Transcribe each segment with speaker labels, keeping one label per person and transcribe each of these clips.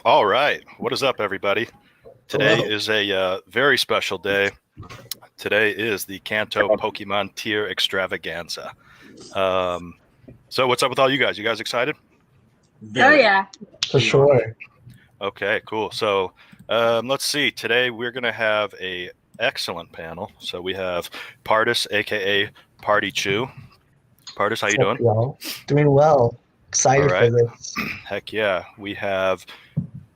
Speaker 1: All right. What is up, everybody? Today is a very special day. Today is the Kanto Pokémon Tier Extravaganza. So what's up with all you guys? You guys excited?
Speaker 2: Oh, yeah.
Speaker 3: For sure.
Speaker 1: Okay, cool. So let's see. Today we're going to have a excellent panel. So we have Pardis, a.k.a. Party Chew. Pardis, how you doing?
Speaker 3: Y'all? Doing well. Excited for this.
Speaker 1: Heck yeah. We have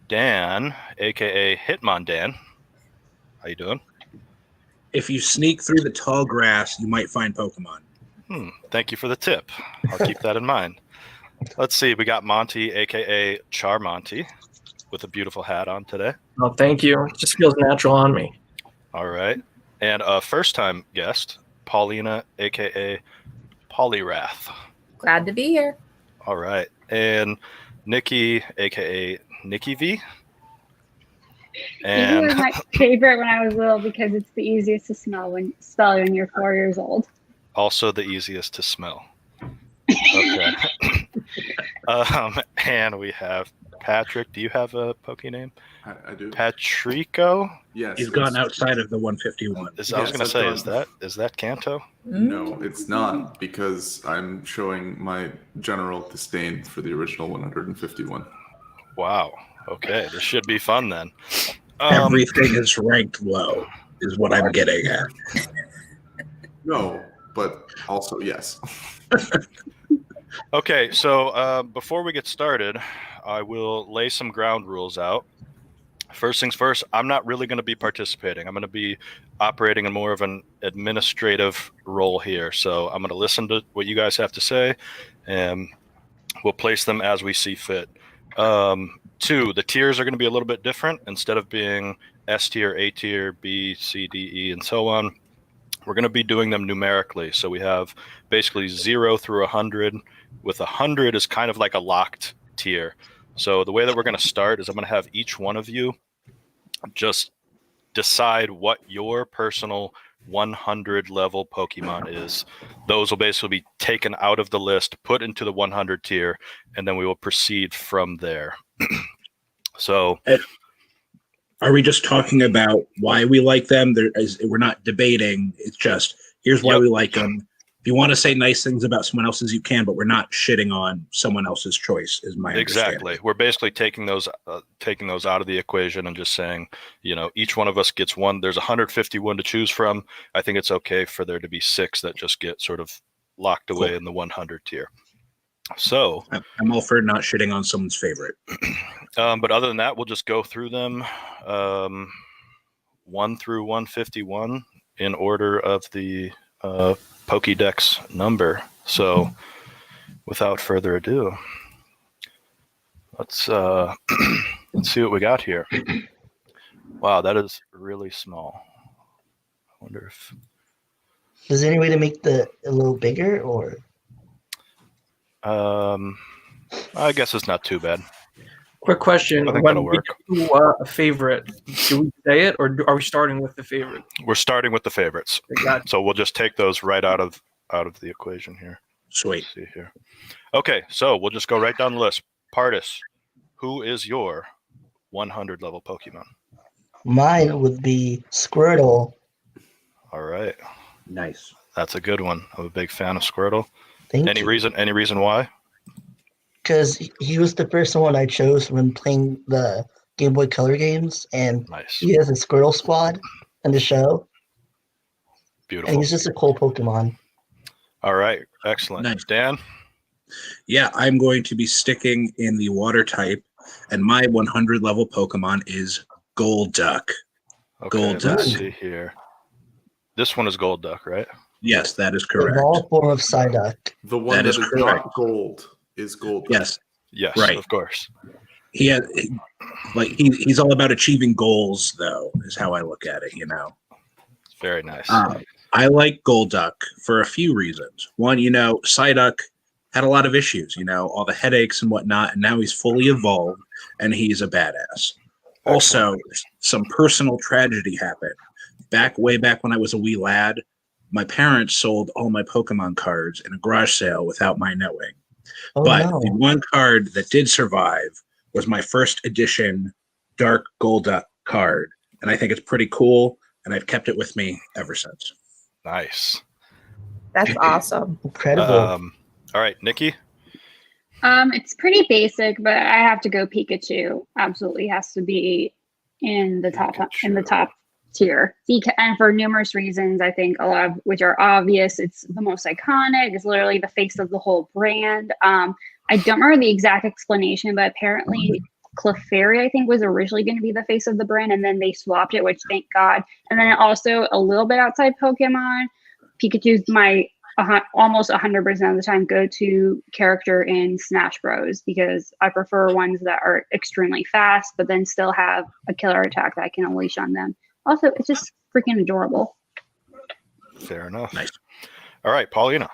Speaker 1: Dan, a.k.a. Hitmon Dan. How you doing?
Speaker 4: If you sneak through the tall grass, you might find Pokemon.
Speaker 1: Thank you for the tip. I'll keep that in mind. Let's see. We got Monty, a.k.a. Charmonty, with a beautiful hat on today.
Speaker 5: Oh, thank you. It just feels natural on me.
Speaker 1: All right. And a first-time guest, Paulina, a.k.a. Polyrath.
Speaker 2: Glad to be here.
Speaker 1: All right. And Nikki, a.k.a. Nikki V.
Speaker 6: And it was my favorite when I was little because it's the easiest to spell when you're 4 years old.
Speaker 1: Also the easiest to smell. Okay. And we have Patrick. Do you have a Poke name?
Speaker 7: I do.
Speaker 1: Patrico?
Speaker 7: Yes.
Speaker 4: He's gone outside of the 151.
Speaker 1: I was going to say, is that Kanto?
Speaker 7: No, it's not, because I'm showing my general disdain for the original 151.
Speaker 1: Wow. Okay, this should be fun then.
Speaker 4: Everything is ranked low, is what I'm getting at.
Speaker 7: No, but also yes.
Speaker 1: Okay, so before we get started, I will lay some ground rules out. First things first, I'm not really going to be participating. I'm going to be operating in more of an administrative role here. So I'm going to listen to what you guys have to say, and we'll place them as we see fit. Two, the tiers are going to be a little bit different. Instead of being S tier, A tier, B, C, D, E, and so on, we're going to be doing them numerically. So we have basically 0 through 100, with 100 is kind of like a locked tier. So the way that we're going to start is I'm going to have each one of you just decide what your personal 100 level Pokemon is. Those will basically be taken out of the list, put into the 100 tier, and then we will proceed from there. So
Speaker 4: are we just talking about why we like them? We're not debating. It's just, here's why we like them. If you want to say nice things about someone else's, you can, but we're not shitting on someone else's choice, is my
Speaker 1: Exactly. We're basically taking those out of the equation and just saying, each one of us gets one. There's 151 to choose from. I think it's okay for there to be 6 that just get sort of locked away in the 100 tier. So
Speaker 4: I'm all for not shitting on someone's favorite.
Speaker 1: But other than that, we'll just go through them 1 through 151 in order of the Pokédex number. So without further ado, let's see what we got here. Wow, that is really small. I wonder if
Speaker 3: is there any way to make a little bigger, or
Speaker 1: I guess it's not too bad.
Speaker 5: Quick question.
Speaker 1: I think that'll work.
Speaker 5: When we do a favorite, do we say it, or are we starting with the favorite?
Speaker 1: We're starting with the favorites. So we'll just take those right out of the equation here.
Speaker 4: Sweet.
Speaker 1: Let's see here. Okay, so we'll just go right down the list. Pardis, who is your 100 level Pokemon?
Speaker 3: Mine would be Squirtle.
Speaker 1: All right.
Speaker 4: Nice.
Speaker 1: That's a good one. I'm a big fan of Squirtle.
Speaker 3: Any
Speaker 1: reason why?
Speaker 3: Because he was the first one I chose when playing the Game Boy Color games, and he has a Squirtle squad in the show.
Speaker 1: Beautiful.
Speaker 3: And he's just a cool Pokemon.
Speaker 1: All right. Excellent. Nice. Dan?
Speaker 4: Yeah, I'm going to be sticking in the water type, and my 100 level Pokemon is Golduck.
Speaker 1: Okay,
Speaker 4: Golduck.
Speaker 1: Let's see here. This one is Golduck, right?
Speaker 4: Yes, that is correct.
Speaker 3: All form of Psyduck.
Speaker 7: The one that is not gold is Golduck.
Speaker 4: Yes.
Speaker 1: Yes,
Speaker 4: right.
Speaker 1: Of course.
Speaker 4: He's all about achieving goals, though, is how I look at it,
Speaker 1: Very nice.
Speaker 4: I like Golduck for a few reasons. One, Psyduck had a lot of issues, all the headaches and whatnot, and now he's fully evolved, and he's a badass. Also, some personal tragedy happened. Way back when I was a wee lad, my parents sold all my Pokemon cards in a garage sale without my knowing. The one card that did survive was my first edition Dark Golduck card, and I think it's pretty cool, and I've kept it with me ever since.
Speaker 1: Nice.
Speaker 2: That's awesome.
Speaker 3: Incredible.
Speaker 1: All right, Nikki.
Speaker 6: It's pretty basic, but I have to go Pikachu. Absolutely has to be in the top tier. And for numerous reasons, I think a lot of which are obvious. It's the most iconic. It's literally the face of the whole brand. I don't remember the exact explanation, but apparently Clefairy, I think, was originally going to be the face of the brand, and then they swapped it, which thank God. And then also a little bit outside Pokemon, Pikachu's my almost 100% of the time go-to character in Smash Bros. Because I prefer ones that are extremely fast, but then still have a killer attack that I can unleash on them. Also, it's just freaking adorable.
Speaker 1: Fair enough.
Speaker 4: Nice.
Speaker 1: All right, Paulina.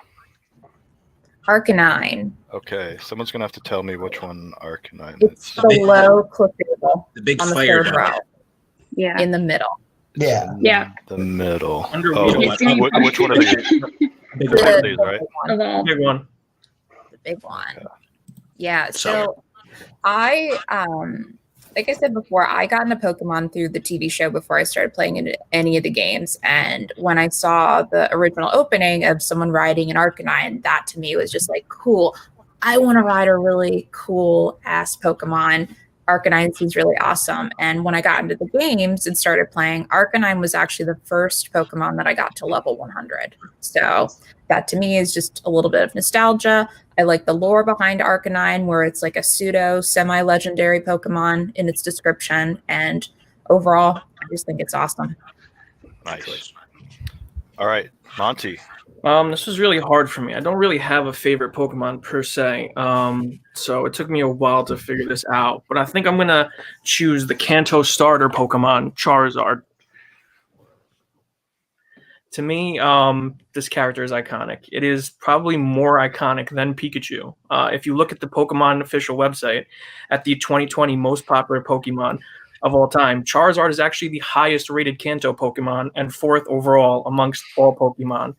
Speaker 2: Arcanine.
Speaker 1: Okay, someone's gonna have to tell me which one Arcanine
Speaker 2: It's
Speaker 1: is.
Speaker 2: below Clefairy.
Speaker 4: The big
Speaker 2: on the
Speaker 4: fire
Speaker 2: third row,
Speaker 4: dragon.
Speaker 6: Yeah.
Speaker 2: in the middle.
Speaker 3: Yeah.
Speaker 6: Yeah.
Speaker 1: The middle.
Speaker 5: Under
Speaker 1: Oh,
Speaker 6: It's gonna be-
Speaker 1: which one are these?
Speaker 4: Big
Speaker 1: Which one
Speaker 4: fire.
Speaker 1: are these, right?
Speaker 6: Of all.
Speaker 5: Big one.
Speaker 2: The big one.
Speaker 1: Okay.
Speaker 2: Yeah.
Speaker 4: So-
Speaker 2: So I like I said before, I got into Pokemon through the TV show before I started playing in any of the games. And when I saw the original opening of someone riding an Arcanine, that to me was just like, cool. I want to ride a really cool ass Pokemon. Arcanine seems really awesome. And when I got into the games and started playing, Arcanine was actually the first Pokemon that I got to level 100. So that to me is just a little bit of nostalgia. I like the lore behind Arcanine, where it's like a pseudo semi-legendary Pokemon in its description. And overall, I just think it's awesome.
Speaker 1: Nice. All right, Monty.
Speaker 5: This was really hard for me. I don't really have a favorite Pokemon per se. So it took me a while to figure this out. But I think I'm gonna choose the Kanto starter Pokemon, Charizard. To me, this character is iconic. It is probably more iconic than Pikachu. If you look at the Pokemon official website, at the 2020 most popular Pokemon of all time, Charizard is actually the highest rated Kanto Pokemon and 4th overall amongst all Pokemon.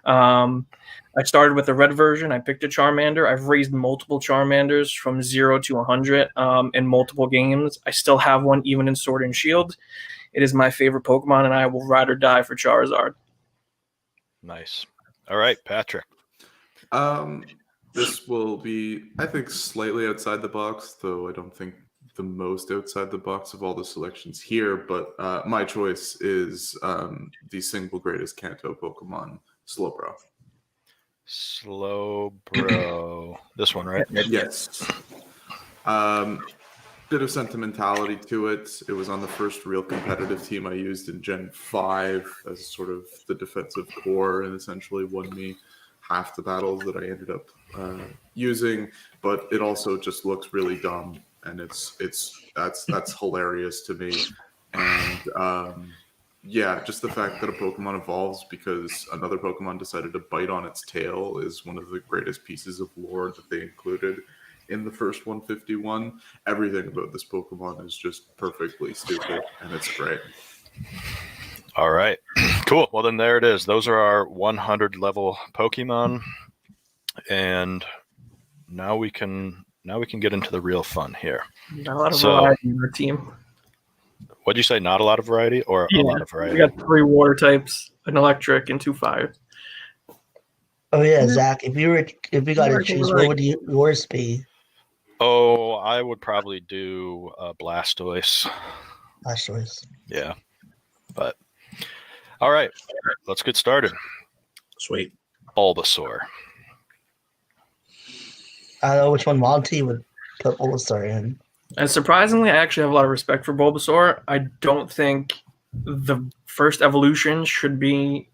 Speaker 5: I started with the red version. I picked a Charmander. I've raised multiple Charmanders from 0 to 100 in multiple games. I still have one even in Sword and Shield. It is my favorite Pokemon, and I will ride or die for Charizard.
Speaker 1: Nice. All right, Patrick.
Speaker 7: This will be, I think, slightly outside the box, though I don't think the most outside the box of all the selections here. But my choice is the single greatest Kanto Pokemon, Slowbro.
Speaker 1: Slowbro. This one, right?
Speaker 7: Yes. Bit of sentimentality to it. It was on the first real competitive team I used in Gen 5 as sort of the defensive core, and essentially won me half the battles that I ended up using. But it also just looks really dumb, and that's hilarious to me. And yeah, just the fact that a Pokemon evolves because another Pokemon decided to bite on its tail is one of the greatest pieces of lore that they included in the first 151. Everything about this Pokemon is just perfectly stupid, and it's great.
Speaker 1: All right. Cool. Well, then there it is. Those are our 100 level Pokemon. And now we can get into the real fun here.
Speaker 5: Not a lot of variety in our team.
Speaker 1: What'd you say? Not a lot of variety, or a lot of variety?
Speaker 5: We got 3 water types, an electric, and 2 fire.
Speaker 3: Oh yeah, Zach. If we got to choose, what would yours be?
Speaker 1: Oh, I would probably do Blastoise.
Speaker 3: Blastoise.
Speaker 1: Yeah, but all right, let's get started.
Speaker 4: Sweet.
Speaker 1: Bulbasaur.
Speaker 3: I don't know which one Monty would put Bulbasaur in.
Speaker 5: And surprisingly, I actually have a lot of respect for Bulbasaur. I don't think the first evolution should be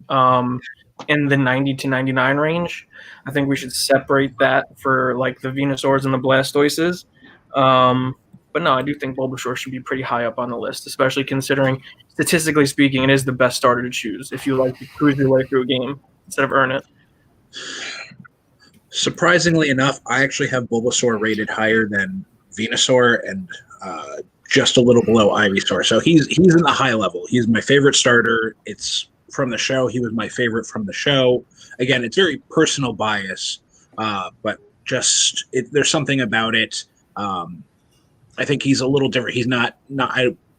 Speaker 5: in the 90 to 99 range. I think we should separate that for like the Venusaurs and the Blastoises. But no, I do think Bulbasaur should be pretty high up on the list, especially considering, statistically speaking, it is the best starter to choose if you like to cruise your way through a game instead of earn it.
Speaker 4: Surprisingly enough, I actually have Bulbasaur rated higher than Venusaur and just a little below Ivysaur. So he's in the high level. He's my favorite starter. It's from the show. He was my favorite from the show. Again, it's very personal bias, but just there's something about it. I think he's a little different. He's not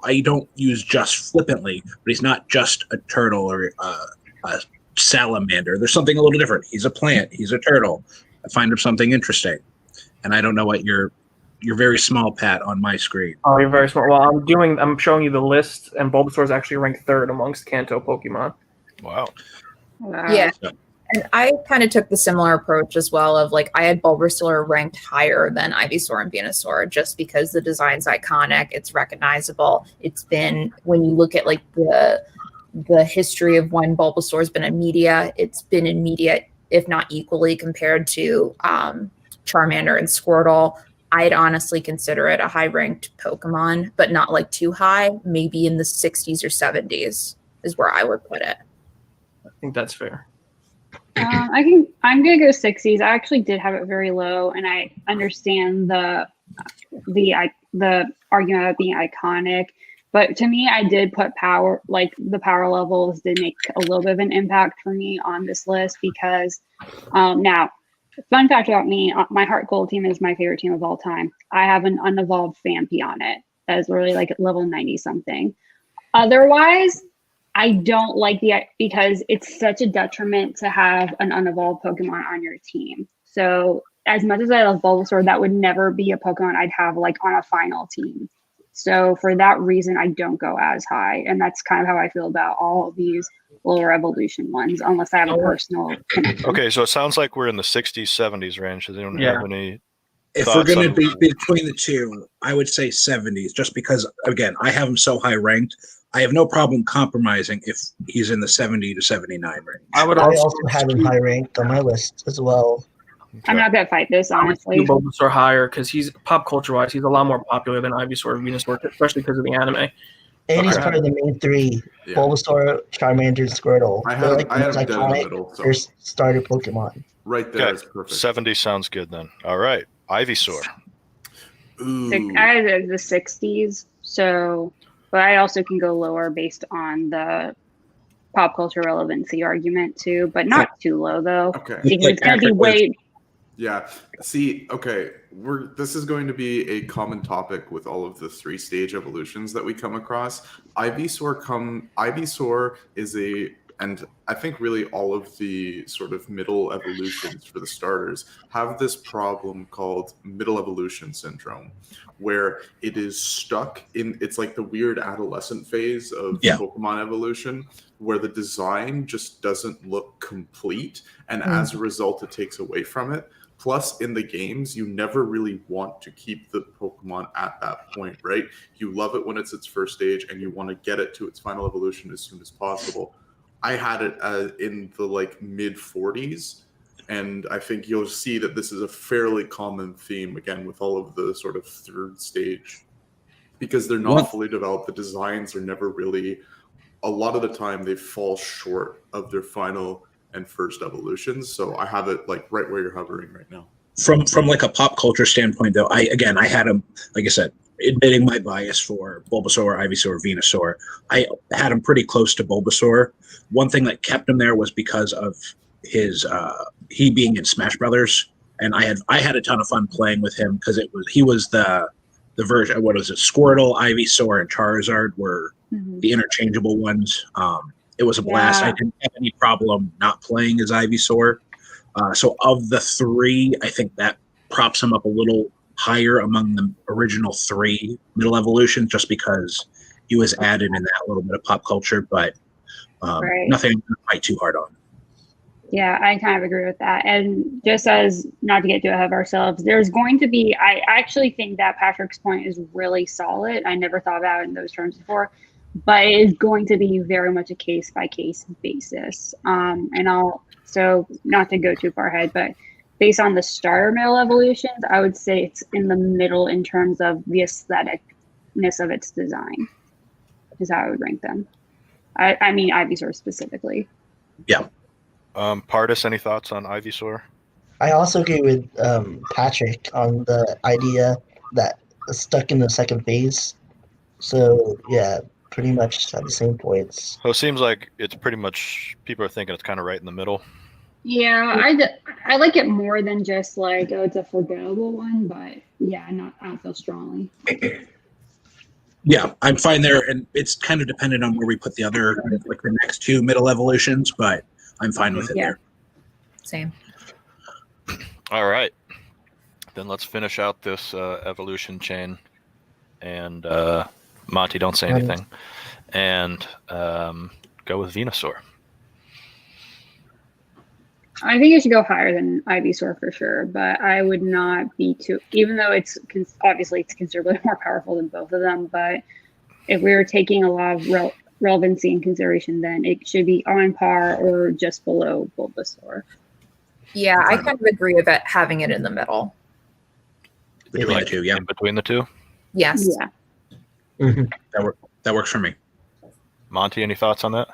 Speaker 4: I don't use just flippantly, but he's not just a turtle or a salamander. There's something a little different. He's a plant. He's a turtle. I find him something interesting. And I don't know what you're very small, Pat, on my screen.
Speaker 5: Oh, you're very smart. Well, I'm showing you the list, and Bulbasaur is actually ranked 3rd amongst Kanto Pokemon.
Speaker 1: Wow.
Speaker 2: Yeah. And I kind of took the similar approach as well of like I had Bulbasaur ranked higher than Ivysaur and Venusaur just because the design's iconic, it's recognizable. It's been, when you look at like the history of when Bulbasaur's been in media, it's been in media if not equally compared to Charmander and Squirtle. I'd honestly consider it a high-ranked Pokemon, but not like too high. Maybe in the 60s or 70s is where I would put it.
Speaker 5: I think that's fair.
Speaker 6: I'm gonna go 60s. I actually did have it very low, and I understand the argument about being iconic. But to me, I did put power, like the power levels did make a little bit of an impact for me on this list because now, fun fact about me, my Heart Gold team is my favorite team of all time. I have an unevolved Phanpy on it that is really like level 90 something. Otherwise, I don't like because it's such a detriment to have an unevolved Pokemon on your team. So as much as I love Bulbasaur, that would never be a Pokemon I'd have like on a final team. So for that reason, I don't go as high. And that's kind of how I feel about all of these lower evolution ones, unless I have a personal connection.
Speaker 1: Okay, so it sounds like we're in the 60s, 70s range. They don't have any.
Speaker 4: If we're going to be between the two, I would say 70s, just because, again, I have him so high ranked. I have no problem compromising if he's in the 70 to 79 range.
Speaker 3: I also have him high ranked on my list as well.
Speaker 6: Okay. I'm not going to fight this, honestly.
Speaker 5: Bulbasaur higher because he's pop culture wise, he's a lot more popular than Ivysaur and Venusaur, especially because of the anime.
Speaker 3: And he's part of the main three: Bulbasaur, Charmander, and Squirtle.
Speaker 7: I
Speaker 3: They're like
Speaker 7: have
Speaker 3: the most iconic first starter Pokemon.
Speaker 7: Right there is perfect.
Speaker 1: 70 sounds good then. All right, Ivysaur.
Speaker 6: I had the 60s, so, but I also can go lower based on the pop culture relevancy argument too, but not too low though.
Speaker 7: Okay,
Speaker 6: because it's going to be way.
Speaker 7: Yeah. See, okay, this is going to be a common topic with all of the 3-stage evolutions that we come across. Ivysaur is and I think really all of the sort of middle evolutions for the starters have this problem called middle evolution syndrome, where it is stuck in, it's like the weird adolescent phase of Pokemon evolution, where the design just doesn't look complete, and as a result, it takes away from it. Plus, in the games, you never really want to keep the Pokemon at that point, right? You love it when it's its first stage, and you want to get it to its final evolution as soon as possible. I had it in the like mid 40s, and I think you'll see that this is a fairly common theme again with all of the sort of 3rd stage, because they're not fully developed. The designs are never really, a lot of the time they fall short of their final and first evolutions. So I have it like right where you're hovering right now.
Speaker 4: From like a pop culture standpoint, though, I had him, like I said, admitting my bias for Bulbasaur, Ivysaur, Venusaur. I had him pretty close to Bulbasaur. One thing that kept him there was because of his he being in Smash Brothers, and I had a ton of fun playing with him because he was the version, what was it, Squirtle, Ivysaur, and Charizard were the interchangeable ones. It was a blast. I didn't have any problem not playing as Ivysaur. So of the 3, I think that props him up a little higher among the original 3 middle evolutions, just because he was added in that little bit of pop culture, but nothing to fight too hard on.
Speaker 6: Yeah, I kind of agree with that. And just as, not to get too ahead of ourselves, there's going to be, I actually think that Patrick's point is really solid. I never thought about it in those terms before, but it is going to be very much a case-by-case basis. So not to go too far ahead, but based on the starter middle evolutions, I would say it's in the middle in terms of the aestheticness of its design, is how I would rank them. I mean, Ivysaur specifically.
Speaker 4: Yeah.
Speaker 1: Pardis, any thoughts on Ivysaur?
Speaker 3: I also agree with Patrick on the idea that it's stuck in the 2nd phase. So, yeah, pretty much at the same points.
Speaker 1: So it seems like it's pretty much, people are thinking it's kind of right in the middle.
Speaker 6: Yeah, I like it more than just like, oh, it's a forgettable one, but yeah, I don't feel strongly.
Speaker 4: Yeah, I'm fine there, and it's kind of dependent on where we put the other, like the next two middle evolutions, but I'm fine with it there.
Speaker 2: Same.
Speaker 1: All right. Then let's finish out this evolution chain. And Monty, don't say anything. And go with Venusaur.
Speaker 6: I think it should go higher than Ivysaur for sure, but I would not be too, even though it's obviously it's considerably more powerful than both of them, but if we were taking a lot of relevancy and consideration, then it should be on par or just below Bulbasaur.
Speaker 2: Yeah, I kind of agree with it, having it in the middle.
Speaker 4: Between the two, yeah.
Speaker 1: In between the two?
Speaker 2: Yes.
Speaker 6: Yeah.
Speaker 3: Mm-hmm.
Speaker 4: That works for me.
Speaker 1: Monty, any thoughts on that?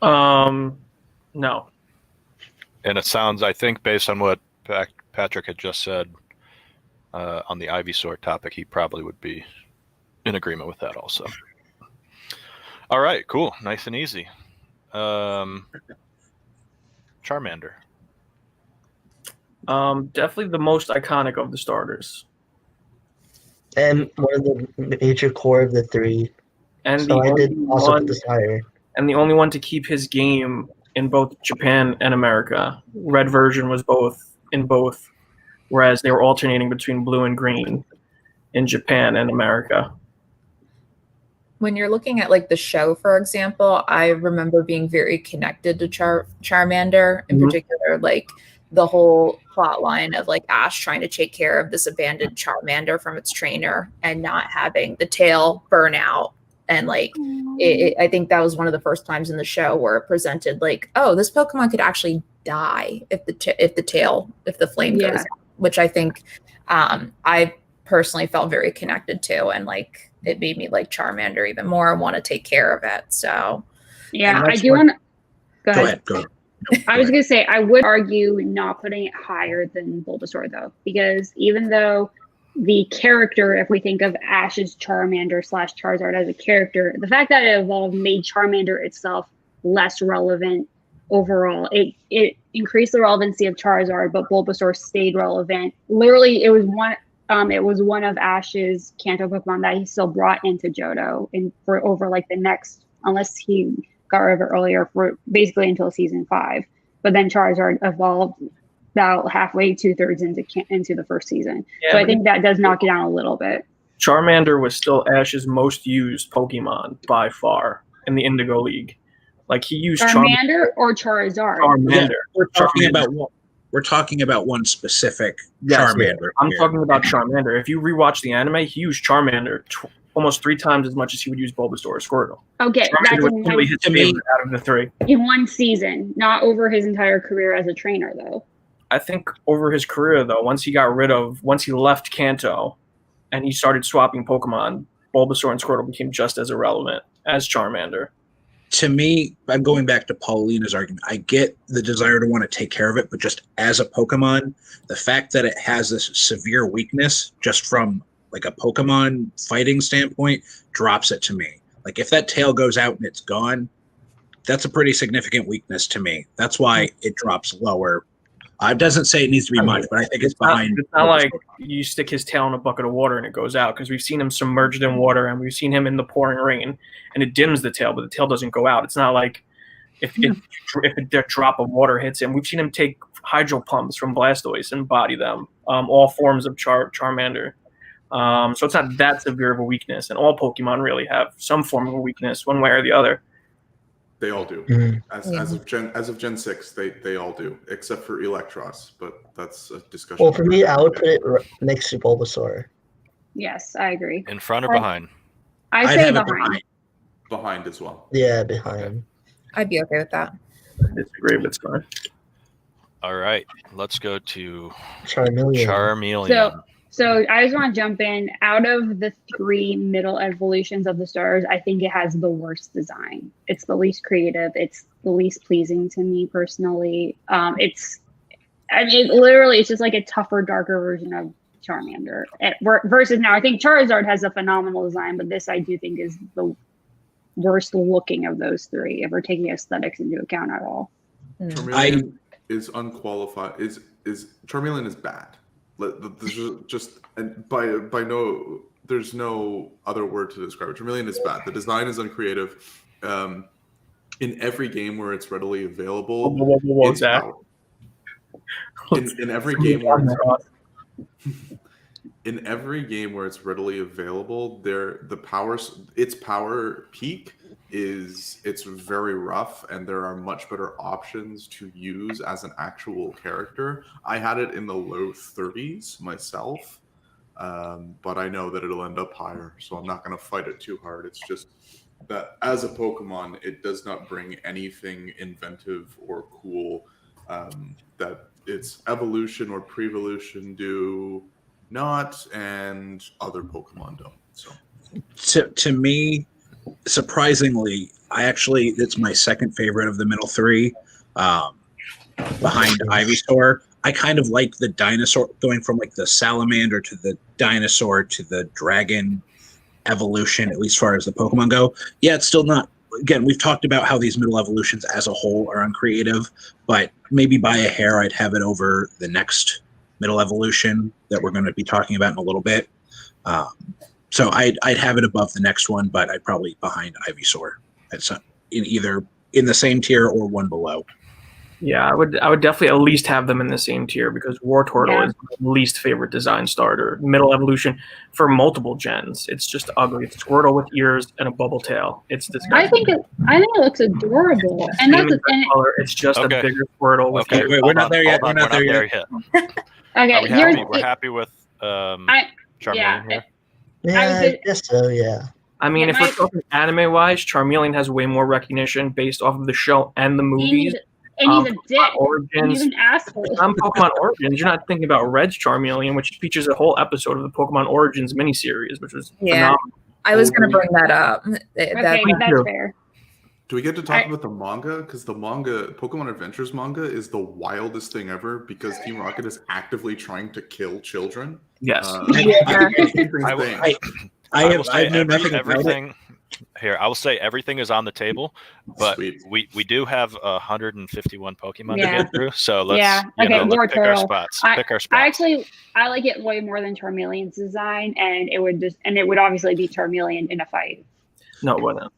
Speaker 5: No.
Speaker 1: And it sounds, I think, based on what Patrick had just said on the Ivysaur topic, he probably would be in agreement with that also. All right, cool. Nice and easy. Charmander.
Speaker 5: Definitely the most iconic of the starters.
Speaker 3: And one of the major core of the three.
Speaker 5: And
Speaker 3: so I did also put this higher.
Speaker 5: And the only one to keep his game in both Japan and America. Red version was in both, whereas they were alternating between blue and green in Japan and America.
Speaker 2: When you're looking at like the show, for example, I remember being very connected to Charmander in particular, like the whole plot line of like Ash trying to take care of this abandoned Charmander from its trainer and not having the tail burn out. And like, I think that was one of the first times in the show where it presented like, oh, this Pokemon could actually die if the flame goes out, which I think I personally felt very connected to, and like it made me like Charmander even more and want to take care of it. So
Speaker 6: yeah, I do want to go ahead.
Speaker 4: Go ahead.
Speaker 6: I was going to say, I would argue not putting it higher than Bulbasaur, though, because even though the character, if we think of Ash's Charmander / Charizard as a character, the fact that it evolved made Charmander itself less relevant overall. It increased the relevancy of Charizard, but Bulbasaur stayed relevant. Literally, it was one of Ash's Kanto Pokemon that he still brought into Johto and for over like the next, unless he got rid of it earlier, for basically until season 5. But then Charizard evolved about halfway, 2/3 into the first season. Yeah, so I think that does knock it down a little bit.
Speaker 5: Charmander was still Ash's most used Pokemon by far in the Indigo League. Like he used
Speaker 6: Charmander or Charizard.
Speaker 5: Charmander.
Speaker 4: Yeah, we're talking about one specific Charmander.
Speaker 5: I'm talking about Charmander. If you rewatch the anime, he used Charmander almost 3 times as much as he would use Bulbasaur or Squirtle.
Speaker 6: Okay,
Speaker 5: that's really his favorite out of the 3.
Speaker 6: In one season, not over his entire career as a trainer, though.
Speaker 5: I think over his career, though, once he left Kanto and he started swapping Pokemon, Bulbasaur and Squirtle became just as irrelevant as Charmander.
Speaker 4: To me, I'm going back to Paulina's argument. I get the desire to want to take care of it, but just as a Pokemon, the fact that it has this severe weakness just from like a Pokemon fighting standpoint drops it to me. Like if that tail goes out and it's gone, that's a pretty significant weakness to me. That's why it drops lower. It doesn't say it needs to be much, but I think it's behind.
Speaker 5: It's not like you stick his tail in a bucket of water and it goes out, because we've seen him submerged in water and we've seen him in the pouring rain and it dims the tail, but the tail doesn't go out. It's not like if a drop of water hits him. We've seen him take hydro pumps from Blastoise and body them, all forms of Charmander. So it's not that severe of a weakness, and all Pokemon really have some form of a weakness one way or the other.
Speaker 7: They all do. As of Gen 6, they all do, except for Electros, but that's a discussion.
Speaker 3: Well, for me, I would put it next to Bulbasaur.
Speaker 6: Yes, I agree.
Speaker 1: In front or behind?
Speaker 6: I'd say behind.
Speaker 7: Behind as well.
Speaker 3: Yeah, behind.
Speaker 2: I'd be okay with that.
Speaker 5: I disagree, but it's fine.
Speaker 1: All right, let's go to
Speaker 3: Charmeleon.
Speaker 6: So I just want to jump in. Out of the 3 middle evolutions of the stars, I think it has the worst design. It's the least creative. It's the least pleasing to me personally. It's just like a tougher, darker version of Charmander. Versus now, I think Charizard has a phenomenal design, but this I do think is the worst looking of those 3, if we're taking aesthetics into account at all.
Speaker 7: is unqualified. Is Charmeleon is bad. There's just and by no there's no other word to describe it. Charmeleon is bad. The design is uncreative. In every game where it's readily available, it's power. In every game where in every game where it's readily available, its power peak it's very rough, and there are much better options to use as an actual character. I had it in the low 30s myself, but I know that it'll end up higher, so I'm not going to fight it too hard. It's just that as a Pokemon, it does not bring anything inventive or cool that its evolution or pre-evolution do not, and other Pokemon don't. So
Speaker 4: to me, surprisingly, it's my second favorite of the middle three, behind Ivysaur. I kind of like the dinosaur, going from like the salamander to the dinosaur to the dragon evolution, at least as far as the Pokemon go. Yeah, it's still not, again, we've talked about how these middle evolutions as a whole are uncreative, but maybe by a hair I'd have it over the next middle evolution that we're going to be talking about in a little bit. So I'd have it above the next one, but I'd probably behind Ivysaur. It's either in the same tier or one below.
Speaker 5: Yeah, I would definitely at least have them in the same tier, because Wartortle is my least favorite design starter. Middle evolution for multiple gens. It's just ugly. It's Squirtle with ears and a bubble tail. It's disgusting.
Speaker 6: I think it looks adorable, and that's
Speaker 5: color. It's just a bigger Squirtle with ears.
Speaker 4: Wait, we're not there yet. We're not there yet.
Speaker 6: Okay,
Speaker 1: we're happy with Charmeleon here.
Speaker 3: Yeah, I guess so. Yeah.
Speaker 5: I mean, if we're talking anime-wise, Charmeleon has way more recognition based off of the show and the movies.
Speaker 6: And he's a dick.
Speaker 5: Origins.
Speaker 6: He's an asshole.
Speaker 5: On Pokemon Origins, you're not thinking about Red's Charmeleon, which features a whole episode of the Pokemon Origins miniseries, which was phenomenal.
Speaker 2: I was going to bring that up.
Speaker 6: That's fair.
Speaker 7: Do we get to talk about the manga? Because the manga, Pokemon Adventures manga, is the wildest thing ever, because Team Rocket is actively trying to kill children.
Speaker 5: Yes.
Speaker 1: I know nothing everything. Here, I will say everything is on the table, but we do have 151 Pokemon to get through. So let's pick our spots.
Speaker 6: I like it way more than Charmeleon's design, and it would obviously be Charmeleon in a fight.
Speaker 5: No, it wouldn't.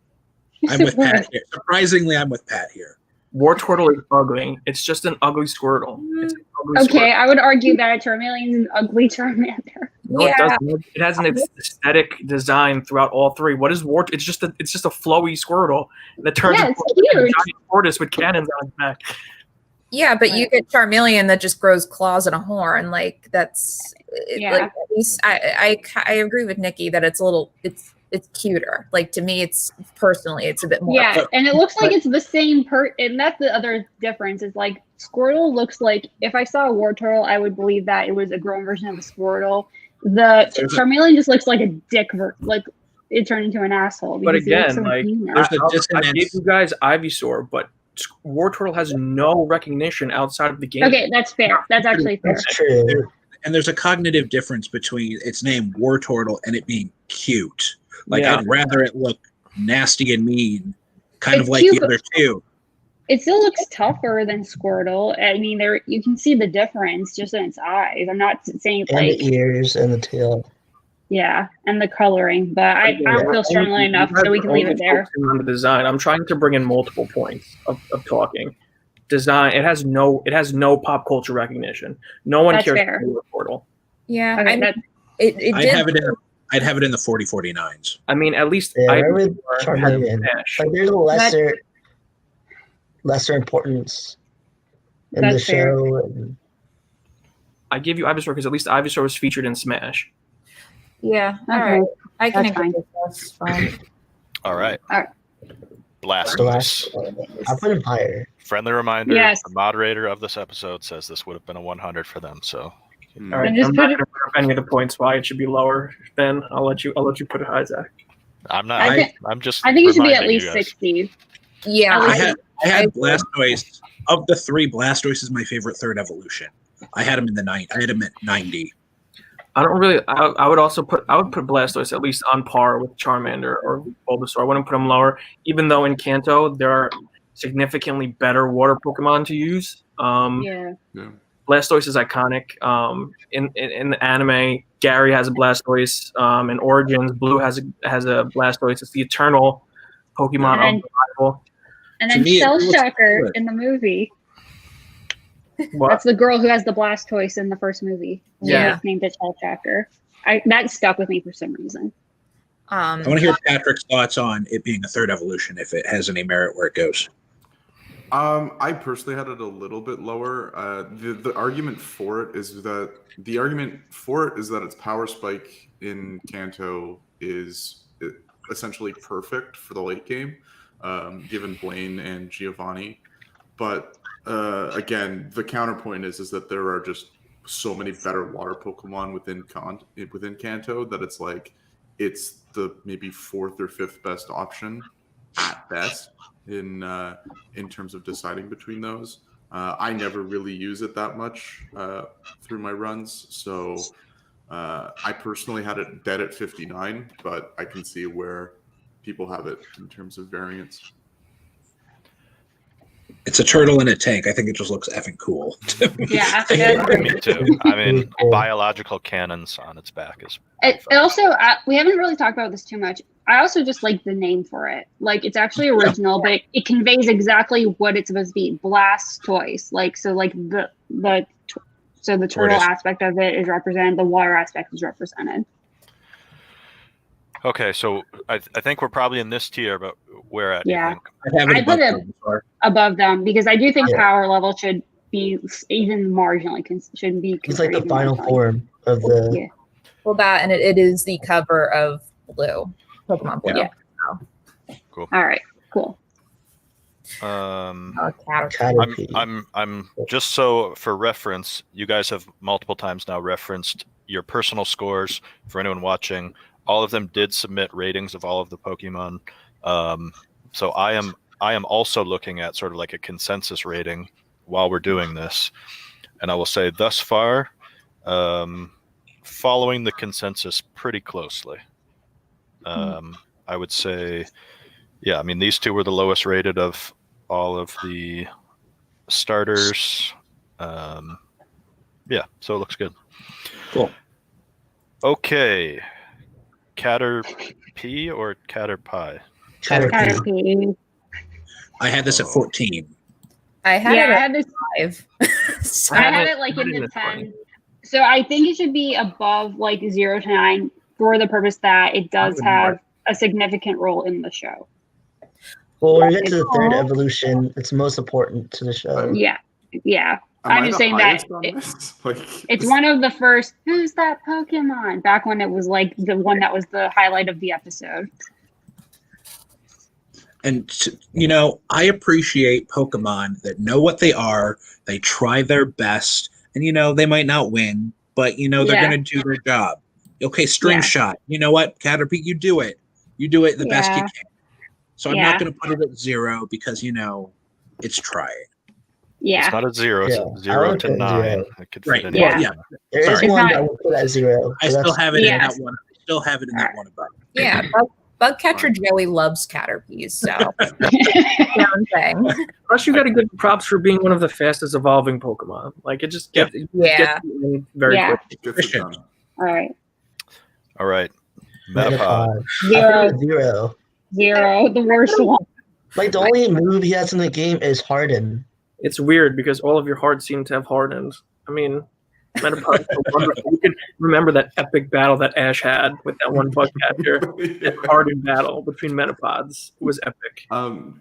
Speaker 4: I'm with Pat here. Surprisingly, I'm with Pat here.
Speaker 5: Wartortle is ugly. It's just an ugly Squirtle. It's an ugly Squirtle.
Speaker 6: I would argue that Charmeleon is an ugly Charmander.
Speaker 5: No, it doesn't. It has an aesthetic design throughout all three. What is Wart? It's just a flowy Squirtle that turns into a giant tortoise with cannons on its back.
Speaker 2: Yeah, but you get Charmeleon that just grows claws and a horn. Like that's like, at least I agree with Nikki that it's cuter. Like to me, it's a bit more.
Speaker 6: Yeah, and it looks like it's the same and that's the other difference. Is like Squirtle looks like, if I saw a Wartortle, I would believe that it was a grown version of a Squirtle. The Charmeleon just looks like a dick, like it turned into an asshole.
Speaker 5: But again, I gave you guys Ivysaur, but Wartortle has no recognition outside of the game.
Speaker 6: Okay, that's fair. That's actually fair.
Speaker 3: That's true.
Speaker 4: And there's a cognitive difference between its name Wartortle and it being cute. Like I'd rather it look nasty and mean, kind of like the other two.
Speaker 6: It still looks tougher than Squirtle. I mean, you can see the difference just in its eyes. I'm not saying
Speaker 3: and the ears and the tail.
Speaker 6: Yeah, and the coloring. But I don't feel strongly enough, so we can leave it there.
Speaker 5: On the design, I'm trying to bring in multiple points of talking. Design. It has no pop culture recognition. No one cares about Squirtle.
Speaker 2: Yeah,
Speaker 4: I'd have it in the 40-49s.
Speaker 5: I mean, at least
Speaker 3: Like there's a lesser importance in the show.
Speaker 5: I give you Ivysaur because at least Ivysaur was featured in Smash.
Speaker 2: Yeah, all right. I can agree with this. Fine.
Speaker 1: All right.
Speaker 3: Blastoise. I'll put him higher.
Speaker 1: Friendly reminder: the moderator of this episode says this would have been a 100 for them. So.
Speaker 5: All right, I'm not going to bring up any of the points why it should be lower. Then I'll let you put it high, Zach.
Speaker 1: I'm not. I'm just.
Speaker 6: I think it should be at least 60.
Speaker 2: Yeah,
Speaker 4: I had Blastoise. Of the three, Blastoise is my favorite third evolution. I had him in the 90. I had him at 90.
Speaker 5: I don't really. I would put Blastoise at least on par with Charmander or Bulbasaur. I wouldn't put him lower, even though in Kanto there are significantly better water Pokemon to use.
Speaker 6: Yeah.
Speaker 5: Blastoise is iconic. In the anime, Gary has a Blastoise. In Origins, Blue has a Blastoise. It's the eternal Pokemon of survival.
Speaker 6: And then Shell Shocker in the movie.
Speaker 5: What?
Speaker 6: That's the girl who has the Blastoise in the first movie.
Speaker 2: Yeah.
Speaker 6: She's named it Shell Shocker. That stuck with me for some reason.
Speaker 4: I want to hear Patrick's thoughts on it being a third evolution, if it has any merit where it goes.
Speaker 7: I personally had it a little bit lower. The argument for it is that its power spike in Kanto is essentially perfect for the late game, given Blaine and Giovanni. But again, the counterpoint is that there are just so many better water Pokemon within Kanto that it's like it's the maybe fourth or fifth best option at best in terms of deciding between those. I never really use it that much through my runs, so I personally had it dead at 59, but I can see where people have it in terms of variance.
Speaker 4: It's a turtle in a tank. I think it just looks effing cool.
Speaker 6: Yeah.
Speaker 1: Me too. I mean, biological cannons on its back is.
Speaker 6: It also, we haven't really talked about this too much. I also just like the name for it. Like, it's actually original, but it conveys exactly what it's supposed to be. Blastoise. The turtle aspect of it is represented. The water aspect is represented.
Speaker 1: Okay, so I think we're probably in this tier, but where at?
Speaker 6: Yeah.
Speaker 4: I
Speaker 6: put it above them because I do think power level should be even marginally should be.
Speaker 3: It's like the final form of the.
Speaker 6: Yeah.
Speaker 2: Well, that and it is the cover of Blue, Pokemon Blue.
Speaker 6: Yeah.
Speaker 1: Cool.
Speaker 6: All right. Cool.
Speaker 3: Caterpie.
Speaker 1: I'm just so for reference, you guys have multiple times now referenced your personal scores for anyone watching. All of them did submit ratings of all of the Pokemon. So I am also looking at sort of like a consensus rating while we're doing this. And I will say thus far, following the consensus pretty closely. I would say, yeah, I mean, these two were the lowest rated of all of the starters. Yeah, so it looks good.
Speaker 4: Cool.
Speaker 1: Okay. Caterpie or Caterpie?
Speaker 6: Caterpie.
Speaker 4: I had this at 14.
Speaker 2: I had it at
Speaker 6: this
Speaker 2: 5. So
Speaker 6: I had it like in the 10. So I think it should be above like 0 to 9 for the purpose that it does have a significant role in the show.
Speaker 3: Well, when we get to the third evolution, it's most important to the show.
Speaker 6: Yeah. I'm just saying that it's one of the first, who's that Pokemon? Back when it was like the one that was the highlight of the episode.
Speaker 4: And, I appreciate Pokemon that know what they are. They try their best. And, they might not win, but, they're going to do their job. Okay, String Shot. You know what, Caterpie, you do it. You do it the best you can. So I'm not going to put it at 0 because, it's trying.
Speaker 6: Yeah.
Speaker 1: It's not a 0. It's 0 to 9. It could fit in.
Speaker 6: Yeah.
Speaker 3: There is one I would put at 0.
Speaker 4: I still have it in that one. I still have it in that one above.
Speaker 2: Yeah. Bugcatcher Joey loves Caterpies, so one thing.
Speaker 5: Plus, you got to give props for being one of the fastest evolving Pokemon. Like, it just gets very quick.
Speaker 6: All right.
Speaker 1: Metapod.
Speaker 3: 0.
Speaker 6: 0. The worst one.
Speaker 3: Like, the only move he has in the game is Harden.
Speaker 5: It's weird because all of your hearts seem to have hardened. I mean, Metapod. You can remember that epic battle that Ash had with that one Bugcatcher. That hardened battle between Metapods was epic.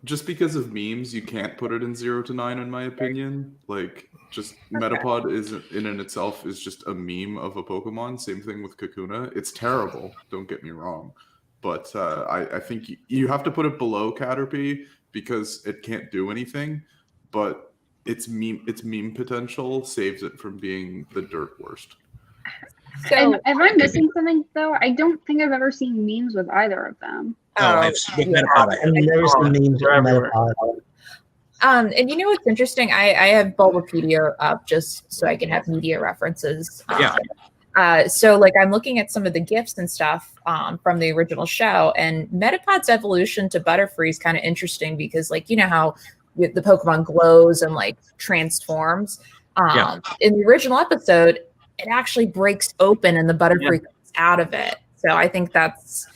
Speaker 7: Just because of memes, you can't put it in 0 to 9, in my opinion. Like, just Metapod is in and itself is just a meme of a Pokemon. Same thing with Kakuna. It's terrible. Don't get me wrong, but I think you have to put it below Caterpie because it can't do anything. But its meme potential saves it from being the dirt worst.
Speaker 6: So, am I missing something though? I don't think I've ever seen memes with either of them.
Speaker 4: I've seen Metapod.
Speaker 3: I've never seen memes with Metapod.
Speaker 2: And what's interesting? I have Bulbapedia up just so I can have media references. So like I'm looking at some of the GIFs and stuff from the original show, and Metapod's evolution to Butterfree is kind of interesting because like how the Pokemon glows and like transforms. In the original episode, it actually breaks open and the Butterfree comes out of it. So I think that's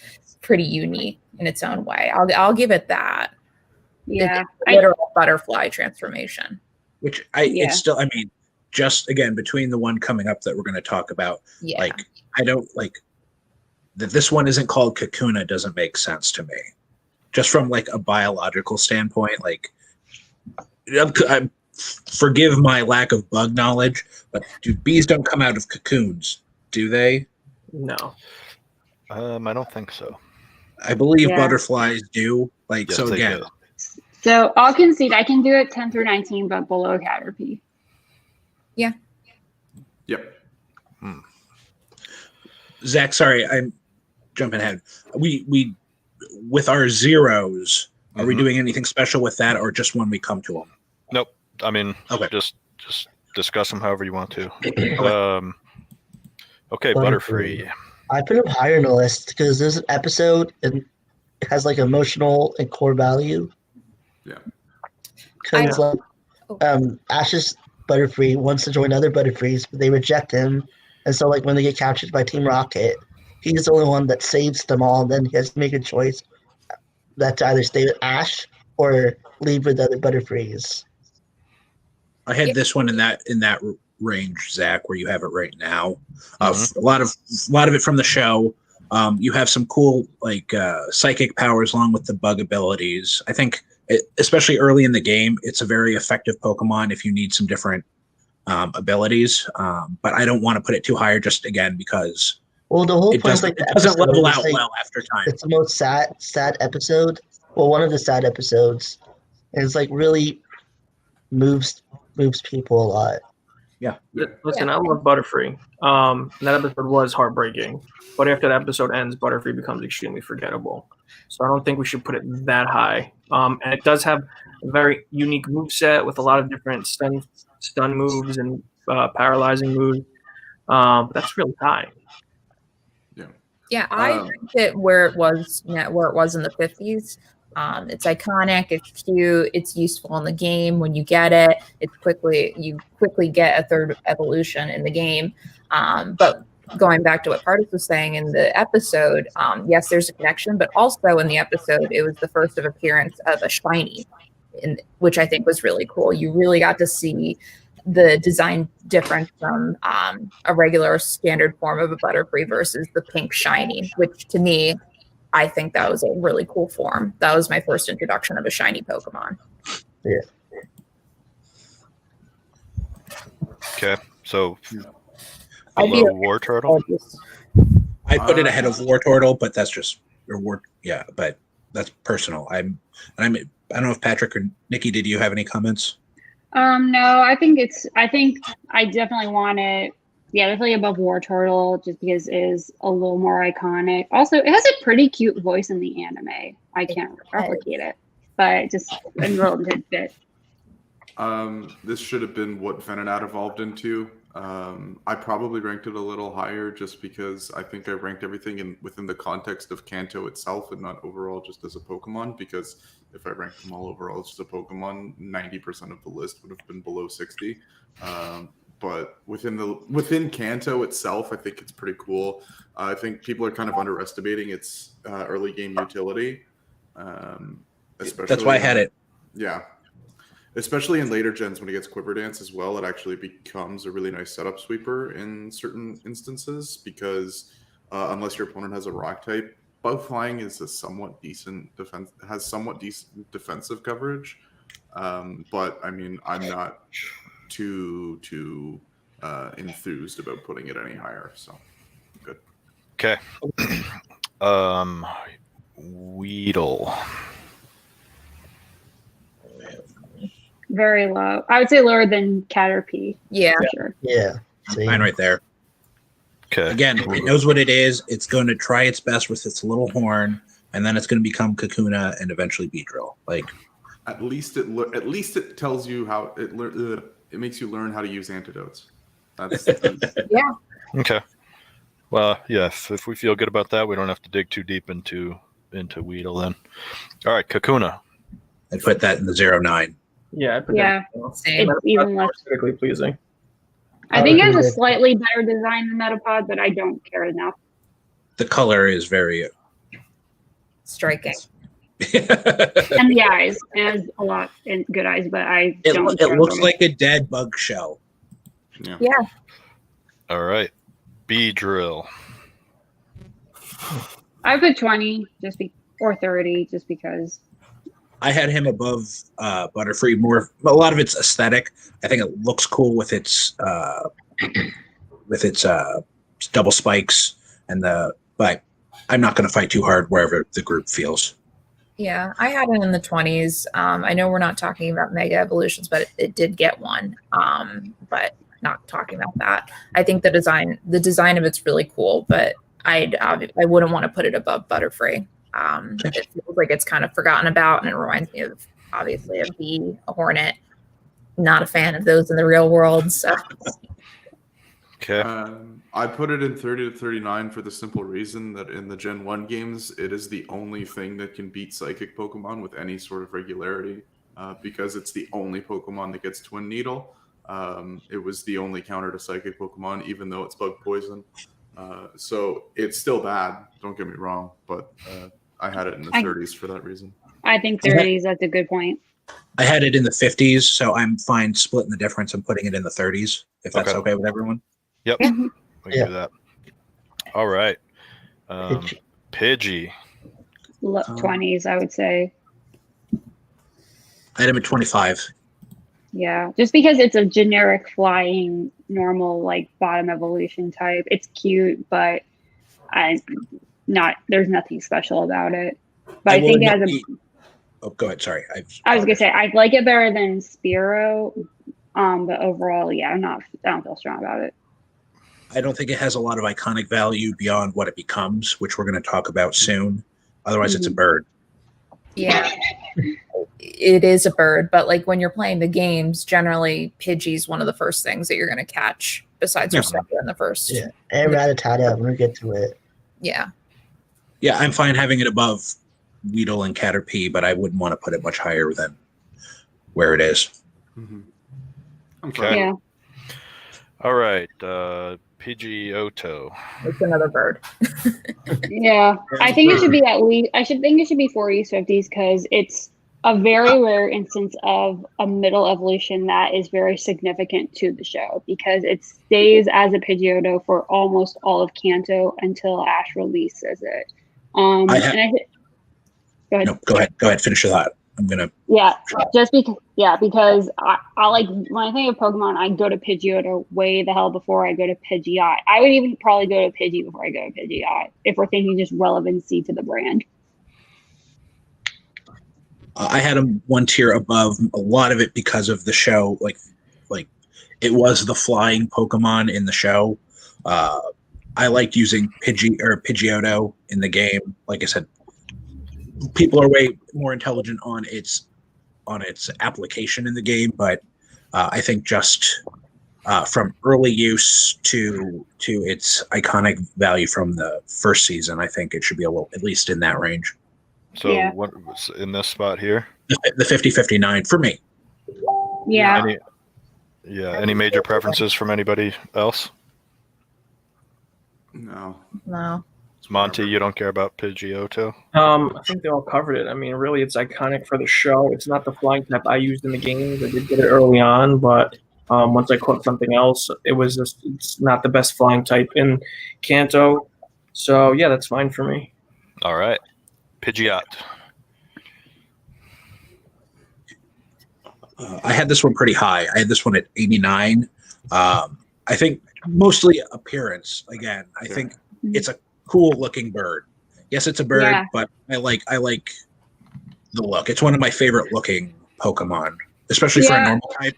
Speaker 2: pretty unique in its own way. I'll give it that.
Speaker 6: Yeah,
Speaker 2: Literal butterfly transformation.
Speaker 4: Which it's still, I mean, just again, between the one coming up that we're going to talk about, like, I don't like that this one isn't called Kakuna doesn't make sense to me. Just from like a biological standpoint, like, I forgive my lack of bug knowledge, but bees don't come out of cocoons, do they?
Speaker 5: No.
Speaker 1: I don't think so.
Speaker 4: I believe butterflies do. Like, yes, so again.
Speaker 1: Do.
Speaker 6: So I'll concede I can do it 10 through 19, but below Caterpie.
Speaker 2: Yeah.
Speaker 7: Yep.
Speaker 4: Zach, sorry, I'm jumping ahead. We with our zeros, are we doing anything special with that, or just when we come to them?
Speaker 1: Nope. I mean, just discuss them however you want to. Okay, Butterfree.
Speaker 3: I put him higher in the list because there's an episode and it has like emotional and core value.
Speaker 7: Yeah.
Speaker 3: Because Ash's Butterfree wants to join other Butterfrees, but they reject him. And so like when they get captured by Team Rocket, he's the only one that saves them all, and then he has to make a choice that to either stay with Ash or leave with other Butterfrees.
Speaker 4: I had this one in that range, Zach, where you have it right now. A lot of it from the show. You have some cool like psychic powers along with the bug abilities. I think, especially early in the game, it's a very effective Pokemon if you need some different abilities. But I don't want to put it too higher, just again because
Speaker 3: the whole
Speaker 4: it
Speaker 3: point
Speaker 4: doesn't level out well after time.
Speaker 3: It's the most sad episode. Well, one of the sad episodes, and it's like really moves people a lot.
Speaker 4: Yeah.
Speaker 5: Listen, I love Butterfree. That episode was heartbreaking, but after that episode ends, Butterfree becomes extremely forgettable. So I don't think we should put it that high. And it does have a very unique moveset with a lot of different stun moves and paralyzing moves. But that's really high.
Speaker 2: Yeah, I ranked it where it was in the 50s. It's iconic, it's cute, it's useful in the game. When you get it, you quickly get a third evolution in the game. But going back to what Pardis was saying in the episode, yes, there's a connection, but also in the episode, it was the first of appearance of a shiny, which I think was really cool. You really got to see the design difference from a regular standard form of a Butterfree versus the pink shiny, which to me, I think that was a really cool form. That was my first introduction of a shiny Pokemon.
Speaker 3: Yeah.
Speaker 1: Okay, so below War Turtle?
Speaker 4: I put it ahead of War Turtle, but that's just but that's personal. I don't know if Patrick or Nikki, did you have any comments?
Speaker 6: No, I think I definitely want it. Yeah, definitely above War Turtle, just because it is a little more iconic. Also, it has a pretty cute voice in the anime. I can't replicate it, but just a little tidbit.
Speaker 7: This should have been what Venonat evolved into. I probably ranked it a little higher just because I think I ranked everything within the context of Kanto itself and not overall just as a Pokemon, because if I ranked them all overall as just a Pokemon, 90% of the list would have been below 60. But within Kanto itself, I think it's pretty cool. I think people are kind of underestimating its early game utility. Especially
Speaker 4: that's why I had it.
Speaker 7: Yeah. Especially in later gens when it gets Quiver Dance as well, it actually becomes a really nice setup sweeper in certain instances because unless your opponent has a rock type, Bug Flying is a somewhat decent defensive coverage. But I mean, I'm not too enthused about putting it any higher. So good.
Speaker 1: Okay. Weedle.
Speaker 6: Very low. I would say lower than Caterpie.
Speaker 2: Yeah.
Speaker 6: For sure.
Speaker 3: Yeah.
Speaker 4: Mine right there.
Speaker 1: Okay.
Speaker 4: Again, it knows what it is. It's going to try its best with its little horn, and then it's going to become Kakuna and eventually Beedrill. Like,
Speaker 7: at least it tells you how it makes you learn how to use antidotes. That's
Speaker 2: yeah.
Speaker 1: Okay. Well, yes. If we feel good about that, we don't have to dig too deep into Weedle then. All right, Kakuna.
Speaker 4: I put that in the 0-9.
Speaker 5: Yeah, I'd put
Speaker 6: Yeah.
Speaker 5: that
Speaker 2: Same.
Speaker 6: It's even less.
Speaker 5: aesthetically pleasing.
Speaker 6: I think it has a slightly better design than Metapod, but I don't care enough.
Speaker 4: The color is very
Speaker 2: Striking.
Speaker 6: And the eyes, it has a lot in good eyes, but I don't.
Speaker 4: It looks like a dead bug shell.
Speaker 2: Yeah.
Speaker 1: All right. B drill.
Speaker 6: I put 20 or 30 just because.
Speaker 4: I had him above Butterfree. A lot of it's aesthetic. I think it looks cool with its double spikes but I'm not going to fight too hard wherever the group feels.
Speaker 2: Yeah, I had it in the 20s. I know we're not talking about mega evolutions, but it did get one. But not talking about that. I think the design of it's really cool, but I wouldn't want to put it above Butterfree. It feels like it's kind of forgotten about, and it reminds me of obviously of Bee, a Hornet. Not a fan of those in the real world. So.
Speaker 1: Okay.
Speaker 7: I put it in 30 to 39 for the simple reason that in the Gen 1 games, it is the only thing that can beat Psychic Pokemon with any sort of regularity because it's the only Pokemon that gets Twin Needle. It was the only counter to Psychic Pokemon, even though it's Bug Poison. So it's still bad, don't get me wrong, but I had it in the 30s for that reason.
Speaker 6: I think 30s, that's a good point.
Speaker 4: I had it in the 50s, so I'm fine splitting the difference and putting it in the 30s, if that's okay with everyone.
Speaker 1: Yep.
Speaker 2: Yeah.
Speaker 1: We can do that. All right. Pidgey.
Speaker 6: 20s, I would say.
Speaker 4: I had him at 25.
Speaker 6: Yeah, just because it's a generic flying, normal, like bottom evolution type. It's cute, but there's nothing special about it. But I think it has
Speaker 4: Oh, go ahead. Sorry.
Speaker 6: I was gonna say I like it better than Spearow, but overall, yeah, I don't feel strong about it.
Speaker 4: I don't think it has a lot of iconic value beyond what it becomes, which we're going to talk about soon. Otherwise, it's a bird.
Speaker 2: Yeah, it is a bird, but like when you're playing the games, generally Pidgey's one of the first things that you're going to catch besides your Scepter in the first.
Speaker 3: Yeah, and Rattata when we get to it.
Speaker 2: Yeah.
Speaker 4: Yeah, I'm fine having it above Weedle and Caterpie, but I wouldn't want to put it much higher than where it is.
Speaker 7: Mm-hmm.
Speaker 1: Okay.
Speaker 6: Yeah.
Speaker 1: All right. Pidgeotto.
Speaker 2: It's another bird.
Speaker 6: Yeah, I think it should be at least. I should think it should be 40s, 50s because it's a very rare instance of a middle evolution that is very significant to the show because it stays as a Pidgeotto for almost all of Kanto until Ash releases it. Go ahead.
Speaker 4: No, go ahead. Finish your thought. I'm gonna.
Speaker 6: Yeah, because I like when I think of Pokemon, I go to Pidgeotto way the hell before I go to Pidgeot. I would even probably go to Pidgey before I go to Pidgeot if we're thinking just relevancy to the brand.
Speaker 4: I had him one tier above. A lot of it because of the show, like it was the flying Pokemon in the show. I liked using Pidgeotto in the game. Like I said, people are way more intelligent on its application in the game, but I think just from early use to its iconic value from the first season, I think it should be at least in that range.
Speaker 1: So what was in this spot here?
Speaker 4: The 50-59 for me.
Speaker 6: Yeah.
Speaker 1: Any major preferences from anybody else?
Speaker 7: No.
Speaker 1: Monty, you don't care about Pidgeotto?
Speaker 5: I think they all covered it. I mean, really, it's iconic for the show. It's not the flying type I used in the games. I did get it early on, but once I caught something else, it's not the best flying type in Kanto. So, yeah, that's fine for me.
Speaker 1: All right. Pidgeot.
Speaker 4: I had this one pretty high. I had this one at 89. I think mostly appearance. Again, I think it's a cool looking bird. Yes, it's a bird, but I like the look. It's one of my favorite looking Pokemon, especially for a normal type.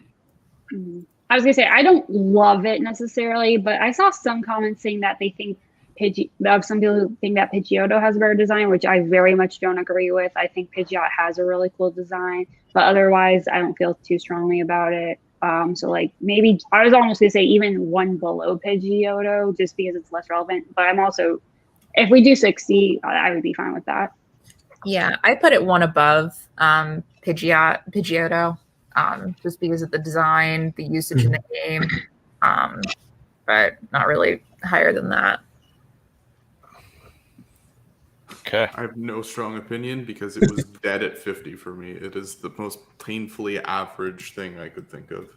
Speaker 6: I was gonna say I don't love it necessarily, but I saw some comments saying that they think some people who think that Pidgeotto has a better design, which I very much don't agree with. I think Pidgeot has a really cool design, but otherwise I don't feel too strongly about it. So like maybe I was almost gonna say even one below Pidgeotto just because it's less relevant. But I'm also, if we do 60, I would be fine with that.
Speaker 2: Yeah, I put it one above Pidgeotto. just because of the design, the usage in the game, but not really higher than that.
Speaker 1: Okay.
Speaker 7: I have no strong opinion because it was dead at 50 for me. It is the most painfully average thing I could think of.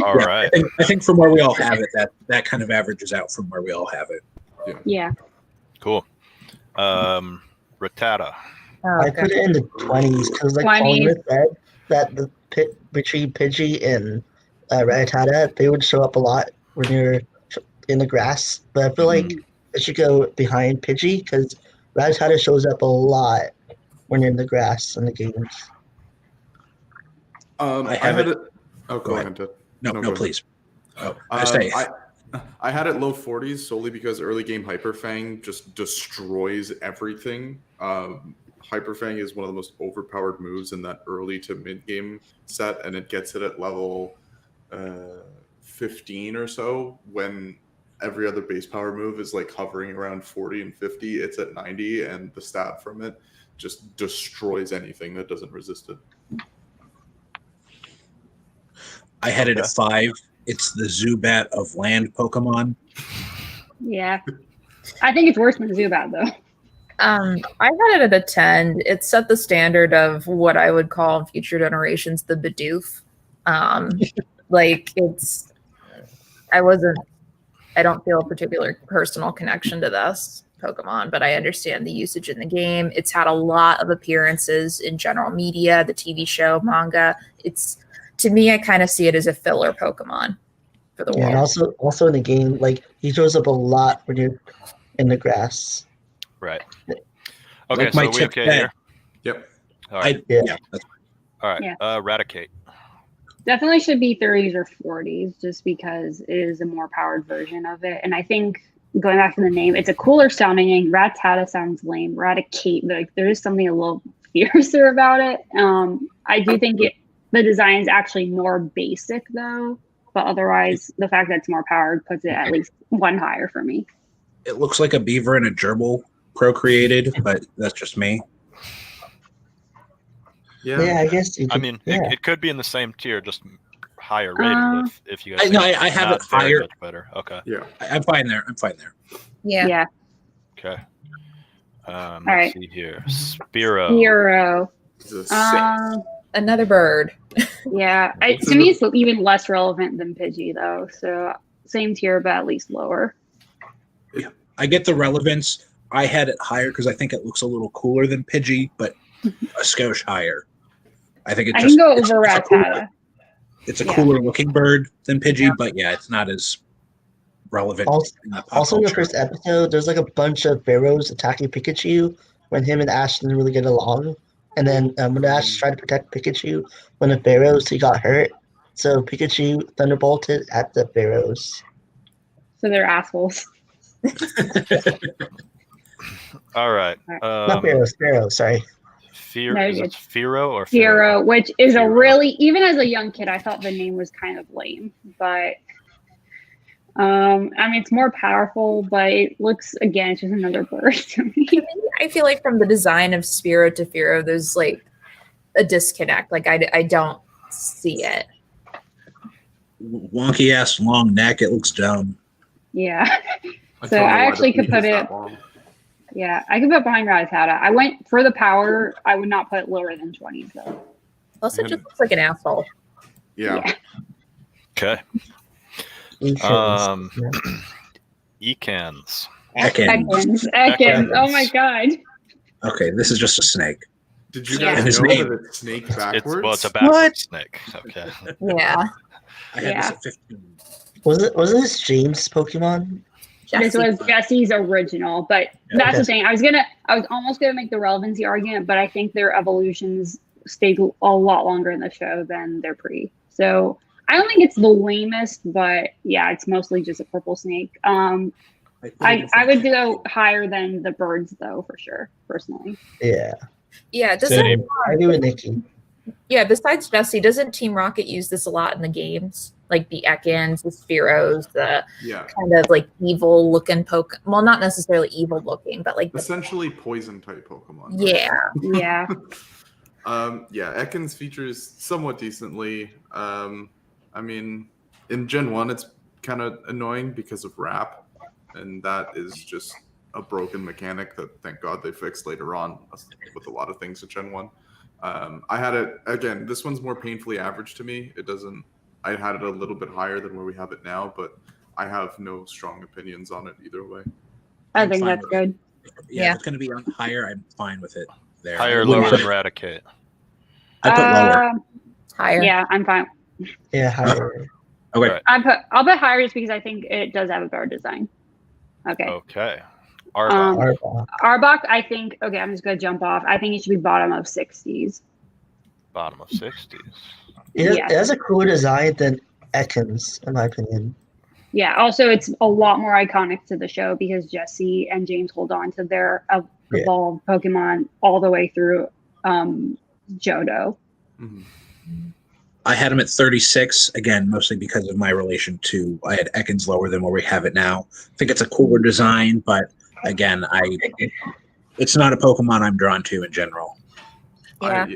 Speaker 1: All right.
Speaker 4: I think from where we all have it, that kind of averages out from where we all have it.
Speaker 6: Yeah.
Speaker 1: Cool. Rattata.
Speaker 3: I put it in the 20s because, like
Speaker 6: 20s.
Speaker 3: Collingwood said, that the pit between Pidgey and Rattata, they would show up a lot when you're in the grass. But I feel like it should go behind Pidgey because Rattata shows up a lot when you're in the grass in the games.
Speaker 7: I had it. Oh, go ahead.
Speaker 4: No, please. Oh,
Speaker 7: I had it low 40s solely because early game Hyperfang just destroys everything. Hyperfang is one of the most overpowered moves in that early to mid game set, and it gets it at level 15 or so when every other base power move is like hovering around 40 and 50. It's at 90, and the stab from it just destroys anything that doesn't resist it.
Speaker 4: I had it at 5. It's the Zubat of land Pokemon.
Speaker 6: Yeah. I think it's worse than Zubat, though.
Speaker 2: I had it at a 10. It set the standard of what I would call in future generations the Bidoof. Like I don't feel a particular personal connection to this Pokemon, but I understand the usage in the game. It's had a lot of appearances in general media, the TV show, manga. To me, I kind of see it as a filler Pokemon for the world.
Speaker 3: And also in the game, like he shows up a lot when you're in the grass.
Speaker 1: Right. Okay,
Speaker 4: Like
Speaker 1: so
Speaker 4: my
Speaker 1: are we
Speaker 4: tip
Speaker 1: okay
Speaker 4: ten.
Speaker 1: here?
Speaker 7: Yep.
Speaker 1: All right.
Speaker 3: Yeah.
Speaker 4: That's
Speaker 1: All right.
Speaker 6: Yeah.
Speaker 1: Raticate.
Speaker 6: Definitely should be 30s or 40s just because it is a more powered version of it. And I think going back to the name, it's a cooler sounding name. Rattata sounds lame. Raticate, like there is something a little fiercer about it. I do think the design is actually more basic though, but otherwise the fact that it's more powered puts it at least one higher for me.
Speaker 4: It looks like a beaver and a gerbil procreated, but that's just me.
Speaker 3: Yeah, I guess.
Speaker 1: It could be in the same tier, just higher rated. If you guys,
Speaker 4: I have it higher.
Speaker 1: Much better. Okay.
Speaker 7: Yeah.
Speaker 4: I'm fine there.
Speaker 2: Yeah.
Speaker 1: Okay. Let's
Speaker 6: right.
Speaker 1: see here. Spiro.
Speaker 6: Hero.
Speaker 7: It's a 6.
Speaker 2: Another bird.
Speaker 6: Yeah. To me, it's even less relevant than Pidgey though. So same tier, but at least lower.
Speaker 4: Yeah, I get the relevance. I had it higher because I think it looks a little cooler than Pidgey, but a skosh higher. I think
Speaker 6: I can go over Rattata.
Speaker 4: It's a cooler looking bird than Pidgey, but yeah, it's not as relevant.
Speaker 3: Also in the first episode, there's like a bunch of pharaohs attacking Pikachu when him and Ash didn't really get along. And then when Ash tried to protect Pikachu, when the pharaohs, he got hurt. So Pikachu thunderbolted at the pharaohs.
Speaker 6: So they're assholes.
Speaker 1: All right.
Speaker 3: Not pharaohs, sorry.
Speaker 1: Is it Firo or
Speaker 6: Hero, which is a really, even as a young kid, I thought the name was kind of lame, but I mean, it's more powerful, but it looks, again, it's just another bird to me.
Speaker 2: I feel like from the design of Spiro to Firo, there's like a disconnect. Like I don't see it.
Speaker 4: Wonky ass long neck. It looks dumb.
Speaker 6: Yeah. So I actually could put it. Yeah, I could put behind Rattata. I went for the power. I would not put it lower than 20 though.
Speaker 2: Plus, it just looks like an asshole.
Speaker 7: Yeah.
Speaker 1: Okay.
Speaker 3: Ekans.
Speaker 1: Ekans.
Speaker 6: Ekans. Oh my god.
Speaker 4: Okay, this is just a snake.
Speaker 7: Did you guys
Speaker 4: his
Speaker 7: know
Speaker 4: name.
Speaker 7: that it's snake backwards?
Speaker 1: It's a backward snake. Okay.
Speaker 2: Yeah.
Speaker 4: I had this at 15.
Speaker 3: Wasn't this James' Pokemon?
Speaker 6: This was Jesse's original, but that's the thing. I was almost gonna make the relevancy argument, but I think their evolutions stayed a lot longer in the show than their pre. So I don't think it's the lamest, but yeah, it's mostly just a purple snake. I would go higher than the birds though, for sure, personally.
Speaker 3: Yeah.
Speaker 2: Yeah.
Speaker 3: I agree with Nikki.
Speaker 2: Yeah, besides Jesse, doesn't Team Rocket use this a lot in the games? Like the Ekans, the Spiros, the kind of like evil looking Pokemon. Well, not necessarily evil looking, but like
Speaker 7: essentially poison type Pokemon.
Speaker 2: Yeah.
Speaker 6: Yeah.
Speaker 7: Yeah, Ekans features somewhat decently. I mean, in Gen 1, it's kind of annoying because of wrap, and that is just a broken mechanic that, thank God, they fixed later on with a lot of things in Gen 1. I had it, again, this one's more painfully average to me. I had it a little bit higher than where we have it now, but I have no strong opinions on it either way.
Speaker 6: I think that's good.
Speaker 4: Yeah, if it's going to be on higher, I'm fine with it there.
Speaker 1: Higher, lower than Eradicate.
Speaker 4: I put lower.
Speaker 2: Higher.
Speaker 6: Yeah, I'm fine.
Speaker 3: Yeah, higher.
Speaker 4: Okay.
Speaker 1: Right.
Speaker 6: I'll put higher just because I think it does have a better design. Okay.
Speaker 1: Okay. Arbok.
Speaker 6: Arbok, I think. Okay, I'm just gonna jump off. I think it should be bottom of 60s.
Speaker 1: Bottom of 60s.
Speaker 3: It has a cooler design than Ekans, in my opinion.
Speaker 6: Yeah. Also, it's a lot more iconic to the show because Jesse and James hold on to their evolved Pokemon all the way through Johto.
Speaker 7: Mm-hmm.
Speaker 4: I had him at 36, again, mostly because of my relation to, I had Ekans lower than where we have it now. I think it's a cooler design, but again, it's not a Pokemon I'm drawn to in general.
Speaker 2: Yeah.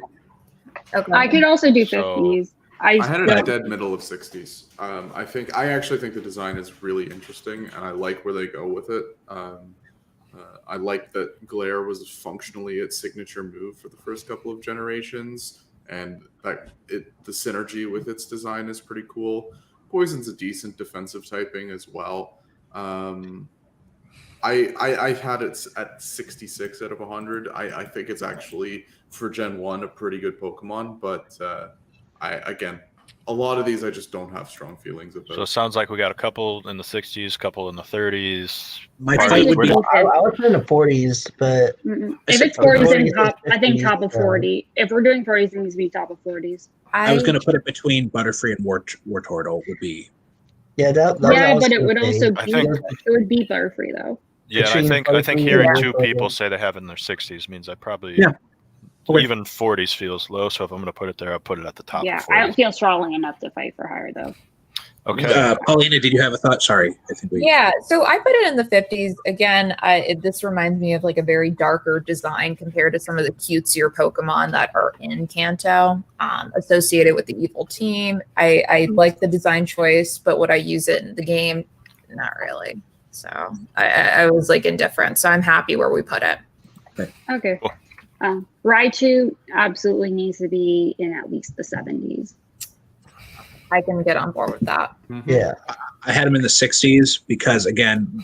Speaker 2: Okay.
Speaker 6: I could also do 50s.
Speaker 7: I had it a dead middle of 60s. I actually think the design is really interesting, and I like where they go with it. I like that Glare was functionally its signature move for the first couple of generations, and that the synergy with its design is pretty cool. Poison's a decent defensive typing as well. I had it at 66 out of 100. I think it's actually, for Gen 1, a pretty good Pokemon, but again, a lot of these I just don't have strong feelings about.
Speaker 1: So it sounds like we got a couple in the 60s, couple in the 30s.
Speaker 4: My fight would be...
Speaker 3: I would put in the 40s, but...
Speaker 6: If it's 40s, then I think top of 40. If we're doing 40s, it needs to be top of 40s.
Speaker 4: I was going to put it between Butterfree and Wartortle would be...
Speaker 3: Yeah, that
Speaker 6: but it would also be... It would be Butterfree, though.
Speaker 1: Yeah, I think hearing two people say they have it in their 60s means I probably...
Speaker 4: Yeah.
Speaker 1: Even 40s feels low, so if I'm going to put it there, I'll put it at the top.
Speaker 6: Yeah, I don't feel strongly enough to fight for higher, though.
Speaker 1: Okay.
Speaker 4: Paulina, did you have a thought? Sorry.
Speaker 2: Yeah, so I put it in the 50s. Again, this reminds me of like a very darker design compared to some of the cutesier Pokemon that are in Kanto, associated with the evil team. I like the design choice, but would I use it in the game? Not really. So I was like indifferent. So I'm happy where we put it.
Speaker 6: Okay.
Speaker 1: Cool.
Speaker 6: Raichu absolutely needs to be in at least the 70s.
Speaker 2: I can get on board with that.
Speaker 7: Mm-hmm.
Speaker 3: Yeah.
Speaker 4: I had him in the 60s because, again,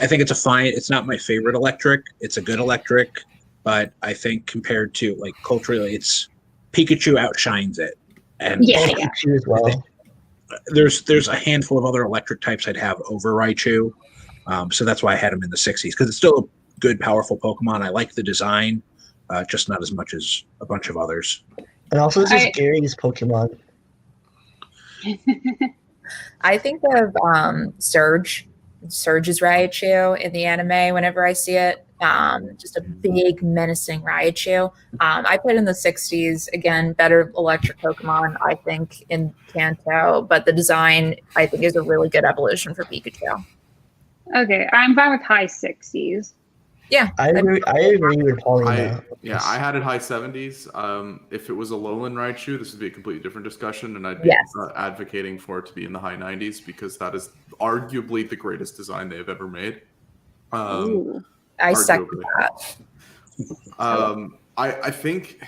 Speaker 4: I think it's not my favorite electric. It's a good electric, but I think compared to, like, culturally, Pikachu outshines it. And
Speaker 3: Pikachu as well.
Speaker 4: There's a handful of other electric types I'd have over Raichu. So that's why I had him in the 60s, because it's still a good, powerful Pokemon. I like the design, just not as much as a bunch of others.
Speaker 3: And also, this is Gary's Pokemon.
Speaker 2: I think of Surge's Raichu in the anime whenever I see it. Just a big, menacing Raichu. I put in the 60s. Again, better electric Pokemon, I think, in Kanto. But the design, I think, is a really good evolution for Pikachu.
Speaker 6: Okay, I'm fine with high 60s.
Speaker 2: Yeah.
Speaker 3: I agree with Paulina.
Speaker 7: I had it high 70s. If it was a Alolan Raichu, this would be a completely different discussion, and I'd be advocating for it to be in the high 90s because that is arguably the greatest design they've ever made.
Speaker 2: I second that.
Speaker 7: I think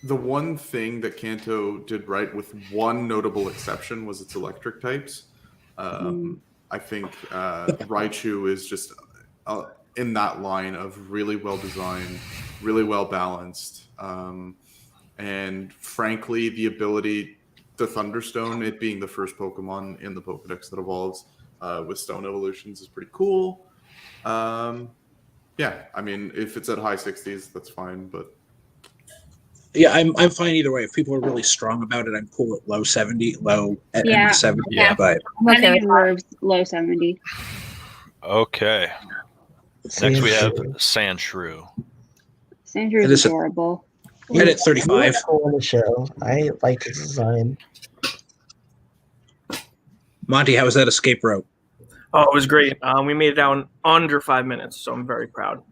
Speaker 7: the one thing that Kanto did right, with one notable exception, was its electric types. I think Raichu is just in that line of really well designed, really well balanced, and frankly, the ability to Thunderstone, it being the first Pokemon in the Pokedex that evolves with Stone evolutions, is pretty cool. Yeah, I mean, if it's at high 60s, that's fine, but
Speaker 4: yeah, I'm fine either way. If people are really strong about it, I'm cool at low 70, at 70.
Speaker 1: Yeah,
Speaker 4: but
Speaker 6: I think it deserves low 70.
Speaker 1: Okay. Next we have Sandshrew.
Speaker 6: Sandshrew is adorable.
Speaker 4: I had it 35.
Speaker 3: Cool on the show. I like his design.
Speaker 4: Monty, how was that escape rope?
Speaker 5: Oh, it was great. We made it down under 5 minutes, so I'm very proud.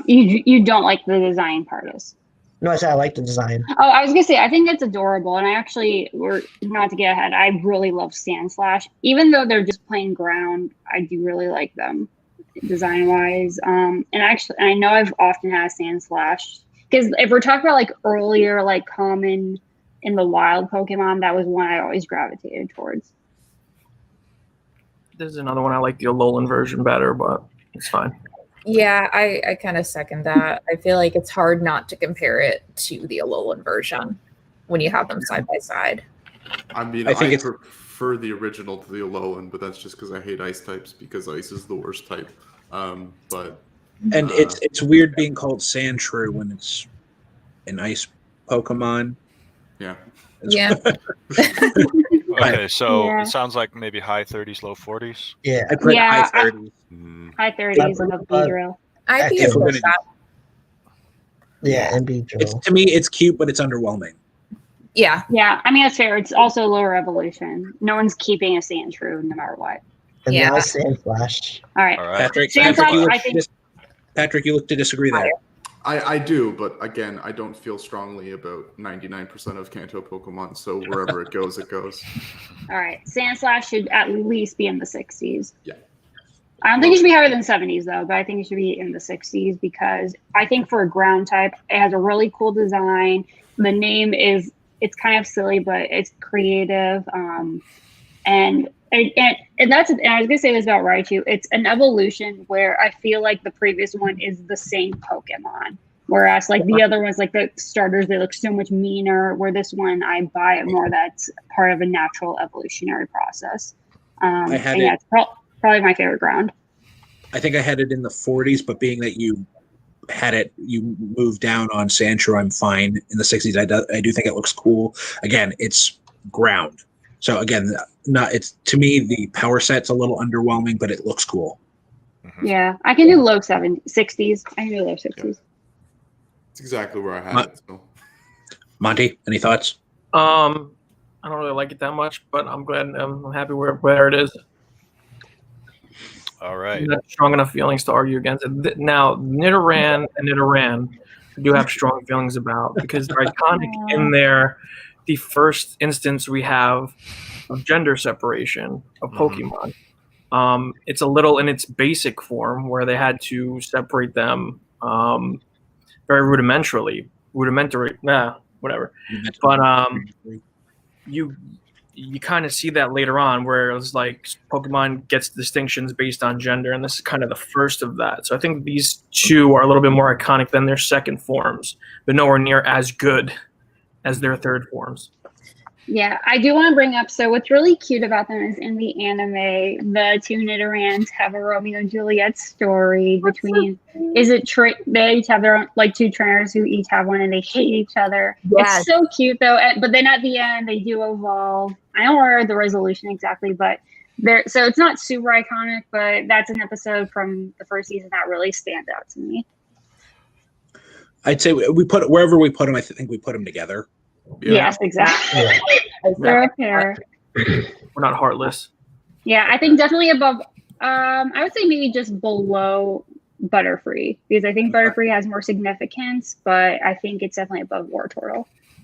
Speaker 6: You don't like the design part is.
Speaker 3: No, I said I like the design.
Speaker 6: Oh, I was gonna say I think it's adorable, and we're not to get ahead. I really love Sand Slash, even though they're just plain ground. I do really like them, design wise. And I know I've often had Sand Slash because if we're talking about like earlier, like common in the wild Pokemon, that was one I always gravitated towards.
Speaker 5: There's another one I like the Alolan version better, but it's fine.
Speaker 2: Yeah, I kind of second that. I feel like it's hard not to compare it to the Alolan version when you have them side by side.
Speaker 7: I mean, I prefer the original to the Alolan, but that's just because I hate ice types because ice is the worst type.
Speaker 4: It's weird being called Sandshrew when it's an ice Pokemon.
Speaker 7: Yeah.
Speaker 2: Yeah.
Speaker 1: Okay, so
Speaker 6: Yeah.
Speaker 1: it sounds like maybe high 30s, low 40s.
Speaker 3: Yeah.
Speaker 4: I put
Speaker 6: Yeah,
Speaker 4: high 30s.
Speaker 6: High 30s on the Beedrill.
Speaker 2: I'd be
Speaker 3: If
Speaker 2: okay
Speaker 3: we're
Speaker 2: with that.
Speaker 3: Yeah, and be
Speaker 4: It's
Speaker 3: drill.
Speaker 4: to me, it's cute, but it's underwhelming.
Speaker 2: Yeah.
Speaker 6: Yeah, I mean that's fair. It's also lower evolution. No one's keeping a Sandshrew no matter what.
Speaker 3: And
Speaker 2: Yeah.
Speaker 3: now Sand Flash.
Speaker 6: All right.
Speaker 1: All right.
Speaker 4: Patrick,
Speaker 6: Sandslash,
Speaker 4: you look
Speaker 6: I think-
Speaker 4: Patrick, you look to disagree there.
Speaker 7: I do, but again, I don't feel strongly about 99% of Kanto Pokemon, so wherever it goes, it goes.
Speaker 6: All right. Sandslash should at least be in the 60s.
Speaker 7: Yeah.
Speaker 6: I don't think it should be higher than 70s though, but I think it should be in the 60s because I think for a ground type, it has a really cool design. The name it's kind of silly, but it's creative. And that's, and I was gonna say this about Raichu. It's an evolution where I feel like the previous one is the same Pokemon, whereas like the other ones, like the starters, they look so much meaner. Where this one, I buy it more. That's part of a natural evolutionary process. It's probably my favorite ground.
Speaker 4: I think I had it in the 40s, but being that you moved down on Sandshrew, I'm fine in the 60s. I do think it looks cool. Again, it's ground. So again, it's to me the power set's a little underwhelming, but it looks cool.
Speaker 6: Yeah, I can do low 60s. I can do low 60s.
Speaker 7: It's exactly where I had it. So.
Speaker 4: Monty, any thoughts?
Speaker 5: I don't really like it that much, but I'm glad. I'm happy where it is.
Speaker 1: All right.
Speaker 5: I'm not strong enough feelings to argue against it. Now, Nidoran and Nidoran I do have strong feelings about because they're iconic in the first instance we have of gender separation of Pokemon. It's a little in its basic form where they had to separate them very rudimentary, whatever. But you kind of see that later on where it's like Pokemon gets distinctions based on gender, and this is kind of the first of that. So I think these two are a little bit more iconic than their second forms, but nowhere near as good as their third forms.
Speaker 6: Yeah, I do want to bring up, so what's really cute about them is in the anime, the two Nidorans have a Romeo and Juliet story between, they each have their own, like two trainers who each have one and they hate each other. Yes. It's so cute though, but then at the end they do evolve. I don't remember the resolution exactly, but so it's not super iconic, but that's an episode from the first season that really stands out to me.
Speaker 4: I'd say wherever we put them, I think we put them together.
Speaker 7: Yeah.
Speaker 6: Yes, exactly.
Speaker 3: Yeah.
Speaker 6: They're a pair.
Speaker 5: We're not heartless.
Speaker 6: Yeah, I think definitely above. I would say maybe just below Butterfree because I think Butterfree has more significance, but I think it's definitely above Wartortle.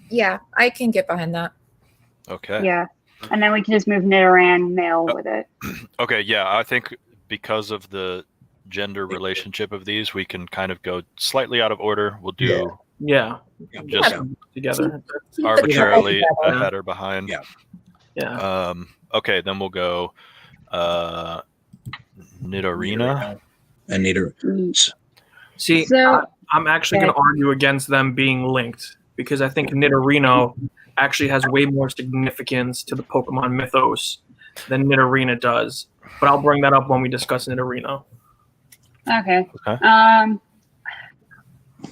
Speaker 2: Yeah, I can get behind that.
Speaker 1: Okay.
Speaker 6: Yeah, and then we can just move Nidoran male with it.
Speaker 1: Okay, yeah, I think because of the gender relationship of these, we can kind of go slightly out of order. We'll do just
Speaker 5: together.
Speaker 1: arbitrarily ahead or behind.
Speaker 5: Yeah.
Speaker 1: Okay, then we'll go Nidorina.
Speaker 4: And Nidorina.
Speaker 5: See, I'm actually going to argue against them being linked because I think Nidorino actually has way more significance to the Pokemon mythos than Nidorina does. But I'll bring that up when we discuss Nidorino.
Speaker 6: Okay.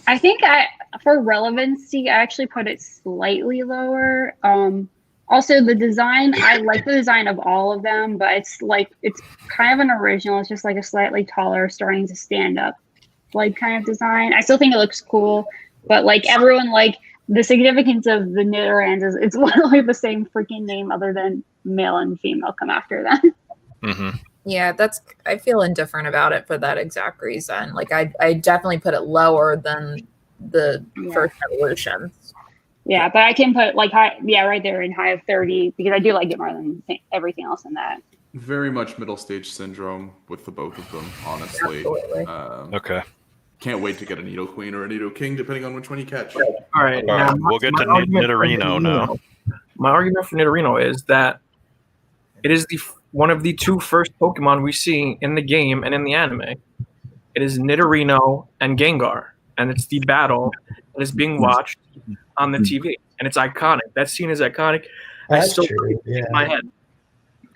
Speaker 6: I think for relevancy, I actually put it slightly lower. Also, the design, I like the design of all of them, but it's kind of an original. It's just like a slightly taller, starting to stand up, like kind of design. I still think it looks cool, but like everyone, like the significance of the Nidorans is it's literally the same freaking name, other than male and female come after them.
Speaker 1: Mm-hmm.
Speaker 2: Yeah, I feel indifferent about it for that exact reason. Like I definitely put it lower than the first evolutions.
Speaker 6: Yeah, but I can put like high, right there in high of 30 because I do like it more than everything else in that.
Speaker 7: Very much middle stage syndrome with the both of them, honestly.
Speaker 2: Absolutely.
Speaker 1: Okay.
Speaker 7: Can't wait to get a Nidoqueen or a Nidoking, depending on which one you catch.
Speaker 5: All right.
Speaker 1: All right, we'll get to Nidorino now.
Speaker 5: My argument for Nidorino is that it is one of the two first Pokemon we see in the game and in the anime. It is Nidorino and Gengar, and it's the battle that is being watched on the TV, and it's iconic. That scene is iconic.
Speaker 3: That's
Speaker 5: I still
Speaker 3: true.
Speaker 5: in my head.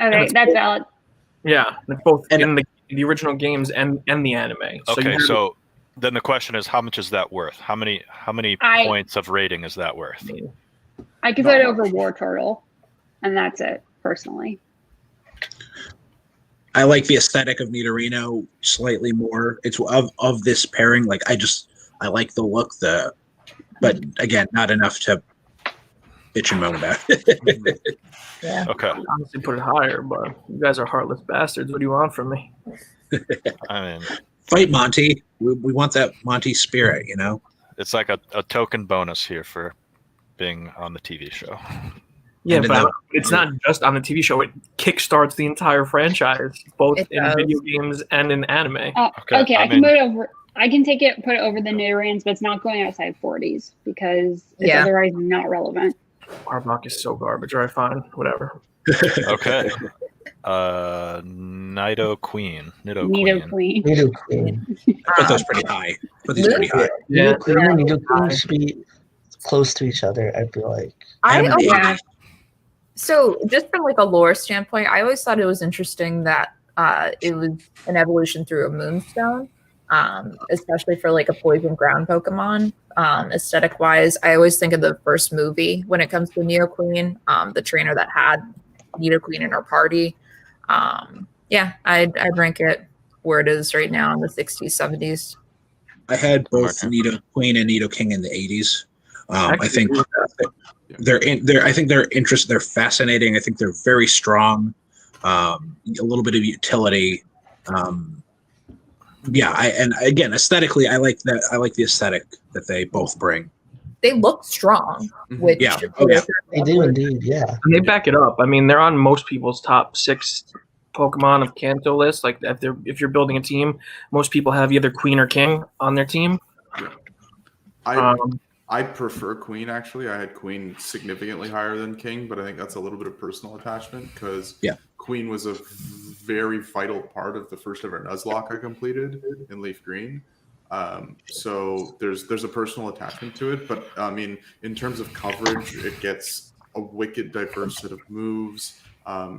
Speaker 6: Okay, that's valid.
Speaker 5: Yeah, it's both in the original games and the anime.
Speaker 1: Okay, so then the question is, how much is that worth? How many points of rating is that worth?
Speaker 6: I could put it over War Turtle, and that's it, personally.
Speaker 4: I like the aesthetic of Nidorino slightly more. It's of this pairing. Like I like the look, but again, not enough to bitch and moan about.
Speaker 2: Yeah.
Speaker 1: Okay.
Speaker 5: I honestly put it higher, but you guys are heartless bastards. What do you want from me?
Speaker 1: I mean,
Speaker 4: Fight Monty. We want that Monty spirit, you know?
Speaker 1: it's like a token bonus here for being on the TV show.
Speaker 5: Yeah, but it's not just on the TV show. It kickstarts the entire franchise, both in video games and in anime.
Speaker 6: Okay, I can put it over. I can put it over the Nidorans, but it's not going outside 40s because it's otherwise not relevant.
Speaker 5: Arbok is so garbage. All right, fine, whatever.
Speaker 1: Okay. Nidoqueen.
Speaker 4: Put those pretty high. Put these pretty high.
Speaker 5: Yeah.
Speaker 3: Nidoqueen should be close to each other, I feel like.
Speaker 2: So just from like a lore standpoint, I always thought it was interesting that it was an evolution through a moonstone, especially for like a poison ground Pokemon. Aesthetic wise, I always think of the first movie when it comes to Nidoqueen, the trainer that had Nidoqueen in her party. I'd rank it where it is right now in the 60s, 70s.
Speaker 4: I had both Nidoqueen and Nidoking in the 80s. I think they're interesting. They're fascinating. I think they're very strong. A little bit of utility. And again, aesthetically, I like that. I like the aesthetic that they both bring.
Speaker 2: They look strong. Which
Speaker 3: they do indeed. Yeah,
Speaker 5: and they back it up. I mean, they're on most people's top 6 Pokemon of Kanto list. Like if you're building a team, most people have either Queen or King on their team.
Speaker 7: I prefer Queen, actually. I had Queen significantly higher than King, but I think that's a little bit of personal attachment because Queen was a very vital part of the first ever Nuzlocke I completed in Leaf Green. So there's a personal attachment to it. But, I mean, in terms of coverage, it gets a wicked diverse set of moves.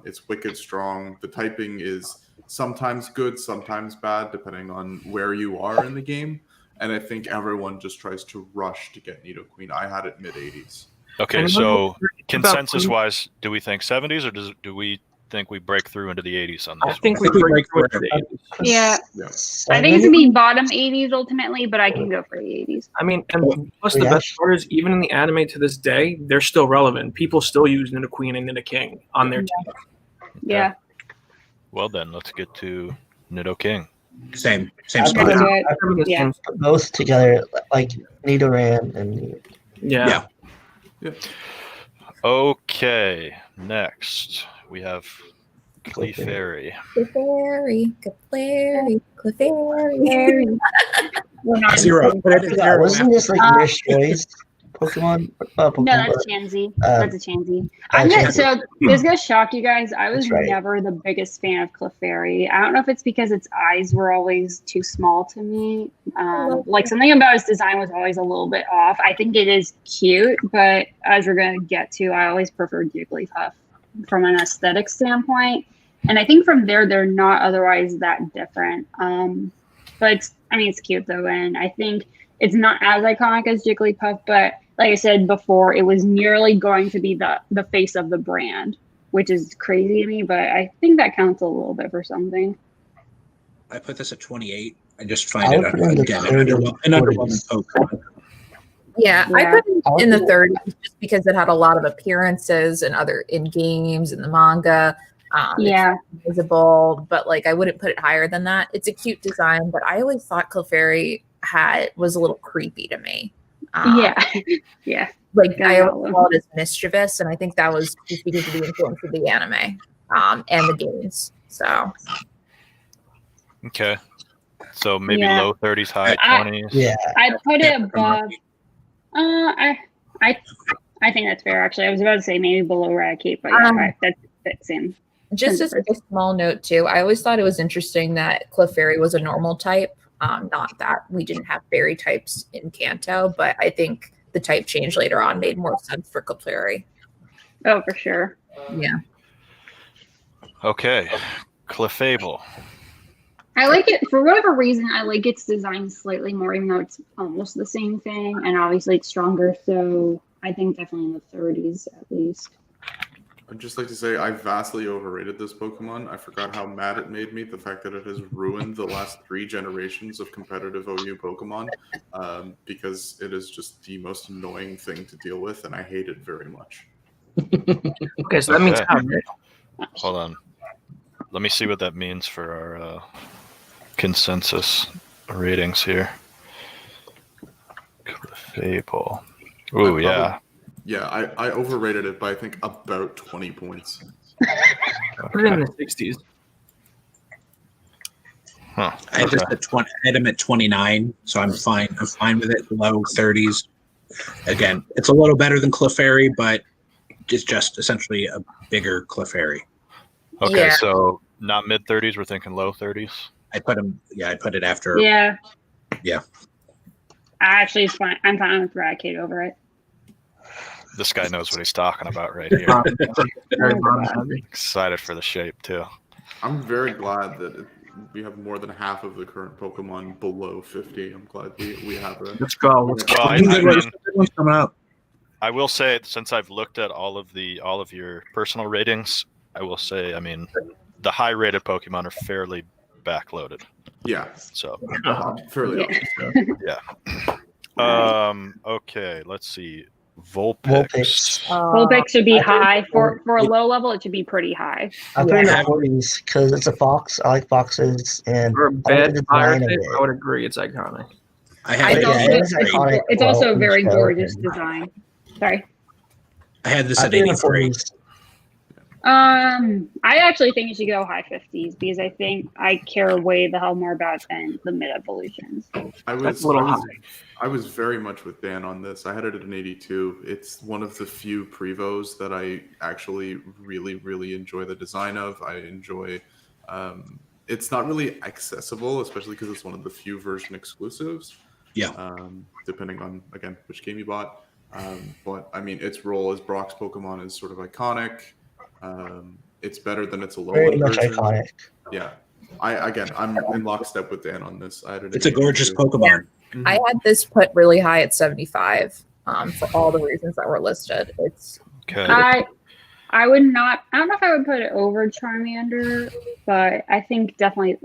Speaker 7: It's wicked strong. The typing is sometimes good, sometimes bad, depending on where you are in the game. And I think everyone just tries to rush to get Nidoqueen. I had it mid-80s.
Speaker 1: Okay, so consensus-wise, do we think 70s or do we think we break through into the 80s on this?
Speaker 5: I think we break through into the 80s.
Speaker 6: Yeah. I think it's going to be bottom 80s ultimately, but I can go for the 80s.
Speaker 5: I mean, and plus the best part is, even in the anime to this day, they're still relevant. People still use Nidoqueen and Nidoking on their team.
Speaker 6: Yeah.
Speaker 1: Well then, let's get to Nidoking.
Speaker 4: Same
Speaker 3: spot.
Speaker 6: Yeah.
Speaker 3: Both together, like Nidoran and
Speaker 5: Yeah.
Speaker 1: Okay, next we have Clefairy.
Speaker 2: Clefairy.
Speaker 6: We're not
Speaker 4: Zero.
Speaker 3: Wasn't this like Nurse Joy's Pokemon?
Speaker 6: No, that's Chansey. That's a Chansey. So this is gonna shock you guys. I was never the biggest fan of Clefairy. I don't know if it's because its eyes were always too small to me. Like something about its design was always a little bit off. I think it is cute, but as we're gonna get to, I always preferred Jigglypuff from an aesthetic standpoint. And I think from there, they're not otherwise that different. But it's cute though, and I think it's not as iconic as Jigglypuff, but like I said before, it was nearly going to be the face of the brand, which is crazy to me, but I think that counts a little bit for something.
Speaker 4: I put this at 28. I just find it an underwhelming Pokemon.
Speaker 2: Yeah, I put it in the 30s just because it had a lot of appearances and other in games and the manga.
Speaker 6: Yeah.
Speaker 2: It's visible, but like I wouldn't put it higher than that. It's a cute design, but I always thought Clefairy was a little creepy to me.
Speaker 6: Yeah. Yeah.
Speaker 2: Like I
Speaker 6: Gunvallow.
Speaker 2: always saw it as mischievous, and I think that was just because of the influence of the anime and the games. So
Speaker 1: Okay. So maybe
Speaker 6: Yeah.
Speaker 1: low 30s, high
Speaker 6: I-
Speaker 1: 20s.
Speaker 3: Yeah.
Speaker 6: I'd put it above. I think that's fair. Actually, I was about to say maybe below Raticate, but yeah, that's same.
Speaker 2: just as like a small note too, I always thought it was interesting that Clefairy was a normal type. Not that we didn't have fairy types in Kanto, but I think the type change later on made more sense for Clefairy.
Speaker 6: Oh, for sure.
Speaker 2: Yeah.
Speaker 1: Okay. Clefable.
Speaker 6: I like it for whatever reason. I like its design slightly more, even though it's almost the same thing, and obviously it's stronger. So I think definitely in the 30s at least.
Speaker 7: I'd just like to say I vastly overrated this Pokemon. I forgot how mad it made me, the fact that it has ruined the last 3 generations of competitive OU Pokemon, because it is just the most annoying thing to deal with, and I hate it very much.
Speaker 5: Okay, so that means
Speaker 1: Okay.
Speaker 5: how, right?
Speaker 1: Hold on. Let me see what that means for our consensus ratings here. Clefable. Ooh, yeah.
Speaker 7: Yeah, I overrated it by I think about 20 points.
Speaker 5: Put it in the 60s.
Speaker 1: Huh.
Speaker 4: I had,
Speaker 1: Okay.
Speaker 4: this at 20, I had him at 29, so I'm fine. I'm fine with it. Low 30s. Again, it's a little better than Clefairy, but it's just essentially a bigger Clefairy.
Speaker 1: Okay,
Speaker 2: Yeah.
Speaker 1: so not mid 30s, we're thinking low 30s.
Speaker 4: I put him. Yeah, I put it after.
Speaker 6: Yeah.
Speaker 4: Yeah.
Speaker 6: Actually, it's fine. I'm fine with Raticate over it.
Speaker 1: This guy knows what he's talking about right here.
Speaker 5: Very bottom.
Speaker 1: Excited for the shape too.
Speaker 7: I'm very glad that we have more than half of the current Pokemon below 50. I'm glad we have a.
Speaker 5: Let's go. Let's go.
Speaker 1: Well, I
Speaker 4: Good
Speaker 1: mean,
Speaker 4: one's coming up.
Speaker 1: I will say, since I've looked at all of your personal ratings, I will say, I mean, the high rated Pokemon are fairly backloaded.
Speaker 7: Yeah,
Speaker 1: So
Speaker 7: fairly
Speaker 6: Yeah.
Speaker 7: obvious.
Speaker 1: okay, let's see. Vulpix.
Speaker 3: Vulpix.
Speaker 6: Vulpix should be
Speaker 3: I think-
Speaker 6: high for a low level. It should be pretty high.
Speaker 3: I put it in
Speaker 4: Yeah.
Speaker 3: the 40s because it's a fox. I like foxes, and
Speaker 5: For a
Speaker 3: I like
Speaker 5: bad
Speaker 3: the
Speaker 5: fire
Speaker 3: design of
Speaker 5: type,
Speaker 3: it.
Speaker 5: I would agree. It's iconic.
Speaker 4: I
Speaker 3: But
Speaker 4: had.
Speaker 6: It's
Speaker 3: yeah,
Speaker 6: also,
Speaker 3: it is iconic.
Speaker 6: it's also a
Speaker 3: well,
Speaker 6: very
Speaker 3: in the show,
Speaker 6: gorgeous
Speaker 3: and
Speaker 6: design. Sorry.
Speaker 4: I had this
Speaker 3: I
Speaker 4: at
Speaker 3: put it in the
Speaker 4: 83.
Speaker 3: 40s.
Speaker 6: I actually think it should go high 50s because I think I care way the hell more about than the mid evolutions.
Speaker 5: That's a little high.
Speaker 7: I was very much with Dan on this. I had it at an 82. It's one of the few Prevos that I actually really, really enjoy the design of. I enjoy. It's not really accessible, especially because it's one of the few version exclusives.
Speaker 4: Yeah.
Speaker 7: Depending on again which game you bought. But I mean, its role as Brock's Pokemon is sort of iconic. It's better than its
Speaker 3: Very
Speaker 7: Alolan
Speaker 3: much
Speaker 7: version.
Speaker 3: iconic.
Speaker 7: Yeah. I'm in lockstep with Dan on this. I had it at
Speaker 4: It's a gorgeous
Speaker 7: 82.
Speaker 4: Pokemon.
Speaker 2: I had this put really high at 75 for all the reasons that were listed. It's
Speaker 1: Okay.
Speaker 6: I would not. I don't know if I would put it over Charmander, but I think definitely.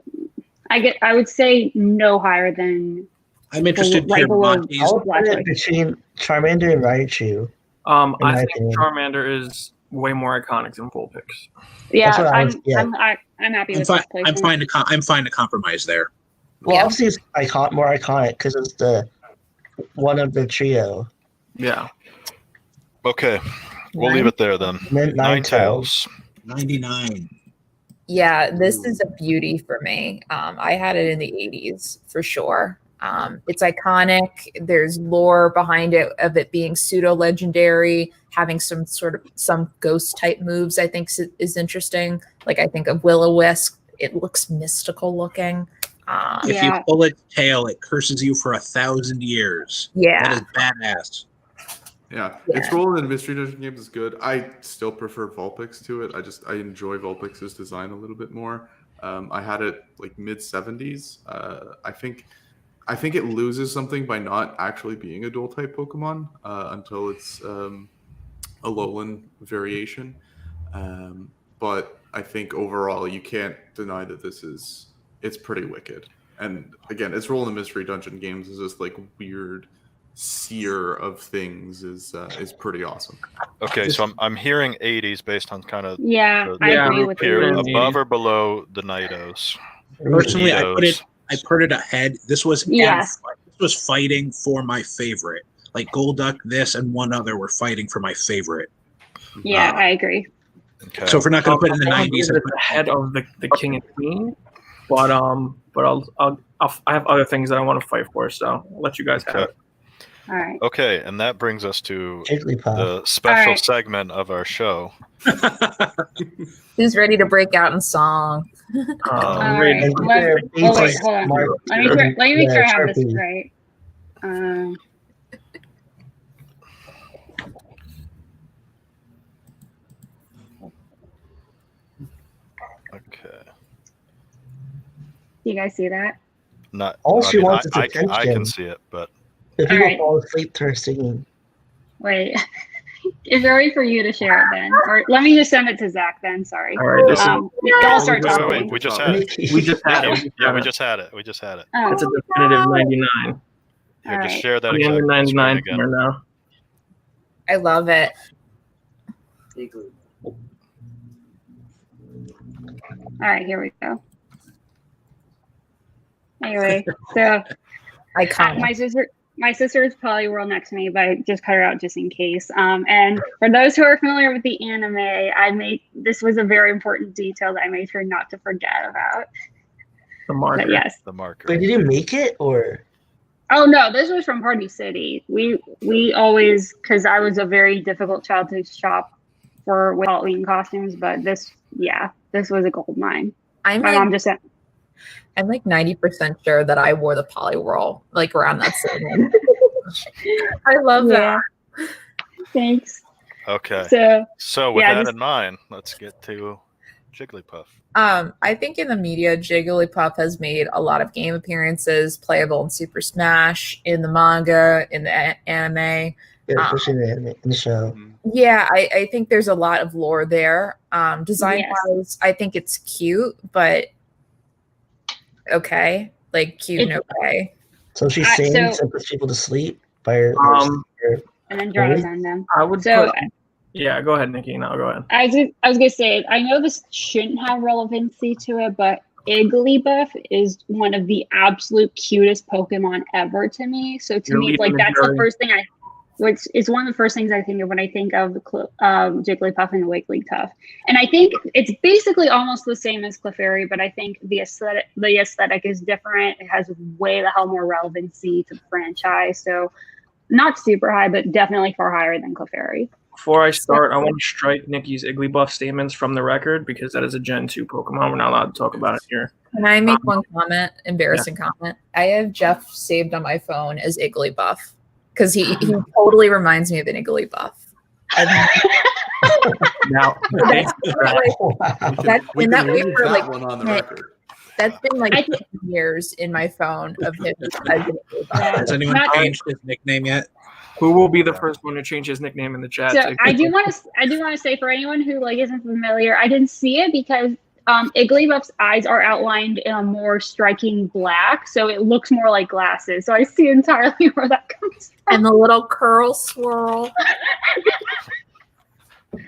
Speaker 6: I would say no higher than.
Speaker 4: I'm interested in
Speaker 6: Right below-
Speaker 4: Piramontes.
Speaker 3: I would put
Speaker 6: Blacklight.
Speaker 3: it between Charmander and Raichu.
Speaker 5: I
Speaker 3: my
Speaker 5: think
Speaker 3: opinion.
Speaker 5: Charmander is way more iconic than Vulpix.
Speaker 6: Yeah,
Speaker 3: That's what I was- yeah.
Speaker 6: I'm happy
Speaker 4: I'm
Speaker 6: with
Speaker 4: fine.
Speaker 6: this placement.
Speaker 4: I'm fine to compromise there.
Speaker 3: Well,
Speaker 2: Yeah.
Speaker 3: obviously it's more iconic because it's the one of the trio.
Speaker 5: Yeah.
Speaker 1: Okay. We'll leave it there then.
Speaker 3: And then
Speaker 1: Ninetales.
Speaker 4: 99.
Speaker 2: Yeah, this is a beauty for me. I had it in the 80s for sure. It's iconic. There's lore behind it of it being pseudo legendary, having some ghost type moves. I think is interesting. Like I think of Will-O-Wisp. It looks mystical looking.
Speaker 4: If
Speaker 6: Yeah.
Speaker 4: you pull its tail, it curses you for 1,000 years.
Speaker 2: Yeah.
Speaker 4: That is badass.
Speaker 7: Yeah,
Speaker 2: Yeah.
Speaker 7: its role in Mystery Dungeon games is good. I still prefer Vulpix to it. I enjoy Vulpix's design a little bit more. I had it like mid 70s. I think it loses something by not actually being a dual type Pokemon until it's a Alolan variation. But I think overall you can't deny that it's pretty wicked. And again, its role in the Mystery Dungeon games is this like weird seer of things is pretty awesome.
Speaker 1: Okay, so I'm hearing 80s based on kind of
Speaker 6: Yeah, I
Speaker 5: Yeah.
Speaker 6: agree
Speaker 1: group
Speaker 6: with
Speaker 1: here,
Speaker 6: you.
Speaker 1: above or below the Nidos.
Speaker 4: Personally, I
Speaker 1: Nidos.
Speaker 4: put it ahead. This was
Speaker 6: Yes.
Speaker 4: this was fighting for my favorite. Like Golduck, this and one other were fighting for my favorite.
Speaker 6: Yeah, I agree.
Speaker 1: Okay.
Speaker 4: So if we're not going to put it in the
Speaker 5: I don't
Speaker 4: 90s,
Speaker 5: believe it's ahead of the king and queen, but I have other things that I want to fight for, so I'll let you guys have it.
Speaker 6: All right.
Speaker 1: Okay, and that brings us to
Speaker 3: Jigglypuff.
Speaker 1: the special
Speaker 6: All right.
Speaker 1: segment of our show.
Speaker 2: Who's ready to break out in song?
Speaker 6: All
Speaker 1: Um,
Speaker 6: right.
Speaker 3: And
Speaker 6: Let-
Speaker 3: their
Speaker 6: oh, wait,
Speaker 3: basic
Speaker 6: hold on.
Speaker 3: mark-
Speaker 6: Let me make sure I have this
Speaker 3: Sharpie.
Speaker 6: right.
Speaker 1: Okay.
Speaker 6: Do you guys see that?
Speaker 1: Not
Speaker 3: All
Speaker 1: I
Speaker 3: she
Speaker 1: mean,
Speaker 3: wants is
Speaker 1: I can
Speaker 3: attention.
Speaker 1: see it, but
Speaker 3: The people
Speaker 6: Alright.
Speaker 3: fall asleep to her singing.
Speaker 6: Wait. Is it ready for you to share it then? Or let me just send it to Zach then. Sorry.
Speaker 5: All right, this is
Speaker 6: Y'all start
Speaker 1: wait,
Speaker 6: talking.
Speaker 1: we just had it.
Speaker 5: we just had
Speaker 1: Yeah,
Speaker 5: it.
Speaker 1: yeah, we just had it. We just had it.
Speaker 6: Oh,
Speaker 5: It's a definitive 99.
Speaker 1: Here, just
Speaker 6: Alright.
Speaker 1: share that
Speaker 5: The end of
Speaker 1: exact screen
Speaker 5: 99
Speaker 1: again.
Speaker 5: here now.
Speaker 2: I love it.
Speaker 6: all right, here we go. Anyway, so
Speaker 2: Iconic.
Speaker 6: my sister is probably real next to me, but I just cut her out just in case. And for those who are familiar with the anime, this was a very important detail that I made sure not to forget about.
Speaker 5: The marker.
Speaker 6: But yes.
Speaker 1: The marker.
Speaker 3: Wait, did you make it or?
Speaker 6: Oh no, this was from Party City. We always, because I was a very difficult child to shop for with Halloween costumes, but this was a gold mine.
Speaker 2: I'm
Speaker 6: My
Speaker 2: like,
Speaker 6: mom just said,
Speaker 2: I'm like 90% sure that I wore the Poliwhirl like around that same. I love
Speaker 6: yeah,
Speaker 2: that.
Speaker 6: thanks.
Speaker 1: Okay.
Speaker 6: So
Speaker 1: with
Speaker 6: yeah,
Speaker 1: that
Speaker 6: this-
Speaker 1: in mind, let's get to Jigglypuff.
Speaker 2: I think in the media, Jigglypuff has made a lot of game appearances, playable in Super Smash, in the manga, in the anime.
Speaker 3: Yeah, especially in the show.
Speaker 2: Yeah, I think there's a lot of lore there. Design wise, I think it's cute, but okay, like cute and okay.
Speaker 3: So she sings and puts people to sleep by her.
Speaker 6: And then draws on them.
Speaker 5: I would
Speaker 6: So
Speaker 5: yeah, go ahead, Nikki. No, go ahead.
Speaker 6: I was gonna say, I know this shouldn't have relevancy to it, but Igglybuff is one of the absolute cutest Pokemon ever to me. So to me, like that's the first thing which is one of the first things I think of when I think of Jigglypuff and Wigglytuff. And I think it's basically almost the same as Clefairy, but I think the aesthetic is different. It has way the hell more relevancy to the franchise. So not super high, but definitely far higher than Clefairy.
Speaker 5: Before I start, I want to strike Nikki's Igglybuff statements from the record because that is a Gen 2 Pokemon. We're not allowed to talk about it here.
Speaker 2: Can I make one comment? Embarrassing comment. I have Jeff saved on my phone as Igglybuff because he totally reminds me of an Igglybuff.
Speaker 5: Now,
Speaker 2: that's been that way for like
Speaker 7: one on the record.
Speaker 2: That's been like 10 years in my phone of him.
Speaker 4: Has anyone changed his nickname yet?
Speaker 5: Who will be the first one to change his nickname in the chat?
Speaker 6: So I do want to say for anyone who like isn't familiar, I didn't see it because Igglybuff's eyes are outlined in a more striking black, so it looks more like glasses. So I see entirely where that comes from.
Speaker 2: And the little curl swirl.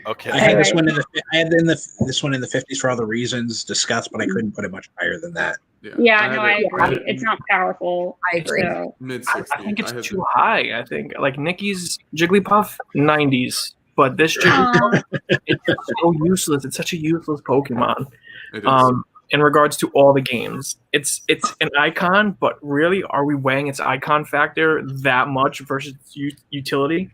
Speaker 1: Okay.
Speaker 4: I had this one in this one in the 50s for all the reasons discussed, but I couldn't put it much higher than that.
Speaker 6: Yeah, no, I agree. It's not powerful.
Speaker 2: I agree.
Speaker 6: So.
Speaker 5: I think it's too high. I think like Nikki's Jigglypuff, 90s, but this Jigglypuff, it's so useless. It's such a useless Pokemon.
Speaker 7: It is.
Speaker 5: In regards to all the games, it's an icon, but really, are we weighing its icon factor that much versus utility?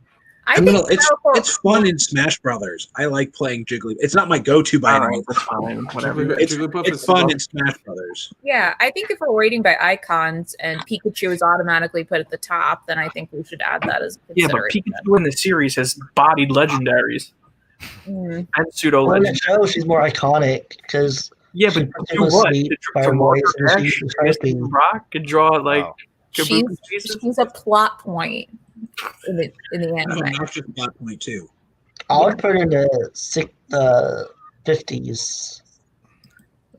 Speaker 3: I mean,
Speaker 4: it's fun in Smash Brothers. I like playing Jigglypuff. It's not my go-to by any means.
Speaker 5: Fine, whatever.
Speaker 4: It's fun in Smash Brothers.
Speaker 2: Yeah, I think if we're rating by icons and Pikachu is automatically put at the top, then I think we should add that as a consideration.
Speaker 5: Yeah, but Pikachu in the series has bodied legendaries and pseudo
Speaker 3: Well, in the
Speaker 5: legendaries.
Speaker 3: show, she's more iconic because
Speaker 5: Yeah, but do what? Rock could draw like
Speaker 2: she's a plot point in the anime.
Speaker 4: That's just a plot point too.
Speaker 3: I would put her in the 50s.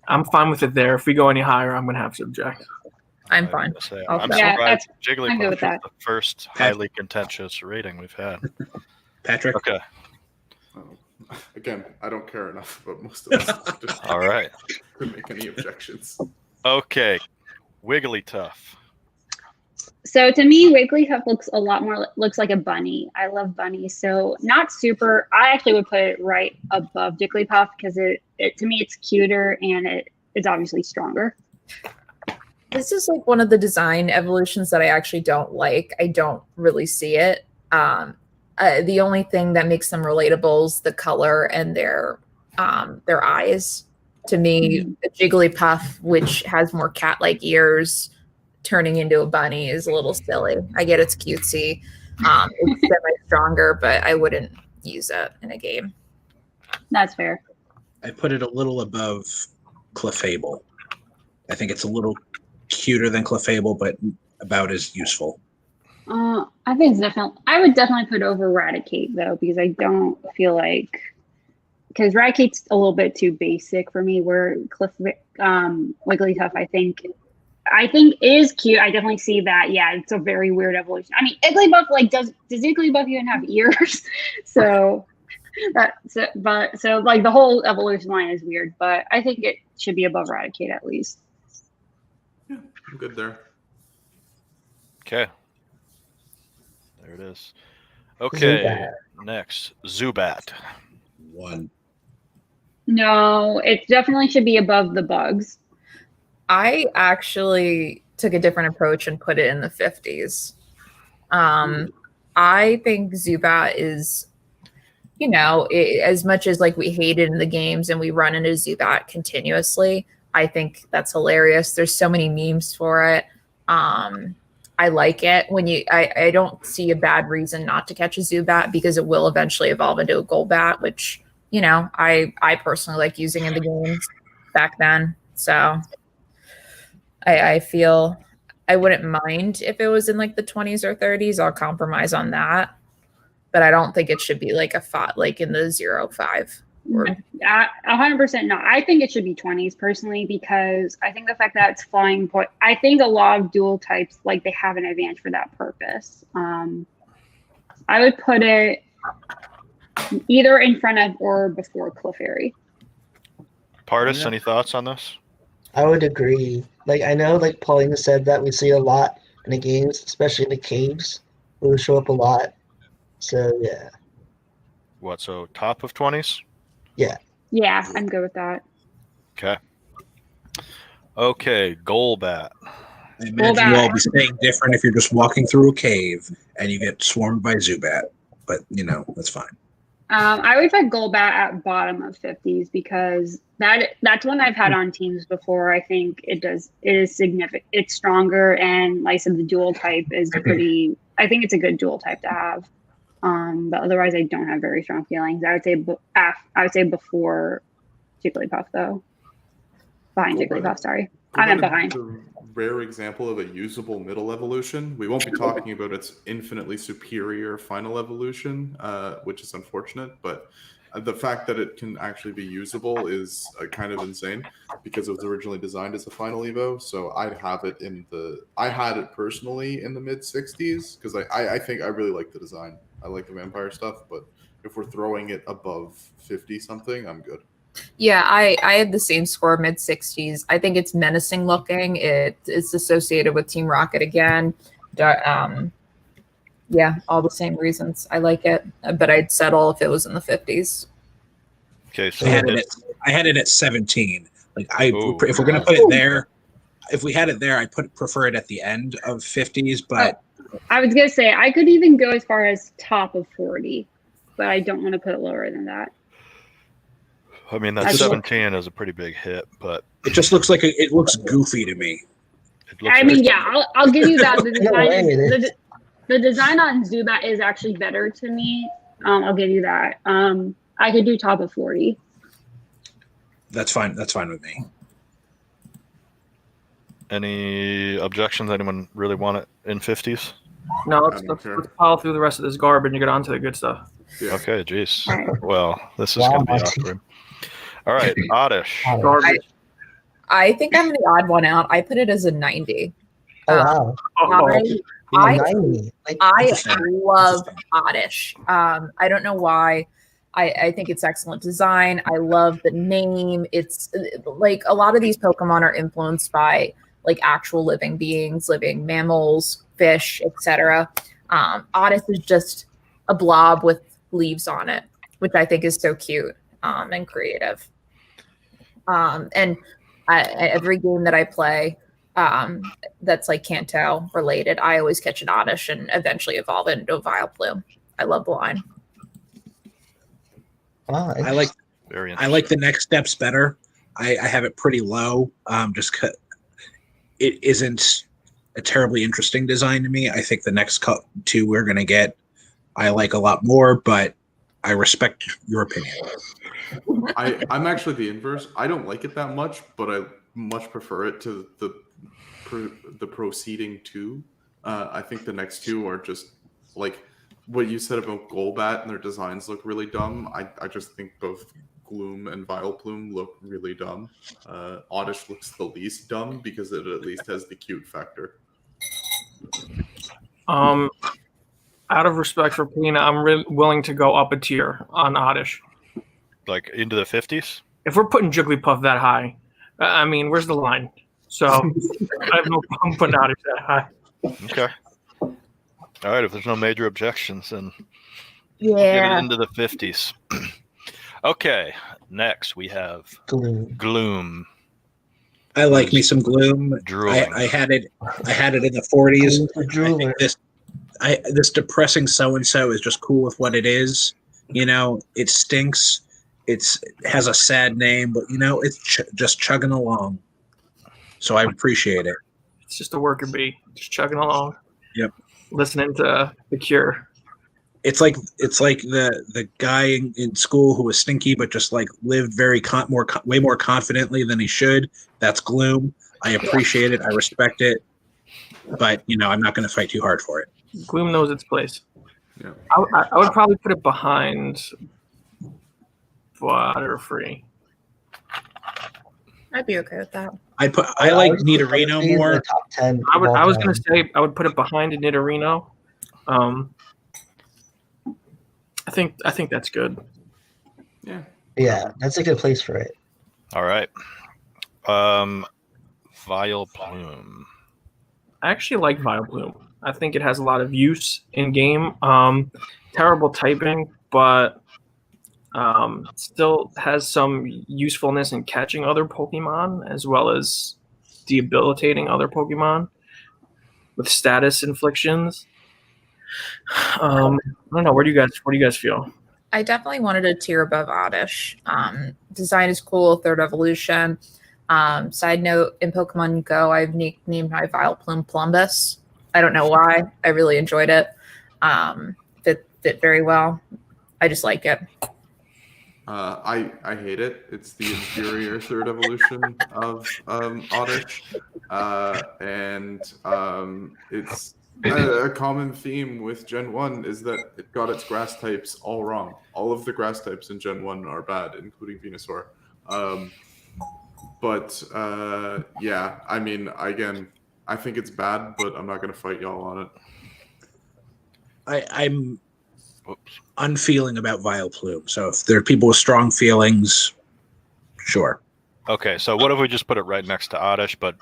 Speaker 5: I'm fine with it there. If we go any higher, I'm gonna have to object.
Speaker 2: I'm
Speaker 1: I
Speaker 2: fine.
Speaker 1: gotta say,
Speaker 2: I'll
Speaker 1: I'm
Speaker 2: say.
Speaker 6: Yeah,
Speaker 1: surprised
Speaker 6: I'm good
Speaker 1: Jigglypuff
Speaker 6: with
Speaker 1: is
Speaker 6: that.
Speaker 1: the first highly contentious rating we've had.
Speaker 4: Patrick.
Speaker 1: Okay.
Speaker 7: Again, I don't care enough about most of this.
Speaker 1: All right.
Speaker 7: Couldn't make any objections.
Speaker 1: Okay. Wigglytuff.
Speaker 6: So to me, Wigglytuff looks like a bunny. I love bunnies, so not super. I actually would put it right above Jigglypuff because it to me it's cuter and it's obviously stronger.
Speaker 2: This is like one of the design evolutions that I actually don't like. I don't really see it. The only thing that makes them relatable is the color and their eyes. To me, Jigglypuff, which has more cat-like ears, turning into a bunny is a little silly. I get it's cutesy. It's semi-stronger, but I wouldn't use it in a game.
Speaker 6: That's fair.
Speaker 4: I put it a little above Clefable. I think it's a little cuter than Clefable, but about as useful.
Speaker 6: I think it's definitely. I would definitely put over Raticate though, because I don't feel like because Raticate's a little bit too basic for me. Where Wigglytuff, I think is cute. I definitely see that. Yeah, it's a very weird evolution. I mean, Igglybuff does Igglybuff even have ears? So like the whole evolution line is weird, but I think it should be above Raticate at least.
Speaker 7: Yeah, I'm good there.
Speaker 1: Okay. There it is. Okay.
Speaker 3: Zubat.
Speaker 1: Next, Zubat.
Speaker 4: 1.
Speaker 6: No, it definitely should be above the bugs.
Speaker 2: I actually took a different approach and put it in the 50s. I think Zubat is, as much as like we hate it in the games and we run into Zubat continuously, I think that's hilarious. There's so many memes for it. I like it when I don't see a bad reason not to catch a Zubat because it will eventually evolve into a Golbat, which, I personally like using in the games back then. So I feel I wouldn't mind if it was in like the 20s or 30s. I'll compromise on that. But I don't think it should be like like in the 0-5.
Speaker 6: 100% not. I think it should be 20s personally because I think the fact that it's flying point. I think a lot of dual types they have an advantage for that purpose. I would put it either in front of or before Clefairy.
Speaker 1: Pardis, any thoughts on this?
Speaker 3: I would agree. I know, Paulina said that we see a lot in the games, especially in the caves. It will show up a lot. So, yeah.
Speaker 1: What, so top of 20s?
Speaker 3: Yeah.
Speaker 6: Yeah, I'm good with that.
Speaker 1: Okay. Okay, Golbat.
Speaker 4: I imagine you'll all be saying different if you're just walking through a cave and you get swarmed by Zubat. But, that's fine.
Speaker 6: I would put Golbat at bottom of 50s because that's one I've had on teams before. I think it is significant. It's stronger, and like I said, the dual type is pretty. I think it's a good dual type to have. But otherwise, I don't have very strong feelings. I would say before Jigglypuff, though. Behind Jigglypuff, sorry. I meant behind.
Speaker 7: A rare example of a usable middle evolution. We won't be talking about its infinitely superior final evolution, which is unfortunate, but the fact that it can actually be usable is kind of insane because it was originally designed as a final evo. So I'd have it I had it personally in the mid 60s because I think I really like the design. I like the vampire stuff, but if we're throwing it above 50 something, I'm good.
Speaker 2: Yeah, I had the same score, mid 60s. I think it's menacing looking. It's associated with Team Rocket again. Yeah, all the same reasons. I like it, but I'd settle if it was in the 50s.
Speaker 1: Okay, so
Speaker 4: I had it at 17. If we're gonna put it there, if we had it there, I'd prefer it at the end of 50s. But
Speaker 6: I was gonna say I could even go as far as top of 40, but I don't want to put it lower than that.
Speaker 1: I mean, that 17 is a pretty big hit, but
Speaker 4: it just looks like it looks goofy to me.
Speaker 6: I'll give you that. The design on Zubat is actually better to me. I'll give you that. I could do top of 40.
Speaker 4: That's fine. That's fine with me.
Speaker 1: Any objections? Anyone really want it in 50s?
Speaker 5: No, let's pile through the rest of this garbage and get on to the good stuff.
Speaker 7: Yeah.
Speaker 1: Okay, geez. Well, this is going to be awkward. All right, Oddish.
Speaker 5: Garbage.
Speaker 2: I think I'm the odd one out. I put it as a 90.
Speaker 3: Oh wow.
Speaker 2: I
Speaker 3: Interesting.
Speaker 2: love Oddish. I don't know why. I think it's excellent design. I love the name. It's like a lot of these Pokemon are influenced by like actual living beings, living mammals, fish, etc. Oddish is just a blob with leaves on it, which I think is so cute and creative. And every game that I play that's like Kanto related, I always catch an Oddish and eventually evolve it into a Vileplume. I love the line.
Speaker 3: Wow,
Speaker 4: I like the next steps better. I have it pretty low, just 'cause it isn't a terribly interesting design to me. I think the next two we're gonna get, I like a lot more, but I respect your opinion.
Speaker 7: I'm actually the inverse. I don't like it that much, but I much prefer it to the proceeding two. I think the next two are just like what you said about Golbat and their designs look really dumb. I just think both Gloom and Vileplume look really dumb. Oddish looks the least dumb because it at least has the cute factor.
Speaker 5: Out of respect for Pina, I'm really willing to go up a tier on Oddish.
Speaker 1: Like into the 50s?
Speaker 5: If we're putting Jigglypuff that high, I mean, where's the line? So I have no problem putting Oddish that high.
Speaker 1: Okay. All right, if there's no major objections, then
Speaker 2: Yeah.
Speaker 1: get it into the 50s. Okay, next we have Gloom.
Speaker 4: I like me some Gloom. I had it in the 40s. I think this depressing so-and-so is just cool with what it is. You know, it stinks. It has a sad name, but, you know, it's just chugging along. So I appreciate it.
Speaker 5: It's just a worker bee, just chugging along.
Speaker 4: Yep.
Speaker 5: Listening to The Cure.
Speaker 4: It's like the guy in school who was stinky but just like lived way more confidently than he should. That's Gloom. I appreciate it. I respect it. But, you know, I'm not going to fight too hard for it.
Speaker 5: Gloom knows its place.
Speaker 7: Yeah.
Speaker 5: I would probably put it behind Butterfree.
Speaker 2: I'd be okay with that.
Speaker 4: I like Nidorino more.
Speaker 3: Top 10.
Speaker 5: I was going to say I would put it behind Nidorino. I think that's good.
Speaker 7: Yeah.
Speaker 3: Yeah, that's a good place for it.
Speaker 1: All right. Vileplume.
Speaker 5: I actually like Vileplume. I think it has a lot of use in game. Terrible typing, but still has some usefulness in catching other Pokemon as well as debilitating other Pokemon with status inflictions. I don't know. What do you guys feel?
Speaker 2: I definitely wanted a tier above Oddish. Design is cool, third evolution. Side note, in Pokemon Go, I've named my Vileplume Plumbus. I don't know why. I really enjoyed it. Fit very well. I just like it.
Speaker 7: I hate it. It's the inferior third evolution of Oddish. And it's a common theme with Gen 1 is that it got its grass types all wrong. All of the grass types in Gen 1 are bad, including Venusaur. Yeah, I mean, again, I think it's bad, but I'm not going to fight y'all on it.
Speaker 4: I'm unfeeling about Vileplume. So if there are people with strong feelings, sure.
Speaker 1: Okay, so what if we just put it right next to Oddish, but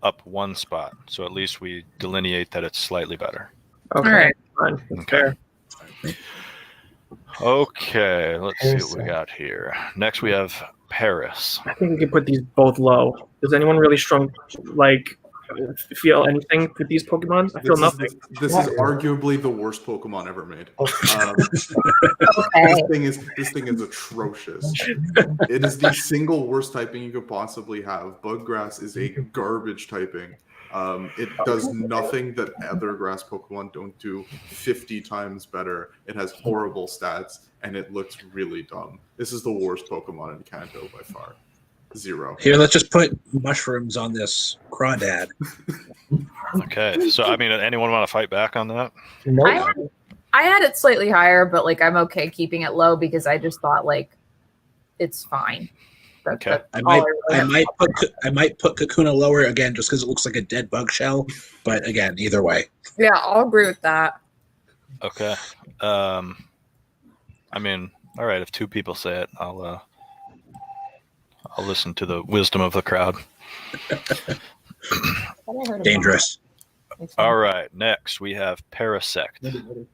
Speaker 1: up one spot? So at least we delineate that it's slightly better.
Speaker 5: Okay.
Speaker 2: All right.
Speaker 5: Fine.
Speaker 1: Okay. Okay, let's see what we got here. Next we have Paris.
Speaker 5: I think we can put these both low. Does anyone really feel anything with these Pokemon? I feel nothing.
Speaker 7: This is arguably the worst Pokemon ever made.
Speaker 2: Okay.
Speaker 7: This thing is atrocious. It is the single worst typing you could possibly have. Buggrass is a garbage typing. It does nothing that other grass Pokemon don't do 50 times better. It has horrible stats, and it looks really dumb. This is the worst Pokemon in Kanto by far. 0.
Speaker 4: Here, let's just put mushrooms on this crawdad.
Speaker 1: Okay, so I mean, anyone want to fight back on that?
Speaker 3: Nope.
Speaker 2: I had it slightly higher, but like I'm okay keeping it low because I just thought like it's fine.
Speaker 1: Okay.
Speaker 5: That's
Speaker 4: I
Speaker 5: all
Speaker 4: might put Kakuna lower again just because it looks like a dead bug shell. But again, either way.
Speaker 2: Yeah, I'll agree with that.
Speaker 1: Okay. I mean, all right. If two people say it, I'll listen to the wisdom of the crowd.
Speaker 4: Dangerous.
Speaker 1: All right. Next, we have Parasect.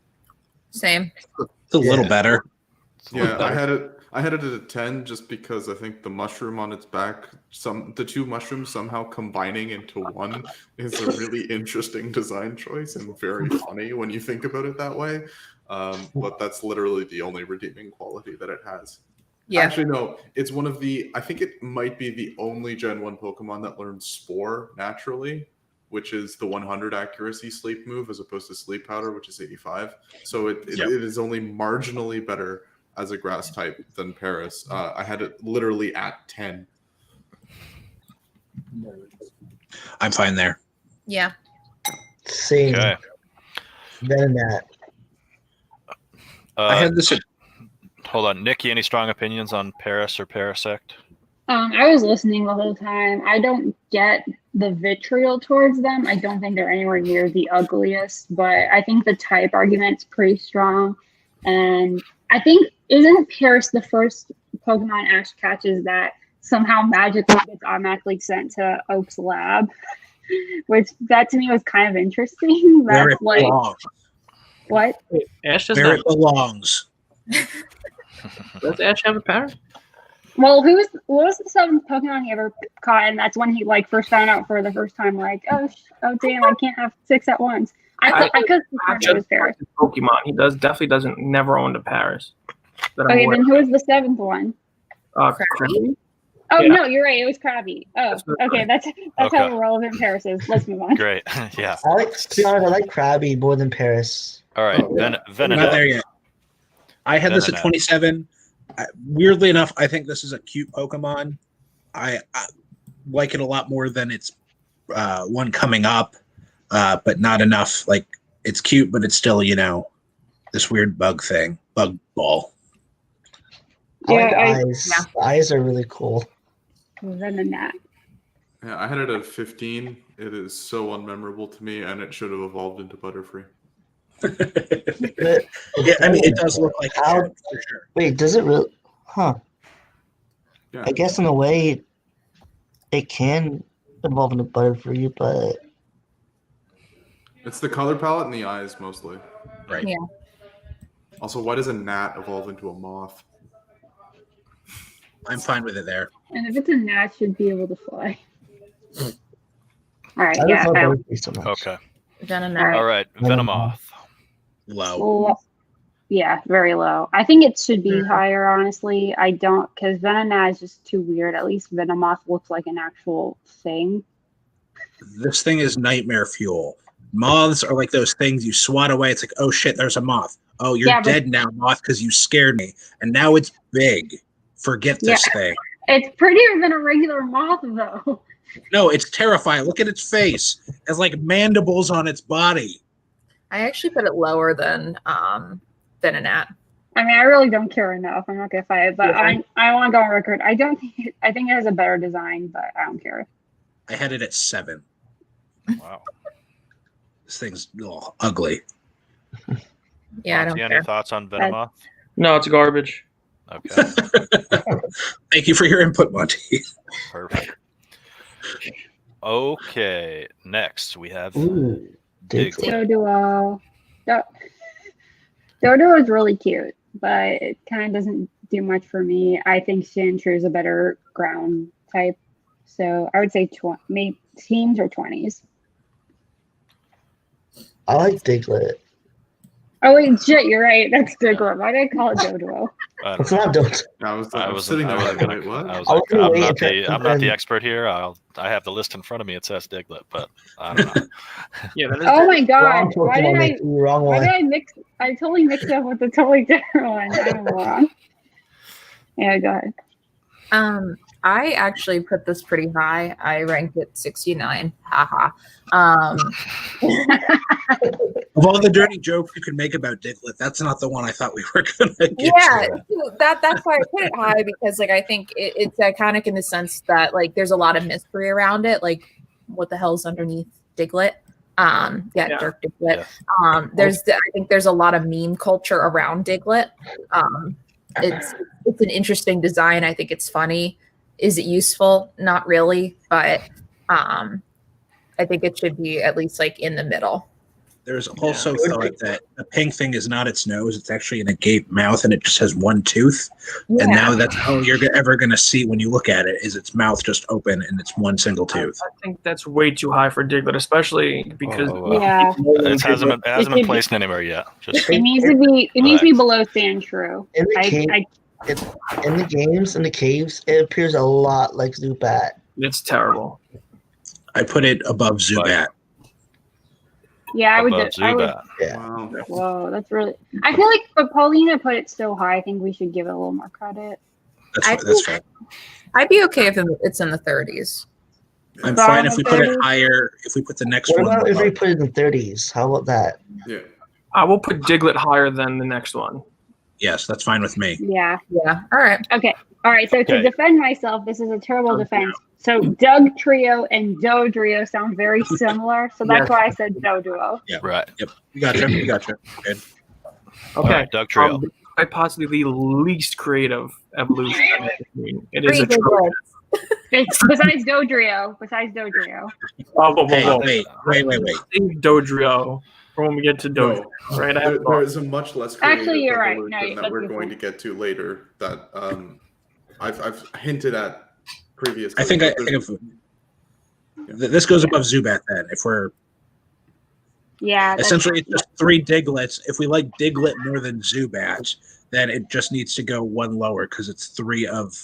Speaker 2: Same.
Speaker 4: It's a little better.
Speaker 1: It's a little
Speaker 7: Yeah,
Speaker 1: better.
Speaker 7: I had it at a 10 just because I think the mushroom on its back, the two mushrooms somehow combining into one is a really interesting design choice and very funny when you think about it that way. But that's literally the only redeeming quality that it has.
Speaker 2: Yeah.
Speaker 7: Actually, no, it's one of the, I think it might be the only Gen 1 Pokemon that learns Spore naturally, which is the 100 accuracy sleep move as opposed to Sleep Powder, which is 85. So it is only marginally better as a grass type than Paris. I had it literally at 10.
Speaker 4: I'm fine there.
Speaker 2: Yeah.
Speaker 3: Same.
Speaker 1: Okay.
Speaker 3: Better than that.
Speaker 4: I had this.
Speaker 1: Hold on, Nikki. Any strong opinions on Paris or Parasect?
Speaker 6: I was listening the whole time. I don't get the vitriol towards them. I don't think they're anywhere near the ugliest, but I think the type argument's pretty strong. And I think, isn't Paris the first Pokemon Ash catches that somehow magically gets automatically sent to Oak's lab? Which, that to me was kind of interesting.
Speaker 4: Where
Speaker 6: That's
Speaker 4: it
Speaker 6: like,
Speaker 4: belongs.
Speaker 6: what?
Speaker 5: Ash does
Speaker 4: Where
Speaker 5: not.
Speaker 4: it belongs.
Speaker 5: Does Ash have a power?
Speaker 6: Well, what was the seventh Pokemon he ever caught? And that's when he like first found out for the first time, like, oh damn, I can't have 6 at once. I could have it was Paris.
Speaker 5: Pokemon. He definitely doesn't never owned a Paris.
Speaker 6: Okay, then who was the 7th one?
Speaker 5: Krabby?
Speaker 6: Oh
Speaker 5: Yeah.
Speaker 6: No, you're right. It was Krabby. Oh,
Speaker 5: That's
Speaker 6: okay.
Speaker 5: right.
Speaker 6: That's
Speaker 1: Okay.
Speaker 6: how relevant Paris is. Let's move on.
Speaker 1: Great. Yeah.
Speaker 3: To be honest, I like Krabby more than Paris.
Speaker 1: All right.
Speaker 4: Not
Speaker 1: Venonat.
Speaker 4: there yet. I had this at
Speaker 1: Venonat.
Speaker 4: 27. Weirdly enough, I think this is a cute Pokemon. I like it a lot more than its one coming up, but not enough. Like, it's cute, but it's still, this weird bug thing. Bug ball.
Speaker 3: I like the
Speaker 6: Yeah,
Speaker 3: eyes.
Speaker 2: yeah.
Speaker 3: The eyes are really cool.
Speaker 6: Venonat.
Speaker 7: Yeah, I had it at 15. It is so unmemorable to me, and it should have evolved into Butterfree.
Speaker 4: Yeah, I mean, it does look like it
Speaker 3: How-
Speaker 4: should, for sure.
Speaker 3: Wait, does it really? Huh.
Speaker 7: Yeah.
Speaker 3: I guess in a way, it can evolve into Butterfree, but
Speaker 7: It's the color palette and the eyes mostly.
Speaker 4: Right.
Speaker 2: Yeah.
Speaker 7: Also, why does a gnat evolve into a moth?
Speaker 4: I'm fine with it there.
Speaker 6: And if it's a gnat, it should be able to fly. All right.
Speaker 3: I
Speaker 6: Yeah.
Speaker 3: don't love Butterfree so much.
Speaker 1: Okay.
Speaker 2: Venonat.
Speaker 1: All right. Venomoth.
Speaker 4: Low.
Speaker 6: Well, yeah, very low. I think it should be higher, honestly. I don't, because Venonat is just too weird. At least Venomoth looks like an actual thing.
Speaker 4: This thing is nightmare fuel. Moths are like those things you swat away. It's like, oh shit, there's a moth. Oh, you're
Speaker 6: Yeah, but-
Speaker 4: dead now, moth, because you scared me. And now it's big. Forget this thing.
Speaker 6: It's prettier than a regular moth, though.
Speaker 4: No, it's terrifying. Look at its face. It has like mandibles on its body.
Speaker 2: I actually put it lower than Venonat.
Speaker 6: I mean, I really don't care enough. I'm not gonna fight it, but
Speaker 5: Yeah.
Speaker 6: I want to go on record. I think it has a better design, but I don't care.
Speaker 4: I had it at 7.
Speaker 1: Wow.
Speaker 4: This thing's ugly.
Speaker 2: Yeah, I don't
Speaker 1: Monty, any
Speaker 2: care.
Speaker 1: thoughts on Venomoth?
Speaker 5: No, it's garbage.
Speaker 1: Okay.
Speaker 4: Thank you for your input, Monty.
Speaker 1: Perfect. Okay. Next, we have
Speaker 3: Ooh,
Speaker 1: Diglett.
Speaker 6: Doduo. Doduo is really cute, but it kind of doesn't do much for me. I think Sandshrew is a better ground type, so I would say maybe teens or 20s.
Speaker 3: I like Diglett.
Speaker 6: Oh wait, shit, you're right. That's Diglett. Why did I call it Doduo?
Speaker 1: I don't
Speaker 3: It's
Speaker 1: know.
Speaker 3: not don't.
Speaker 7: I was
Speaker 1: I
Speaker 7: sitting there like, wait, what?
Speaker 1: I was
Speaker 3: I
Speaker 1: like,
Speaker 3: was
Speaker 1: I'm
Speaker 3: waiting
Speaker 1: not
Speaker 3: to-
Speaker 1: I'm not the expert here. I have the list in front of me. It says Diglett, but I don't know.
Speaker 5: Yeah, that is
Speaker 6: Oh my
Speaker 3: Wrong
Speaker 6: god! Why did
Speaker 3: Pokemon,
Speaker 6: I?
Speaker 3: Nikki, wrong
Speaker 6: Why
Speaker 3: one.
Speaker 6: did I mix? I totally mixed up with the totally different one. I'm wrong. Yeah, go ahead.
Speaker 2: I actually put this pretty high. I ranked it 69. Haha.
Speaker 4: Of all the dirty jokes you can make about Diglett, that's not the one I thought we were going to get
Speaker 2: Yeah,
Speaker 4: to.
Speaker 2: that's why I put it high, because like I think it's iconic in the sense that like there's a lot of mystery around it. Like, what the hell's underneath Diglett? Dirk Diglett.
Speaker 1: Yeah.
Speaker 2: I think there's a lot of meme culture around Diglett. It's an interesting design. I think it's funny. Is it useful? Not really, but I think it should be at least like in the middle.
Speaker 4: There's also thought that the pink thing is not its nose; it's actually an agape mouth, and it just has one tooth.
Speaker 2: Yeah.
Speaker 4: And now that's all you're ever going to see when you look at it is its mouth just open and it's one single tooth.
Speaker 5: I think that's way too high for Diglett, especially because
Speaker 6: Yeah.
Speaker 1: It hasn't been placed anywhere yet. Just
Speaker 6: It needs to be below Sandshrew.
Speaker 3: In the games, in the caves, it appears a lot like Zubat.
Speaker 5: it's terrible.
Speaker 4: I put it above Zubat.
Speaker 6: Yeah, I would.
Speaker 1: above Zubat.
Speaker 3: Yeah.
Speaker 7: Wow.
Speaker 6: Whoa, that's really. I feel like, but Paulina put it so high. I think we should give it a little more credit.
Speaker 4: That's fair.
Speaker 2: I'd be okay if it's in the 30s.
Speaker 4: I'm
Speaker 6: So
Speaker 4: fine
Speaker 6: I'm
Speaker 4: if we
Speaker 6: okay.
Speaker 4: put it higher. If we put the next
Speaker 3: What
Speaker 4: one
Speaker 3: about if we
Speaker 4: above.
Speaker 3: put it in the 30s? How about that?
Speaker 7: Yeah.
Speaker 5: I will put Diglett higher than the next one.
Speaker 4: Yes, that's fine with me.
Speaker 6: Yeah.
Speaker 2: Yeah. All right.
Speaker 6: Okay. All right. So to
Speaker 1: Okay.
Speaker 6: defend myself, this is a terrible defense. So Doug Trio and Doe Trio sound very similar. So that's
Speaker 5: Yes.
Speaker 6: why I said Doe Duo.
Speaker 1: Right.
Speaker 4: Yep, we got you. We got you. Good.
Speaker 1: All
Speaker 5: Okay.
Speaker 1: right, Doug Trio.
Speaker 5: Quite possibly the least creative evolution. It is
Speaker 2: Pretty
Speaker 5: a
Speaker 2: good
Speaker 5: troll.
Speaker 6: It's besides Dodrio.
Speaker 5: Oh, whoa,
Speaker 4: Hey,
Speaker 5: whoa, whoa.
Speaker 4: wait.
Speaker 5: Save Dodrio for when we get to Dodrio.
Speaker 7: No,
Speaker 5: Right? I
Speaker 7: there,
Speaker 5: have
Speaker 7: there is a much less creative
Speaker 6: Actually, you're right.
Speaker 7: evolution
Speaker 6: No,
Speaker 7: that
Speaker 6: that's
Speaker 7: we're
Speaker 6: a good
Speaker 7: going
Speaker 6: point.
Speaker 7: to get to later that I've hinted at previously.
Speaker 4: I think this goes above Zubat then. If we're
Speaker 6: Yeah. that's-
Speaker 4: essentially it's just 3 Diglets. If we like Diglett more than Zubat, then it just needs to go one lower because it's 3 of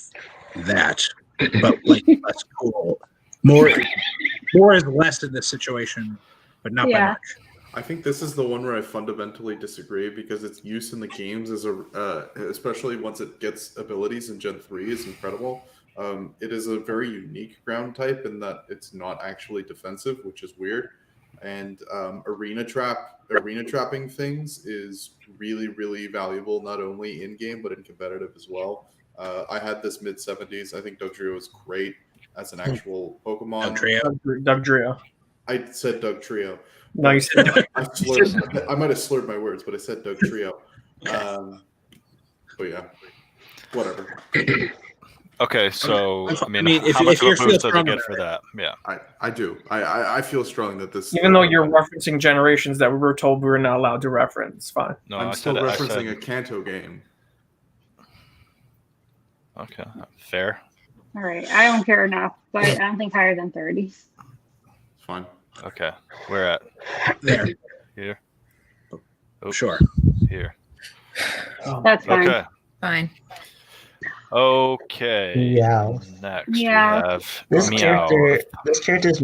Speaker 4: that. But like less cool. More is less in this situation, but not by
Speaker 6: Yeah.
Speaker 4: much.
Speaker 7: I think this is the one where I fundamentally disagree because its use in the games is especially once it gets abilities in Gen 3 is incredible. It is a very unique ground type in that it's not actually defensive, which is weird. And arena trapping things is really, really valuable, not only in game but in competitive as well. I had this mid 70s. I think Dugtrio is great as an actual Pokemon.
Speaker 5: Doug Trio.
Speaker 7: I said Doug Trio.
Speaker 5: No, you said Doug.
Speaker 7: I might have slurred my words, but I said Doug Trio. But yeah, whatever.
Speaker 1: Okay, so
Speaker 4: I
Speaker 1: I mean,
Speaker 4: mean, if
Speaker 1: how much
Speaker 4: you
Speaker 1: of a
Speaker 4: feel
Speaker 1: boost does it
Speaker 4: strong
Speaker 1: get
Speaker 4: about
Speaker 1: for
Speaker 4: it.
Speaker 1: that? Yeah.
Speaker 7: I do. I feel strong that this.
Speaker 5: Even though you're referencing generations that we were told we were not allowed to reference, fine.
Speaker 1: No,
Speaker 7: I'm
Speaker 1: I
Speaker 7: still
Speaker 1: said
Speaker 7: referencing a Kanto game.
Speaker 1: Okay, fair.
Speaker 6: All right. I don't care enough, but I don't think higher than 30.
Speaker 7: It's fine.
Speaker 1: Okay, we're at
Speaker 4: There.
Speaker 1: here. Oops,
Speaker 4: Sure.
Speaker 1: Here.
Speaker 6: That's fine.
Speaker 1: Okay.
Speaker 2: Fine.
Speaker 1: Okay.
Speaker 3: Meow.
Speaker 1: Next
Speaker 6: Meow.
Speaker 1: we have
Speaker 3: This
Speaker 1: Meow.
Speaker 3: character is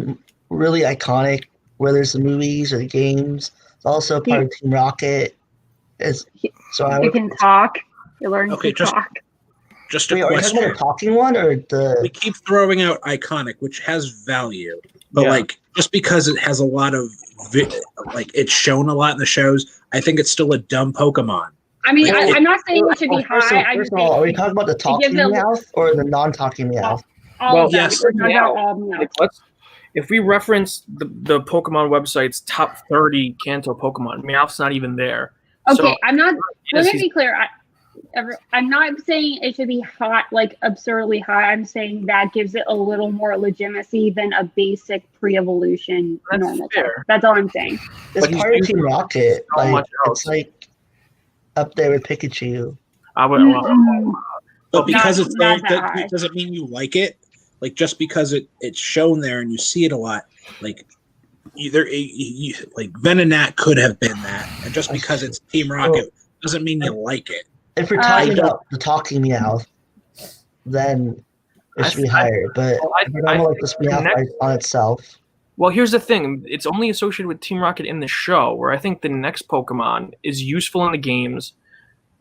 Speaker 3: really iconic, whether it's the movies or the games. It's also part of Team Rocket. So I
Speaker 6: You
Speaker 3: would.
Speaker 6: can talk. You learn
Speaker 4: Okay,
Speaker 6: to talk.
Speaker 4: Just a
Speaker 3: Wait, are you talking
Speaker 4: question.
Speaker 3: about the talking one or
Speaker 4: We
Speaker 3: the?
Speaker 4: keep throwing out iconic, which has value, but
Speaker 5: Yeah.
Speaker 4: like just because it has a lot of like it's shown a lot in the shows, I think it's still a dumb Pokemon.
Speaker 6: I mean,
Speaker 3: Well,
Speaker 6: I'm not saying it should be
Speaker 3: Well, first
Speaker 6: high.
Speaker 3: of,
Speaker 6: I
Speaker 3: first
Speaker 6: just
Speaker 3: of all, are we
Speaker 6: think
Speaker 3: talking about the talking
Speaker 6: it-
Speaker 3: Meowth or the non-talking Meowth?
Speaker 6: all
Speaker 5: Well,
Speaker 6: of them.
Speaker 4: yes.
Speaker 6: We're talking about all of them.
Speaker 5: Like, if we reference the Pokemon website's top 30 Kanto Pokemon, Meowth's not even there.
Speaker 6: Okay,
Speaker 5: So,
Speaker 6: I'm not.
Speaker 5: yes,
Speaker 6: Let me
Speaker 5: he's-
Speaker 6: be clear. I'm not saying it should be hot, like absurdly high. I'm saying that gives it a little more legitimacy than a basic pre-evolution
Speaker 5: That's
Speaker 6: normal
Speaker 5: fair.
Speaker 6: type. That's all I'm saying.
Speaker 3: It's
Speaker 5: But he's
Speaker 3: part of
Speaker 5: using
Speaker 3: Team Rocket.
Speaker 5: so
Speaker 3: Like
Speaker 5: much else.
Speaker 3: it's like up there with Pikachu.
Speaker 5: I would.
Speaker 6: Mm-mm.
Speaker 4: But because
Speaker 6: Not-
Speaker 4: it's there,
Speaker 6: not that high.
Speaker 4: that doesn't mean you like it. Like just because it's shown there and you see it a lot, like like Venonat could have been that, and just because it's Team Rocket doesn't mean you like it.
Speaker 3: If we're
Speaker 6: I
Speaker 3: talking
Speaker 4: don't-
Speaker 3: about the talking Meowth, then it should be
Speaker 5: I-
Speaker 3: higher. But
Speaker 5: Well,
Speaker 3: if we're talking about like this Meowth on itself,
Speaker 5: Well, here's the thing. It's only associated with Team Rocket in the show, where I think the next Pokemon is useful in the games,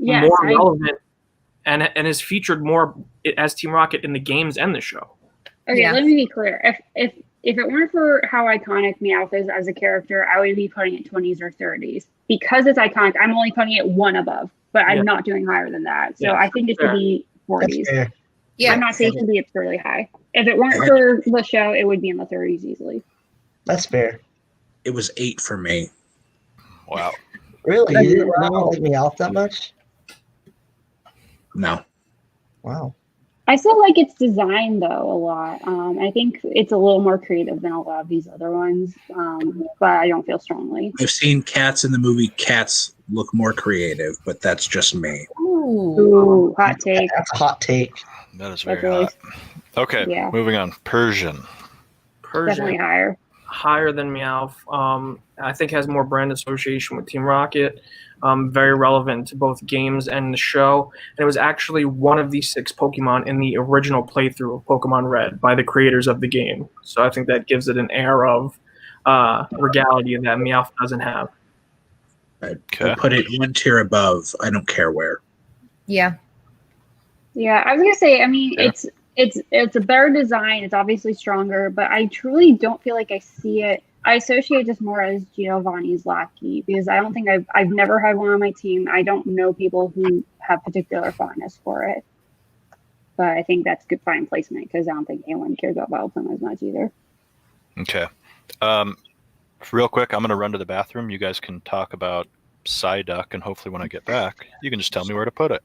Speaker 6: Yes,
Speaker 5: more relevant, and is featured more as Team Rocket in the games and the show.
Speaker 6: Okay,
Speaker 2: Yeah.
Speaker 6: let me be clear. If it weren't for how iconic Meowth is as a character, I would be putting it 20s or 30s. Because it's iconic, I'm only putting it one above, but I'm not doing higher than that. So I think it should be 40s.
Speaker 3: That's fair.
Speaker 2: Yeah.
Speaker 6: I'm not saying it should be absurdly high. If it weren't for the show, it would be in the 30s easily.
Speaker 3: That's fair.
Speaker 4: It was 8 for me.
Speaker 1: Wow.
Speaker 3: Really?
Speaker 2: That's
Speaker 3: You didn't
Speaker 2: wow.
Speaker 3: like me out that much?
Speaker 4: No.
Speaker 3: Wow.
Speaker 6: I still like its design though a lot. I think it's a little more creative than a lot of these other ones, but I don't feel strongly.
Speaker 4: I've seen Cats in the movie. Cats look more creative, but that's just me.
Speaker 2: Ooh.
Speaker 6: Ooh, hot take.
Speaker 3: That's a hot take.
Speaker 1: That is very
Speaker 6: That's really-
Speaker 1: hot. Okay,
Speaker 6: Yeah.
Speaker 1: moving on. Persian.
Speaker 6: Definitely higher.
Speaker 5: Higher than Meowth. I think has more brand association with Team Rocket. Very relevant to both games and the show. And it was actually one of the 6 Pokemon in the original playthrough of Pokemon Red by the creators of the game. So I think that gives it an air of regality that Meowth doesn't have.
Speaker 4: I'll
Speaker 1: Okay.
Speaker 4: put it 1 tier above. I don't care where.
Speaker 2: Yeah.
Speaker 6: Yeah, I was gonna say. I mean,
Speaker 1: Yeah.
Speaker 6: it's a better design. It's obviously stronger, but I truly don't feel like I see it. I associate this more as Giovanni's lackey because I don't think I've never had one on my team. I don't know people who have particular fondness for it, but I think that's good fine placement because I don't think anyone cares about Vileplume as much either.
Speaker 1: Okay. Real quick, I'm going to run to the bathroom. You guys can talk about Psyduck, and hopefully when I get back, you can just tell me where to put it.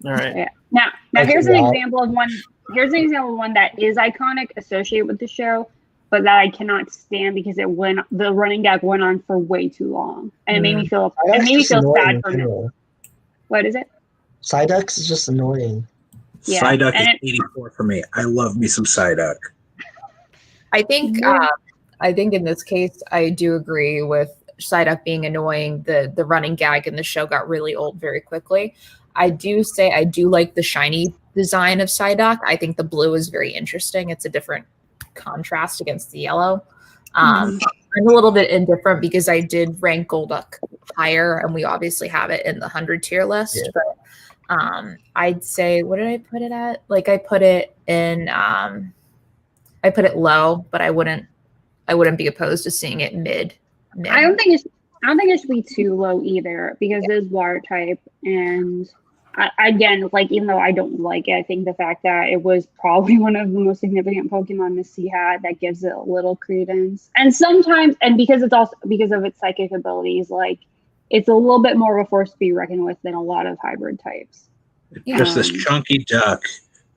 Speaker 5: All right.
Speaker 6: Yeah. Now
Speaker 3: Okay,
Speaker 6: here's an
Speaker 3: well-
Speaker 6: example of one. Here's an example of one that is iconic, associated with the show, but that I cannot stand because the running gag went on for way too long, and it made me feel
Speaker 3: Psyduck's just annoying
Speaker 6: sad
Speaker 3: in
Speaker 6: for me.
Speaker 3: general.
Speaker 6: What is it?
Speaker 3: Psyduck's is just annoying.
Speaker 6: Yeah,
Speaker 4: Psyduck is
Speaker 6: and
Speaker 4: 84 for me. I love me some Psyduck.
Speaker 2: I think
Speaker 6: Yeah.
Speaker 2: I think in this case I do agree with Psyduck being annoying. The running gag in the show got really old very quickly. I do say I do like the shiny design of Psyduck. I think the blue is very interesting. It's a different contrast against the yellow. I'm a little bit indifferent because I did rank Golduck higher, and we obviously have it in the 100 tier list.
Speaker 3: Yeah.
Speaker 2: But I'd say, what did I put it at? Like I put it in, I put it low, but I wouldn't be opposed to seeing it mid.
Speaker 6: I don't think it should be too low either because it is water type, and again, like even though I don't like it, I think the fact that it was probably one of the most significant Pokemon Misty had that gives it a little credence. And sometimes, and because it's also because of its psychic abilities, like it's a little bit more of a force to be reckoned with than a lot of hybrid types.
Speaker 4: Just this chunky duck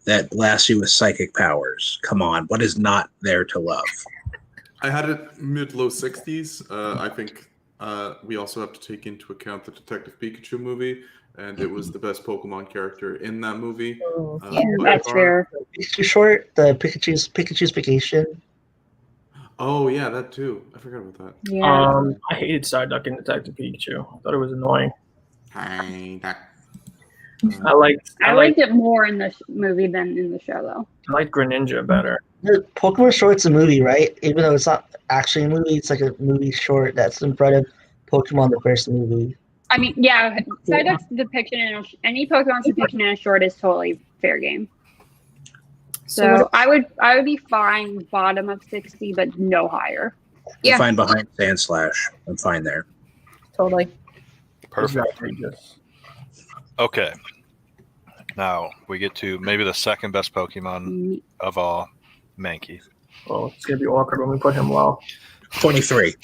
Speaker 4: that blasts you with psychic powers. Come on, what is not there to love?
Speaker 7: I had it mid-low 60s. I think we also have to take into account the Detective Pikachu movie, and it was the best Pokemon character in that movie.
Speaker 2: Yeah,
Speaker 7: by
Speaker 6: That's
Speaker 7: far.
Speaker 6: fair.
Speaker 3: It's too short. The Pikachu's vacation.
Speaker 7: Oh yeah, that too. I forgot about that.
Speaker 6: Yeah.
Speaker 5: I hated Psyduck and Detective Pikachu. I thought it was annoying.
Speaker 7: Hi,
Speaker 5: I liked
Speaker 6: it more in the movie than in the show, though.
Speaker 5: Greninja better.
Speaker 3: The Pokemon Short's a movie, right? Even though it's not actually a movie, it's like a movie short that's in front of Pokemon the first movie.
Speaker 6: I mean, yeah, Psyduck's depiction in any Pokemon's depiction in a short is totally fair game. So I would be fine bottom of 60, but no higher.
Speaker 2: Yeah.
Speaker 4: I'm fine behind Sandslash. I'm fine there.
Speaker 2: totally.
Speaker 1: Perfect.
Speaker 5: Outrageous.
Speaker 1: Okay. Now we get to maybe the second best Pokemon of all, Mankey.
Speaker 5: Well, it's gonna be awkward when we put him low.
Speaker 4: 23.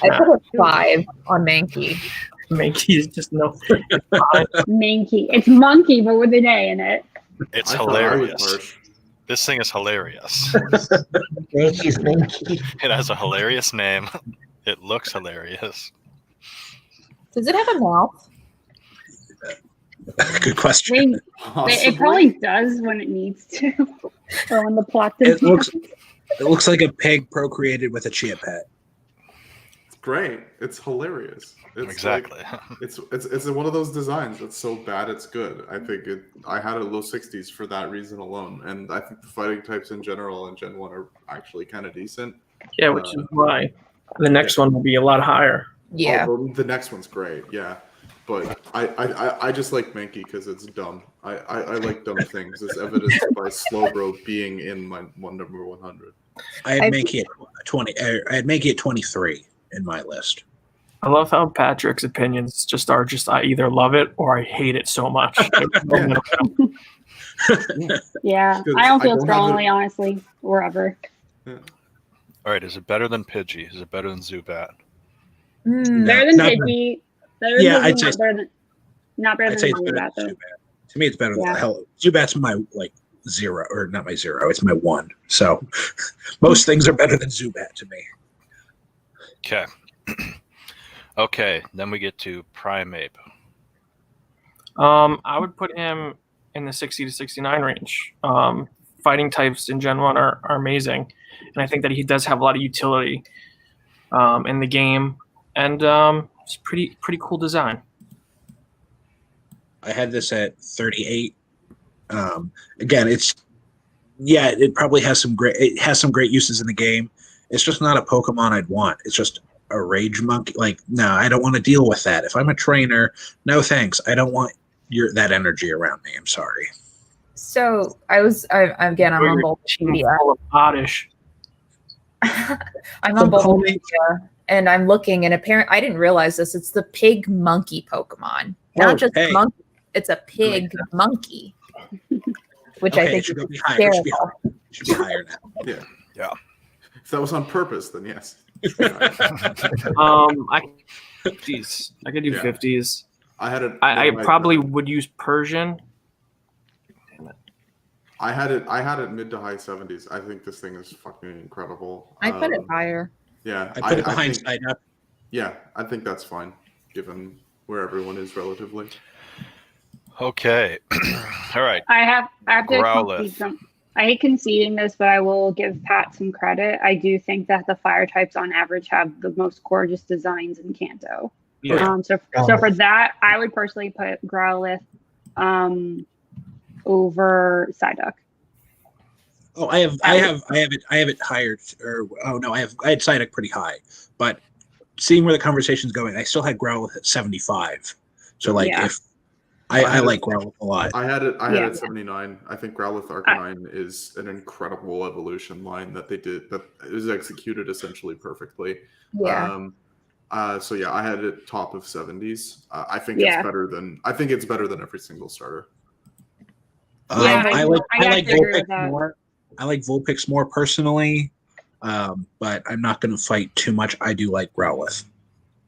Speaker 2: I put a 5 on Mankey.
Speaker 5: Mankey is just no.
Speaker 6: Mankey. It's monkey, but with an A in it.
Speaker 1: It's
Speaker 7: I thought I was
Speaker 1: hilarious.
Speaker 7: harsh.
Speaker 1: This thing is hilarious.
Speaker 3: Mankey's Mankey.
Speaker 1: It has a hilarious name. It looks hilarious.
Speaker 2: Does it have a mouth?
Speaker 4: Good
Speaker 6: I
Speaker 4: question.
Speaker 6: mean,
Speaker 7: Possibly.
Speaker 6: it probably does when it needs to, or when the plot
Speaker 4: It
Speaker 6: demands.
Speaker 4: looks like a pig procreated with a chia pet.
Speaker 7: It's great. It's hilarious. It's
Speaker 1: Exactly.
Speaker 7: like- it's one of those designs that's so bad it's good. I think I had it low 60s for that reason alone, and I think the fighting types in general in Gen 1 are actually kind of decent.
Speaker 5: Yeah, which is why the next one will be a lot higher.
Speaker 2: Yeah.
Speaker 7: Although the next one's great. Yeah. but I just like Mankey because it's dumb. I like dumb things, as evidenced by Slowbro being in my number 100.
Speaker 4: I had Mankey at 20. I had Mankey at 23 in my list.
Speaker 5: I love how Patrick's opinions are I either love it or I hate it so much.
Speaker 6: Yeah, I don't feel strongly, honestly, wherever.
Speaker 1: All right, is it better than Pidgey? Is it better than Zubat?
Speaker 6: Better than Pidgey.
Speaker 4: I'd say
Speaker 6: not better than
Speaker 4: Zubat,
Speaker 6: though.
Speaker 4: To me, it's better than hell. Zubat's my zero, or not my zero. It's my 1. So most things are better than Zubat to me.
Speaker 1: Okay. Okay, then we get to Primeape.
Speaker 5: I would put him in the 60 to 69 range. Fighting types in Gen 1 are amazing, and I think that he does have a lot of utility in the game, and it's pretty cool design.
Speaker 4: I had this at 38. Again, it probably has some great uses in the game. It's just not a Pokemon I'd want. It's just a Rage Monkey. No, I don't want to deal with that. If I'm a trainer, no thanks. I don't want that energy around me. I'm sorry.
Speaker 2: So I'm on Bulbapedia.
Speaker 5: Oddish.
Speaker 2: I'm on Bulbapedia, and I'm looking, and I didn't realize this. It's the pig monkey Pokemon, not just monkey. It's a pig monkey, which I think is terrible.
Speaker 4: It should be higher now.
Speaker 7: Yeah. If that was on purpose, then yes.
Speaker 5: I could do 50s. I probably would use Persian. Damn it.
Speaker 7: I had it mid to high 70s. I think this thing is fucking incredible.
Speaker 2: I put it higher.
Speaker 7: Yeah,
Speaker 4: I put it behind Psyduck.
Speaker 7: Yeah, I think that's fine, given where everyone is relatively.
Speaker 1: Okay. All right.
Speaker 6: I have to
Speaker 1: Growlithe.
Speaker 6: concede some. I hate conceding this, but I will give Pat some credit. I do think that the fire types on average have the most gorgeous designs in Kanto.
Speaker 5: Yeah.
Speaker 6: So for that, I would personally put Growlithe over Psyduck.
Speaker 4: Oh, I have it higher. I had Psyduck pretty high, but seeing where the conversation's going, I still had Growlithe at 75. So if I like Growlithe a lot.
Speaker 7: I had it at 79. I think Growlithe Arcanine is an incredible evolution line that they did, that is executed essentially perfectly.
Speaker 2: Yeah.
Speaker 7: I had it top of 70s. I think it's better than every single starter.
Speaker 4: I like Vulpix more. I like Vulpix more personally, but I'm not going to fight too much. I do like Growlithe.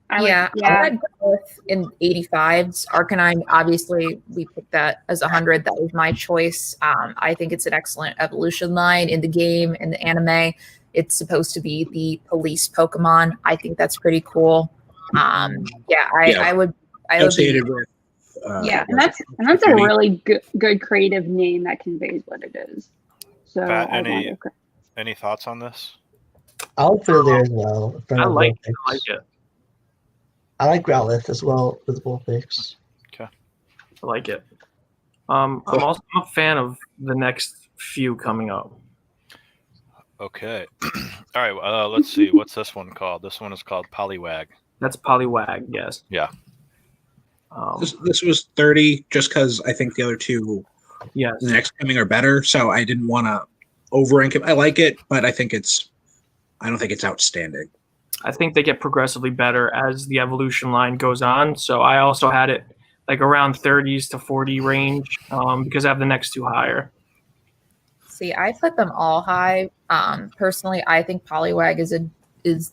Speaker 2: I like Growlithe in 85s. Arcanine, obviously, we picked that as 100. That was my choice. I think it's an excellent evolution line in the game, in the anime. It's supposed to be the police Pokemon. I think that's pretty cool. I would
Speaker 4: associated with.
Speaker 6: And that's a really good creative name that conveys what it is. So,
Speaker 1: Pat, any thoughts on this?
Speaker 3: I'll put it there as well.
Speaker 5: I like it.
Speaker 3: I like Growlithe as well with Vulpix.
Speaker 1: Okay.
Speaker 5: I like it. I'm also a fan of the next few coming up.
Speaker 1: Okay. All right. Let's see. What's this one called? This one is called Poliwag.
Speaker 5: That's Poliwag, yes.
Speaker 1: Yeah.
Speaker 4: This was 30 just because I think the other two the next coming are better. So I didn't want to overrank it. I like it, but I don't think it's outstanding.
Speaker 5: I think they get progressively better as the evolution line goes on. So I also had it around 30s to 40 range because I have the next two higher.
Speaker 2: See, I put them all high. Personally, I think Poliwag is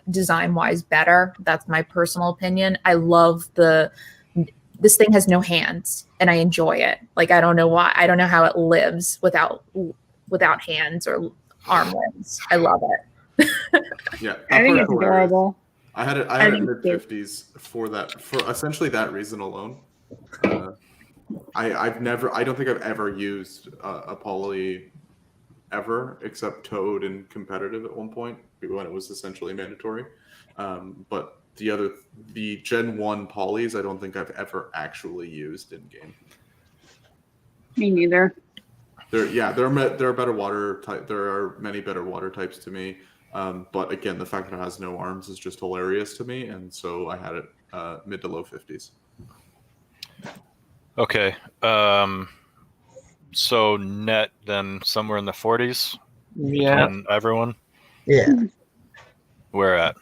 Speaker 2: design-wise better. That's my personal opinion. I love this thing has no hands, and I enjoy it. I don't know why. I don't know how it lives without hands or arm limbs. I love it.
Speaker 7: Yeah,
Speaker 6: I think it's adorable.
Speaker 7: I had it in mid 50s for essentially that reason alone. I don't think I've ever used a poly ever except Toad in competitive at one point when it was essentially mandatory. But the Gen 1 polys, I don't think I've ever actually used in game.
Speaker 6: Me neither.
Speaker 7: There are better water type. There are many better water types to me. But again, the fact that it has no arms is just hilarious to me, and so I had it mid to low 50s.
Speaker 1: Okay. So net then somewhere in the 40s
Speaker 5: Yeah.
Speaker 1: between everyone.
Speaker 3: Yeah.
Speaker 1: Where at?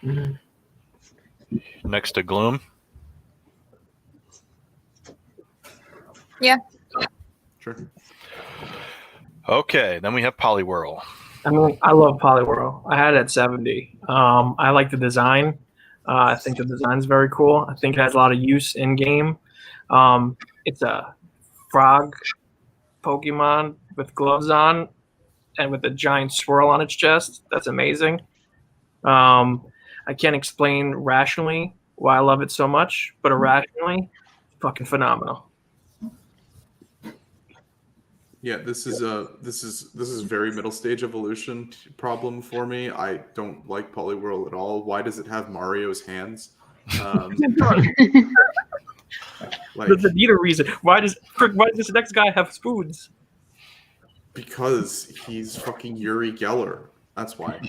Speaker 3: Mhm.
Speaker 1: Next to Gloom.
Speaker 7: Sure.
Speaker 1: Okay, then we have Poliwhirl.
Speaker 5: I mean, I love Poliwhirl. I had it at 70. I like the design. I think the design's very cool. I think it has a lot of use in game. It's a frog Pokemon with gloves on and with a giant swirl on its chest. That's amazing. I can't explain rationally why I love it so much, but irrationally, it's fucking phenomenal.
Speaker 7: Yeah, this is very middle stage evolution problem for me. I don't like Poliwhirl at all. Why does it have Mario's hands? Like,
Speaker 5: There's a need a reason. Why does this next guy have spoons?
Speaker 7: because he's fucking Yuri Geller. That's why.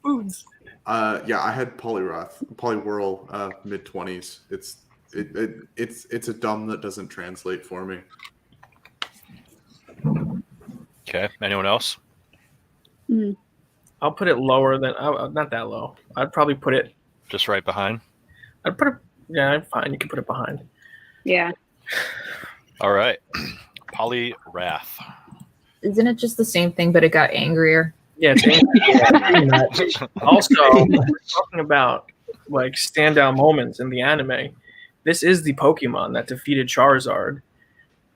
Speaker 5: Spoons.
Speaker 7: Yeah, I had Poliwhirl mid-20s. It's a dumb that doesn't translate for me.
Speaker 1: Okay. Anyone else?
Speaker 5: I'll put it lower than not that low. I'd probably put it.
Speaker 1: Just right behind.
Speaker 5: I'd put it. Yeah, fine. You can put it behind.
Speaker 6: Yeah.
Speaker 1: All right. Poliwrath.
Speaker 2: Isn't it just the same thing, but it got angrier?
Speaker 5: Yeah. It's
Speaker 3: Pretty much.
Speaker 5: also, we're talking about like standout moments in the anime. This is the Pokemon that defeated Charizard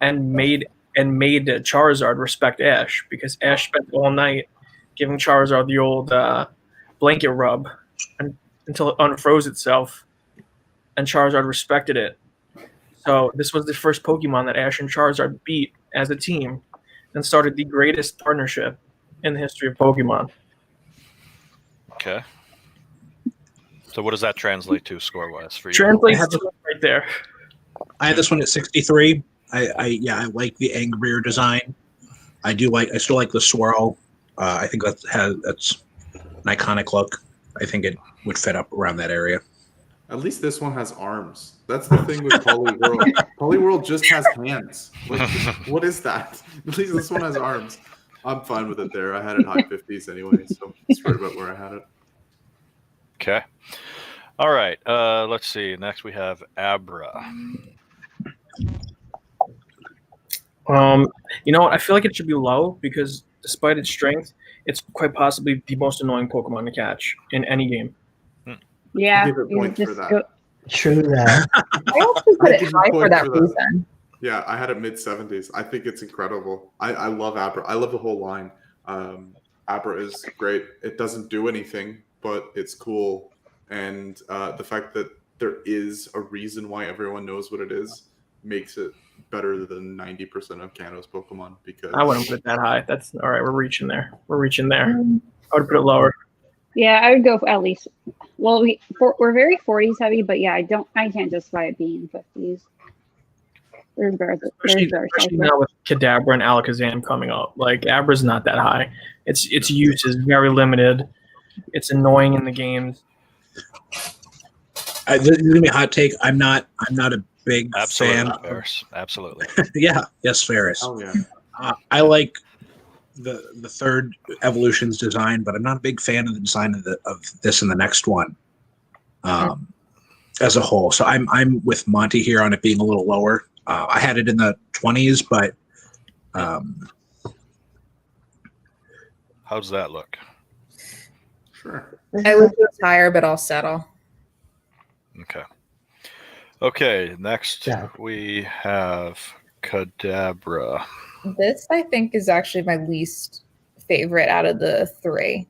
Speaker 5: and made Charizard respect Ash, because Ash spent all night giving Charizard the old blanket rub until it unfroze itself, and Charizard respected it. So this was the first Pokemon that Ash and Charizard beat as a team and started the greatest partnership in the history of Pokemon.
Speaker 1: Okay. So what does that translate to score-wise for you?
Speaker 5: Translates to right there.
Speaker 4: I had this one at 63. I like the angrier design. I still like the swirl. I think that's an iconic look. I think it would fit up around that area.
Speaker 7: At least this one has arms. That's the thing with Poliwhirl. Poliwhirl just has hands. Like, what is that? At least this one has arms. I'm fine with it there. I had it high 50s anyway, so it's right about where I had it.
Speaker 1: Okay. All right. Let's see. Next we have Abra.
Speaker 5: You know what? I feel like it should be low because despite its strength, it's quite possibly the most annoying Pokemon to catch in any game.
Speaker 6: Yeah.
Speaker 7: Give it points for that.
Speaker 3: True that.
Speaker 2: I also put it
Speaker 7: give you
Speaker 2: high for
Speaker 7: points
Speaker 2: that
Speaker 7: for that.
Speaker 2: reason.
Speaker 7: Yeah, I had it mid-70s. I think it's incredible. I love Abra. I love the whole line. Abra is great. It doesn't do anything, but it's cool. And the fact that there is a reason why everyone knows what it is makes it better than 90% of Kanto's Pokemon. Because
Speaker 5: I wouldn't put it that high. That's all right. We're reaching there. I would put it lower.
Speaker 6: Yeah, I would go for at least. Well, we're very 40s heavy, but yeah, I can't justify it being 50s.
Speaker 5: Especially now with Kadabra and Alakazam coming up. Like Abra's not that high. Its use is very limited. It's annoying in the games.
Speaker 4: This is gonna be a hot take. I'm not a big fan.
Speaker 1: Ferris. Absolutely.
Speaker 4: Yeah. Yes, Ferris.
Speaker 7: Oh yeah.
Speaker 4: I like the third evolution's design, but I'm not a big fan of the design of this and the next one as a whole. So I'm with Monty here on it being a little lower. I had it in the 20s, but
Speaker 1: How's that look?
Speaker 7: Sure.
Speaker 2: I would go higher, but I'll settle.
Speaker 1: Okay. Next
Speaker 3: Yeah.
Speaker 1: we have Kadabra.
Speaker 2: This, I think, is actually my least favorite out of the three.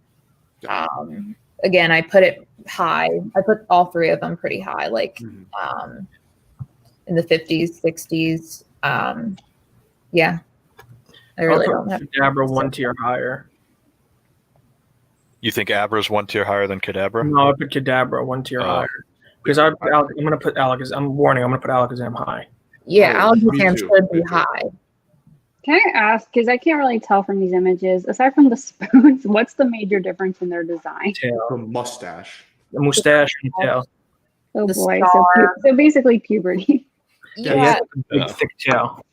Speaker 2: Again, I put it high. I put all three of them pretty high, like in the 50s, 60s. Yeah. I really don't have
Speaker 5: Kadabra one tier higher.
Speaker 1: You think Abra's one tier higher than Kadabra?
Speaker 5: No, I put Kadabra one tier higher. Because I'm going to put Alakazam. I'm warning. I'm going to put Alakazam high.
Speaker 2: Yeah,
Speaker 7: Oh, me
Speaker 2: Alakazam
Speaker 7: too.
Speaker 2: should be
Speaker 7: Me too.
Speaker 2: high.
Speaker 6: Can I ask, because I can't really tell from these images, aside from the spoons, what's the major difference in their design?
Speaker 5: Tail.
Speaker 7: The mustache.
Speaker 5: The mustache and tail.
Speaker 6: Oh
Speaker 2: The
Speaker 6: boy,
Speaker 2: star.
Speaker 6: so basically puberty.
Speaker 5: Yeah, he has like a big, thick tail.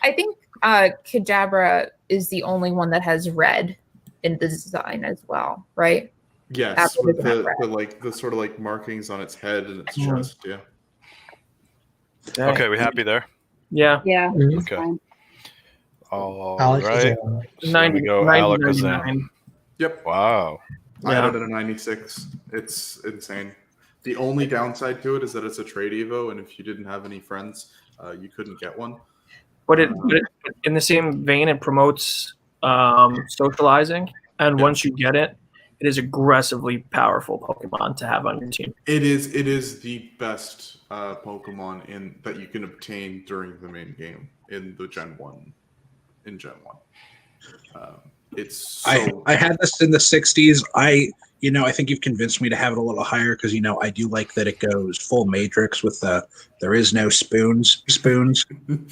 Speaker 2: I think Kadabra is the only one that has red in the design as well, right?
Speaker 7: Yes,
Speaker 2: After
Speaker 7: with
Speaker 2: the
Speaker 7: the sort of like markings on its head and its chest. Yeah.
Speaker 1: Okay, we happy there?
Speaker 5: Yeah.
Speaker 6: Yeah,
Speaker 3: Mhm.
Speaker 6: it's
Speaker 1: Okay.
Speaker 6: fine.
Speaker 1: All
Speaker 3: Alex is
Speaker 1: right.
Speaker 3: a-
Speaker 1: So then we go
Speaker 5: 90,
Speaker 1: Alakazam.
Speaker 5: 99.
Speaker 7: Yep.
Speaker 1: Wow.
Speaker 7: I had
Speaker 5: Yeah.
Speaker 7: it at a 96. It's insane. The only downside to it is that it's a trade Evo, and if you didn't have any friends, you couldn't get one.
Speaker 5: But in the same vein, it promotes socializing, and once you get it, it is aggressively powerful Pokemon to have on your team.
Speaker 7: It is the best Pokemon that you can obtain during the main game in the Gen 1. It's so
Speaker 4: I had this in the 60s. I think you've convinced me to have it a little higher because I do like that it goes full matrix with there is no spoons.
Speaker 5: And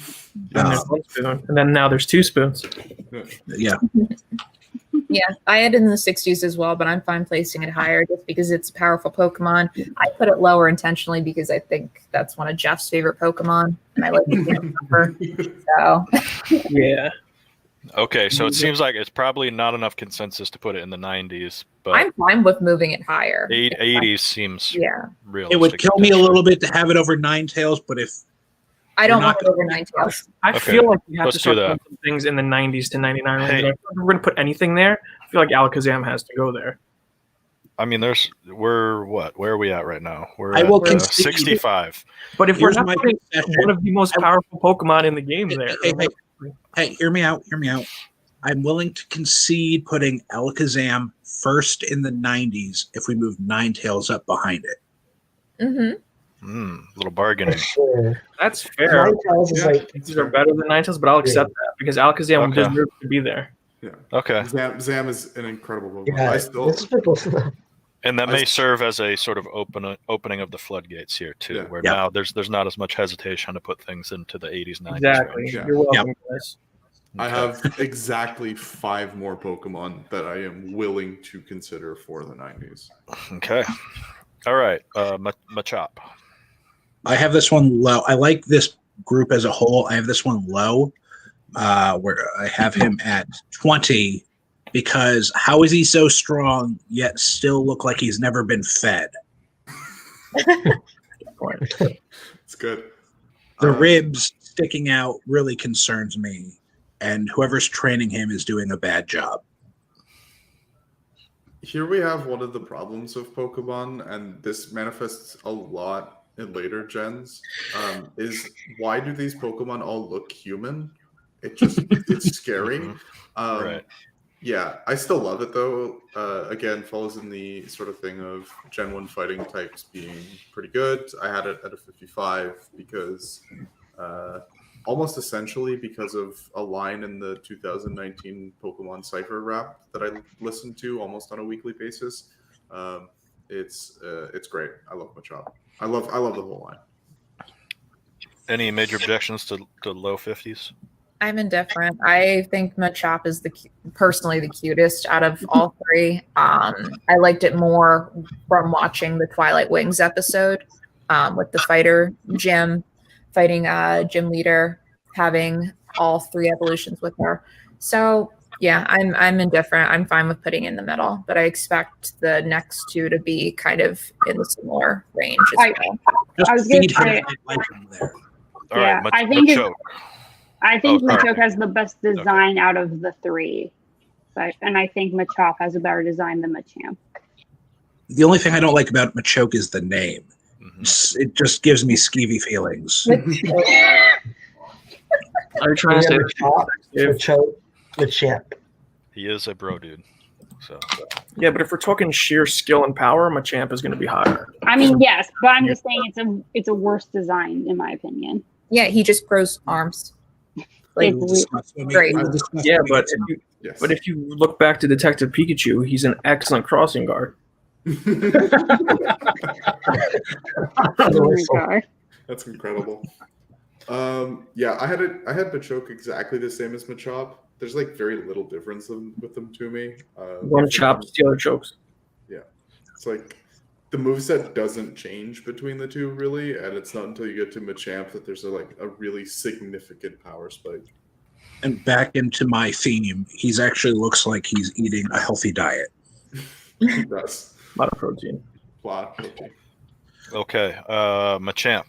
Speaker 5: there's one spoon, and then now there's 2 spoons.
Speaker 4: Yeah.
Speaker 2: Yeah, I had it in the 60s as well, but I'm fine placing it higher just because it's a powerful Pokemon. I put it lower intentionally because I think that's one of Jeff's favorite Pokemon, and I like the number. So
Speaker 5: Yeah.
Speaker 1: Okay, so it seems like it's probably not enough consensus to put it in the 90s, but
Speaker 2: I'm fine with moving it higher.
Speaker 1: 80s seems
Speaker 2: Yeah,
Speaker 1: realistic.
Speaker 4: It would kill me a little bit to have it over Ninetales, but if
Speaker 2: I don't
Speaker 4: We're
Speaker 2: want
Speaker 4: not
Speaker 2: it over 9 tails.
Speaker 5: I
Speaker 1: Okay,
Speaker 5: feel like we have
Speaker 1: let's
Speaker 5: to start
Speaker 1: do that.
Speaker 5: putting some things in the 90s to 99 range.
Speaker 1: Hey.
Speaker 5: If we're going to put anything there, I feel like Alakazam has to go there.
Speaker 1: I mean, where are we at right now? We're
Speaker 4: I
Speaker 1: at
Speaker 4: will concede.
Speaker 1: 65.
Speaker 5: But if
Speaker 4: Here's
Speaker 5: we're not
Speaker 4: my
Speaker 5: putting
Speaker 4: concession.
Speaker 5: one of the most powerful Pokemon in the game there,
Speaker 4: Hey, hear me out. I'm willing to concede putting Alakazam first in the 90s if we move Ninetales up behind it.
Speaker 2: Mm-hmm.
Speaker 1: Little bargaining.
Speaker 3: For sure.
Speaker 5: that's fair.
Speaker 3: Ninetales is like
Speaker 5: These are better than Ninetales, but I'll accept that because Alakazam
Speaker 1: Okay.
Speaker 5: deserves to be there.
Speaker 1: Okay.
Speaker 7: Zam is an incredible Pokemon.
Speaker 3: yeah.
Speaker 7: I still
Speaker 3: This is people.
Speaker 1: And that may serve as a sort of opening of the floodgates here too,
Speaker 7: Yeah.
Speaker 1: where
Speaker 4: Yeah.
Speaker 1: now there's not as much hesitation to put things into the 80s, 90s
Speaker 5: Exactly.
Speaker 1: range.
Speaker 7: Yeah.
Speaker 5: You're welcome, guys.
Speaker 7: I
Speaker 1: Okay.
Speaker 7: have exactly 5 more Pokemon that I am willing to consider for the 90s.
Speaker 1: Okay. All right. Machop.
Speaker 4: I have this one low. I like this group as a whole. I have this one low, where I have him at 20 because how is he so strong yet still look like he's never been fed?
Speaker 7: It's good.
Speaker 4: The ribs sticking out really concerns me, and whoever's training him is doing a bad job.
Speaker 7: Here we have one of the problems of Pokemon, and this manifests a lot in later gens, is why do these Pokemon all look human? It's scary.
Speaker 1: Right.
Speaker 7: Yeah, I still love it though. Again, falls in the sort of thing of Gen 1 fighting types being pretty good. I had it at a 55 because almost essentially because of a line in the 2019 Pokemon Cypher rap that I listened to almost on a weekly basis. It's great. I love Machop. I love the whole line.
Speaker 1: Any major objections to low 50s?
Speaker 2: I'm indifferent. I think Machop is personally the cutest out of all 3. I liked it more from watching the Twilight Wings episode with the fighter Gym fighting Gym Leader, having all 3 evolutions with her. So yeah, I'm indifferent. I'm fine with putting in the middle, but I expect the next 2 to be kind of in the similar range as well.
Speaker 4: Just
Speaker 6: I was gonna
Speaker 4: feed him
Speaker 6: say-
Speaker 4: and like him there.
Speaker 1: All
Speaker 6: Yeah,
Speaker 1: right.
Speaker 6: I think
Speaker 1: Machoke.
Speaker 6: I think
Speaker 1: Oh, sorry.
Speaker 6: Machoke has the best design out of the 3. And I think Machop has a better design than Machamp.
Speaker 4: The only thing I don't like about Machoke is the name.
Speaker 1: Mhm.
Speaker 4: It just gives me skeevy feelings.
Speaker 5: Are you trying to say
Speaker 3: Machamp.
Speaker 1: He is a bro dude. So
Speaker 5: Yeah, but if we're talking sheer skill and power, Machamp is going to be higher.
Speaker 6: I mean, yes, but I'm just saying it's a worse design in my opinion.
Speaker 2: Yeah, he just grows arms. Like,
Speaker 6: It's
Speaker 4: We'll discuss when we-
Speaker 2: Great.
Speaker 4: we'll discuss
Speaker 5: Yeah,
Speaker 4: when we
Speaker 5: but
Speaker 4: get to
Speaker 7: Yes.
Speaker 5: if you look back to Detective Pikachu, he's an excellent crossing guard.
Speaker 6: Oh my God.
Speaker 7: That's incredible. Yeah, I had Machoke exactly the same as Machop. There's like very little difference with them to me.
Speaker 5: One chops, the other chokes.
Speaker 7: It's like the moveset doesn't change between the two really, and it's not until you get to Machamp that there's a really significant power spike.
Speaker 4: And back into my theme, he's actually looks like he's eating a healthy diet.
Speaker 7: He does.
Speaker 5: A lot of protein.
Speaker 1: Okay, Machamp.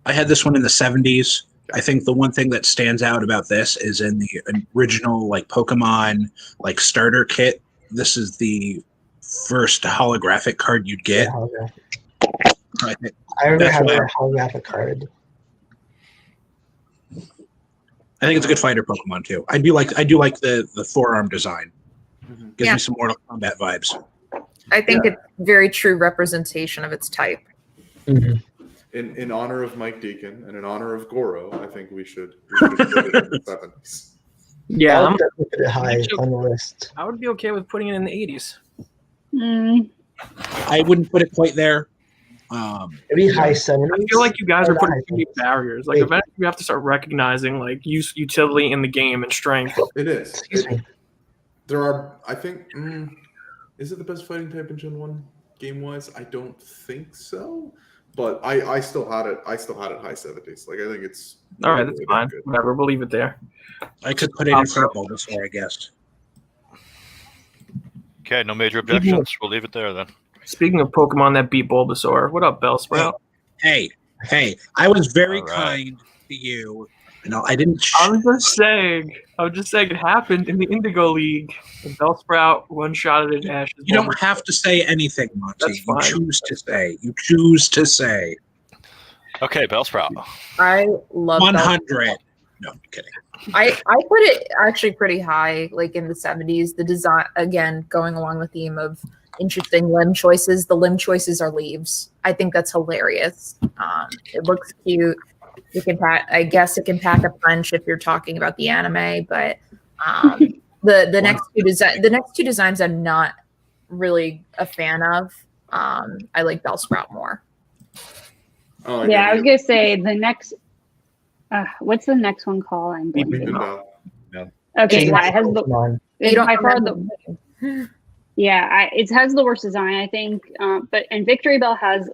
Speaker 4: I had this one in the 70s. I think the one thing that stands out about this is in the original Pokemon starter kit. This is the first holographic card you'd get.
Speaker 3: Yeah, I remember having a holographic card.
Speaker 4: I think it's a good fighter Pokemon too. I do like the forearm design. Gives me some Mortal Kombat vibes.
Speaker 2: I think it's very true representation of its type.
Speaker 3: Mm-hmm.
Speaker 7: In honor of Mike Deacon and in honor of Goro, I think we should put it in the 70s.
Speaker 5: Yeah,
Speaker 3: I would definitely put it high on the list.
Speaker 5: I would be okay with putting it in the 80s.
Speaker 4: I wouldn't put it quite there.
Speaker 3: Maybe high 70s.
Speaker 5: I feel like you guys are putting too many
Speaker 3: 70s.
Speaker 5: barriers. Eventually you have to start recognizing utility in the game and strength.
Speaker 7: It is.
Speaker 3: Excuse me.
Speaker 7: There are, I think, is it the best fighting type in Gen 1 game-wise? I don't think so. But I still had it. I still had it high 70s. I think it's
Speaker 5: All right, that's
Speaker 7: really
Speaker 5: fine.
Speaker 7: good.
Speaker 5: Whatever, we'll leave it there.
Speaker 4: I could put it in front of Bulbasaur, I guess.
Speaker 1: Okay, no major objections. We'll leave it there then.
Speaker 5: Speaking of Pokemon that beat Bulbasaur, what up, Bellsprout?
Speaker 4: Hey, I was very
Speaker 1: All right.
Speaker 4: kind to you. I didn't.
Speaker 5: I was just saying it happened in the Indigo League. The Bellsprout one-shotted at Ash's.
Speaker 4: You don't have to say anything, Monty.
Speaker 5: That's fine.
Speaker 4: You choose to say.
Speaker 1: Okay, Bellsprout.
Speaker 2: I love
Speaker 4: 100. No, I'm kidding.
Speaker 2: I put it actually pretty high, in the 70s. The design, again, going along the theme of interesting limb choices. The limb choices are leaves. I think that's hilarious. It looks cute. I guess it can pack a punch if you're talking about the anime, but the next two designs I'm not really a fan of. I like Bellsprout more.
Speaker 7: Oh,
Speaker 6: Yeah, I was gonna say the next. What's the next one called? I'm blanking. Okay, yeah, it has the.
Speaker 2: You don't
Speaker 6: by far
Speaker 2: remember
Speaker 6: the. Yeah, it has the worst design, I think. And Victory Bell has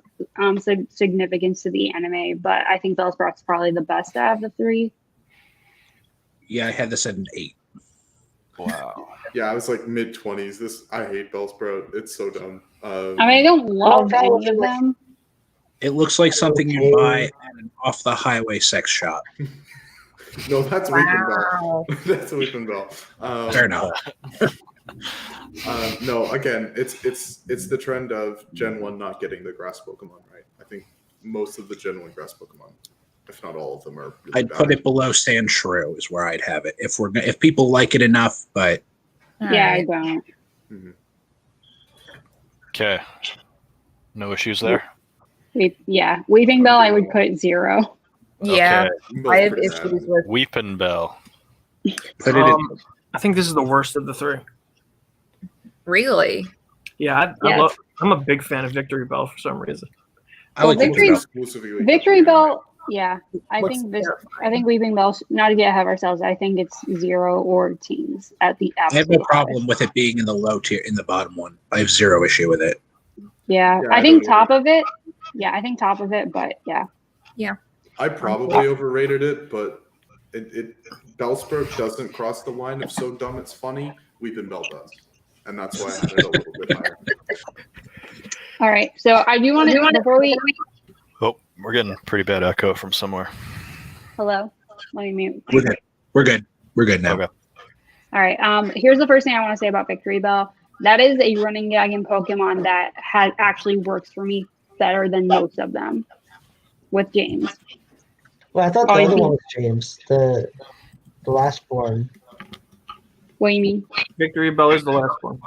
Speaker 6: significance to the anime, but I think Bellsprout's probably the best out of the three.
Speaker 4: Yeah, I had this at an 8.
Speaker 1: Wow.
Speaker 7: Yeah, I was mid-20s. I hate Bellsprout. It's so dumb.
Speaker 6: I don't love any of them.
Speaker 4: It looks like something you'd buy at an off-the-highway sex shop.
Speaker 7: No, that's Weeping Bell.
Speaker 2: Wow.
Speaker 7: That's Weeping Bell.
Speaker 4: Fair enough.
Speaker 7: No, again, it's the trend of Gen 1 not getting the grass Pokemon right. I think most of the Gen 1 grass Pokemon, if not all of them, are really
Speaker 4: I'd
Speaker 7: bad.
Speaker 4: put it below Sandshrew is where I'd have it if people like it enough. But
Speaker 6: Yeah, I don't.
Speaker 7: Mhm.
Speaker 1: Okay. No issues there.
Speaker 6: Weeping Bell, I would put 0.
Speaker 2: Yeah,
Speaker 7: Both
Speaker 2: I have
Speaker 7: pretty
Speaker 2: issues
Speaker 7: bad.
Speaker 2: with.
Speaker 1: Weepin' Bell.
Speaker 4: put it in.
Speaker 5: I think this is the worst of the three.
Speaker 2: Really?
Speaker 5: Yeah, I'm a big fan of Victory Bell for some reason.
Speaker 4: I like
Speaker 6: Victory-
Speaker 4: Weeping Bell.
Speaker 7: Exclusively
Speaker 6: Victory Bell, yeah. I
Speaker 2: Looks
Speaker 6: think
Speaker 2: terrifying.
Speaker 6: Weeping Bell, not to get ahead of ourselves, I think it's 0 or teens at the
Speaker 4: I have
Speaker 6: absolute
Speaker 4: no problem with it being in the low tier, in the bottom one. I have 0 issue with it.
Speaker 6: Yeah,
Speaker 7: Yeah,
Speaker 6: I
Speaker 7: I
Speaker 6: think
Speaker 7: don't
Speaker 6: top of it. Yeah, I think top of it, but yeah.
Speaker 7: I probably overrated it, but Bellsprout doesn't cross the line of so dumb it's funny. Weeping Bell does, and that's why I had it a little bit higher.
Speaker 6: All right, so I do want to before we.
Speaker 1: Oh, we're getting pretty bad echo from somewhere.
Speaker 6: Hello, let me mute.
Speaker 4: We're good now.
Speaker 1: Okay.
Speaker 6: All right. Here's the first thing I want to say about Victory Bell. That is a running gag in Pokemon that actually works for me better than most of them with James.
Speaker 3: Well, I thought the
Speaker 6: Oh, you
Speaker 3: other
Speaker 6: mean-
Speaker 3: one was James, the last born.
Speaker 6: What do you mean?
Speaker 5: Victory Bell is the last one.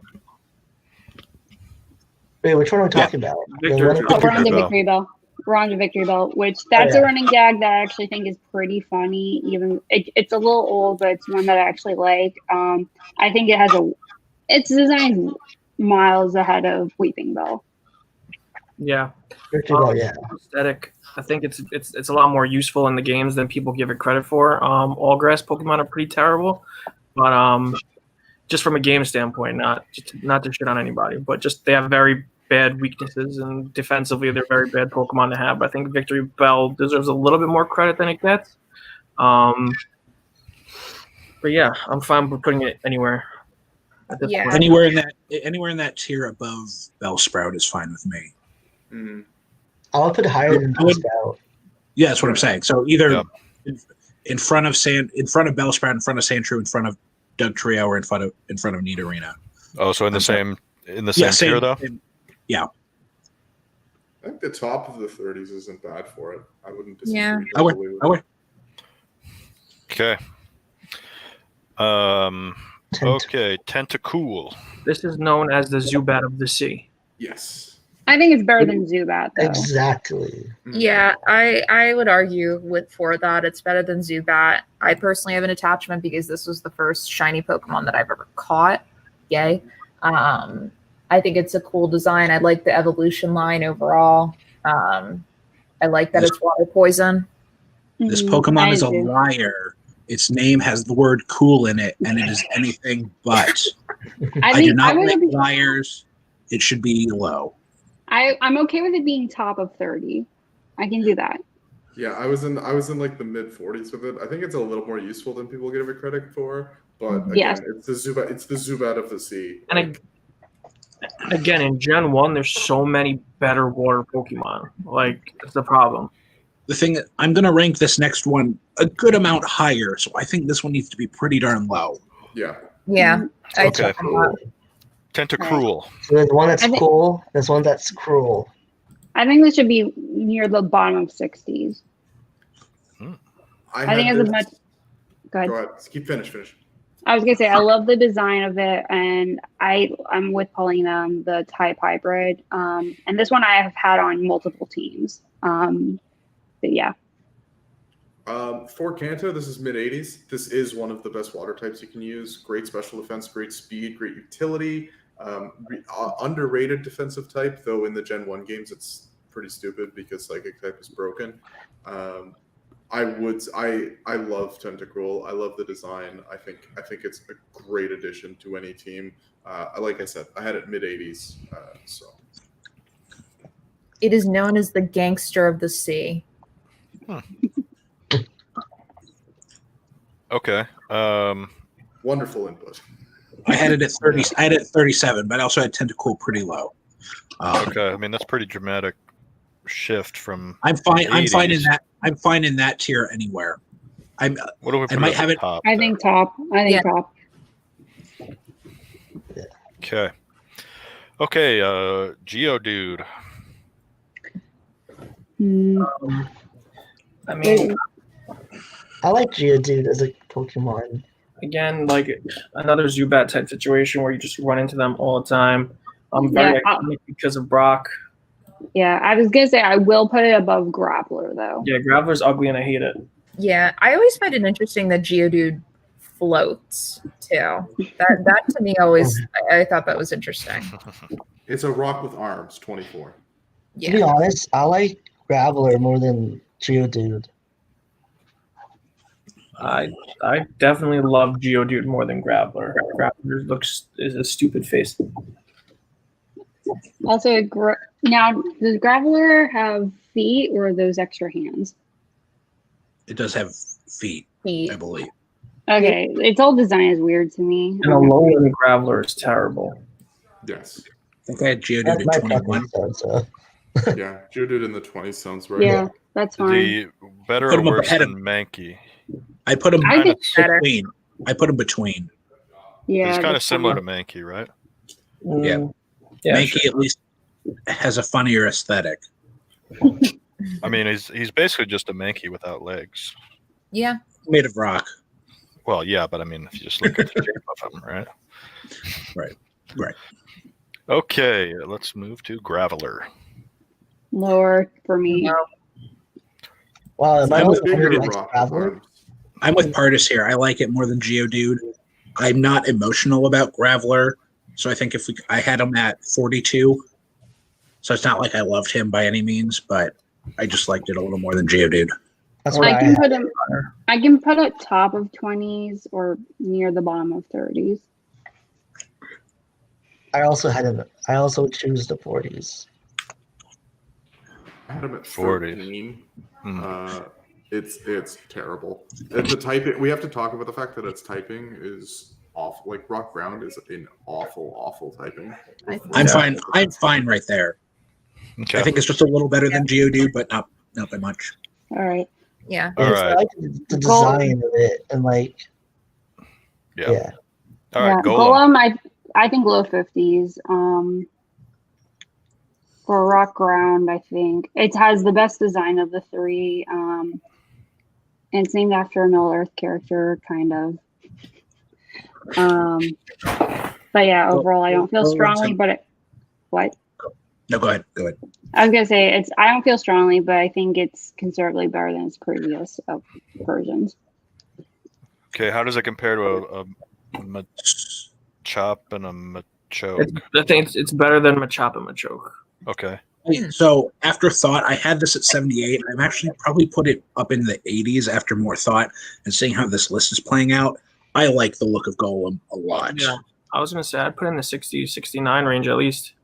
Speaker 3: Wait, which one are we talking about? The
Speaker 5: Victory
Speaker 3: one-
Speaker 5: Bell.
Speaker 6: Oh, we're on to
Speaker 1: Bell.
Speaker 6: Victory Bell. We're on to Victory Bell, which that's
Speaker 3: yeah.
Speaker 6: a running gag that I actually think is pretty funny. Even it's a little old, but it's one that I actually like. I think its design is miles ahead of Weeping Bell.
Speaker 5: Yeah.
Speaker 3: Victory Bell, yeah.
Speaker 5: Aesthetic. I think it's a lot more useful in the games than people give it credit for. All grass Pokemon are pretty terrible, but just from a game standpoint, not to shit on anybody, but just they have very bad weaknesses, and defensively they're very bad Pokemon to have. I think Victory Bell deserves a little bit more credit than it gets. But yeah, I'm fine with putting it anywhere. At this point.
Speaker 4: Anywhere in that tier above Bellsprout is fine with me.
Speaker 7: Mm-hmm.
Speaker 3: I'll put it higher than Bellsprout.
Speaker 4: Yeah, that's what I'm saying. So either in front of Bellsprout, in front of Sandshrew, in front of Doug Trio, or in front of Nidorina.
Speaker 1: Oh, so in the same tier though.
Speaker 4: Yeah.
Speaker 7: I think the top of the 30s isn't bad for it. I wouldn't disagree.
Speaker 2: Yeah.
Speaker 4: I would.
Speaker 1: Okay. Okay, Tentacool.
Speaker 5: This is known as the Zubat of the sea.
Speaker 7: Yes.
Speaker 6: I think it's better than Zubat, though.
Speaker 3: Exactly.
Speaker 2: Yeah, I would argue for that. It's better than Zubat. I personally have an attachment because this was the first shiny Pokemon that I've ever caught. Yay. I think it's a cool design. I like the evolution line overall. I like that it's water poison.
Speaker 4: This Pokemon is a liar. Its name has the word cool in it, and it is anything but. I do not like liars. It should be low.
Speaker 6: I'm okay with it being top of 30. I can do that.
Speaker 7: Yeah, I was in like the mid 40s with it. I think it's a little more useful than people give it credit for. But again, it's the Zubat of the sea.
Speaker 5: And again, in Gen 1, there's so many better water Pokemon. Like, that's the problem.
Speaker 4: The thing that I'm going to rank this next one a good amount higher, so I think this one needs to be pretty darn low.
Speaker 7: Yeah.
Speaker 2: Yeah.
Speaker 1: Okay. Tentacruel.
Speaker 3: So there's one that's cool. There's one that's cruel.
Speaker 6: I think this should be near the bottom of 60s. I think it's a much. Go ahead.
Speaker 7: Keep finish.
Speaker 6: I was gonna say I love the design of it, and I'm with Paulina, the type hybrid. And this one I have had on multiple teams. But yeah.
Speaker 7: For Kanto, this is mid 80s. This is one of the best water types you can use. Great special defense, great speed, great utility. Underrated defensive type, though in the Gen 1 games it's pretty stupid because Psychic type is broken. I love Tentacruel. I love the design. I think it's a great addition to any team. Like I said, I had it mid 80s. So
Speaker 2: it is known as the gangster of the sea.
Speaker 1: Huh. Okay.
Speaker 7: Wonderful input.
Speaker 4: I had it at 30. I had it at 37, but I also had Tentacool pretty low.
Speaker 1: Okay, I mean that's pretty dramatic shift from.
Speaker 4: I'm fine. I'm fine in that. I'm fine in that tier anywhere. What do we put? I might have it.
Speaker 6: Top, I think top. Top.
Speaker 1: Okay. Okay. Geodude.
Speaker 5: I mean,
Speaker 3: I like Geodude as a Pokemon.
Speaker 5: Again, like another Zubat type situation where you just run into them all the time. I'm very iconic because of Brock.
Speaker 6: Yeah, I was gonna say I will put it above Grappler though.
Speaker 5: Yeah, Grappler's ugly and I hate it.
Speaker 2: Yeah, I always find it interesting that Geodude floats too. That to me always I thought that was interesting.
Speaker 7: It's a rock with arms, 24.
Speaker 2: Yeah.
Speaker 3: To be honest, I like Graveler more than Geodude.
Speaker 5: I definitely love Geodude more than Grappler. Grappler is a stupid face.
Speaker 6: Also, now does Graveler have feet or are those extra hands?
Speaker 4: It does have feet. I believe.
Speaker 6: Okay, its whole design is weird to me.
Speaker 5: And a low-end Graveler is terrible.
Speaker 7: Yes.
Speaker 4: I think I had Geodude at 21.
Speaker 7: Yeah, Geodude in the 20s sounds right.
Speaker 6: Yeah, that's fine.
Speaker 1: The better or worse than Mankey?
Speaker 4: I put him
Speaker 6: between.
Speaker 4: I put him between.
Speaker 6: Yeah,
Speaker 1: it's kind of similar to Mankey, right?
Speaker 4: Yeah. Mankey at least has a funnier aesthetic.
Speaker 1: I mean, he's basically just a Mankey without legs.
Speaker 2: Yeah.
Speaker 4: Made of rock.
Speaker 1: Well, yeah, but I mean, if you just look at the shape of him, right?
Speaker 4: Right.
Speaker 1: Okay, let's move to Graveler.
Speaker 6: Lower for me.
Speaker 3: Wow,
Speaker 4: I'm with Pardis here. I like it more than Geodude. I'm not emotional about Graveler, so I think I had him at 42. So it's not like I loved him by any means, but I just liked it a little more than Geodude.
Speaker 6: I can put it top of 20s or near the bottom of 30s.
Speaker 3: I also choose the 40s.
Speaker 7: I had him at
Speaker 1: 40.
Speaker 7: 13.
Speaker 1: Hmm.
Speaker 7: It's terrible. The typing, we have to talk about the fact that its typing is awful. Like Rock Ground is an awful typing.
Speaker 4: I'm fine. I'm fine right there.
Speaker 1: Okay.
Speaker 4: I think it's just a little better than Geodude, but not by much.
Speaker 6: All right.
Speaker 2: Yeah.
Speaker 1: All
Speaker 3: It's
Speaker 1: right.
Speaker 3: like the design of it and like
Speaker 1: Yeah. All right.
Speaker 6: Yeah,
Speaker 1: Golem.
Speaker 6: I think low 50s. For Rock Ground, I think it has the best design of the three. And it's named after a Middle Earth character, kind of. But yeah, overall, I don't feel strongly. But what?
Speaker 4: No, go ahead. Go ahead.
Speaker 6: I was gonna say I don't feel strongly, but I think it's considerably better than its previous versions.
Speaker 1: Okay. How does it compare to a Machop and a Machoke?
Speaker 5: I think it's better than Machop and Machoke.
Speaker 1: Okay.
Speaker 4: So after thought, I had this at 78. I've actually probably put it up in the 80s after more thought and seeing how this list is playing out. I like the look of Golem a lot.
Speaker 5: Yeah, I was gonna say I'd put it in the 60, 69 range at least.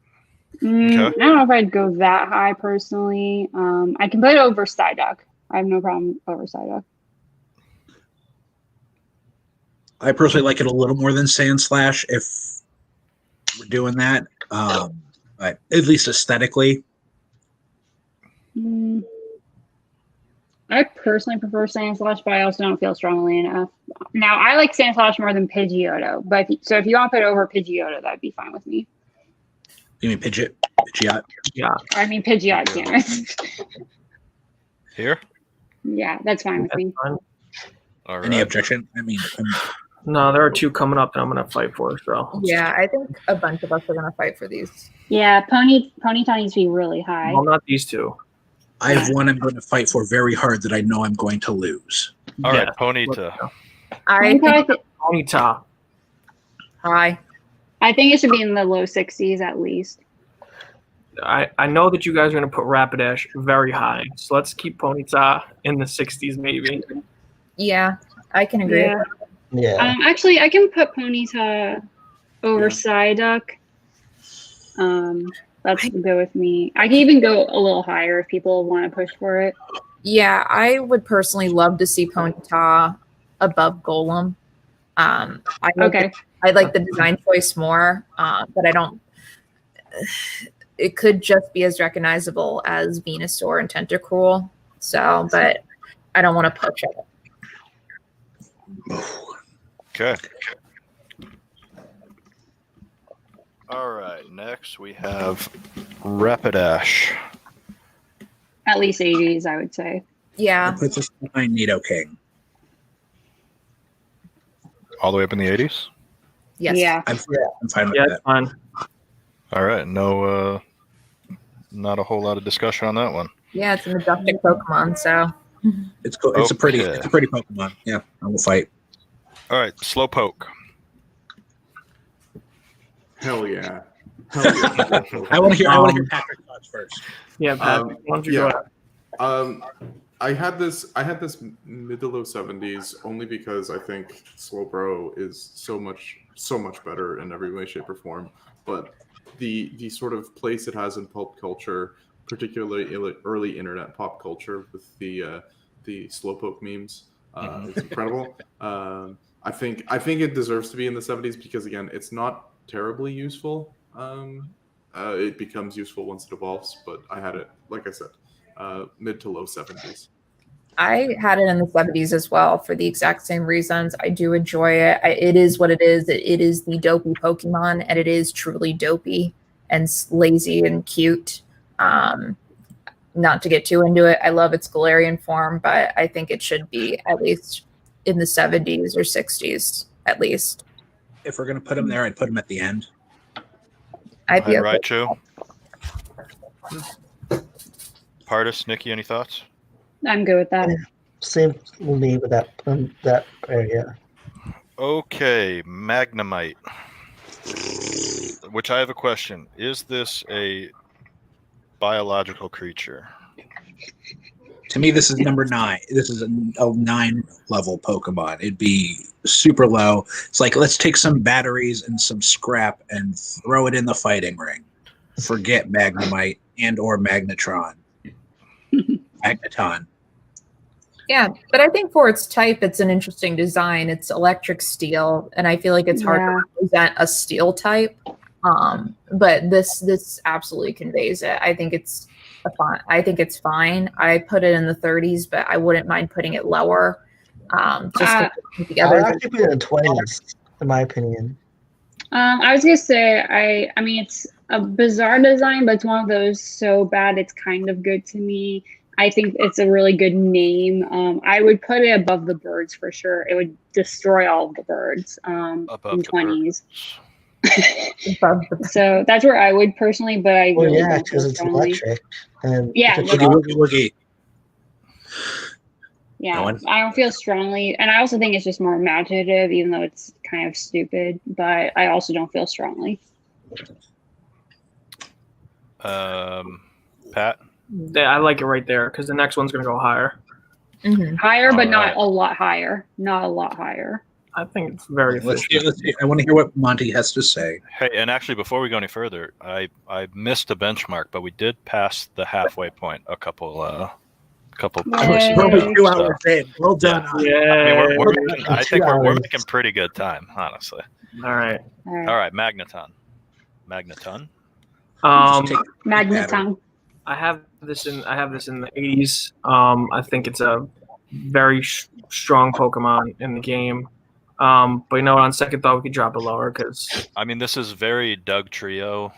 Speaker 1: Okay.
Speaker 6: I don't know if I'd go that high personally. I can put it over Psyduck. I have no problem over Psyduck.
Speaker 4: I personally like it a little more than Sandslash if we're doing that. But at least aesthetically.
Speaker 6: I personally prefer Sandslash, but I also don't feel strongly enough. Now, I like Sandslash more than Pidgeotto, but if you want to put it over Pidgeotto, that'd be fine with me.
Speaker 4: You mean Pidgeot?
Speaker 5: Yeah.
Speaker 6: I mean Pidgeot, damn it.
Speaker 1: Here.
Speaker 6: Yeah, that's fine with me.
Speaker 5: Fine.
Speaker 1: All right.
Speaker 4: Any objection? I mean,
Speaker 5: No, there are two coming up that I'm gonna fight for. So
Speaker 2: Yeah, I think a bunch of us are gonna fight for these.
Speaker 6: Yeah, Ponyta needs to be really high.
Speaker 5: well, not these two.
Speaker 4: I have one I'm going to fight for very hard that I know I'm going to lose.
Speaker 1: All right.
Speaker 5: Yeah.
Speaker 1: Ponyta.
Speaker 2: I think
Speaker 5: Ponyta.
Speaker 2: high.
Speaker 6: I think it should be in the low 60s at least.
Speaker 5: I know that you guys are gonna put Rapidash very high, so let's keep Ponyta in the 60s maybe.
Speaker 2: Yeah, I can agree.
Speaker 6: Yeah.
Speaker 3: Yeah.
Speaker 6: Actually, I can put Ponyta over Psyduck. That's go with me. I can even go a little higher if people want to push for it.
Speaker 2: Yeah, I would personally love to see Ponyta above Golem. I like the design choice more, but I don't. It could just be as recognizable as Venusaur and Tentacruel. So, but I don't want to push it.
Speaker 1: Okay. All right. Next we have Rapidash.
Speaker 6: At least 80s, I would say.
Speaker 2: Yeah.
Speaker 4: I'll put this behind Nidoking.
Speaker 1: All the way up in the 80s.
Speaker 2: Yes.
Speaker 6: Yeah.
Speaker 4: I'm fine with
Speaker 5: Yeah,
Speaker 4: that.
Speaker 5: it's fine.
Speaker 1: All right. No. Not a whole lot of discussion on that one.
Speaker 2: Yeah, it's a majestic Pokemon, so
Speaker 4: It's cool. It's a pretty
Speaker 1: Okay.
Speaker 4: Pokemon. Yeah, I will fight.
Speaker 1: All right. Slowpoke.
Speaker 7: Hell yeah. Hell yeah.
Speaker 4: I want to hear Patrick's thoughts first.
Speaker 5: Yeah, Pat, why don't you go ahead?
Speaker 7: I had this mid to low 70s only because I think Slowbro is so much better in every way, shape, or form. But the sort of place it has in pop culture, particularly early internet pop culture with the Slowpoke memes, it's incredible. I think it deserves to be in the 70s because again, it's not terribly useful. It becomes useful once it evolves, but I had it, like I said, mid to low 70s.
Speaker 2: I had it in the 70s as well for the exact same reasons. I do enjoy it. It is what it is. It is the dopey Pokemon, and it is truly dopey and lazy and cute. Not to get too into it, I love its Galarian form, but I think it should be at least in the 70s or 60s, at least.
Speaker 4: If we're gonna put him there, I'd put him at the end.
Speaker 2: I'd be okay.
Speaker 1: Raichu. Pardis, Nikki, any thoughts?
Speaker 6: I'm good with that.
Speaker 3: Same with me with that area.
Speaker 1: Okay, Magnemite. Which I have a question. Is this a biological creature?
Speaker 4: To me, this is number 9. This is a 9 level Pokemon. It'd be super low. It's like, let's take some batteries and some scrap and throw it in the fighting ring. Forget Magnemite and or Magnetron. Magneton.
Speaker 2: Yeah, but I think for its type, it's an interesting design. It's electric steel, and I feel like it's hard to represent a steel type. But this absolutely conveys it. I think it's fine. I put it in the 30s, but I wouldn't mind putting it lower. Just to put together.
Speaker 3: I actually put it in the 20s, in my opinion.
Speaker 6: I was gonna say I mean it's a bizarre design, but it's one of those so bad it's kind of good to me. I think it's a really good name. I would put it above the birds for sure. It would destroy all of the birds in the 20s. So that's where I would personally, but I
Speaker 3: Well,
Speaker 6: really
Speaker 3: yeah,
Speaker 6: don't feel
Speaker 3: because it's
Speaker 6: strongly.
Speaker 3: electric. And
Speaker 6: Yeah,
Speaker 3: if it's
Speaker 6: no,
Speaker 3: not-
Speaker 4: Woogie.
Speaker 6: Yeah,
Speaker 4: No one?
Speaker 6: I don't feel strongly, and I also think it's just more imaginative, even though it's kind of stupid. But I also don't feel strongly.
Speaker 1: Pat?
Speaker 5: Yeah, I like it right there because the next one's gonna go higher.
Speaker 2: Mhm.
Speaker 6: Higher, but not
Speaker 1: Alright.
Speaker 6: a lot higher. Not a lot higher.
Speaker 5: I think it's very efficient.
Speaker 4: Let's see. I want to hear what Monty has to say.
Speaker 1: Hey, and actually, before we go any further, I missed a benchmark, but we did pass the halfway point a couple
Speaker 6: Yay.
Speaker 1: courses
Speaker 4: We're
Speaker 1: ago.
Speaker 4: only 2
Speaker 1: So,
Speaker 4: hours in. Well done.
Speaker 1: I mean,
Speaker 5: Yeah.
Speaker 1: I think we're
Speaker 3: 2 hours.
Speaker 1: making pretty good time, honestly.
Speaker 5: All right.
Speaker 6: All right.
Speaker 1: All right, Magneton. Magneton.
Speaker 5: Um,
Speaker 4: Just take
Speaker 6: Magneton.
Speaker 5: I have this in the 80s. I think it's a very strong Pokemon in the game. But you know, on second thought, we could drop it lower because
Speaker 1: I mean, this is very Doug Trio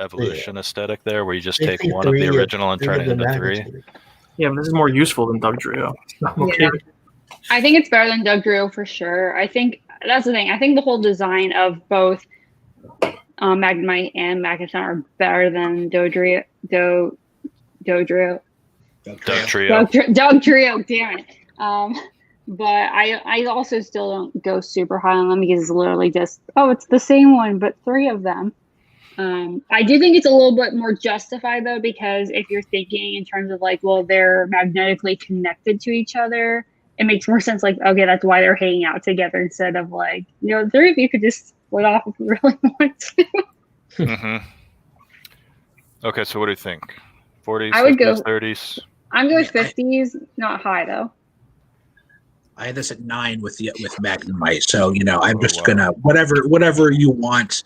Speaker 1: evolution aesthetic there, where you just
Speaker 3: They
Speaker 1: take
Speaker 3: think
Speaker 1: one of the
Speaker 3: 3 is
Speaker 1: original and turn it
Speaker 3: bigger than
Speaker 1: into 3.
Speaker 3: magnitude.
Speaker 5: yeah, but this is more useful than Doug Trio. Okay.
Speaker 6: I think it's better than Doug Drew for sure. I think that's the thing. I think the whole design of both Magnemite and Magneton are better than Dodrio.
Speaker 1: Doug Trio.
Speaker 6: Doug Trio, damn it. But I also still don't go super high on them because it's literally just, it's the same one, but 3 of them. I do think it's a little bit more justified though, because if you're thinking in terms of like, well, they're magnetically connected to each other, it makes more sense. Like, okay, that's why they're hanging out together instead of like, 3 of you could just split off if you really want to.
Speaker 1: Mm-hmm. Okay, so what do you think? 40s,
Speaker 6: I would
Speaker 1: 50s,
Speaker 6: go-
Speaker 1: 30s?
Speaker 6: I'm good 50s, not high though.
Speaker 4: I had this at 9 with Magnemite, so I'm just
Speaker 1: wow.
Speaker 4: gonna whatever you want.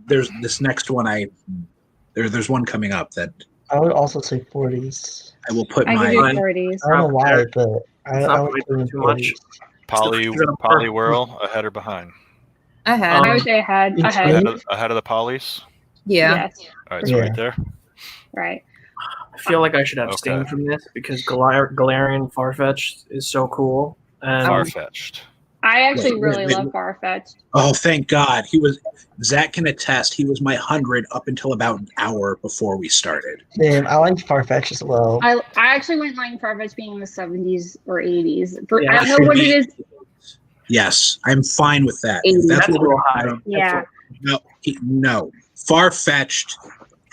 Speaker 4: There's this next one. There's one coming up that
Speaker 3: I would also say 40s.
Speaker 4: I will put
Speaker 6: I
Speaker 4: my.
Speaker 6: give you 40s.
Speaker 3: I don't know why, but
Speaker 5: It's
Speaker 3: I
Speaker 5: not
Speaker 3: would put it in
Speaker 5: too much.
Speaker 3: 40s.
Speaker 1: Poliwhirl ahead or behind?
Speaker 2: Ahead.
Speaker 6: I would say ahead.
Speaker 3: Between-
Speaker 1: Ahead of the Polys?
Speaker 2: Yeah.
Speaker 6: Yes.
Speaker 1: All right, so
Speaker 3: Yeah.
Speaker 1: right there.
Speaker 6: Right.
Speaker 5: I feel like I should abstain
Speaker 1: Okay.
Speaker 5: from this because Galarian Farfetch'd is so cool. And
Speaker 1: Far-fetched.
Speaker 6: I actually
Speaker 4: Wait,
Speaker 6: really
Speaker 4: wait,
Speaker 6: love Farfetch'd.
Speaker 4: Oh, thank God! Zach can attest. He was my 100 up until about an hour before we started.
Speaker 3: Damn, I like Farfetch as well.
Speaker 6: I actually wouldn't mind Farfetch being in the 70s or 80s.
Speaker 5: Yeah,
Speaker 6: I don't know what it is.
Speaker 4: Yes, I'm fine with that. If
Speaker 6: 80s.
Speaker 5: that's a
Speaker 4: what
Speaker 5: little
Speaker 4: we're
Speaker 5: high.
Speaker 4: doing.
Speaker 6: Yeah.
Speaker 4: No. Far-fetched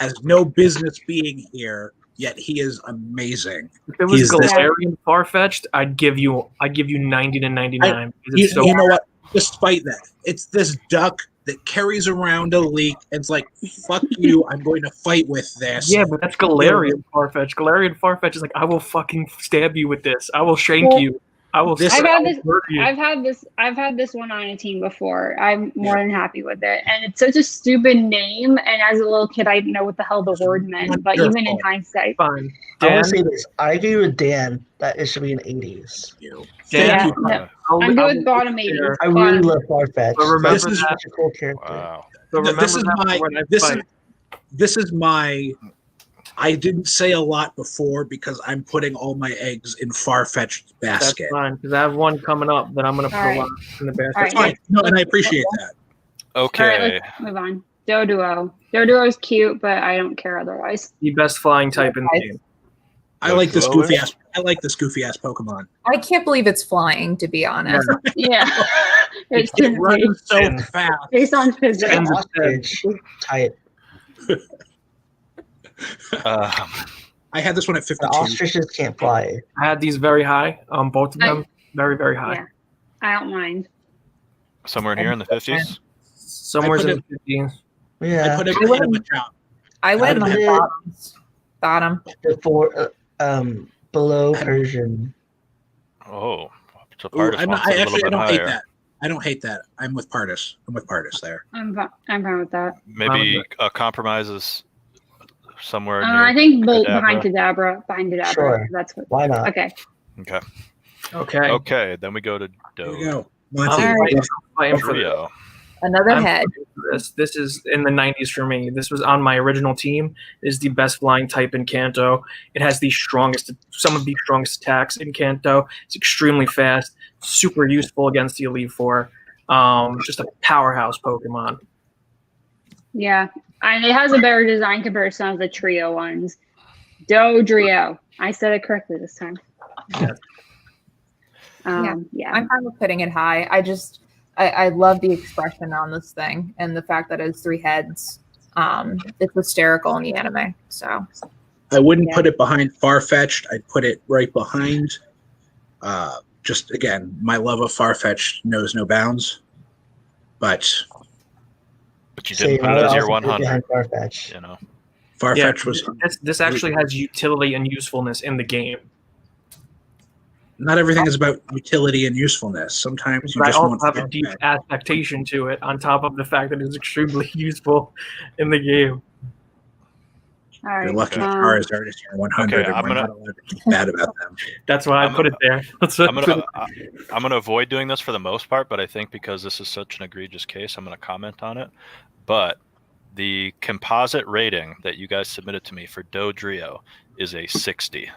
Speaker 4: has no business being here, yet he is amazing.
Speaker 5: If it was
Speaker 4: He's this-
Speaker 5: Galarian Farfetch'd, I'd give you 90 to 99. because
Speaker 4: You,
Speaker 5: it's so
Speaker 4: you know what? Despite that, it's this duck that carries around a leak and it's like, fuck you, I'm going to fight with this.
Speaker 5: Yeah, but that's Galarian Farfetch. Galarian Farfetch is like, I will fucking stab you with this. I will shank
Speaker 6: Well,
Speaker 5: you. I will.
Speaker 4: this-
Speaker 5: I
Speaker 6: I've had
Speaker 5: will
Speaker 6: this.
Speaker 5: murder you.
Speaker 6: I've had this one on a team before. I'm more than happy with it, and it's such a stupid name. And as a little kid, I didn't know what the hell the word meant. But even in
Speaker 4: Wonderful.
Speaker 6: hindsight,
Speaker 5: Fine.
Speaker 3: I
Speaker 5: Dan,
Speaker 3: want to say this. I agree with Dan that it should be in 80s.
Speaker 4: You.
Speaker 5: Dan,
Speaker 6: Yeah,
Speaker 4: Thank you.
Speaker 6: no.
Speaker 5: I'll-
Speaker 6: I'm good
Speaker 5: I'll
Speaker 6: with
Speaker 5: leave
Speaker 6: bottom
Speaker 5: it
Speaker 6: 80s.
Speaker 5: there.
Speaker 3: I really love Farfetch.
Speaker 5: But remember
Speaker 3: This is
Speaker 4: that-
Speaker 3: such a cool character.
Speaker 1: Wow.
Speaker 5: But remember
Speaker 4: This is
Speaker 5: that
Speaker 4: my.
Speaker 5: when I
Speaker 4: This is.
Speaker 5: fight.
Speaker 4: This is my. I didn't say a lot before because I'm putting all my eggs in Far-fetched
Speaker 5: That's
Speaker 4: basket.
Speaker 5: fine because I have one coming up that I'm gonna put
Speaker 6: All right.
Speaker 5: a lot in the basket.
Speaker 6: All right.
Speaker 4: Fine. No, and I appreciate that.
Speaker 1: Okay.
Speaker 6: All right, let's move on. Doduo. Doduo is cute, but I don't care otherwise.
Speaker 5: The best flying type in the game.
Speaker 4: I like this
Speaker 1: Well,
Speaker 4: goofy ass. I like this goofy ass Pokemon.
Speaker 2: I can't believe it's flying, to be honest.
Speaker 6: Yeah, it's
Speaker 4: It
Speaker 6: just
Speaker 4: runs so
Speaker 5: And-
Speaker 4: fast.
Speaker 6: based on physics.
Speaker 3: It's an
Speaker 5: Depends.
Speaker 3: ostrich type.
Speaker 1: Um,
Speaker 4: I had this one at
Speaker 3: The
Speaker 4: 52.
Speaker 3: ostriches can't fly.
Speaker 5: I had these very high. Both of them very, very high.
Speaker 6: Yeah, I don't mind.
Speaker 1: Somewhere in here in the 50s.
Speaker 5: Somewhere
Speaker 4: I put
Speaker 5: in the 50s.
Speaker 4: I
Speaker 3: Yeah.
Speaker 4: put it ahead of Machop.
Speaker 2: I went
Speaker 3: I
Speaker 2: on
Speaker 3: put
Speaker 2: the
Speaker 3: it-
Speaker 2: bottom.
Speaker 3: Before, below Persian.
Speaker 1: Oh, so
Speaker 4: Ooh,
Speaker 1: Pardus wants it a little
Speaker 4: I
Speaker 1: bit
Speaker 4: don't
Speaker 1: higher.
Speaker 4: hate that. I don't hate that. I'm with Pardus. I'm with Pardus there.
Speaker 6: I'm fine with that.
Speaker 1: Maybe a compromise is somewhere near
Speaker 6: I think
Speaker 1: Kadabra.
Speaker 6: behind Kadabra.
Speaker 3: Sure.
Speaker 6: That's what.
Speaker 3: Why not?
Speaker 6: Okay.
Speaker 1: Okay.
Speaker 5: Okay.
Speaker 1: Okay, then we go to
Speaker 4: Here we
Speaker 1: Doge.
Speaker 4: go. Monty.
Speaker 2: All right.
Speaker 5: Fighting for
Speaker 1: Trio.
Speaker 2: Another
Speaker 5: I'm
Speaker 2: head.
Speaker 5: fighting for this. This is in the 90s for me. This was on my original team. It is the best flying type in Kanto. It has some of the strongest attacks in Kanto. It's extremely fast, super useful against the Elite Four. Just a powerhouse Pokemon.
Speaker 6: Yeah, and it has a better design compared to some of the trio ones. Dodrio. I said it correctly this time.
Speaker 5: Yes.
Speaker 6: Yeah.
Speaker 2: I'm fine with putting it high. I love the expression on this thing and the fact that it has 3 heads. It's hysterical in the anime. So
Speaker 4: I wouldn't
Speaker 6: Yeah.
Speaker 4: put it behind Farfetch'd. I'd put it right behind. Just again, my love of Farfetch'd knows no bounds. But
Speaker 1: But you didn't put it as your 100.
Speaker 3: Behind Farfetch.
Speaker 1: You know.
Speaker 4: Farfetch was
Speaker 5: This actually has utility and usefulness in the game.
Speaker 4: not everything is about utility and usefulness. Sometimes you
Speaker 5: But I
Speaker 4: just
Speaker 5: also
Speaker 4: want
Speaker 5: have
Speaker 4: to
Speaker 5: a
Speaker 4: get
Speaker 5: deep
Speaker 4: back.
Speaker 5: affectation to it, on top of the fact that it's extremely useful in the game.
Speaker 6: All right.
Speaker 4: You're lucky
Speaker 1: Okay.
Speaker 4: Charizard is your 100,
Speaker 1: Okay,
Speaker 4: and
Speaker 1: I'm
Speaker 4: we're
Speaker 1: gonna-
Speaker 4: not allowed to be bad about them.
Speaker 5: That's why I put it there.
Speaker 1: I'm gonna avoid doing this for the most part, but I think because this is such an egregious case, I'm gonna comment on it. But the composite rating that you guys submitted to me for Dodrio is a 60.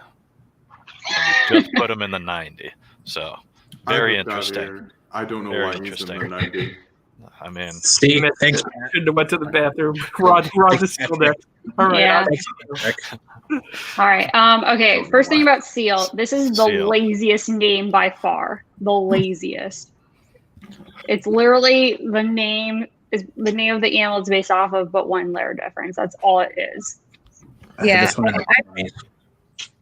Speaker 1: And we just put him in the 90. So very
Speaker 7: I put that
Speaker 1: interesting.
Speaker 7: here. I don't know
Speaker 1: Very
Speaker 7: why he's in the
Speaker 1: interesting.
Speaker 7: 90.
Speaker 1: I mean,
Speaker 4: Steve, thanks.
Speaker 5: Shouldn't have went to the bathroom. Rod is still there. All right.
Speaker 6: Yeah.
Speaker 4: Rick.
Speaker 6: All right. Okay. First thing about Seal. This is the
Speaker 1: Seal.
Speaker 6: laziest name by far. The laziest. It's literally the name of the animal it's based off of, but 1 letter difference. That's all it is.
Speaker 4: I had
Speaker 2: Yeah,
Speaker 4: this one in the 20s.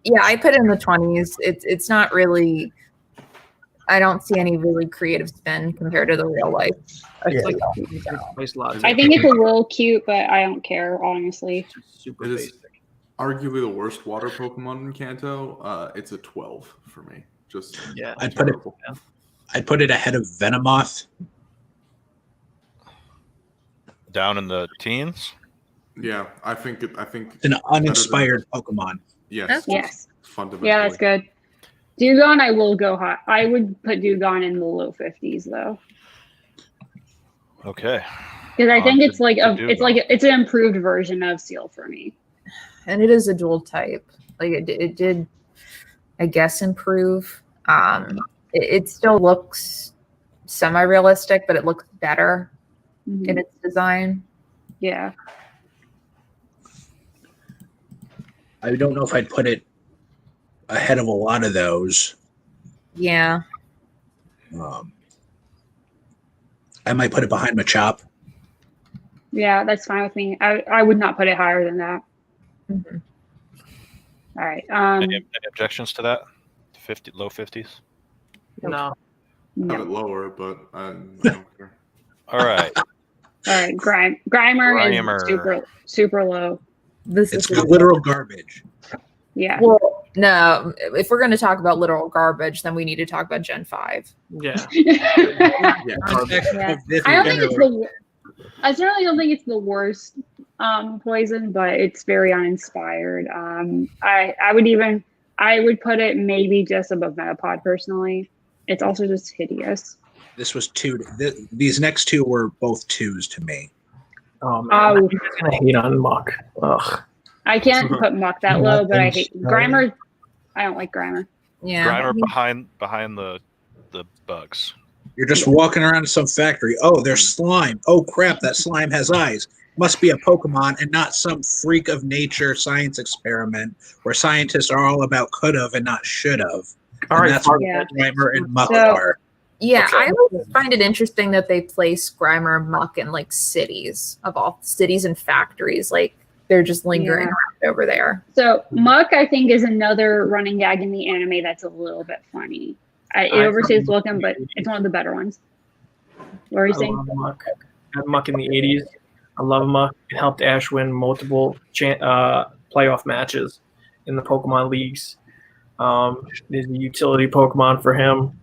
Speaker 2: yeah, I put it in the 20s. It's not really. I don't see any really creative spin compared to the real life.
Speaker 3: Yeah.
Speaker 5: It's like place lots.
Speaker 6: I think it's a little cute, but I don't care, honestly.
Speaker 5: super
Speaker 7: It is
Speaker 5: basic.
Speaker 7: arguably the worst water Pokemon in Kanto. It's a 12 for me. Just
Speaker 5: Yeah.
Speaker 4: I'd put it.
Speaker 7: terrible.
Speaker 4: I'd put it ahead of Venomoth.
Speaker 1: down in the teens.
Speaker 7: Yeah, I think
Speaker 4: It's an uninspired Pokemon.
Speaker 7: yes,
Speaker 6: Yes.
Speaker 7: fundamentally.
Speaker 6: Yeah, that's good. Dugong, I will go high. I would put Dugong in the low 50s though,
Speaker 1: Okay.
Speaker 6: because I think
Speaker 1: To-
Speaker 6: it's like
Speaker 1: to
Speaker 6: it's an improved version of Seal for me.
Speaker 2: And it is a dual type. Like it did, I guess, improve. It still looks semi-realistic, but it looks better
Speaker 6: Mhm.
Speaker 2: in its design.
Speaker 6: Yeah.
Speaker 4: I don't know if I'd put it ahead of a lot of those.
Speaker 2: Yeah.
Speaker 4: I might put it behind Machop.
Speaker 6: Yeah, that's fine with me. I would not put it higher than that.
Speaker 2: Mhm.
Speaker 6: All right.
Speaker 1: Any objections to that? Low 50s.
Speaker 5: No.
Speaker 7: Have
Speaker 6: No.
Speaker 7: it lower, but I don't care.
Speaker 1: All right.
Speaker 6: All right. Grimer
Speaker 1: Grimer.
Speaker 6: is super low.
Speaker 2: This
Speaker 4: It's
Speaker 2: is
Speaker 4: literal garbage.
Speaker 6: Yeah.
Speaker 2: well, no. If we're going to talk about literal garbage, then we need to talk about Gen 5.
Speaker 5: Yeah.
Speaker 7: Yeah,
Speaker 6: Yeah. I certainly don't think it's the worst poison, but it's very uninspired. I would put it maybe just above Metapod personally. It's also just hideous.
Speaker 4: This was 2. These next 2 were both 2s to me.
Speaker 5: Oh man,
Speaker 6: Oh.
Speaker 5: I'm gonna hate on Muck. Ugh.
Speaker 6: I can't put Muck that low, but I hate
Speaker 3: Nothing's
Speaker 6: Grimer. I don't like Grimer.
Speaker 2: Yeah.
Speaker 1: Grimer behind the bugs.
Speaker 4: You're just walking around some factory. Oh, there's slime. Oh, crap, that slime has eyes. Must be a Pokemon and not some freak of nature science experiment where scientists are all about could've and not should've.
Speaker 5: All
Speaker 4: And
Speaker 5: right.
Speaker 4: that's what
Speaker 6: Yeah.
Speaker 4: Grimer and Muck
Speaker 6: So-
Speaker 4: are.
Speaker 2: Yeah,
Speaker 1: Okay.
Speaker 2: I always find it interesting that they place Grimer and Muck in like cities and factories. Like they're just lingering
Speaker 6: Yeah.
Speaker 2: around over there.
Speaker 6: So Muck, I think, is another running gag in the anime that's a little bit funny. It overstays looking, but it's one of the better ones. What are you saying?
Speaker 5: love Muck. I had Muck in the 80s. I love Muck. It helped Ash win multiple playoff matches in the Pokemon leagues. He's a utility Pokemon for him.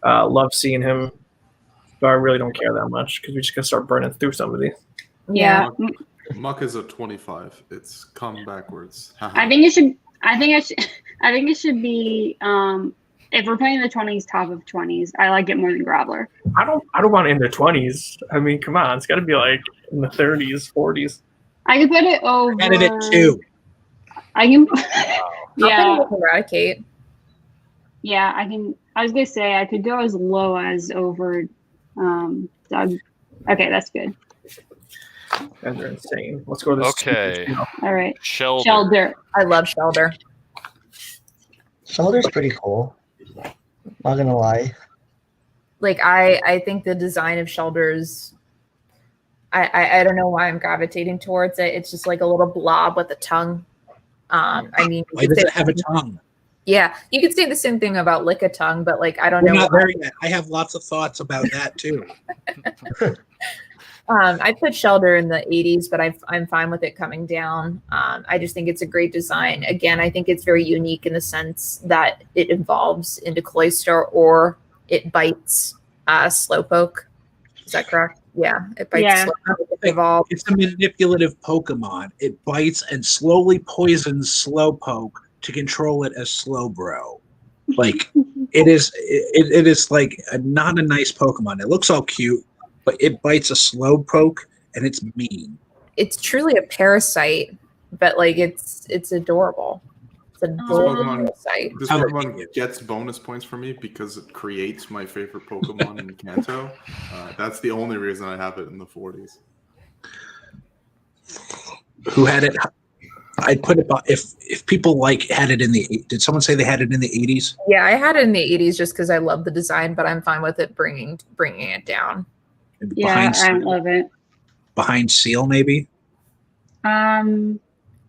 Speaker 5: Love seeing him, but I really don't care that much because we're just gonna start burning through some of these.
Speaker 6: Yeah.
Speaker 7: Muck is a 25. It's come backwards.
Speaker 6: I think it should. I think it should be. If we're playing the 20s, top of 20s, I like it more than Graveler.
Speaker 5: I don't want it in the 20s. I mean, come on, it's got to be like in the 30s, 40s.
Speaker 6: I could put it over.
Speaker 4: Added it too.
Speaker 6: I can.
Speaker 2: I'll put it with Eradicate.
Speaker 6: Yeah, I can. I was gonna say I could go as low as over. Doug. Okay, that's good.
Speaker 5: Guys are insane. Let's go to this.
Speaker 1: Okay.
Speaker 6: All right.
Speaker 1: Shelder.
Speaker 2: I love Shelder.
Speaker 3: Shelder's pretty cool. Not gonna lie.
Speaker 2: Like I think the design of Shelder's. I don't know why I'm gravitating towards it. It's just like a little blob with a tongue. I mean,
Speaker 4: Why does it have a tongue?
Speaker 2: Yeah, you could say the same thing about Lickitung, but like I don't
Speaker 4: We're
Speaker 2: know.
Speaker 4: not there yet. I have lots of thoughts about that too.
Speaker 2: I put Shelder in the 80s, but I'm fine with it coming down. I just think it's a great design. Again, I think it's very unique in the sense that it evolves into Cloyster or it bites Slowpoke. Is that correct? Yeah, it bites Slowpoke. It evolves.
Speaker 4: It's a manipulative Pokemon. It bites and slowly poisons Slowpoke to control it as Slowbro. Like it is like not a nice Pokemon. It looks all cute, but it bites a Slowpoke and it's mean.
Speaker 2: It's truly a parasite, but like it's adorable. It's an adorable parasite.
Speaker 7: This Pokemon gets bonus points for me because it creates my favorite Pokemon in Kanto. That's the only reason I have it in the 40s.
Speaker 4: Who had it? I'd put it if people like had it in the. Did someone say they had it in the 80s?
Speaker 2: Yeah, I had it in the 80s just because I love the design, but I'm fine with it bringing it down.
Speaker 6: Yeah, I love it.
Speaker 4: Behind Seal, maybe.
Speaker 2: I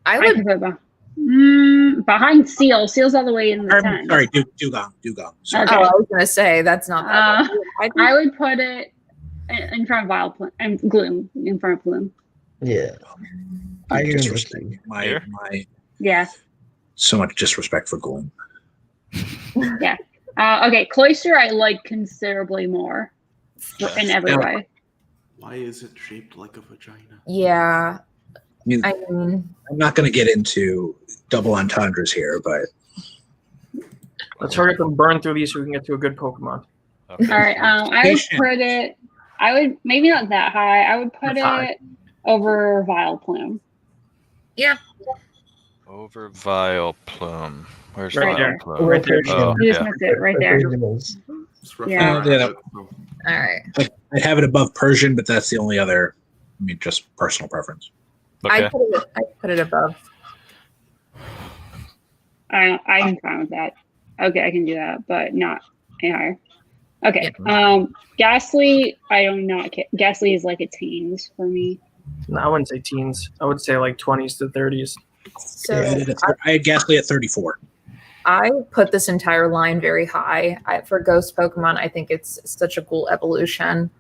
Speaker 6: would put behind Seal. Seal's all the way in the 10.
Speaker 4: Sorry, Dugong. Sorry.
Speaker 6: Okay.
Speaker 2: Oh, I was gonna say that's not that.
Speaker 6: I would put it in front of Vileplume and Gloom. In front of Gloom.
Speaker 3: Yeah. I agree.
Speaker 4: Disrespect. My
Speaker 6: Yeah.
Speaker 4: So much disrespect for Gloom.
Speaker 6: Yeah. Okay, Cloyster I like considerably more in every way.
Speaker 7: Why is it shaped like a vagina?
Speaker 2: Yeah.
Speaker 4: I mean, I'm not going to get into double entendres here, but
Speaker 5: let's hurry up and burn through these so we can get to a good Pokemon.
Speaker 1: Okay.
Speaker 6: All right. I would put it. I would maybe not that high. I would put it over Vileplume.
Speaker 2: Yeah.
Speaker 1: Over Vileplume. Where's
Speaker 5: Right
Speaker 1: Vileplume?
Speaker 5: there. Right there.
Speaker 1: Oh,
Speaker 6: You just
Speaker 1: yeah.
Speaker 6: missed it right there. Yeah.
Speaker 2: All right.
Speaker 4: I'd have it above Persian, but that's the only other. I mean, just personal preference.
Speaker 1: Okay.
Speaker 2: I put it above.
Speaker 6: I'm fine with that. Okay, I can do that, but not any higher. Okay. Ghastly, I don't know. Ghastly is like a teens for me.
Speaker 5: No, I wouldn't say teens. I would say like 20s to 30s.
Speaker 2: So
Speaker 4: I had Ghastly at 34.
Speaker 2: I put this entire line very high. For Ghost Pokemon, I think it's such a cool evolution.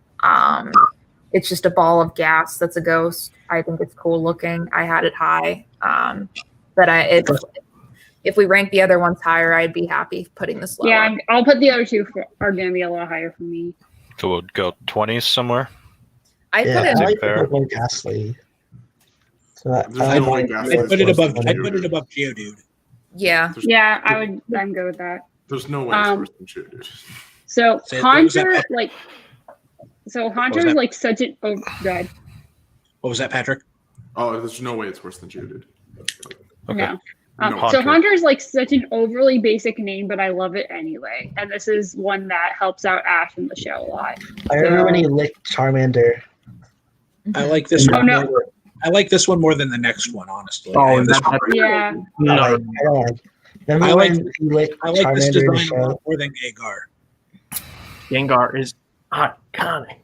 Speaker 2: It's just a ball of gas that's a ghost. I think it's cool looking. I had it high. But if we rank the other ones higher, I'd be happy putting this lower.
Speaker 6: Yeah, I'll put the other two are going to be a lot higher for me.
Speaker 1: So we'll go 20s somewhere.
Speaker 3: I like
Speaker 1: fair.
Speaker 3: more Ghastly. So
Speaker 7: I
Speaker 4: put it above. I put it above Geodude.
Speaker 2: Yeah.
Speaker 6: Yeah, I'm good with that.
Speaker 7: There's no way it's worse than Geodude.
Speaker 6: So
Speaker 4: Say-
Speaker 6: Haunter,
Speaker 4: what
Speaker 6: Haunter is like such an God.
Speaker 4: What was that, Patrick?
Speaker 7: Oh, there's no way it's worse than Geodude.
Speaker 1: Okay.
Speaker 6: No.
Speaker 7: No,
Speaker 6: So Haunter is like such an overly basic name, but I love it anyway. And this is one that helps out Ash in the show a lot.
Speaker 3: I remember when he licked Charmander.
Speaker 4: I like this
Speaker 6: Oh,
Speaker 4: one.
Speaker 6: no.
Speaker 4: More. I like this one more than the next one, honestly.
Speaker 5: Oh,
Speaker 4: I have this
Speaker 5: that-
Speaker 4: one-
Speaker 6: Yeah.
Speaker 5: No.
Speaker 3: I don't like. Remember
Speaker 4: I like-
Speaker 3: when he licked
Speaker 4: I like this
Speaker 3: Charmander in the
Speaker 4: design a
Speaker 3: show?
Speaker 4: lot more than Agar.
Speaker 5: Gengar is iconic.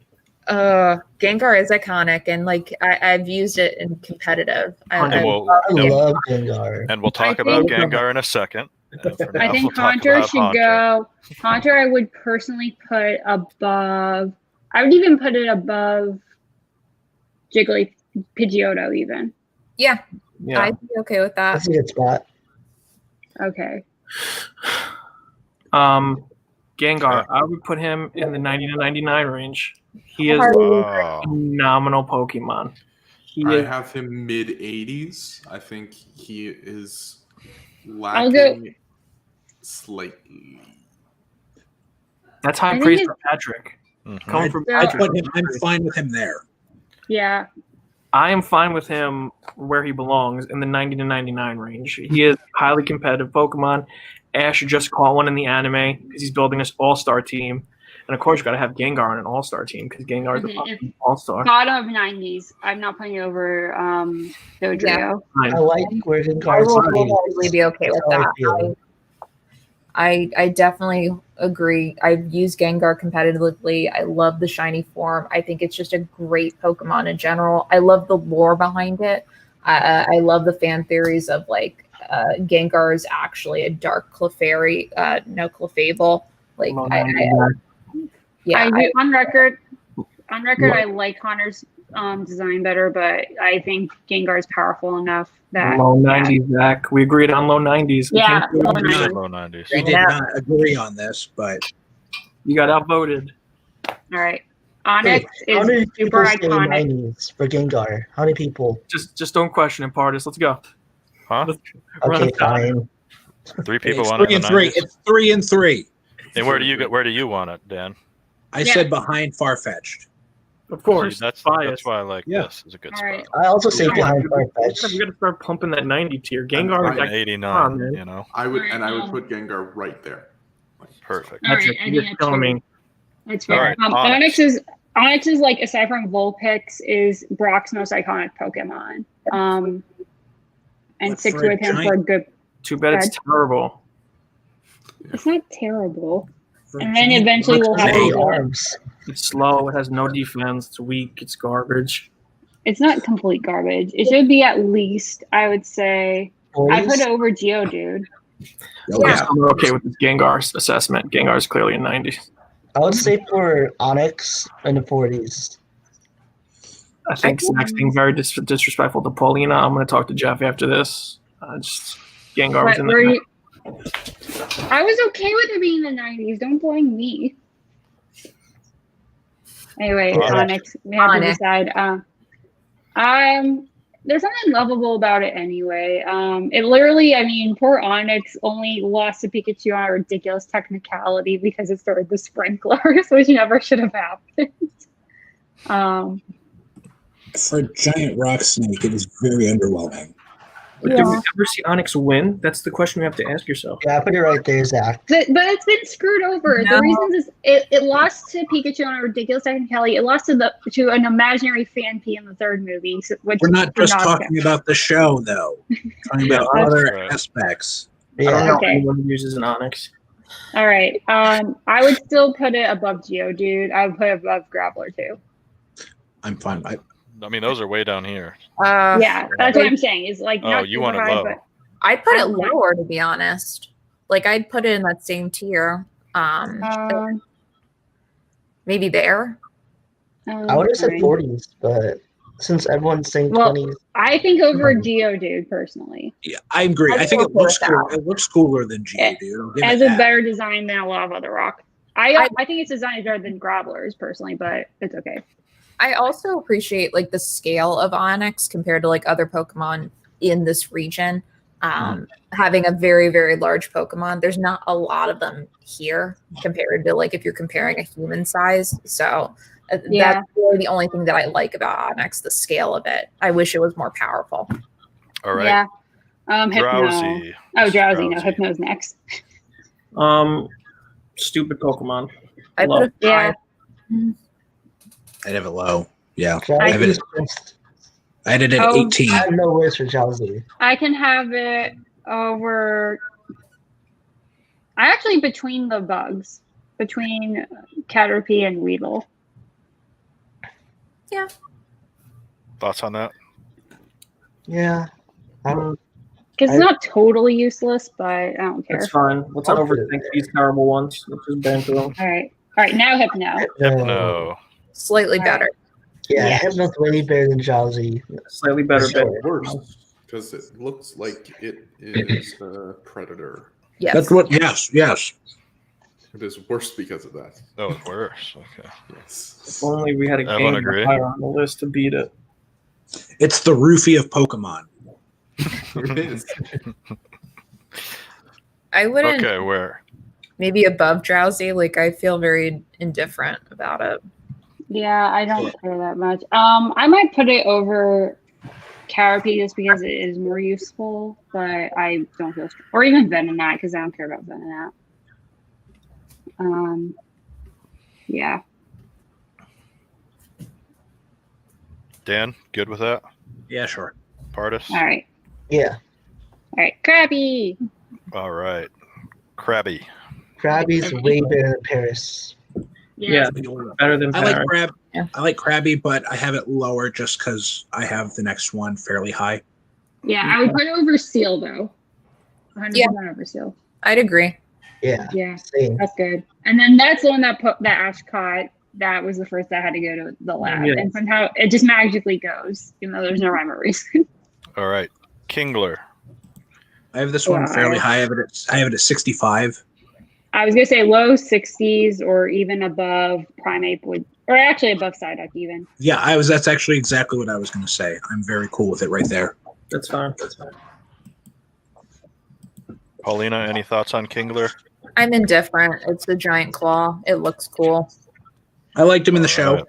Speaker 2: Gengar is iconic, and like I've used it in competitive.
Speaker 1: And
Speaker 3: I love Gengar.
Speaker 1: And we'll talk
Speaker 6: I
Speaker 1: about
Speaker 6: think-
Speaker 1: Gengar in a second. And for now,
Speaker 6: I think
Speaker 1: we'll talk
Speaker 6: Haunter
Speaker 1: about
Speaker 6: should
Speaker 1: Haunter.
Speaker 6: go. Haunter, I would personally put above. I would even put it above Jiggly Pidgeotto even.
Speaker 2: Yeah,
Speaker 5: Yeah.
Speaker 2: I'd be okay with that.
Speaker 3: That's a good spot.
Speaker 6: Okay.
Speaker 5: Gengar, I would put him in the 90 to 99 range. He is a
Speaker 1: Wow.
Speaker 5: phenomenal Pokemon.
Speaker 7: I
Speaker 5: Is,
Speaker 7: have him mid 80s. I think he is
Speaker 6: I'll go-
Speaker 7: lacking slightly.
Speaker 5: that's high
Speaker 6: I think
Speaker 5: praise
Speaker 6: it-
Speaker 5: for Patrick.
Speaker 1: Mhm.
Speaker 5: Coming from
Speaker 6: Yeah.
Speaker 5: Patrick.
Speaker 4: I'm fine with him there.
Speaker 6: Yeah.
Speaker 5: I am fine with him where he belongs in the 90 to 99 range. He is highly competitive Pokemon. Ash just caught one in the anime because he's building this all-star team. And of course, you got to have Gengar on an all-star team because Gengar is
Speaker 6: Okay,
Speaker 5: an all-star.
Speaker 6: Bottom of 90s. I'm not putting it over Dodrio.
Speaker 3: I like where
Speaker 2: I
Speaker 3: Gengar
Speaker 2: will
Speaker 3: is.
Speaker 2: totally be okay with
Speaker 3: That's how I feel.
Speaker 2: that. I definitely agree. I've used Gengar competitively. I love the shiny form. I think it's just a great Pokemon in general. I love the lore behind it. I love the fan theories of like Gengar is actually a dark Clefairy, no Clefable. Like, yeah,
Speaker 6: On record, I like Connor's design better, but I think Gengar is powerful enough that
Speaker 5: Low 90s, Zach. We agreed on low 90s. We
Speaker 6: Yeah,
Speaker 5: can't do
Speaker 6: low
Speaker 5: it.
Speaker 1: You
Speaker 6: 90s.
Speaker 1: said low 90s.
Speaker 4: We did not agree on this, but
Speaker 5: You got outvoted.
Speaker 6: All right. Onyx
Speaker 3: How many
Speaker 6: is
Speaker 3: people
Speaker 6: super
Speaker 3: say
Speaker 6: iconic.
Speaker 3: 90s for Gengar? How many people?
Speaker 5: Just don't question it, Pardis. Let's go.
Speaker 1: Huh?
Speaker 5: Run
Speaker 3: Okay,
Speaker 5: it down.
Speaker 3: fine.
Speaker 1: 3 people
Speaker 4: it's
Speaker 1: want it
Speaker 4: 3
Speaker 1: in
Speaker 4: and
Speaker 1: the
Speaker 4: 3.
Speaker 1: 90s.
Speaker 4: It's 3 and 3.
Speaker 1: And where do you want it, Dan?
Speaker 4: I
Speaker 6: Yeah.
Speaker 4: said behind Farfetch'd.
Speaker 5: Of course.
Speaker 1: See, that's
Speaker 5: bias.
Speaker 1: why I like
Speaker 4: Yeah.
Speaker 1: this. Is a good
Speaker 6: All right.
Speaker 1: spot.
Speaker 3: I also say
Speaker 6: Yeah.
Speaker 3: behind
Speaker 5: We
Speaker 3: Farfetch.
Speaker 5: got to start pumping that 90 tier. Gengar
Speaker 7: I'm
Speaker 5: is like,
Speaker 1: An 89,
Speaker 5: come on, man.
Speaker 1: you know,
Speaker 7: I would
Speaker 6: Alright,
Speaker 7: put Gengar right there.
Speaker 1: perfect.
Speaker 6: All right,
Speaker 5: Patrick,
Speaker 6: I
Speaker 5: you're
Speaker 6: think
Speaker 5: killing me.
Speaker 6: That's
Speaker 1: All
Speaker 6: fair.
Speaker 1: right,
Speaker 6: Onyx is like, aside from Vulpix, is Brock's most iconic Pokemon. And
Speaker 4: But
Speaker 6: sticks
Speaker 4: for a
Speaker 6: with him for a
Speaker 4: giant-
Speaker 6: good.
Speaker 5: Too bad it's terrible.
Speaker 6: It's not terrible.
Speaker 4: For
Speaker 6: And then
Speaker 4: giant
Speaker 6: eventually we'll
Speaker 4: rocks
Speaker 6: have
Speaker 4: and
Speaker 3: Hey,
Speaker 6: to-
Speaker 4: eggs.
Speaker 3: arms.
Speaker 5: It's slow. It has no defense. It's weak. It's garbage.
Speaker 6: It's not complete garbage. It should be at least, I would say, I put it over Geodude.
Speaker 4: Oh, yeah.
Speaker 5: I'm okay with this Gengar assessment. Gengar is clearly a 90.
Speaker 3: I would say for Onyx in the 40s.
Speaker 5: I think Zach's being very disrespectful to Paulina. I'm going to talk to Jeff after this. Just Gengar was
Speaker 6: But
Speaker 5: in
Speaker 6: were
Speaker 5: the
Speaker 6: you- I was okay with it being the 90s. Don't blame me. Anyway,
Speaker 1: Onyx.
Speaker 6: Onyx. We have to
Speaker 2: Onyx.
Speaker 6: decide. There's something lovable about it anyway. It literally, I mean, poor Onyx only lost to Pikachu on a ridiculous technicality because it started the sprinklers, which never should have happened.
Speaker 4: For a giant rock snake, it is very underwhelming.
Speaker 5: But did we ever see Onyx win? That's the question you have to ask yourself.
Speaker 3: Yeah, I put it right there, Zach.
Speaker 6: But it's been screwed over.
Speaker 2: No.
Speaker 6: The reasons is it lost to Pikachu on a ridiculous technicality. It lost to an imaginary fan P in the third movie, which
Speaker 4: We're not
Speaker 6: did
Speaker 4: just talking
Speaker 6: count.
Speaker 4: about the show, though. Talking about
Speaker 5: Yeah,
Speaker 4: other
Speaker 1: right.
Speaker 4: aspects.
Speaker 5: I don't
Speaker 3: Yeah.
Speaker 5: know
Speaker 6: Okay.
Speaker 5: anyone who uses an Onyx.
Speaker 6: All right. I would still put it above Geodude. I would put it above Grappler too.
Speaker 4: I'm fine.
Speaker 1: I mean, those are way down here.
Speaker 6: Yeah, that's what I'm saying. Is like
Speaker 1: Oh,
Speaker 6: not
Speaker 1: you
Speaker 6: super
Speaker 1: want it
Speaker 6: high,
Speaker 1: low.
Speaker 6: but
Speaker 2: I'd put it
Speaker 6: Okay.
Speaker 2: lower, to be honest. Like I'd put it in that same tier. Maybe there.
Speaker 3: I would have said
Speaker 6: fine.
Speaker 3: 40s, but since everyone's saying
Speaker 6: Well,
Speaker 3: 20s,
Speaker 6: I think over Geodude personally.
Speaker 4: Yeah, I agree.
Speaker 2: I
Speaker 4: I think it
Speaker 2: think we'll
Speaker 4: looks
Speaker 2: put
Speaker 4: cool.
Speaker 2: that.
Speaker 4: It looks cooler than Geodude. I'll give
Speaker 6: As
Speaker 4: it
Speaker 6: a
Speaker 4: that.
Speaker 6: better design than a lot of other rock. I think its design is better than Grappler's personally, but it's okay.
Speaker 2: I also appreciate like the scale of Onyx compared to like other Pokemon in this region. Having a very, very large Pokemon. There's not a lot of them here compared to like if you're comparing a human size. So
Speaker 6: Yeah.
Speaker 2: that's really the only thing that I like about Onyx, the scale of it. I wish it was more powerful.
Speaker 1: All right.
Speaker 6: Yeah. Hypno.
Speaker 1: Drowsy.
Speaker 6: Oh, Drowsy. No, Hypno's next.
Speaker 5: Stupid Pokemon.
Speaker 2: I
Speaker 5: Love.
Speaker 2: put a
Speaker 6: Yeah.
Speaker 2: 5.
Speaker 4: I'd have it low. Yeah.
Speaker 3: Drowsy's
Speaker 4: have it-
Speaker 3: just-
Speaker 4: I had it at
Speaker 6: Oh,
Speaker 4: 18.
Speaker 3: I have no words for Drowsy.
Speaker 6: I can have it over. I actually between the bugs, between Caterpie and Weedle.
Speaker 2: Yeah.
Speaker 1: Thoughts on that?
Speaker 3: Yeah.
Speaker 6: Because it's not totally useless, but I don't care.
Speaker 5: That's fine. Let's not overthink these terrible ones. Let's just ban through them.
Speaker 6: All right. Now Hypno.
Speaker 1: No.
Speaker 2: Slightly
Speaker 6: All
Speaker 2: better.
Speaker 6: right.
Speaker 3: Yeah,
Speaker 6: Yeah.
Speaker 3: Hypno's way better than Drowsy.
Speaker 5: Slightly better.
Speaker 3: For sure.
Speaker 5: but-
Speaker 7: Worse, because it looks like it is a predator.
Speaker 2: Yes.
Speaker 4: That's what. Yes.
Speaker 7: It is worse because of that.
Speaker 1: Oh, it's worse. Okay.
Speaker 7: Yes.
Speaker 5: If only we had a
Speaker 1: Everyone
Speaker 5: game
Speaker 1: agree?
Speaker 5: higher on the list to beat it.
Speaker 4: It's the roofie of Pokemon.
Speaker 7: It is.
Speaker 2: I wouldn't
Speaker 1: Okay, where?
Speaker 2: maybe above Drowsy. Like I feel very indifferent about it.
Speaker 6: Yeah, I don't care that much. I might put it over Caterpie just because it is more useful, but I don't feel or even Venonat because I don't care about Venonat. Yeah.
Speaker 1: Dan, good with that?
Speaker 4: Yeah, sure.
Speaker 1: Pardis?
Speaker 6: All right.
Speaker 3: Yeah.
Speaker 6: All right. Krabby.
Speaker 1: All right. Krabby.
Speaker 3: Krabby's way better than Paris.
Speaker 5: Yeah, better than
Speaker 4: I like
Speaker 5: Paris.
Speaker 4: Crab.
Speaker 2: Yeah.
Speaker 4: I like Krabby, but I have it lower just because I have the next one fairly high.
Speaker 6: Yeah, I would put it over Seal though. 100%
Speaker 2: Yeah.
Speaker 6: over Seal.
Speaker 2: I'd agree.
Speaker 3: Yeah.
Speaker 6: Yeah,
Speaker 3: Same.
Speaker 6: that's good. And then that's the one that Ash caught. That was the first that had to go to the lab,
Speaker 5: Yeah.
Speaker 6: and somehow it just magically goes, even though there's no rhyme or reason.
Speaker 1: All right. Kingler.
Speaker 4: I have this one
Speaker 6: Yeah,
Speaker 4: fairly high. I have it at 65.
Speaker 6: I was gonna say low 60s or even above Primeape would, or actually above Psyduck even.
Speaker 4: Yeah, that's actually exactly what I was going to say. I'm very cool with it right there.
Speaker 5: That's fine.
Speaker 1: Paulina, any thoughts on Kingler?
Speaker 2: I'm indifferent. It's the giant claw. It looks cool.
Speaker 4: I liked him in the
Speaker 1: All
Speaker 4: show.
Speaker 1: right.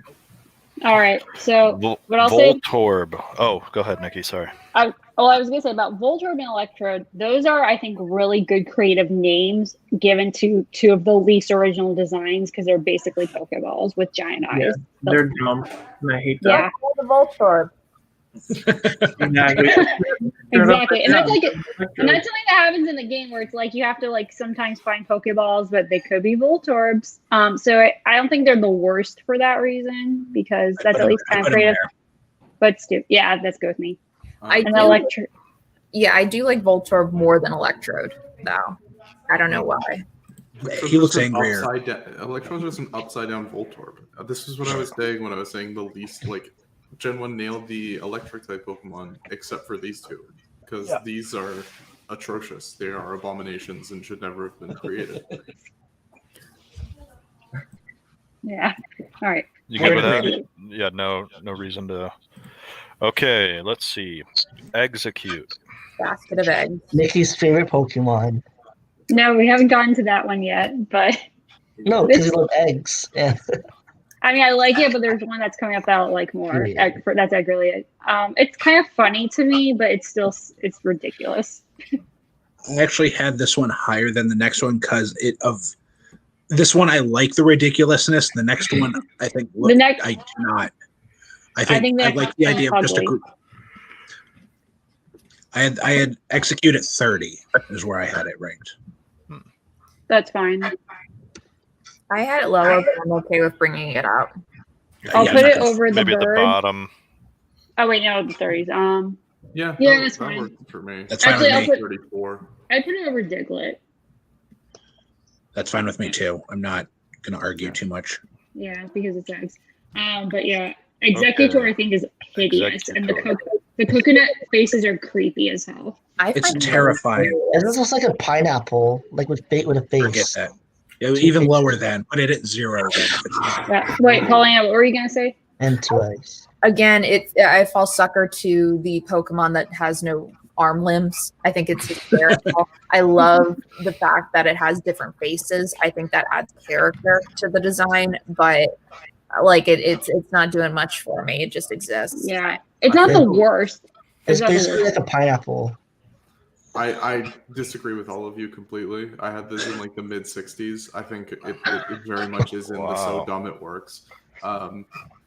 Speaker 6: All right, so
Speaker 1: Vol-
Speaker 6: what I'll say.
Speaker 1: Voltorb. Oh, go ahead, Nikki. Sorry.
Speaker 6: I was gonna say about Voltorb and Electrode. Those are, I think, really good creative names given to two of the least original designs because they're basically Pokeballs with giant eyes.
Speaker 5: Yeah, they're dumb, and I hate that.
Speaker 6: Yeah,
Speaker 2: The Voltorb.
Speaker 5: Exactly.
Speaker 6: exactly. And that's like, and that's something that happens in the game where it's like you have to like sometimes find Pokeballs, but they could be Voltorbs. So I don't think they're the worst for that reason because that's at least kind of creative. But yeah, that's good with me.
Speaker 2: I
Speaker 6: And
Speaker 2: do,
Speaker 6: Electrode.
Speaker 2: yeah, I do like Voltorb more than Electrode, though. I don't know why.
Speaker 4: He looks angrier.
Speaker 7: Electrone's just an upside down Voltorb. This is what I was saying when I was saying the least, like, Gen 1 nailed the electric type Pokemon except for these two. Because these are atrocious. They are abominations and should never have been created.
Speaker 6: Yeah. All right.
Speaker 1: You good with that? Yeah, no reason to. Okay, let's see. Execute.
Speaker 2: Basket of eggs.
Speaker 3: Nikki's favorite Pokemon.
Speaker 6: No, we haven't gotten to that one yet, but
Speaker 3: No, because you love eggs. Yeah.
Speaker 6: I mean, I like it, but there's one that's coming up that I like more.
Speaker 3: Yeah.
Speaker 6: That's Egg related. It's kind of funny to me, but it's ridiculous.
Speaker 4: I actually had this one higher than the next one because this one I like the ridiculousness. The next one I think I do not. I think I like the idea of just a group. I had Execute at 30 is where I had it ranked.
Speaker 6: That's fine.
Speaker 2: I had it lower, but I'm okay with bringing it up.
Speaker 6: I'll put it over the
Speaker 1: Maybe at the
Speaker 6: bird.
Speaker 1: bottom.
Speaker 6: Oh wait, no, the 30s.
Speaker 7: Yeah,
Speaker 6: that's
Speaker 7: that
Speaker 6: fine.
Speaker 7: worked for me.
Speaker 4: That's fine
Speaker 6: Actually,
Speaker 4: with me.
Speaker 7: 34.
Speaker 6: I put it over Diglett.
Speaker 4: That's fine with me too. I'm not going to argue too much.
Speaker 6: Yeah, because it's eggs. But yeah, Executor
Speaker 1: Okay.
Speaker 6: I think is hideous, and
Speaker 1: Executor.
Speaker 6: the coconut faces are creepy as hell.
Speaker 4: It's
Speaker 2: find it
Speaker 4: terrifying.
Speaker 3: And this looks like a pineapple, like with a
Speaker 4: Forget
Speaker 3: face.
Speaker 4: that. It was even lower than. Put it at 0 then. If it's not.
Speaker 6: Yeah. Wait, Paulina, what were you gonna say?
Speaker 3: And 2 eggs.
Speaker 2: Again, I fall sucker to the Pokemon that has no arm limbs. I think it's hysterical. I love the fact that it has different faces. I think that adds character to the design, but like it's not doing much for me. It just exists.
Speaker 6: Yeah, it's not the worst.
Speaker 3: It's
Speaker 6: not the
Speaker 3: basically
Speaker 6: worst.
Speaker 3: like a pineapple.
Speaker 7: I disagree with all of you completely. I had this in like the mid 60s. I think it very much is in the so
Speaker 1: Wow.
Speaker 7: dumb it works.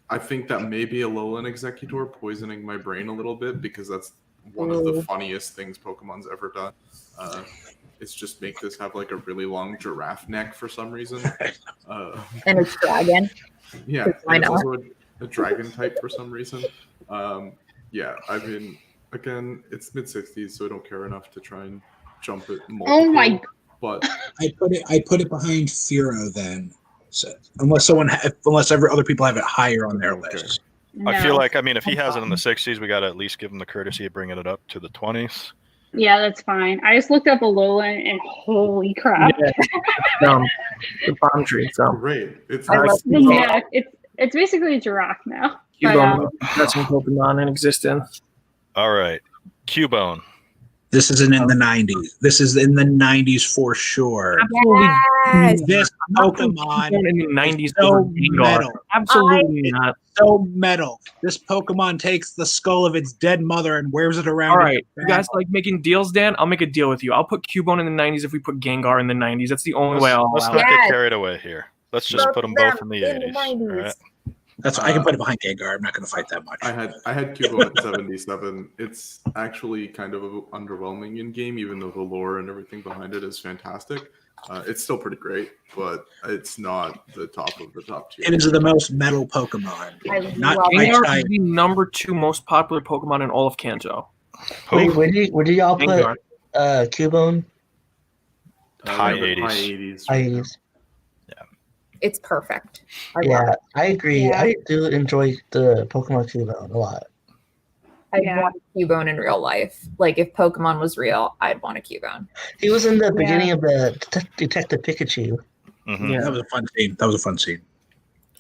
Speaker 7: I think that may be a Alolan Executor poisoning my brain a little bit because that's one of the funniest things Pokemon's ever done. It's just make this have like a really long giraffe neck for some reason.
Speaker 2: And it's dragon.
Speaker 7: Yeah,
Speaker 2: Why
Speaker 7: and it's
Speaker 2: not?
Speaker 7: also a dragon type for some reason. Yeah, I mean, again, it's mid-60s, so I don't care enough to try and jump it multiple.
Speaker 6: Oh my!
Speaker 7: But
Speaker 4: I put it behind Firo then. So, unless every other people have it higher on their
Speaker 7: Okay.
Speaker 4: list.
Speaker 6: No.
Speaker 1: I feel like, I mean, if he has it in the 60s, we got to at least give him the courtesy of bringing it up to the 20s.
Speaker 6: Yeah, that's fine. I just looked up Alolan and holy crap!
Speaker 5: Yeah. The palm tree. So
Speaker 7: great. It's
Speaker 2: I love
Speaker 6: The neck. It's basically a giraffe now.
Speaker 5: Cubone, that's one Pokemon in existence.
Speaker 1: All right. Cubone.
Speaker 4: This isn't in the 90s. This is in the 90s for sure.
Speaker 2: Yes.
Speaker 4: This Pokemon
Speaker 5: in the 90s
Speaker 4: is so metal.
Speaker 5: Absolutely not.
Speaker 4: So metal. This Pokemon takes the skull of its dead mother and wears it around.
Speaker 5: All right, you guys like making deals, Dan? I'll make a deal with you. I'll put Cubone in the 90s if we put Gengar in the 90s. That's the only way I'll
Speaker 1: Let's
Speaker 5: allow
Speaker 1: not
Speaker 5: it.
Speaker 1: get carried away here. Let's just put them both in the 80s. All right?
Speaker 4: That's I can put it behind Gengar. I'm not going to fight that much.
Speaker 7: I had Cubone at 77. It's actually kind of underwhelming in game, even though the lore and everything behind it is fantastic. It's still pretty great, but it's not the top of the top tier.
Speaker 4: It is the most metal Pokemon. Not
Speaker 5: Gengar
Speaker 4: type.
Speaker 5: is the number 2 most popular Pokemon in all of Kanto.
Speaker 3: Wait, where do y'all put
Speaker 5: Gengar.
Speaker 3: Cubone?
Speaker 1: High
Speaker 7: High
Speaker 1: 80s.
Speaker 7: 80s.
Speaker 2: It's perfect. I love
Speaker 3: Yeah,
Speaker 2: it.
Speaker 3: I agree.
Speaker 2: Yeah.
Speaker 3: I do enjoy the Pokemon Cubone a lot.
Speaker 2: I
Speaker 6: Yeah.
Speaker 2: want a Cubone in real life. Like if Pokemon was real, I'd want a Cubone.
Speaker 3: He was in the beginning of the Detective Pikachu.
Speaker 1: Mhm.
Speaker 5: Yeah.
Speaker 4: That was a fun scene.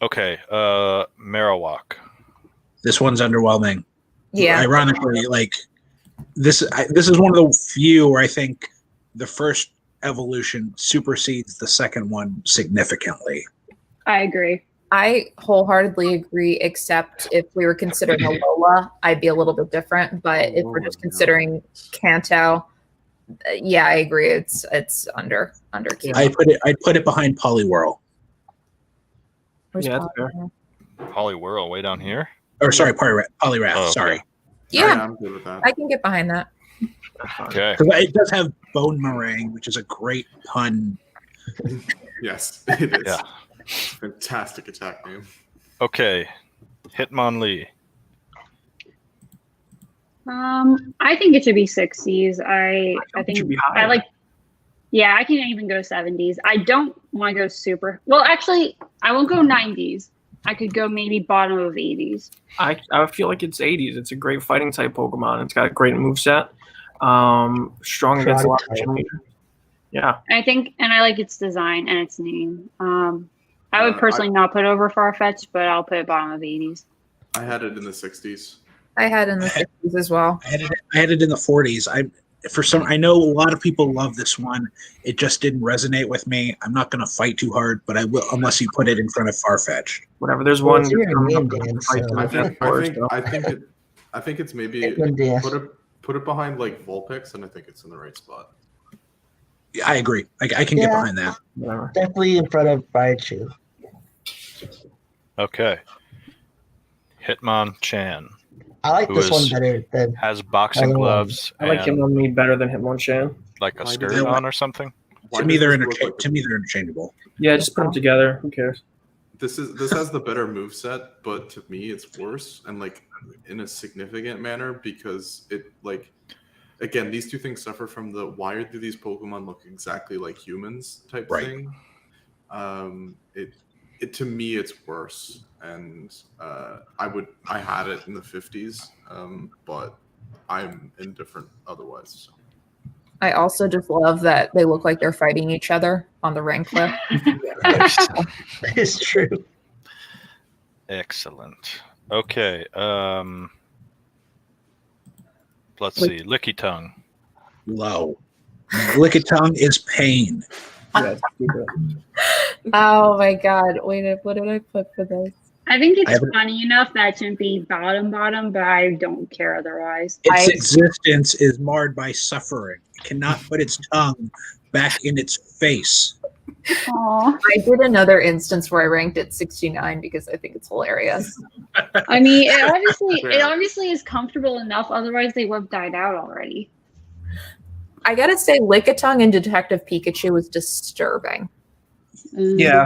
Speaker 1: Okay. Marowak.
Speaker 4: This one's underwhelming.
Speaker 2: Yeah.
Speaker 4: Ironically, like this is one of the few where I think the first evolution supersedes the second one significantly.
Speaker 6: I agree.
Speaker 2: I wholeheartedly agree, except if we were considering Alola, I'd be a little bit different. But if we're just considering Kanto, yeah, I agree. It's under Cubone.
Speaker 4: I put it behind Poliwhirl.
Speaker 2: Where's
Speaker 5: Yeah, that's
Speaker 2: Poliwhirl?
Speaker 1: Poliwhirl way down here.
Speaker 4: Or sorry, Poliwrath.
Speaker 1: Oh, okay.
Speaker 4: Sorry,
Speaker 2: Yeah,
Speaker 7: I'm good with that.
Speaker 2: I can get behind that.
Speaker 1: Okay.
Speaker 4: because it does have Bone Meringue, which is a great pun.
Speaker 7: Yes, it is.
Speaker 1: Yeah.
Speaker 7: Fantastic attack name.
Speaker 1: Okay. Hitmonlee.
Speaker 6: I think it should be 60s. I
Speaker 5: it
Speaker 6: think
Speaker 5: should be higher.
Speaker 6: I like. Yeah, I can even go 70s. I don't want to go super. Well, actually, I won't go 90s. I could go maybe bottom of 80s.
Speaker 5: I feel like it's 80s. It's a great fighting type Pokemon. It's got a great moveset. Strong against a lot of
Speaker 3: Karate type.
Speaker 5: enemies. Yeah.
Speaker 6: I like its design and its name. I would personally not put over Farfetch'd, but I'll put it bottom of 80s.
Speaker 7: I had it in the 60s.
Speaker 2: I had in the 60s as well.
Speaker 4: I had it in the 40s. I know a lot of people love this one. It just didn't resonate with me. I'm not going to fight too hard, but I will unless you put it in front of Farfetch.
Speaker 5: Whatever. There's
Speaker 3: Well,
Speaker 5: one.
Speaker 3: it's your
Speaker 5: coming
Speaker 3: name,
Speaker 5: up
Speaker 3: Dan,
Speaker 5: to fight
Speaker 3: so-
Speaker 5: to
Speaker 7: I
Speaker 5: the
Speaker 7: think
Speaker 5: forest, though.
Speaker 7: I think it's maybe
Speaker 3: Hitmon Dash.
Speaker 7: put it behind like Vulpix, and I think it's in the right spot.
Speaker 4: Yeah, I agree. I can get
Speaker 3: Yeah.
Speaker 4: behind that.
Speaker 5: Whatever.
Speaker 3: Definitely in front of Raichu.
Speaker 1: Okay. Hitmonchan
Speaker 3: I like
Speaker 1: Who
Speaker 3: this one
Speaker 1: is-
Speaker 3: better than
Speaker 1: has boxing
Speaker 3: Other one.
Speaker 1: gloves
Speaker 5: I like
Speaker 1: and
Speaker 5: Hitmonlee better than Hitmonchan.
Speaker 1: like a
Speaker 7: Why
Speaker 1: skirt
Speaker 7: does it-
Speaker 1: on or something.
Speaker 7: Why
Speaker 4: To me,
Speaker 7: does
Speaker 4: they're
Speaker 7: this look like
Speaker 4: interchangeable.
Speaker 5: Yeah, just put them together. Who cares?
Speaker 7: This has the better moveset, but to me it's worse, and like in a significant manner, because it like again, these two things suffer from the why do these Pokemon look exactly like humans type
Speaker 4: Right.
Speaker 7: thing. It to me it's worse, and I had it in the 50s, but I'm indifferent otherwise. So.
Speaker 2: I also just love that they look like they're fighting each other on the rank cliff.
Speaker 3: it's true.
Speaker 1: Excellent. Okay. Let's see. Licky Tongue.
Speaker 4: Low. Lickitung is pain.
Speaker 5: Yeah, it's stupid.
Speaker 2: Oh my god. Wait, what did I put for this?
Speaker 6: I think
Speaker 4: I
Speaker 6: it's
Speaker 4: haven't-
Speaker 6: funny enough that it shouldn't be bottom, but I don't care otherwise.
Speaker 4: Its
Speaker 2: I-
Speaker 4: existence is marred by suffering. It cannot put its tongue back in its face.
Speaker 6: Aw.
Speaker 2: I did another instance where I ranked it 69 because I think it's hilarious.
Speaker 6: I mean, it obviously is comfortable enough. Otherwise, they would have died out already.
Speaker 2: I gotta say, Lickitung and Detective Pikachu was disturbing.
Speaker 6: Mm.
Speaker 5: Yeah.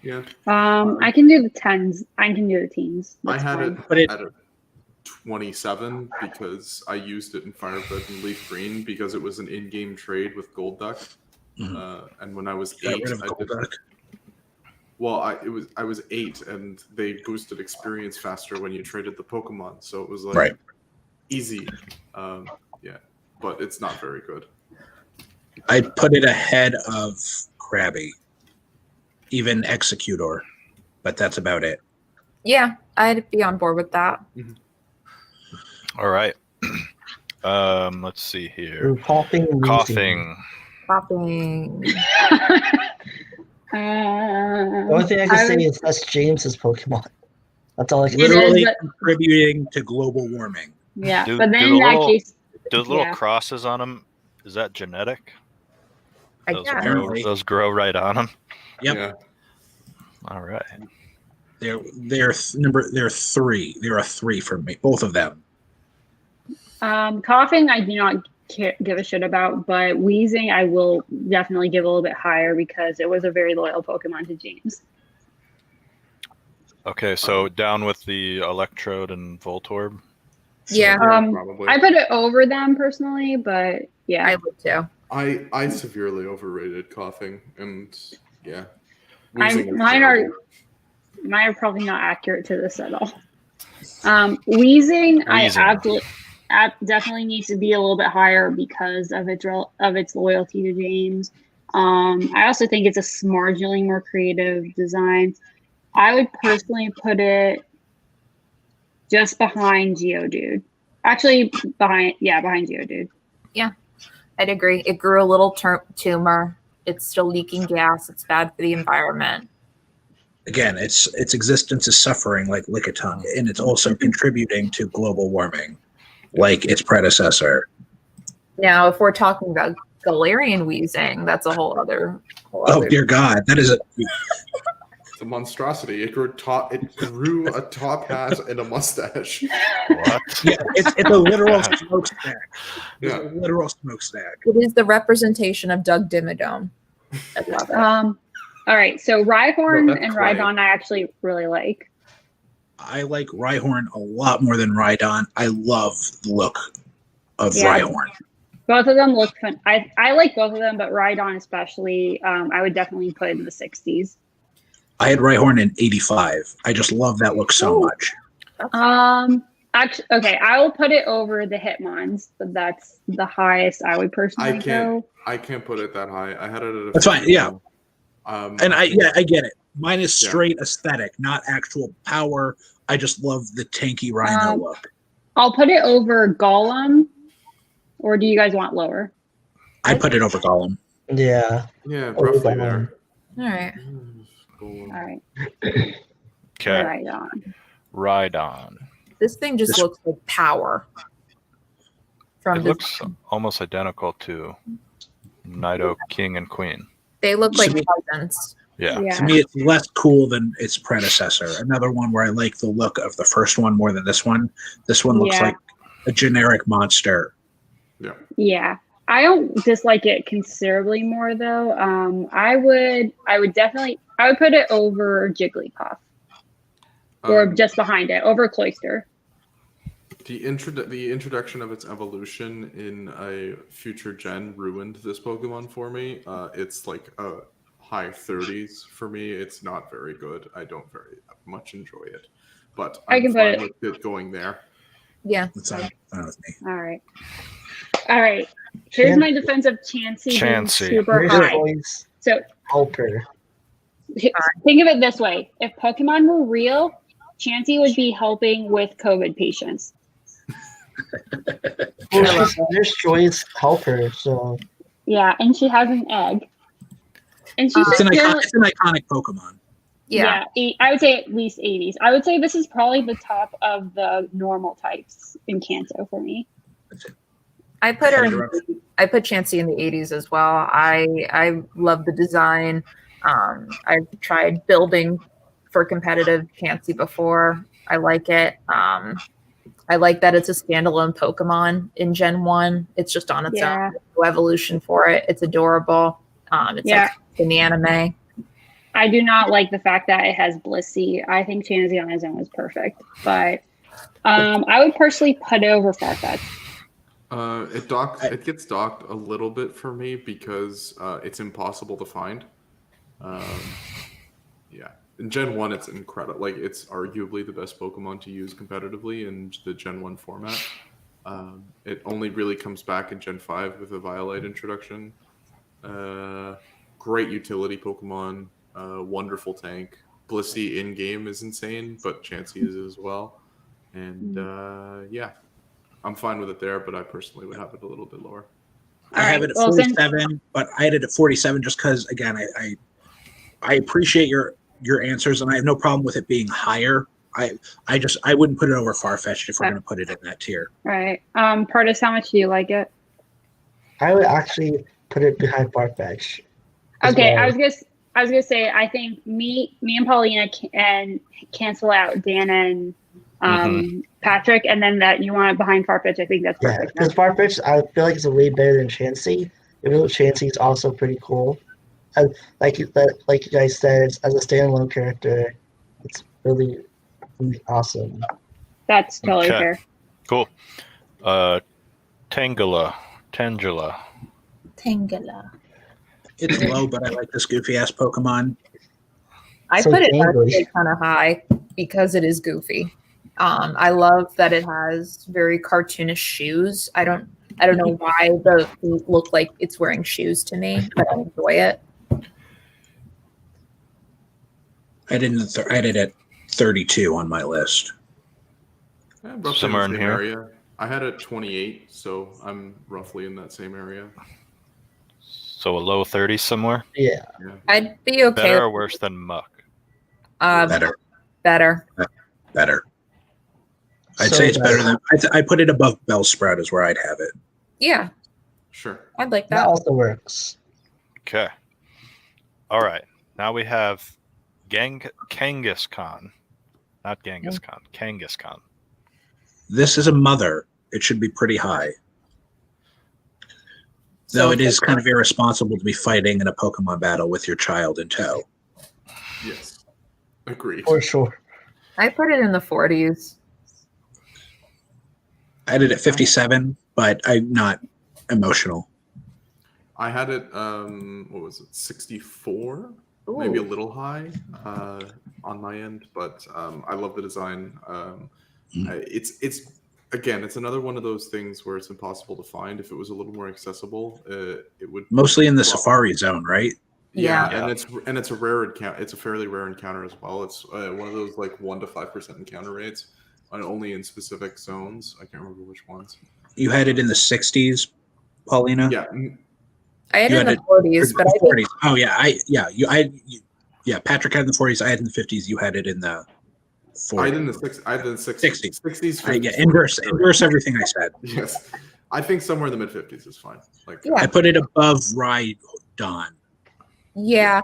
Speaker 7: Yeah.
Speaker 6: I can do the 10s. I can do the teens.
Speaker 7: I
Speaker 6: That's
Speaker 7: had
Speaker 6: fine.
Speaker 7: it at a 27 because I used it in Firebird and Leaf Green because it was an in-game trade with Golduck. And when I was
Speaker 4: Got
Speaker 7: 8,
Speaker 4: rid of Golduck.
Speaker 7: Well, I was 8, and they boosted experience faster when you traded the Pokemon, so it was like easy. Yeah, but it's not very good.
Speaker 4: I'd put it ahead of Krabby, even Executor, but that's about it.
Speaker 2: Yeah, I'd be on board with that.
Speaker 1: All right. Let's see here.
Speaker 3: Coughing. And
Speaker 1: Coughing.
Speaker 2: Popping.
Speaker 3: The only thing I can say is that's James's Pokemon. That's all I can say.
Speaker 4: Literally contributing to global warming.
Speaker 6: Yeah,
Speaker 1: Do-
Speaker 6: but then
Speaker 1: do
Speaker 6: in
Speaker 1: the
Speaker 6: that
Speaker 1: little-
Speaker 6: case,
Speaker 1: Do the little
Speaker 6: Yeah.
Speaker 1: crosses on them, is that genetic?
Speaker 2: I
Speaker 1: Those,
Speaker 2: guess.
Speaker 1: grow, those grow right on them?
Speaker 4: Yep.
Speaker 7: Yeah.
Speaker 1: All right.
Speaker 4: They're 3. They're a 3 for me, both of them.
Speaker 6: coughing, I do not give a shit about, but wheezing, I will definitely give a little bit higher because it was a very loyal Pokemon to James.
Speaker 1: Okay, so down with the Electrode and Voltorb.
Speaker 2: Yeah,
Speaker 7: Probably.
Speaker 6: I put it over them personally, but yeah.
Speaker 2: I would too.
Speaker 7: I severely overrated coughing, and yeah.
Speaker 6: Mine
Speaker 7: Wheezing is
Speaker 6: are
Speaker 7: terrible.
Speaker 6: mine are probably not accurate to this at all. Wheezing, I definitely needs to be a little bit higher because of its loyalty to James. I also think it's a marginally more creative design. I would personally put it just behind Geodude. Actually, behind Geodude.
Speaker 2: Yeah, I'd agree. It grew a little tumor. It's still leaking gas. It's bad for the environment.
Speaker 4: Again, its existence is suffering like Lickitung, and it's also contributing to global warming, like its predecessor.
Speaker 2: Now, if we're talking about Galarian wheezing, that's a whole other.
Speaker 4: Oh dear God, that is a.
Speaker 7: It's a monstrosity. It grew a top hat and a mustache.
Speaker 1: What?
Speaker 4: Yeah, it's a literal smokestack. It's
Speaker 7: Yeah.
Speaker 4: a literal smokestack.
Speaker 2: It is the representation of Doug Dimmadome. I love it.
Speaker 6: All right, so Rhyhorn
Speaker 7: No, that's
Speaker 6: and
Speaker 7: right.
Speaker 6: Rhydon I actually really like.
Speaker 4: I like Rhyhorn a lot more than Rhydon. I love the look of
Speaker 6: Yeah.
Speaker 4: Rhyhorn.
Speaker 6: Both of them look fun. I like both of them, but Rhydon especially, I would definitely put in the 60s.
Speaker 4: I had Rhyhorn in 85. I just love that look so
Speaker 6: Ooh.
Speaker 4: much.
Speaker 6: Actually, okay, I will put it over the Hitmons, but that's the highest I would personally go.
Speaker 7: I can't put it that high. I had it at a.
Speaker 4: That's fine, yeah. And I get it. Mine is
Speaker 7: Yeah.
Speaker 4: straight aesthetic, not actual power. I just love the tanky Rhino look.
Speaker 6: I'll put it over Golem, or do you guys want lower?
Speaker 4: I put it over Gollum.
Speaker 3: Yeah.
Speaker 7: Yeah,
Speaker 3: Or
Speaker 7: roughly
Speaker 3: Golem.
Speaker 7: there.
Speaker 2: All right.
Speaker 6: All right,
Speaker 1: Okay.
Speaker 6: Rhydon.
Speaker 1: Rhydon.
Speaker 2: This thing just
Speaker 4: This-
Speaker 2: looks like power. From
Speaker 1: It
Speaker 2: the,
Speaker 1: looks almost identical to Nido King and Queen.
Speaker 2: they look like
Speaker 4: To me-
Speaker 2: cousins.
Speaker 1: Yeah.
Speaker 6: Yeah.
Speaker 4: To me, it's less cool than its predecessor. Another one where I like the look of the first one more than this one. This one looks
Speaker 6: Yeah.
Speaker 4: like a generic monster.
Speaker 6: Yeah, I don't dislike it considerably more though. I would put it over Jigglypuff, or just behind it, over Cloyster.
Speaker 7: The introduction of its evolution in a future gen ruined this Pokemon for me. It's like a high 30s for me. It's not very good. I don't very much enjoy it, but
Speaker 6: I
Speaker 7: I'm
Speaker 6: can put
Speaker 7: fine
Speaker 6: it-
Speaker 7: with it going there.
Speaker 2: Yeah.
Speaker 4: That's fine with me.
Speaker 6: All right. Here's my defense of Chansey being
Speaker 1: Chansey.
Speaker 6: super
Speaker 3: Here's
Speaker 6: high.
Speaker 3: Joy's
Speaker 6: So
Speaker 3: helper.
Speaker 6: think of it this way: if Pokemon were real, Chansey would be helping with COVID patients.
Speaker 3: Well, there's Joy's helper, so
Speaker 6: Yeah, and she has an egg. And she's
Speaker 4: It's an,
Speaker 6: just
Speaker 4: it's an iconic Pokemon.
Speaker 2: Yeah.
Speaker 6: I would say at least 80s. I would say this is probably the top of the normal types in Kanto for me.
Speaker 2: I put Chansey in the 80s as well. I love the design. I've tried building for competitive Chansey before. I like it. I like that it's a standalone Pokemon in Gen 1. It's just on its own. No evolution for it. It's adorable. It's like in the anime.
Speaker 6: I do not like the fact that it has Blissey. I think Chansey on his own is perfect, but I would personally put it over Farfetch.
Speaker 7: It gets docked a little bit for me because it's impossible to find. Yeah, in Gen 1, it's incredible. Like, it's arguably the best Pokemon to use competitively in the Gen 1 format. It only really comes back in Gen 5 with a Violite introduction. Great utility Pokemon, wonderful tank. Blissey in-game is insane, but Chansey is as well. And yeah, I'm fine with it there, but I personally would have it a little bit lower.
Speaker 4: I have it at 47, but I had it at 47 just because, again, I appreciate your answers, and I have no problem with it being higher. I wouldn't put it over Farfetch'd if we're going to put it in that tier.
Speaker 6: Right. Pardis, how much do you like it?
Speaker 3: I would actually put it behind Farfetch.
Speaker 6: Okay, well. I was gonna say I think me and Paulina can cancel out Dan and Patrick, and then that you want it behind Farfetch. I think that's perfect.
Speaker 3: Yeah, because Farfetch, I feel like it's a way better than Chansey. Even though Chansey is also pretty cool. Like you guys said, as a standalone character, it's really, really awesome.
Speaker 6: That's totally fair.
Speaker 1: Cool. Tangela.
Speaker 4: It's low, but I like this goofy ass Pokemon.
Speaker 2: I put it actually kind of high because it is goofy. I love that it has very cartoonish shoes. I don't know why the feet look like it's wearing shoes to me, but I enjoy it.
Speaker 4: I did at 32 on my list.
Speaker 1: Somewhere in here.
Speaker 7: Area. I had it 28, so I'm roughly in that same area.
Speaker 1: So a low 30 somewhere?
Speaker 3: Yeah.
Speaker 2: I'd be okay.
Speaker 1: Better or worse than Muck?
Speaker 4: Better.
Speaker 2: I'd
Speaker 4: say it's better than. I put it above Bellsprout is where I'd have it.
Speaker 2: Yeah.
Speaker 7: Sure.
Speaker 2: I'd like that.
Speaker 3: That also works.
Speaker 1: Okay. All right. Now we have Kangaskhan. Not Genghis-Khan. Kangaskhan.
Speaker 4: This is a mother. It should be pretty high. Though it is kind of irresponsible to be fighting in a Pokemon battle with your child in tow.
Speaker 7: Yes. Agreed.
Speaker 3: For sure.
Speaker 2: I put it in the 40s.
Speaker 4: I did it at 57, but I'm not emotional.
Speaker 7: I had it, 64? Ooh. Maybe a little high on my end, but I love the design. It's another one of those things where it's impossible to find. If it was a little more accessible, it would
Speaker 4: mostly in the Safari Zone, right?
Speaker 7: Yeah, and it's a rare encounter. It's a fairly rare encounter as well. It's one of those like 1 to 5% encounter rates, and only in specific zones. I can't remember which ones.
Speaker 4: You had it in the 60s, Paulina.
Speaker 7: Yeah,
Speaker 2: I had it in the 40s, but
Speaker 4: 40s. Oh yeah, Patrick had it in the 40s. I had it in the 50s. You had it in the 40s.
Speaker 7: I had it in the 60s. 60s. 50s,
Speaker 4: yeah, inverse everything I said.
Speaker 7: Yes, I think somewhere in the mid 50s is fine. Like,
Speaker 4: I put it above Rhydon.
Speaker 2: Yeah.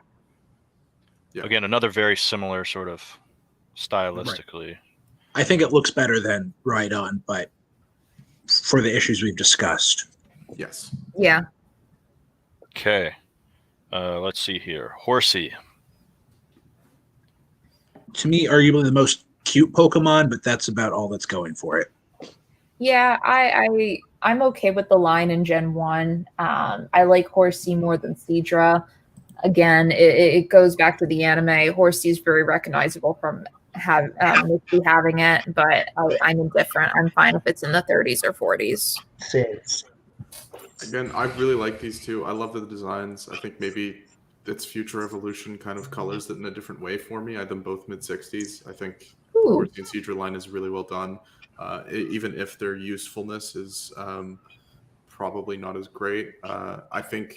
Speaker 1: Again, another very similar sort of stylistically.
Speaker 4: Right. I think it looks better than Rhydon, but for the issues we've discussed.
Speaker 7: Yes.
Speaker 2: Yeah.
Speaker 1: Okay. Let's see here. Horsey.
Speaker 4: To me, arguably the most cute Pokemon, but that's about all that's going for it.
Speaker 2: Yeah, I'm okay with the line in Gen 1. I like Horsey more than Seadra. Again, it goes back to the anime. Horsey is very recognizable from having it, but I'm indifferent. I'm fine if it's in the 30s or 40s.
Speaker 7: Again, I really like these two. I love the designs. I think maybe its future evolution kind of colors it in a different way for me. I had them both mid-60s. I think the Horsey and Seadra line is really well done. Even if their usefulness is probably not as great. I think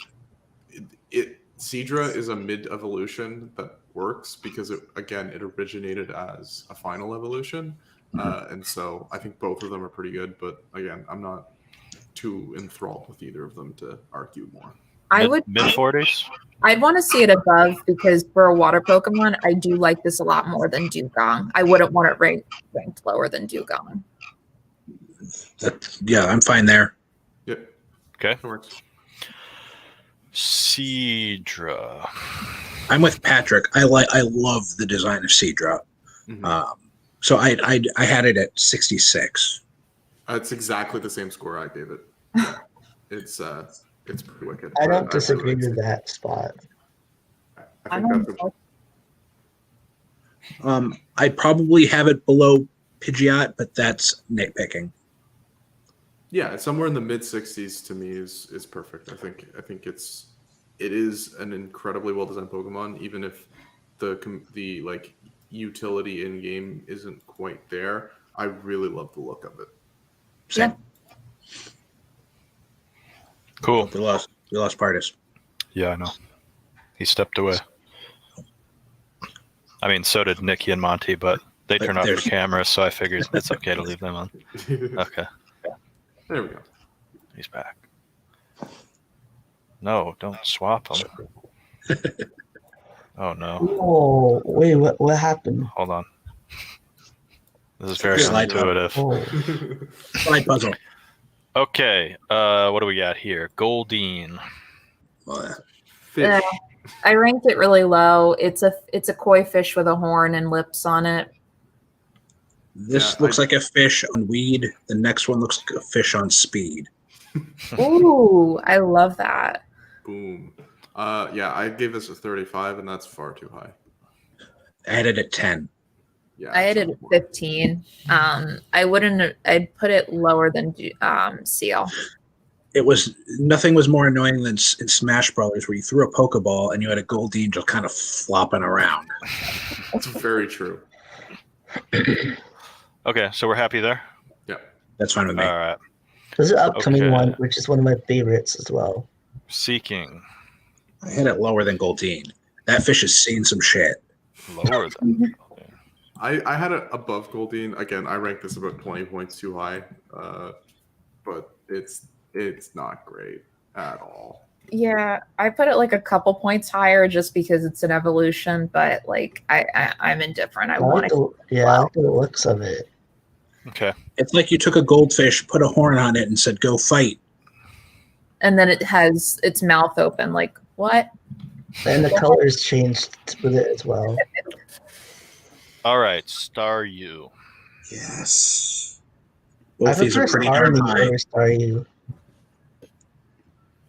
Speaker 7: Seadra is a mid-evolution that works because it originated as a final evolution. And so I think both of them are pretty good. But again, I'm not too enthralled with either of them to argue more.
Speaker 1: Mid-40s?
Speaker 2: I'd want to see it above because for a water Pokemon, I do like this a lot more than Dugong. I wouldn't want it ranked lower than Dugong.
Speaker 4: Yeah, I'm fine there.
Speaker 7: Yep.
Speaker 1: Okay.
Speaker 7: That works.
Speaker 1: Seadra.
Speaker 4: I'm with Patrick. I love the design of Seadra. So I had it at 66.
Speaker 7: It's exactly the same score I gave it. Yeah. It's pretty wicked.
Speaker 3: I don't
Speaker 7: But
Speaker 3: disagree
Speaker 7: really like
Speaker 3: with that spot.
Speaker 7: I think that's
Speaker 4: I'd probably have it below Pidgeot, but that's nitpicking.
Speaker 7: yeah, somewhere in the mid 60s to me is perfect. I think it is an incredibly well designed Pokemon, even if the like utility in game isn't quite there. I really love the look of it.
Speaker 4: Same.
Speaker 1: Cool.
Speaker 4: We lost Partis.
Speaker 1: Yeah, I know. He stepped away. I mean, so did Nikki and Monty, but they turned off their cameras, so I figured it's okay to leave them on. Okay.
Speaker 7: There we go.
Speaker 1: He's back. No, don't swap them. Oh, no.
Speaker 3: Oh, wait, what happened?
Speaker 1: Hold on. This is very
Speaker 4: Slide
Speaker 1: intuitive.
Speaker 3: Oh,
Speaker 4: Slide puzzle.
Speaker 1: Okay, what do we got here? Goldeen.
Speaker 7: Fish.
Speaker 2: I ranked it really low. It's a koi fish with a horn and lips on it.
Speaker 4: This looks like a fish on weed. The next one looks like a fish on speed.
Speaker 2: Ooh, I love that.
Speaker 7: Boom. Yeah, I gave this a 35, and that's far too high.
Speaker 4: I had it at 10.
Speaker 7: Yeah,
Speaker 2: I had it at 15. I'd put it lower than Seal.
Speaker 4: Nothing was more annoying than in Smash Brothers where you threw a Pokeball and you had a Goldeen just kind of flopping around.
Speaker 7: That's very true.
Speaker 1: Okay, so we're happy there?
Speaker 7: Yeah.
Speaker 4: That's fine with me.
Speaker 1: All right.
Speaker 3: there's an upcoming
Speaker 1: Okay.
Speaker 3: one, which is one of my favorites as well.
Speaker 1: Seeking.
Speaker 4: I had it lower than Goldeen. That fish has seen some shit.
Speaker 1: Lower than.
Speaker 7: I had it above Goldeen. Again, I ranked this about 20 points too high, but it's not great at all.
Speaker 2: Yeah, I put it like a couple points higher just because it's an evolution, but like I'm indifferent. I want it.
Speaker 3: I like the looks of it.
Speaker 1: Okay.
Speaker 4: It's like you took a goldfish, put a horn on it, and said, "Go fight."
Speaker 2: And then it has its mouth open. Like what?
Speaker 3: And the colors changed with it as well.
Speaker 1: All right, Staryu.
Speaker 4: Yes.
Speaker 3: I
Speaker 4: Both these are
Speaker 3: prefer
Speaker 4: pretty darn
Speaker 3: Starmie
Speaker 4: high.
Speaker 3: over Staryu.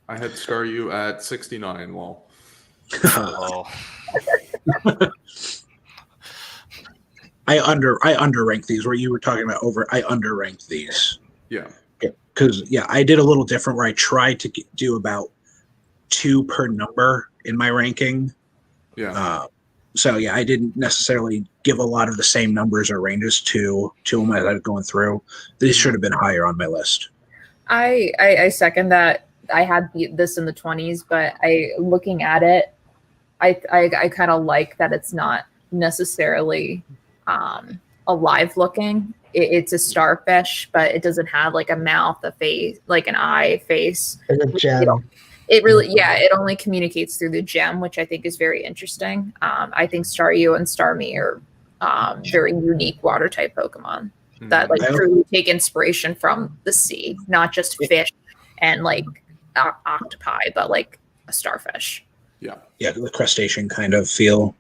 Speaker 7: I had Staryu at 69. Well,
Speaker 1: Oh,
Speaker 4: I underranked these. Where you were talking about I underranked these.
Speaker 7: yeah.
Speaker 4: Because I did a little different where I tried to do about 2 per number in my ranking.
Speaker 7: Yeah.
Speaker 4: So I didn't necessarily give a lot of the same numbers or ranges to them as I was going through. These should have been higher on my list.
Speaker 2: I second that. I had this in the 20s, but looking at it, I kind of like that it's not necessarily alive looking. It's a starfish, but it doesn't have like a mouth, a face, like an eye, face.
Speaker 3: There's a gem.
Speaker 2: It really, it only communicates through the gem, which I think is very interesting. I think Staryu and Starmie are very unique water type Pokemon that like truly take inspiration from the sea, not just fish and like octopi, but like a starfish.
Speaker 7: Yeah.
Speaker 4: Yeah, the crustacean kind of feel.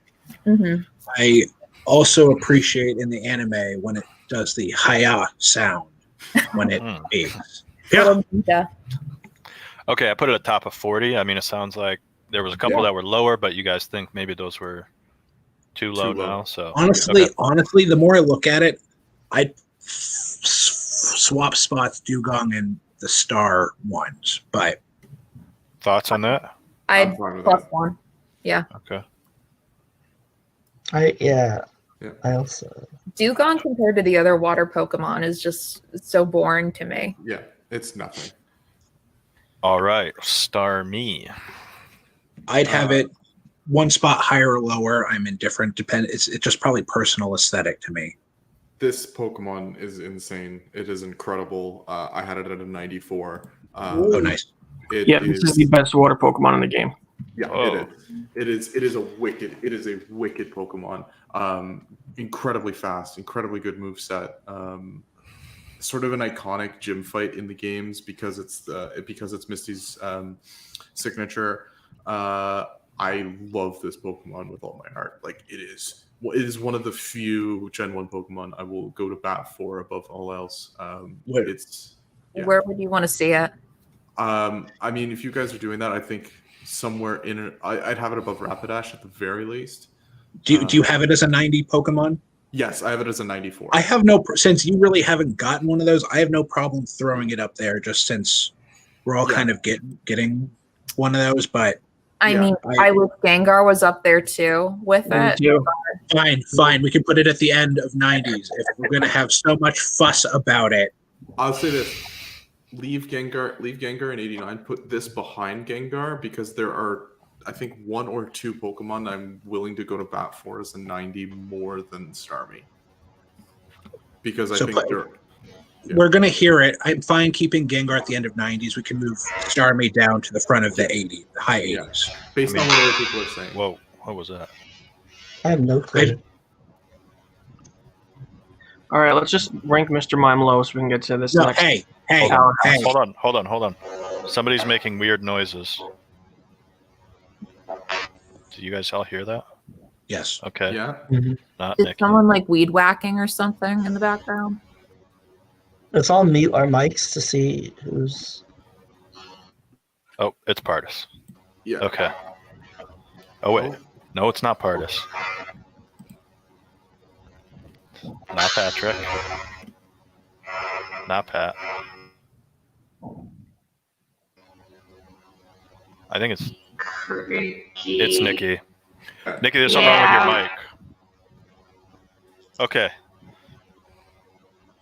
Speaker 2: Mm-hmm.
Speaker 4: I also appreciate in the anime when it does the haya sound when it speaks.
Speaker 2: Yeah.
Speaker 1: okay. I put it at top of 40. I mean, it sounds like there was a couple that were lower, but you guys think maybe those were too low now. So
Speaker 4: honestly, the more I look at it, I'd swap spots Dugong and the star ones. But
Speaker 1: thoughts on that?
Speaker 2: I'd +1. Yeah.
Speaker 1: Okay.
Speaker 3: I also
Speaker 2: Dugong compared to the other water Pokemon is just so boring to me.
Speaker 7: Yeah. It's nothing.
Speaker 1: All right, Starmie.
Speaker 4: I'd have it 1 spot higher or lower. I'm indifferent. It's just probably personal aesthetic to me.
Speaker 7: This Pokemon is insane. It is incredible. I had it at a 94.
Speaker 4: Oh, nice.
Speaker 5: This is the best water Pokemon in the game.
Speaker 7: Yeah, it is a wicked Pokemon. Incredibly fast, incredibly good moveset. Sort of an iconic gym fight in the games because it's Misty's signature. I love this Pokemon with all my heart. Like it is one of the few Gen 1 Pokemon I will go to bat for above all else. It's
Speaker 2: Where would you want to see it?
Speaker 7: I mean, if you guys are doing that, I think somewhere in it, I'd have it above Rapidash at the very least.
Speaker 4: Do you have it as a 90 Pokemon?
Speaker 7: Yes, I have it as a 94.
Speaker 4: I have since you really haven't gotten one of those, I have no problem throwing it up there just since we're all kind of getting one of those. But
Speaker 2: I mean, I wish Gengar was up there too with it.
Speaker 4: Fine. We can put it at the end of 90s if we're going to have so much fuss about it.
Speaker 7: I'll say this. Leave Gengar in 89. Put this behind Gengar because there are, I think, 1 or 2 Pokemon I'm willing to go to bat for as a 90 more than Starmie. Because I think
Speaker 4: we're going to hear it. I'm fine keeping Gengar at the end of 90s. We can move Starmie down to the front of the high 80s.
Speaker 7: Based on what other people are saying.
Speaker 1: Whoa, what was that?
Speaker 3: I have no clue.
Speaker 5: All right, let's just rank Mr. Mime low so we can get to this next.
Speaker 4: Hey.
Speaker 1: Hold on. Somebody's making weird noises. Do you guys all hear that?
Speaker 4: Yes.
Speaker 1: Okay.
Speaker 7: Yeah.
Speaker 1: Not
Speaker 2: Is
Speaker 1: Nikki.
Speaker 2: someone like weed whacking or something in the background?
Speaker 3: Let's all mute our mics to see who's.
Speaker 1: Oh, it's Pardis.
Speaker 7: Yeah.
Speaker 1: Okay. Oh wait, no, it's not Pardis. Not Patrick. Not Pat. I think it's Nikki. Nikki, there's something wrong with your mic. Okay.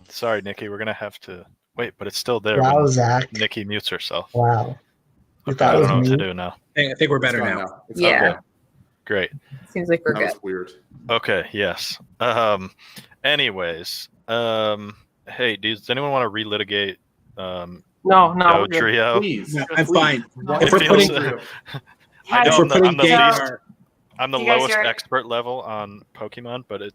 Speaker 1: Sorry, Nikki. We're gonna have to wait, but it's still there.
Speaker 3: Wow,
Speaker 1: when
Speaker 3: Zach.
Speaker 1: Nikki mutes herself.
Speaker 3: Wow.
Speaker 1: Okay, I don't know what to do now.
Speaker 4: I think we're better now.
Speaker 2: Yeah.
Speaker 1: Okay. Great.
Speaker 2: Seems like we're
Speaker 7: That
Speaker 2: good.
Speaker 7: was weird.
Speaker 1: Okay. Yes. Anyways. Hey, does anyone want to relitigate?
Speaker 5: No, we're good.
Speaker 1: Trio.
Speaker 7: Please.
Speaker 4: No, I'm fine.
Speaker 7: No.
Speaker 4: If we're
Speaker 1: It feels-
Speaker 4: putting,
Speaker 1: I know I'm the
Speaker 8: You guys
Speaker 1: lowest
Speaker 8: are-
Speaker 1: expert level on Pokemon, but it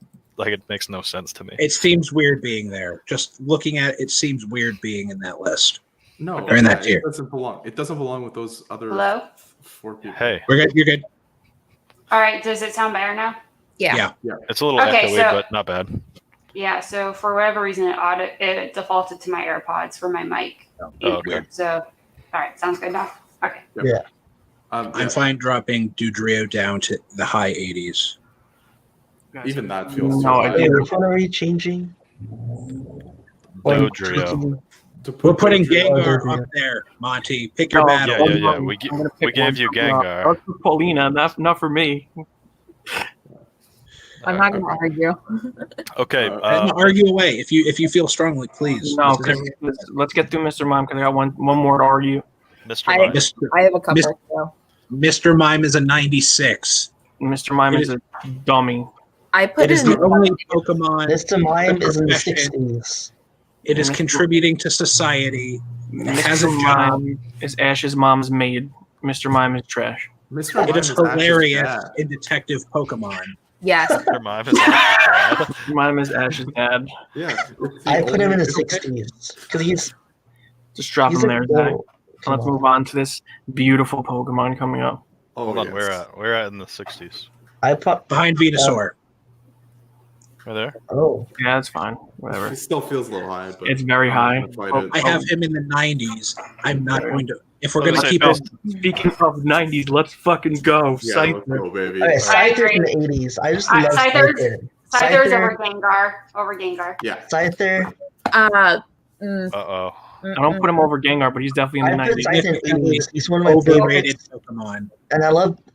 Speaker 1: makes no sense to me.
Speaker 4: it seems weird being there. Just looking at it seems weird being in that list.
Speaker 7: No,
Speaker 4: Or in that tier.
Speaker 7: it doesn't belong. It doesn't belong with those other
Speaker 8: Hello?
Speaker 7: 4 people.
Speaker 1: Hey,
Speaker 4: We're good. You're good.
Speaker 8: All right, does it sound better now?
Speaker 2: Yeah.
Speaker 1: it's a little
Speaker 8: Okay,
Speaker 1: echoey,
Speaker 8: so-
Speaker 1: but not bad.
Speaker 8: Yeah, so for whatever reason, it defaulted to my AirPods for my mic.
Speaker 1: Oh, okay.
Speaker 8: So, all right, sounds good now? Okay.
Speaker 4: I'm fine dropping Dodrio down to the high 80s.
Speaker 7: Even that feels too
Speaker 5: No,
Speaker 7: high.
Speaker 5: I
Speaker 3: Hey,
Speaker 5: didn't.
Speaker 3: which one are we changing?
Speaker 1: Dodrio.
Speaker 4: We're putting
Speaker 7: Dodrio-
Speaker 4: Gengar up there, Monty. Pick your
Speaker 5: No,
Speaker 4: battle.
Speaker 1: Yeah. We gave you Gengar.
Speaker 5: That's for Paulina, not for me.
Speaker 2: I'm not going to argue.
Speaker 1: Okay.
Speaker 4: Argue away if you feel strongly, please.
Speaker 5: No,
Speaker 4: This is-
Speaker 5: let's get through Mr. Mime because I got one more to argue.
Speaker 1: Mr.
Speaker 2: I-
Speaker 1: Mime.
Speaker 2: I have a couple. So.
Speaker 4: Mr. Mime is a 96.
Speaker 5: Mr. Mime is a dummy.
Speaker 2: I put
Speaker 4: It is
Speaker 2: in
Speaker 4: the only Pokemon.
Speaker 3: Mr. Mime is in the
Speaker 4: profession.
Speaker 3: 60s.
Speaker 4: It is contributing to society. It has a
Speaker 5: Mr.
Speaker 4: job.
Speaker 5: Mime is Ash's mom's maid. Mr. Mime is trash.
Speaker 7: Mr.
Speaker 4: It
Speaker 7: Mime
Speaker 4: is
Speaker 7: Ash's
Speaker 4: hilarious
Speaker 7: dad.
Speaker 4: in Detective Pokemon.
Speaker 2: yes.
Speaker 1: Mr. Mime is actually
Speaker 5: Mr. Mime is Ash's dad.
Speaker 7: Yeah. it's the
Speaker 3: I put him in the
Speaker 7: only-
Speaker 3: 60s because he's
Speaker 5: Just drop
Speaker 3: he's
Speaker 5: him
Speaker 3: a
Speaker 5: there,
Speaker 3: cool-
Speaker 5: Zach. Let's move on to this beautiful Pokemon coming up.
Speaker 7: Oh,
Speaker 1: Hold on,
Speaker 7: yes.
Speaker 1: where at? We're at in the 60s.
Speaker 3: I put
Speaker 4: Behind Venusaur.
Speaker 1: Right there.
Speaker 3: oh
Speaker 5: Yeah, it's fine. Whatever.
Speaker 7: It still feels a little high, but
Speaker 5: It's very high.
Speaker 7: I'm gonna fight it.
Speaker 4: I have him in the 90s. I'm not going to. If we're
Speaker 1: I
Speaker 4: going
Speaker 1: was
Speaker 4: to
Speaker 1: gonna
Speaker 4: keep
Speaker 1: say,
Speaker 4: him.
Speaker 5: Speaking of 90s, let's fucking go.
Speaker 7: Yeah,
Speaker 5: Scyther.
Speaker 7: let's go, baby.
Speaker 3: okay,
Speaker 8: I
Speaker 3: Scyther's in
Speaker 8: agree.
Speaker 3: the 80s. I just
Speaker 8: Uh,
Speaker 3: love
Speaker 8: Scyther's-
Speaker 3: Scyther.
Speaker 8: Scyther's
Speaker 3: Scyther,
Speaker 8: over Gengar.
Speaker 7: Yeah.
Speaker 3: Scyther.
Speaker 1: Uh-oh.
Speaker 5: I don't put him over Gengar, but he's definitely in the
Speaker 3: I put
Speaker 5: 90s.
Speaker 3: Scyther in the 80s. He's one of my
Speaker 4: Overrated
Speaker 3: favorites.
Speaker 4: Pokemon.
Speaker 3: And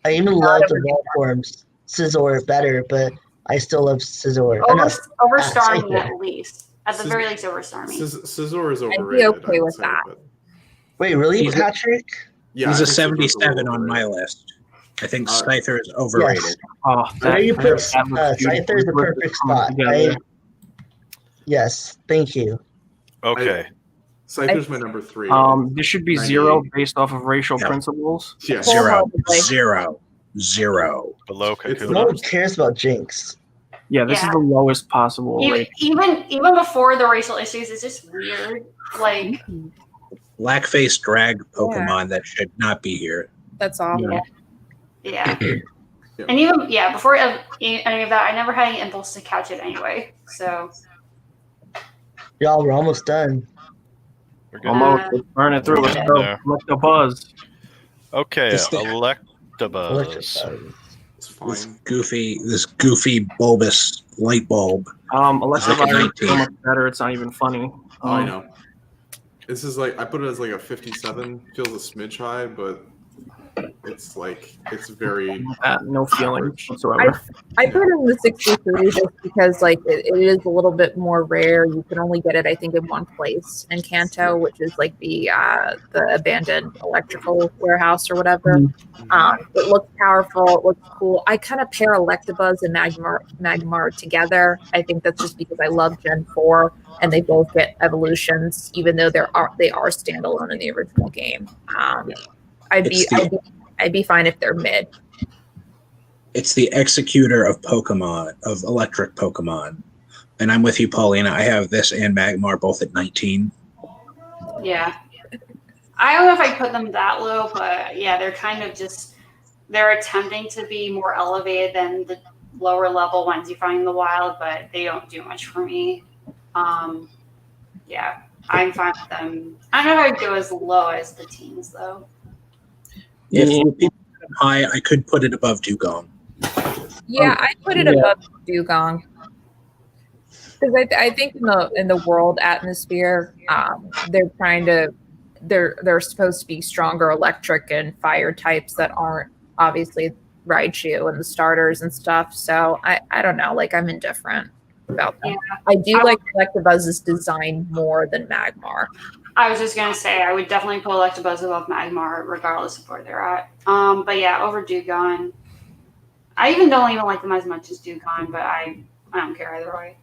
Speaker 3: I even love the evolved forms. Scizor better, but I still love Scizor.
Speaker 8: Over Starmie
Speaker 3: Scyther.
Speaker 8: at least. At the very least, over Starmie.
Speaker 7: Scizor is
Speaker 2: be
Speaker 7: overrated.
Speaker 2: okay
Speaker 7: I would
Speaker 2: with
Speaker 7: say,
Speaker 2: that.
Speaker 7: but-
Speaker 3: Wait, really,
Speaker 4: He's a-
Speaker 3: Patrick?
Speaker 7: Yeah,
Speaker 4: He's
Speaker 7: I
Speaker 4: a
Speaker 7: think Scizor's
Speaker 4: 77
Speaker 7: little
Speaker 4: on my
Speaker 7: overrated.
Speaker 4: list. I think
Speaker 7: Uh,
Speaker 4: Scyther is overrated.
Speaker 3: Yes.
Speaker 5: Oh,
Speaker 3: Where you put
Speaker 5: that looks
Speaker 3: Scyther's the
Speaker 5: beautiful.
Speaker 3: perfect
Speaker 5: Coming
Speaker 3: spot.
Speaker 5: together.
Speaker 3: Yes, thank you.
Speaker 1: Okay.
Speaker 7: Scyther's my number 3.
Speaker 5: This should be
Speaker 7: 98.
Speaker 5: 0 based off of racial
Speaker 4: Yeah.
Speaker 5: principles.
Speaker 7: Yeah.
Speaker 4: Zero.
Speaker 1: Below
Speaker 7: It's
Speaker 3: No one
Speaker 1: Kakuna.
Speaker 3: cares about Jinx.
Speaker 5: Yeah, this
Speaker 8: Yeah.
Speaker 5: is the lowest possible rate.
Speaker 8: Even before the racial issues, it's just weird. Like,
Speaker 4: Blackface drag Pokemon that should not be here.
Speaker 2: That's awful.
Speaker 5: Yeah.
Speaker 8: Yeah. And even before any of that, I never had any impulse to catch it anyway. So
Speaker 3: Y'all, we're almost done.
Speaker 1: We're good.
Speaker 5: Almost. Let's burn it through. Let's
Speaker 1: Yeah.
Speaker 5: go. Electabuzz.
Speaker 1: Okay,
Speaker 4: This thing-
Speaker 1: Electabuzz.
Speaker 7: It's
Speaker 4: This
Speaker 7: fine.
Speaker 4: goofy bulbous light bulb.
Speaker 5: Electabuzz is so much better. It's not even funny.
Speaker 7: I know. This is like I put it as like a 57. Feels a smidge high, but it's very
Speaker 5: No feelings whatsoever.
Speaker 2: I put it in the 63 just because like it is a little bit more rare. You can only get it, I think, in one place in Kanto, which is like the abandoned electrical warehouse or whatever. It looks powerful. It looks cool. I kind of pair Electabuzz and Magmar together. I think that's just because I love Gen 4 and they both get evolutions, even though they are standalone in the original game. I'd be fine if they're mid.
Speaker 4: It's the executor of Pokemon, of electric Pokemon. And I'm with you, Paulina. I have this and Magmar both at 19.
Speaker 8: yeah. I don't know if I put them that low, but yeah, they're kind of they're attempting to be more elevated than the lower level ones you find in the wild, but they don't do much for me. Yeah, I'm fine with them. I don't know if I'd go as low as the teens though.
Speaker 4: If people put it high, I could put it above Dugong.
Speaker 2: Yeah, I put it above Dugong because I think in the world atmosphere, they're supposed to be stronger electric and fire types that aren't obviously Raichu and the starters and stuff. So I don't know, like I'm indifferent about them. Yeah. I do like Electabuzz's design more than Magmar.
Speaker 8: I was just gonna say I would definitely put Electabuzz above Magmar, regardless of where they're at. But yeah, over Dugong. I don't even like them as much as Dugong, but I don't care either way.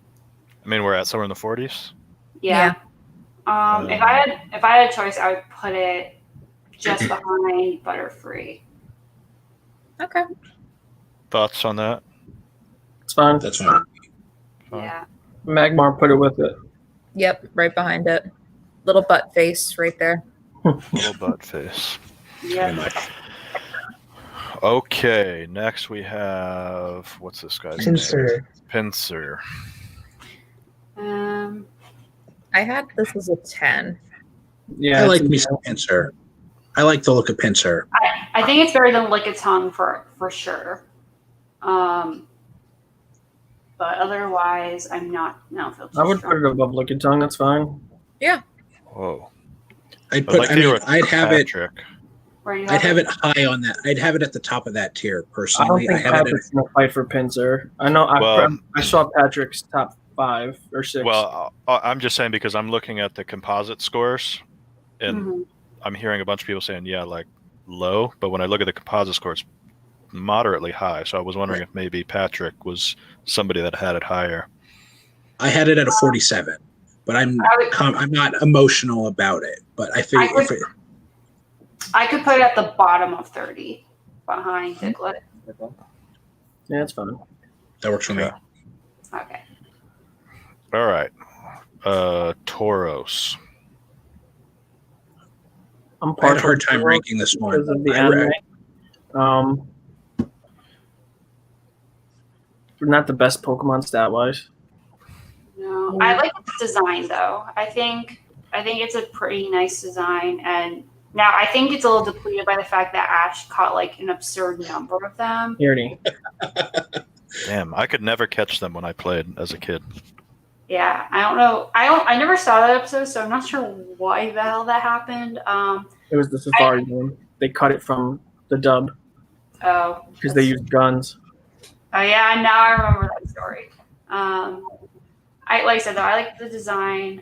Speaker 1: I mean, we're at somewhere in the 40s.
Speaker 8: Yeah. If I had a choice, I would put it just behind Butterfree.
Speaker 2: Okay.
Speaker 1: Thoughts on that?
Speaker 5: It's fine.
Speaker 4: That's fine.
Speaker 8: Yeah.
Speaker 5: Magmar put it with it.
Speaker 2: Yep, right behind it. Little butt face right there.
Speaker 1: Little butt face.
Speaker 8: Yeah.
Speaker 1: Okay, next we have what's this guy's
Speaker 3: Pinsir.
Speaker 1: name? Pinsir.
Speaker 2: I had this as a 10.
Speaker 5: Yeah,
Speaker 4: I like me some Pinsir. I like the look of Pinsir.
Speaker 8: I think it's better than Lickitung for sure. But otherwise, I'm not. No, feel too
Speaker 5: I would
Speaker 8: strong.
Speaker 5: put it above Lickitung. That's fine.
Speaker 2: Yeah.
Speaker 1: Whoa.
Speaker 4: I'd
Speaker 1: I'd
Speaker 4: have it.
Speaker 1: Patrick.
Speaker 8: Where you
Speaker 4: I'd have it high on that. I'd have it at the top of that tier
Speaker 5: I don't
Speaker 4: personally.
Speaker 5: think Patrick's gonna fight for Pinsir. I know. I saw Patrick's top 5 or 6.
Speaker 1: Well, I'm just saying because I'm looking at the composite scores, and
Speaker 8: Mm-hmm.
Speaker 1: I'm hearing a bunch of people saying, yeah, like low, but when I look at the composite scores, moderately high. So I was wondering if maybe Patrick was somebody that had it higher.
Speaker 4: I had it at a 47, but I'm not emotional about it. But I think
Speaker 8: I could put it at the bottom of 30, behind Diglett.
Speaker 5: Yeah, it's fine.
Speaker 4: That works for me.
Speaker 8: Okay.
Speaker 1: All right. Tauros.
Speaker 5: I'm
Speaker 4: I had a
Speaker 5: partial
Speaker 4: hard
Speaker 5: to
Speaker 4: time
Speaker 5: Tauros
Speaker 4: ranking this one.
Speaker 5: because of the anime. Not the best Pokemon stat wise.
Speaker 8: No, I like its design though. I think it's a pretty nice design, and now I think it's a little depleted by the fact that Ash caught like an absurd number of them.
Speaker 5: Here,
Speaker 1: Damn, I could never catch them when I played as a kid.
Speaker 8: Yeah, I don't know. I never saw that episode, so I'm not sure why the hell that happened.
Speaker 5: it was the Safari game. They cut it from the dub because they used guns.
Speaker 8: Oh yeah, now I remember that story. Like I said though, I like the design.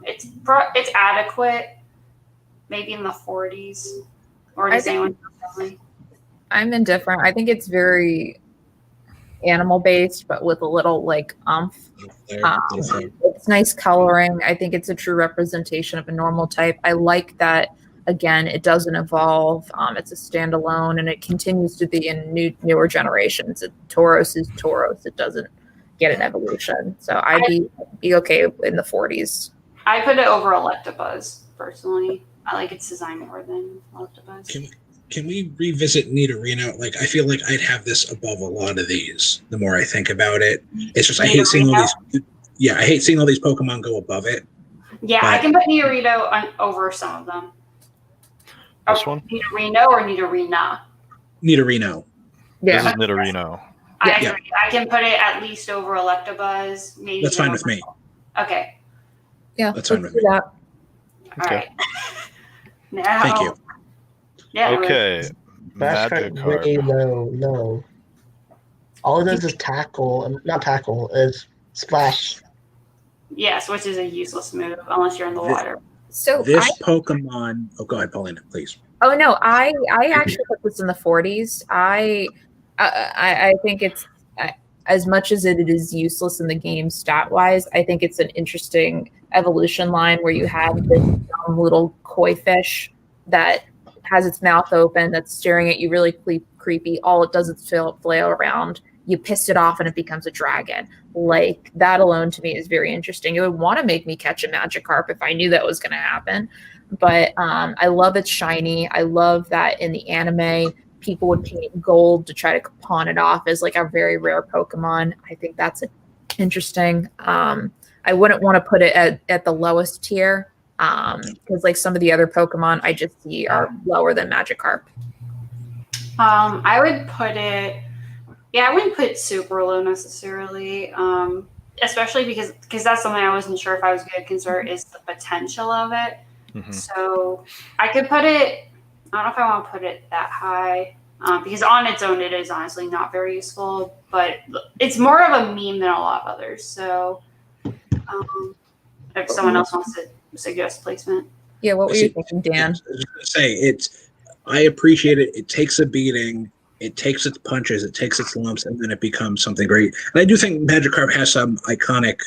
Speaker 8: It's adequate, maybe in the 40s. Or does anyone feel?
Speaker 2: I'm indifferent. I think it's very animal based, but with a little like umph. It's nice coloring. I think it's a true representation of a normal type. I like that. Again, it doesn't evolve. It's a standalone, and it continues to be in newer generations. Tauros is Tauros. It doesn't get an evolution. So I'd be okay in the 40s.
Speaker 8: I put it over Electabuzz personally. I like its design more than Electabuzz.
Speaker 4: Can we revisit Nidorino? Like, I feel like I'd have this above a lot of these. The more I think about it, it's just I hate seeing all these. Yeah, I hate seeing all these Pokemon go above it.
Speaker 8: Yeah, I can put Nidorino on over some of them.
Speaker 1: This one?
Speaker 8: Nidorino or Nidorina?
Speaker 4: Nidorino.
Speaker 2: Yeah.
Speaker 1: This is Nidorino.
Speaker 8: I agree. I can put it at least over Electabuzz. Maybe
Speaker 4: that's fine with me.
Speaker 8: Okay.
Speaker 2: Yeah,
Speaker 4: that's fine with me.
Speaker 2: That.
Speaker 8: All right. Now,
Speaker 4: thank you.
Speaker 8: Yeah.
Speaker 1: Okay.
Speaker 3: Magikarp way low. All it does is tackle, not tackle, is splash.
Speaker 8: Yes, which is a useless move unless you're in the water.
Speaker 2: So
Speaker 4: this Pokemon. Oh, go ahead, Paulina, please.
Speaker 2: Oh no, I actually put this in the 40s. I think it's as much as it is useless in the game stat wise. I think it's an interesting evolution line where you have this little koi fish that has its mouth open, that's staring at you really creepy. All it does is flail around. You pissed it off and it becomes a dragon. Like, that alone to me is very interesting. It would want to make me catch a Magikarp if I knew that was going to happen. But I love its shiny. I love that in the anime, people would paint gold to try to pawn it off as like a very rare Pokemon. I think that's interesting. I wouldn't want to put it at the lowest tier because like some of the other Pokemon I just see are lower than Magikarp.
Speaker 8: I would put it. Yeah, I wouldn't put super low necessarily, especially because that's something I wasn't sure if I was going to consider is the potential of it.
Speaker 1: Mm-hmm.
Speaker 8: So I could put it. I don't know if I want to put it that high because on its own it is honestly not very useful, but it's more of a meme than a lot of others. So if someone else wants to suggest placement,
Speaker 2: yeah, what were you thinking, Dan?
Speaker 4: I was just going to say I appreciate it. It takes a beating. It takes its punches, it takes its lumps, and then it becomes something great. And I do think Magikarp has some iconic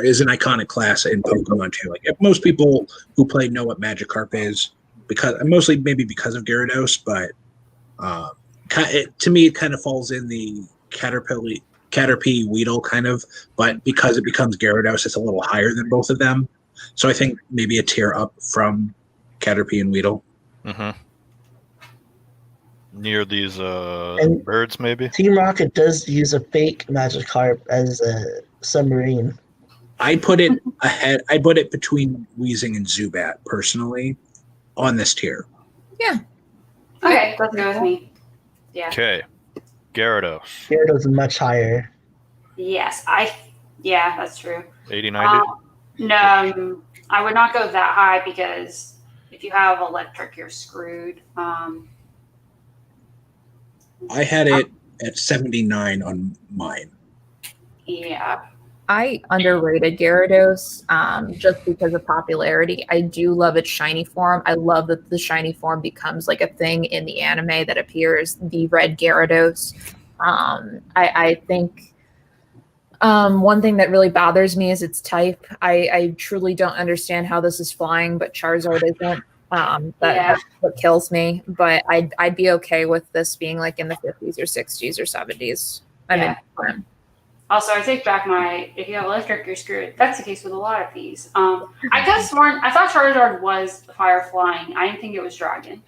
Speaker 4: is an iconic class in Pokemon too. Like most people who play know what Magikarp is mostly maybe because of Gyarados, but to me it kind of falls in the Caterpie Weedle kind of, but because it becomes Gyarados, it's a little higher than both of them. So I think maybe a tier up from Caterpie and Weedle.
Speaker 1: Mm-hmm. Near these birds, maybe.
Speaker 3: Team Rocket does use a fake Magikarp as a submarine.
Speaker 4: I put it ahead. I put it between Weezing and Zubat personally on this tier.
Speaker 2: Yeah.
Speaker 8: Okay, let's go with me. Yeah.
Speaker 1: Okay. Gyarados.
Speaker 3: Gyarados is much higher.
Speaker 8: Yes, yeah, that's true.
Speaker 1: 80, 90?
Speaker 8: No, I would not go that high because if you have electric, you're screwed.
Speaker 4: I had it at 79 on mine.
Speaker 8: Yeah.
Speaker 2: I underrated Gyarados just because of popularity. I do love its shiny form. I love that the shiny form becomes like a thing in the anime that appears, the red Gyarados. I think one thing that really bothers me is its type. I truly don't understand how this is flying, but Charizard isn't. That's what kills me. But I'd be okay with this being like in the 50s or 60s or 70s.
Speaker 8: Also, I take back if you have electric, you're screwed. That's the case with a lot of these. I thought Charizard was fire flying. I didn't think it was dragon.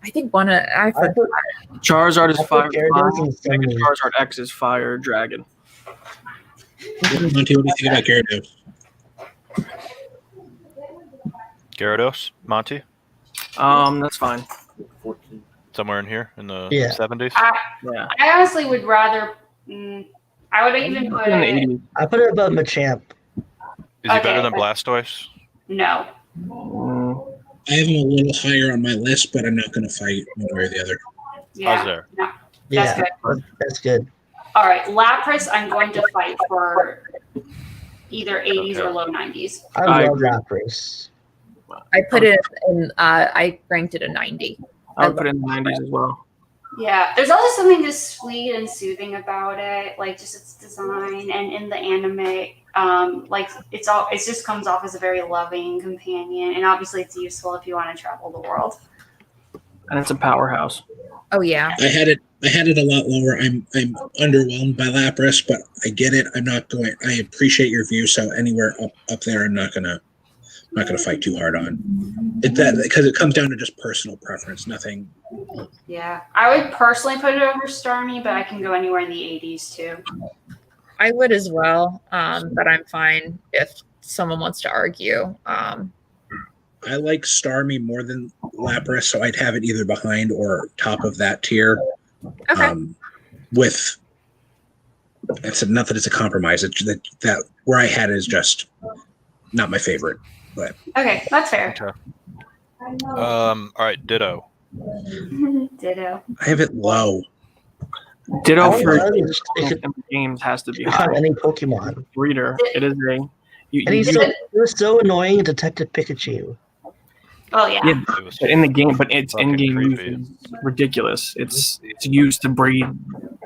Speaker 2: I think I forgot.
Speaker 5: Charizard is fire.
Speaker 3: Gyarados
Speaker 5: Charizard X is fire dragon.
Speaker 4: Monty, what do you think about Gyarados?
Speaker 1: Gyarados, Monty?
Speaker 5: That's fine.
Speaker 1: Somewhere in here in the 70s?
Speaker 5: Yeah.
Speaker 8: I honestly would rather. I would even put it.
Speaker 3: I put it above Machamp.
Speaker 1: Is he better than Blastoise?
Speaker 8: No.
Speaker 4: I have him a little higher on my list, but I'm not going to fight one way or the other.
Speaker 8: Yeah.
Speaker 1: How's there?
Speaker 8: No.
Speaker 3: Yeah,
Speaker 8: Good.
Speaker 3: that's good.
Speaker 8: All right, Lapras, I'm going to fight for either 80s or low 90s.
Speaker 3: I love Lapras.
Speaker 2: I put it in. I ranked it a 90.
Speaker 5: I would put it in the 90s as well.
Speaker 8: Yeah, there's also something just sweet and soothing about it, like just its design, and in the anime, like it just comes off as a very loving companion, and obviously it's useful if you want to travel the world.
Speaker 5: And it's a powerhouse.
Speaker 2: Oh yeah.
Speaker 4: I had it a lot lower. I'm underwhelmed by Lapras, but I get it. I appreciate your view. So anywhere up there, I'm not gonna fight too hard on. Because it comes down to just personal preference, nothing.
Speaker 8: Yeah, I would personally put it over Starmie, but I can go anywhere in the 80s too.
Speaker 2: I would as well, but I'm fine if someone wants to argue.
Speaker 4: I like Starmie more than Lapras, so I'd have it either behind or top of that tier.
Speaker 2: Okay.
Speaker 4: With it's not that it's a compromise. It's that where I had it is just not my favorite. But
Speaker 8: Okay, that's fair.
Speaker 1: Okay. All right, ditto.
Speaker 8: Ditto.
Speaker 4: I have it low.
Speaker 5: Ditto
Speaker 3: I
Speaker 5: for
Speaker 3: love it.
Speaker 5: games has to be
Speaker 3: It could
Speaker 5: high.
Speaker 3: any Pokemon.
Speaker 5: Breeder. It is a.
Speaker 3: And it was so annoying in Detective Pikachu.
Speaker 8: Oh yeah.
Speaker 5: Yeah,
Speaker 1: It was
Speaker 5: but in the game, but its
Speaker 1: fucking
Speaker 5: in-game use
Speaker 1: creepy.
Speaker 5: is ridiculous. It's used to breed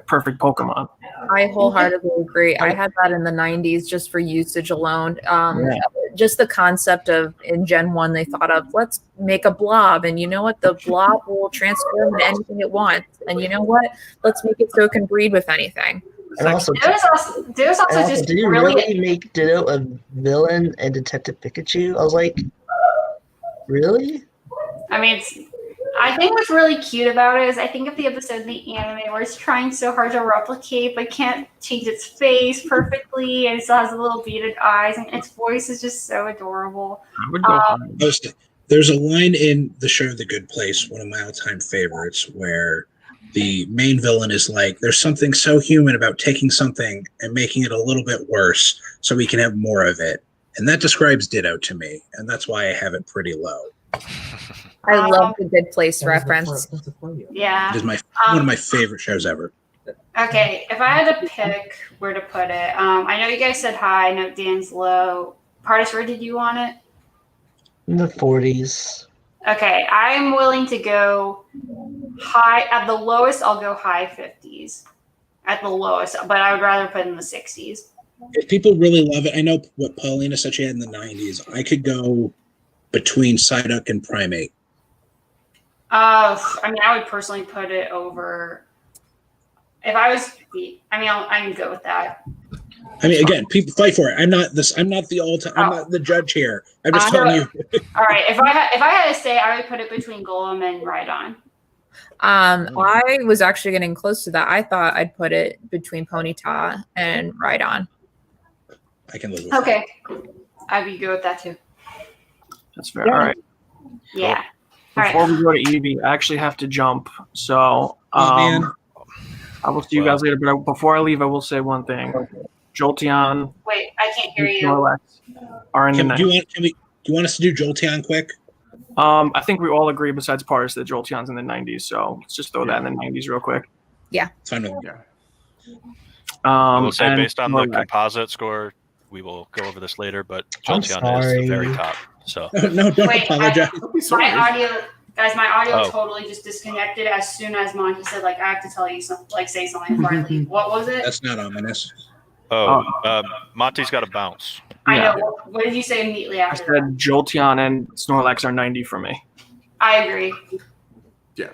Speaker 5: perfect Pokemon.
Speaker 2: I wholeheartedly agree. I had that in the 90s just for usage alone.
Speaker 5: Yeah.
Speaker 2: Just the concept of in Gen 1, they thought of let's make a blob. And you know what? The blob will transform into anything it wants. And you know what? Let's make it so it can breed with anything.
Speaker 3: And also,
Speaker 8: Ditto's also just
Speaker 3: did you really make Ditto a villain in Detective Pikachu? I was like, really?
Speaker 8: I mean, I think what's really cute about it is I think of the episode of the anime where it's trying so hard to replicate but can't change its face perfectly and it still has the little beaded eyes and its voice is just so adorable.
Speaker 5: I would go high.
Speaker 4: There's a line in the show The Good Place, one of my all-time favorites, where the main villain is like, there's something so human about taking something and making it a little bit worse so we can have more of it. And that describes Ditto to me, and that's why I have it pretty low.
Speaker 2: I love the Good Place reference.
Speaker 8: Yeah.
Speaker 4: It is one of my favorite shows ever.
Speaker 8: Okay, if I had to pick where to put it, I know you guys said high. I know Dan's low. Partis, where did you want it?
Speaker 3: In the 40s.
Speaker 8: Okay, I'm willing to go high. At the lowest, I'll go high 50s. At the lowest, but I would rather put it in the 60s.
Speaker 4: If people really love it, I know what Paulina said she had in the 90s. I could go between Psyduck and Primate.
Speaker 8: I mean, I would personally put it over. If I was, I can go with that.
Speaker 4: I mean, again, people fight for it. I'm not the all-time. I'm not the judge here. I'm just telling you.
Speaker 8: All right. If I had to say, I would put it between Golem and Rhydon.
Speaker 2: I was actually getting close to that. I thought I'd put it between Ponyta and Rhydon.
Speaker 4: I can live with
Speaker 8: Okay. I'd be good with that too.
Speaker 5: That's fair. All right.
Speaker 8: Yeah.
Speaker 5: Before we go to Eevee, I actually have to jump. So I will see you guys later. But before I leave, I will say one thing. Jolteon.
Speaker 8: Wait, I can't hear you.
Speaker 5: Snorlax are in the 90s.
Speaker 4: Do you want us to do Jolteon quick?
Speaker 5: I think we all agree, besides Paris, that Jolteon's in the 90s. So let's just throw that in the 90s real quick.
Speaker 2: Yeah.
Speaker 4: It's fine with me.
Speaker 7: Yeah.
Speaker 1: I will say, based on the
Speaker 5: Snorlax.
Speaker 1: composite score, we will go over this later, but
Speaker 3: I'm
Speaker 1: Jolteon is
Speaker 3: sorry.
Speaker 1: the very top. So
Speaker 4: No, don't
Speaker 8: Wait,
Speaker 4: apologize.
Speaker 8: My audio
Speaker 1: Oh.
Speaker 8: totally just disconnected as soon as Monty said, like, I have to tell you something, like, say something before I leave. What was it?
Speaker 4: That's not ominous.
Speaker 1: Monty's got to bounce.
Speaker 8: I
Speaker 5: Yeah.
Speaker 8: know. What did you say immediately
Speaker 5: I
Speaker 8: after
Speaker 5: said
Speaker 8: that?
Speaker 5: Jolteon and Snorlax are 90 for me.
Speaker 8: I agree.
Speaker 7: Yeah.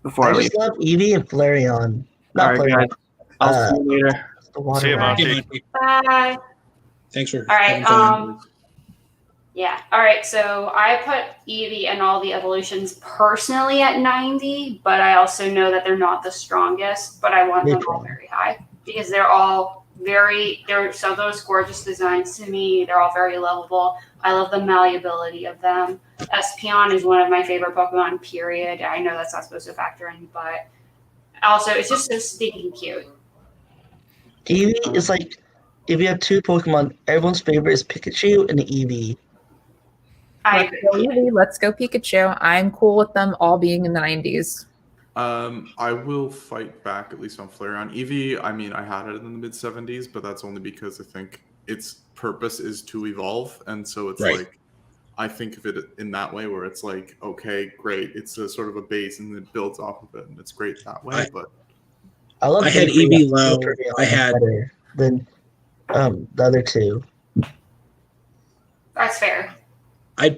Speaker 5: Before I
Speaker 3: I
Speaker 5: leave.
Speaker 3: just love Eevee and Flareon.
Speaker 5: All
Speaker 3: Not
Speaker 5: right,
Speaker 3: Flareon.
Speaker 5: guys. I'll see you later.
Speaker 3: The water.
Speaker 1: See you,
Speaker 3: one.
Speaker 1: Monty.
Speaker 8: Bye.
Speaker 4: Thanks for
Speaker 8: All right.
Speaker 4: having fun.
Speaker 8: Yeah. All right. So I put Eevee and all the evolutions personally at 90, but I also know that they're not the strongest, but I want them all very high because they're all so those gorgeous designs to me. They're all very lovable. I love the malleability of them. Espeon is one of my favorite Pokemon, period. I know that's not supposed to factor in, but also it's just so stinking cute.
Speaker 3: Eevee is like, if you have two Pokemon, everyone's favorite is Pikachu and Eevee.
Speaker 8: I
Speaker 2: Let's go
Speaker 8: agree.
Speaker 2: Eevee, let's go Pikachu. I'm cool with them all being in the 90s.
Speaker 7: I will fight back at least on Flareon. Eevee, I mean, I had it in the mid 70s, but that's only because I think its purpose is to evolve, and so it's
Speaker 4: Right.
Speaker 7: like I think of it in that way, where it's like, okay, great, it's a sort of a base, and it builds off of it, and it's great that way. But
Speaker 3: I love
Speaker 4: I had
Speaker 3: Vaporeon.
Speaker 4: Eevee low.
Speaker 3: Vaporeon
Speaker 4: I had-
Speaker 3: better than the other two.
Speaker 8: That's fair.
Speaker 4: I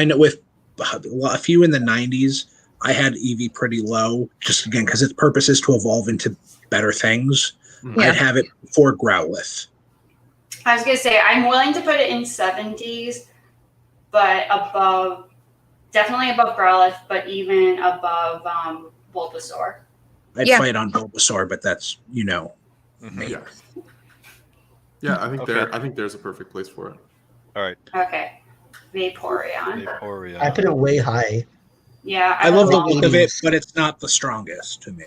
Speaker 4: know with a few in the 90s, I had Eevee pretty low, just again because its purpose is to evolve into better things.
Speaker 2: Yeah.
Speaker 4: I'd have it for Growlithe.
Speaker 8: I was gonna say I'm willing to put it in 70s, but above definitely above Growlithe, but even above Bulbasaur.
Speaker 4: I'd
Speaker 2: Yeah.
Speaker 4: fight on Bulbasaur, but that's
Speaker 1: Mhm.
Speaker 7: Yeah. Yeah, I think
Speaker 1: Okay.
Speaker 7: I think there's a perfect place for it.
Speaker 1: All right.
Speaker 8: Okay. Vaporeon.
Speaker 1: Vaporeon.
Speaker 3: I put it way high.
Speaker 8: Yeah,
Speaker 4: I love the
Speaker 3: like
Speaker 4: look of it,
Speaker 3: 80s.
Speaker 4: but it's not the strongest to me.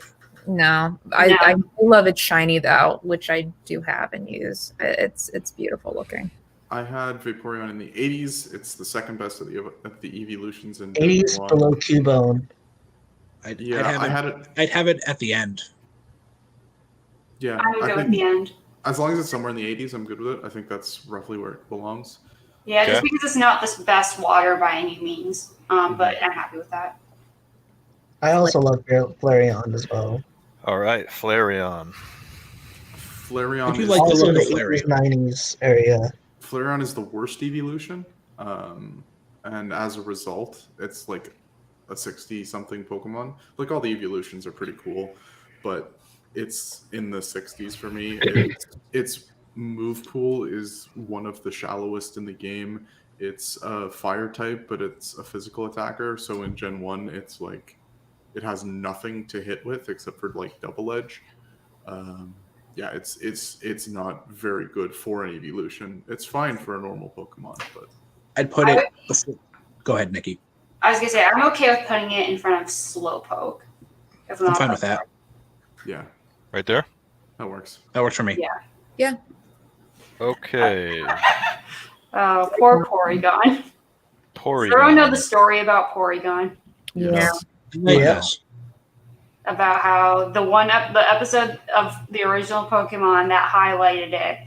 Speaker 2: No,
Speaker 8: No.
Speaker 2: I do love its shiny though, which I do have and use. It's beautiful looking.
Speaker 7: I had Vaporeon in the 80s. It's the second best of the evolutions in Gen
Speaker 3: 80s
Speaker 7: 1.
Speaker 3: below Cubone.
Speaker 4: I'd
Speaker 7: I had it.
Speaker 4: I'd have it at the end.
Speaker 7: Yeah,
Speaker 8: I would
Speaker 7: I
Speaker 8: go
Speaker 7: think
Speaker 8: at the end.
Speaker 7: as long as it's somewhere in the 80s, I'm good with it. I think that's roughly where it belongs.
Speaker 8: Yeah, just
Speaker 1: Okay.
Speaker 8: because it's not the best water by any means. But I'm happy with that.
Speaker 3: I also love Flareon as well.
Speaker 1: All right, Flareon.
Speaker 7: Flareon
Speaker 4: I do
Speaker 7: is
Speaker 4: like the
Speaker 3: Also
Speaker 4: look
Speaker 3: in
Speaker 4: of
Speaker 3: the
Speaker 4: Flareon.
Speaker 3: 80s, 90s area.
Speaker 7: Flareon is the worst evolution, and as a result, it's like a 60-something Pokemon. Like all the evolutions are pretty cool, but it's in the 60s for me. Its move pool is one of the shallowest in the game. It's a fire type, but it's a physical attacker. So in Gen 1, it's like it has nothing to hit with except for like double edge. Yeah, it's not very good for an evolution. It's fine for a normal Pokemon, but
Speaker 4: I'd put it before. Go ahead, Nikki.
Speaker 8: I was gonna say I'm okay with putting it in front of Slowpoke. If
Speaker 4: I'm
Speaker 8: not
Speaker 4: fine with that.
Speaker 7: yeah,
Speaker 1: Right there.
Speaker 7: that works.
Speaker 4: That works for me.
Speaker 8: Yeah.
Speaker 1: Okay.
Speaker 8: Oh, poor Porygon.
Speaker 1: Porygon.
Speaker 8: Does everyone know the story about Porygon?
Speaker 2: Yeah.
Speaker 7: Yes.
Speaker 4: Yes.
Speaker 8: About how the episode of the original Pokemon that highlighted it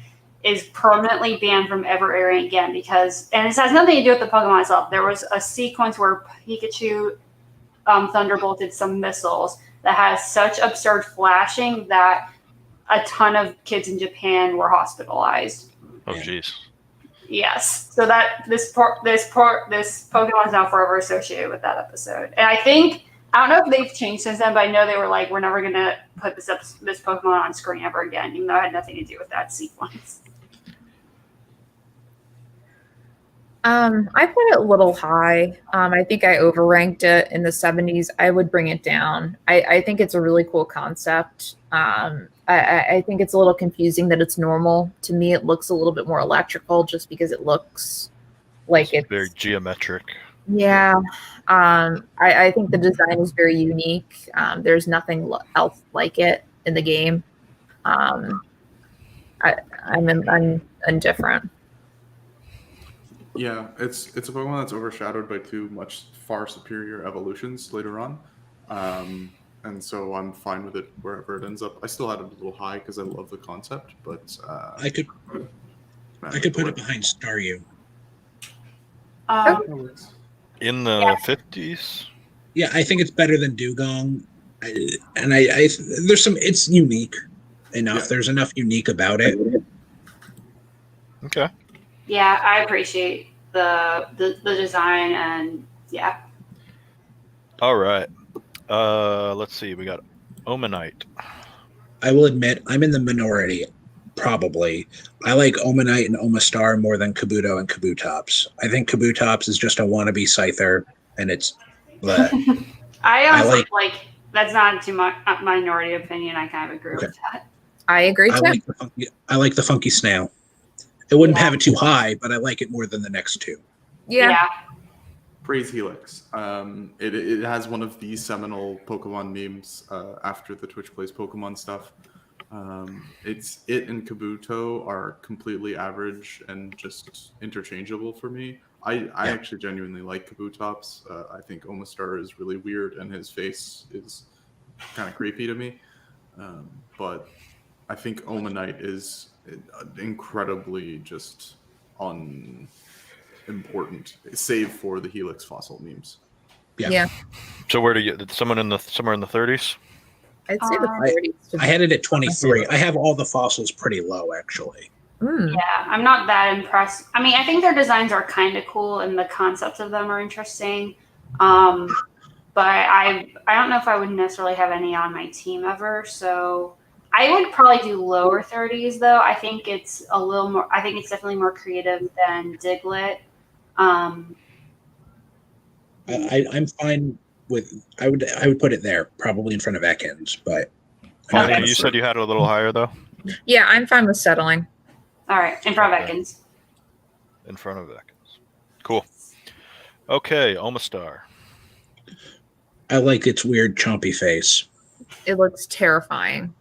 Speaker 8: is permanently banned from ever airing again because, and this has nothing to do with the Pokemon itself. There was a sequence where Pikachu thunderbolted some missiles that has such absurd flashing that a ton of kids in Japan were hospitalized.
Speaker 1: Oh, jeez.
Speaker 8: Yes, so that this Pokemon is now forever associated with that episode, and I don't know if they've changed since then, but I know they were like, we're never gonna put this Pokemon on screen ever again, even though it had nothing to do with that sequence.
Speaker 2: I put it a little high. I think I overranked it in the 70s. I would bring it down. I think it's a really cool concept. I think it's a little confusing that it's normal. To me, it looks a little bit more electrical just because it looks like it's
Speaker 1: Very geometric.
Speaker 2: Yeah. I think the design is very unique. There's nothing else like it in the game. I'm indifferent.
Speaker 7: Yeah, it's a Pokemon that's overshadowed by two much far superior evolutions later on, and so I'm fine with it wherever it ends up. I still had it a little high because I love the concept, but
Speaker 4: I could put it behind Staryu.
Speaker 7: That works.
Speaker 1: In the 50s?
Speaker 4: Yeah, I think it's better than Dugong, and I there's some. It's unique enough.
Speaker 7: Yeah.
Speaker 4: There's enough unique about it.
Speaker 1: Okay.
Speaker 8: Yeah, I appreciate the design and yeah.
Speaker 1: All right. Let's see. We got Omanite.
Speaker 4: I will admit, I'm in the minority. Probably, I like Omanite and Omastar more than Kabuto and Kabutops. I think Kabutops is just a wannabe Scyther, and it's. But
Speaker 8: I honestly like that's not too much minority opinion. I kind of agree with that.
Speaker 2: I agree too.
Speaker 4: I like the funky snail. I wouldn't have it too high, but I like it more than the next two.
Speaker 2: Yeah.
Speaker 7: Praise Helix. It has one of the seminal Pokemon memes after the Twitch Plays Pokemon stuff. It and Kabuto are completely average and just interchangeable for me. I actually genuinely like Kabutops. I think Omastar is really weird and his face is kind of creepy to me. But I think Omanite is incredibly just unimportant, save for the Helix fossil memes.
Speaker 2: Yeah.
Speaker 1: So where do you? Somewhere in the 30s?
Speaker 2: I'd say the 30s.
Speaker 4: I had it at 23. I have all the fossils pretty low, actually.
Speaker 2: Mm.
Speaker 8: Yeah, I'm not that impressed. I mean, I think their designs are kind of cool and the concepts of them are interesting. But I don't know if I would necessarily have any on my team ever. So I would probably do lower 30s though. I think it's a little more. I think it's definitely more creative than Diglett.
Speaker 4: I'm fine with. I would put it there, probably in front of Ekans, but.
Speaker 1: Polly, you said you had it a little higher though.
Speaker 2: Yeah, I'm fine with settling.
Speaker 8: All right, in front of
Speaker 1: Okay.
Speaker 8: Ekans.
Speaker 1: In front of Ekans. Cool. Okay, Omastar.
Speaker 4: I like its weird chompy face.
Speaker 2: It looks terrifying.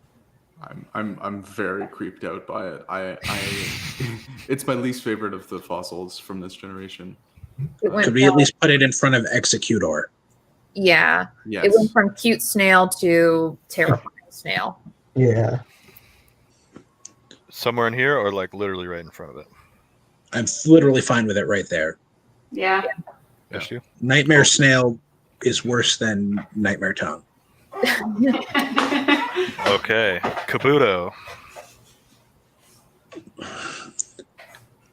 Speaker 7: I'm very creeped out by it. I it's my least favorite of the fossils from this generation.
Speaker 2: It went
Speaker 4: Could we at
Speaker 2: from-
Speaker 4: least put it in front of Executor?
Speaker 2: Yeah.
Speaker 7: Yes.
Speaker 2: It went from cute snail to terrifying snail.
Speaker 3: Yeah.
Speaker 1: Somewhere in here or like literally right in front of it?
Speaker 4: I'm literally fine with it right there.
Speaker 8: Yeah.
Speaker 1: Yes, you?
Speaker 4: Nightmare Snail is worse than Nightmare Tongue.
Speaker 1: Okay. Kabuto.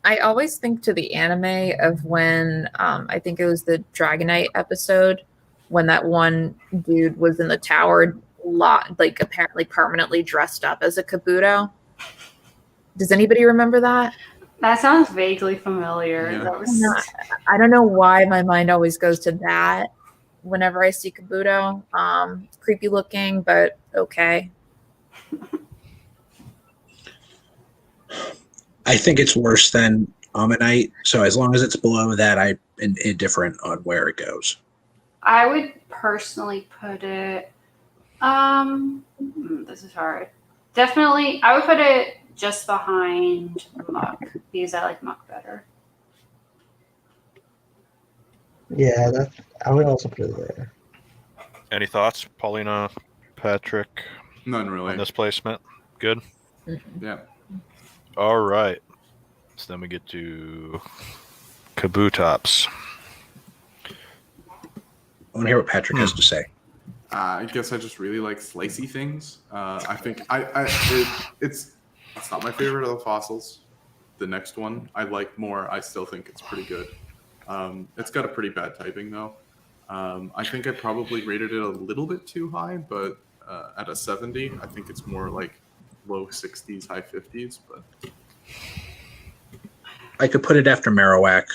Speaker 2: I always think to the anime of when I think it was the Dragonite episode when that one dude was in the tower, like apparently permanently dressed up as a Kabuto. Does anybody remember that?
Speaker 8: That sounds vaguely familiar.
Speaker 7: Yeah.
Speaker 8: That was
Speaker 2: I don't know why my mind always goes to that whenever I see Kabuto. Creepy looking, but okay.
Speaker 4: I think it's worse than Ammonite, so as long as it's below that, I'm indifferent on where it goes.
Speaker 8: I would personally put it. This is hard. Definitely, I would put it just behind Muck because I like Muck better.
Speaker 3: Yeah, I would also put it there.
Speaker 1: Any thoughts, Paulina, Patrick,
Speaker 7: None really.
Speaker 1: on this placement? Good?
Speaker 7: Yeah.
Speaker 1: All right. So then we get to Kabutops.
Speaker 4: I want to hear what Patrick has to say.
Speaker 7: I guess I just really like slicey things. I think it's not my favorite of the fossils. The next one I like more. I still think it's pretty good. It's got a pretty bad typing though. I think I probably rated it a little bit too high, but at a 70, I think it's more like low 60s, high 50s. But
Speaker 4: I could put it after Marowak.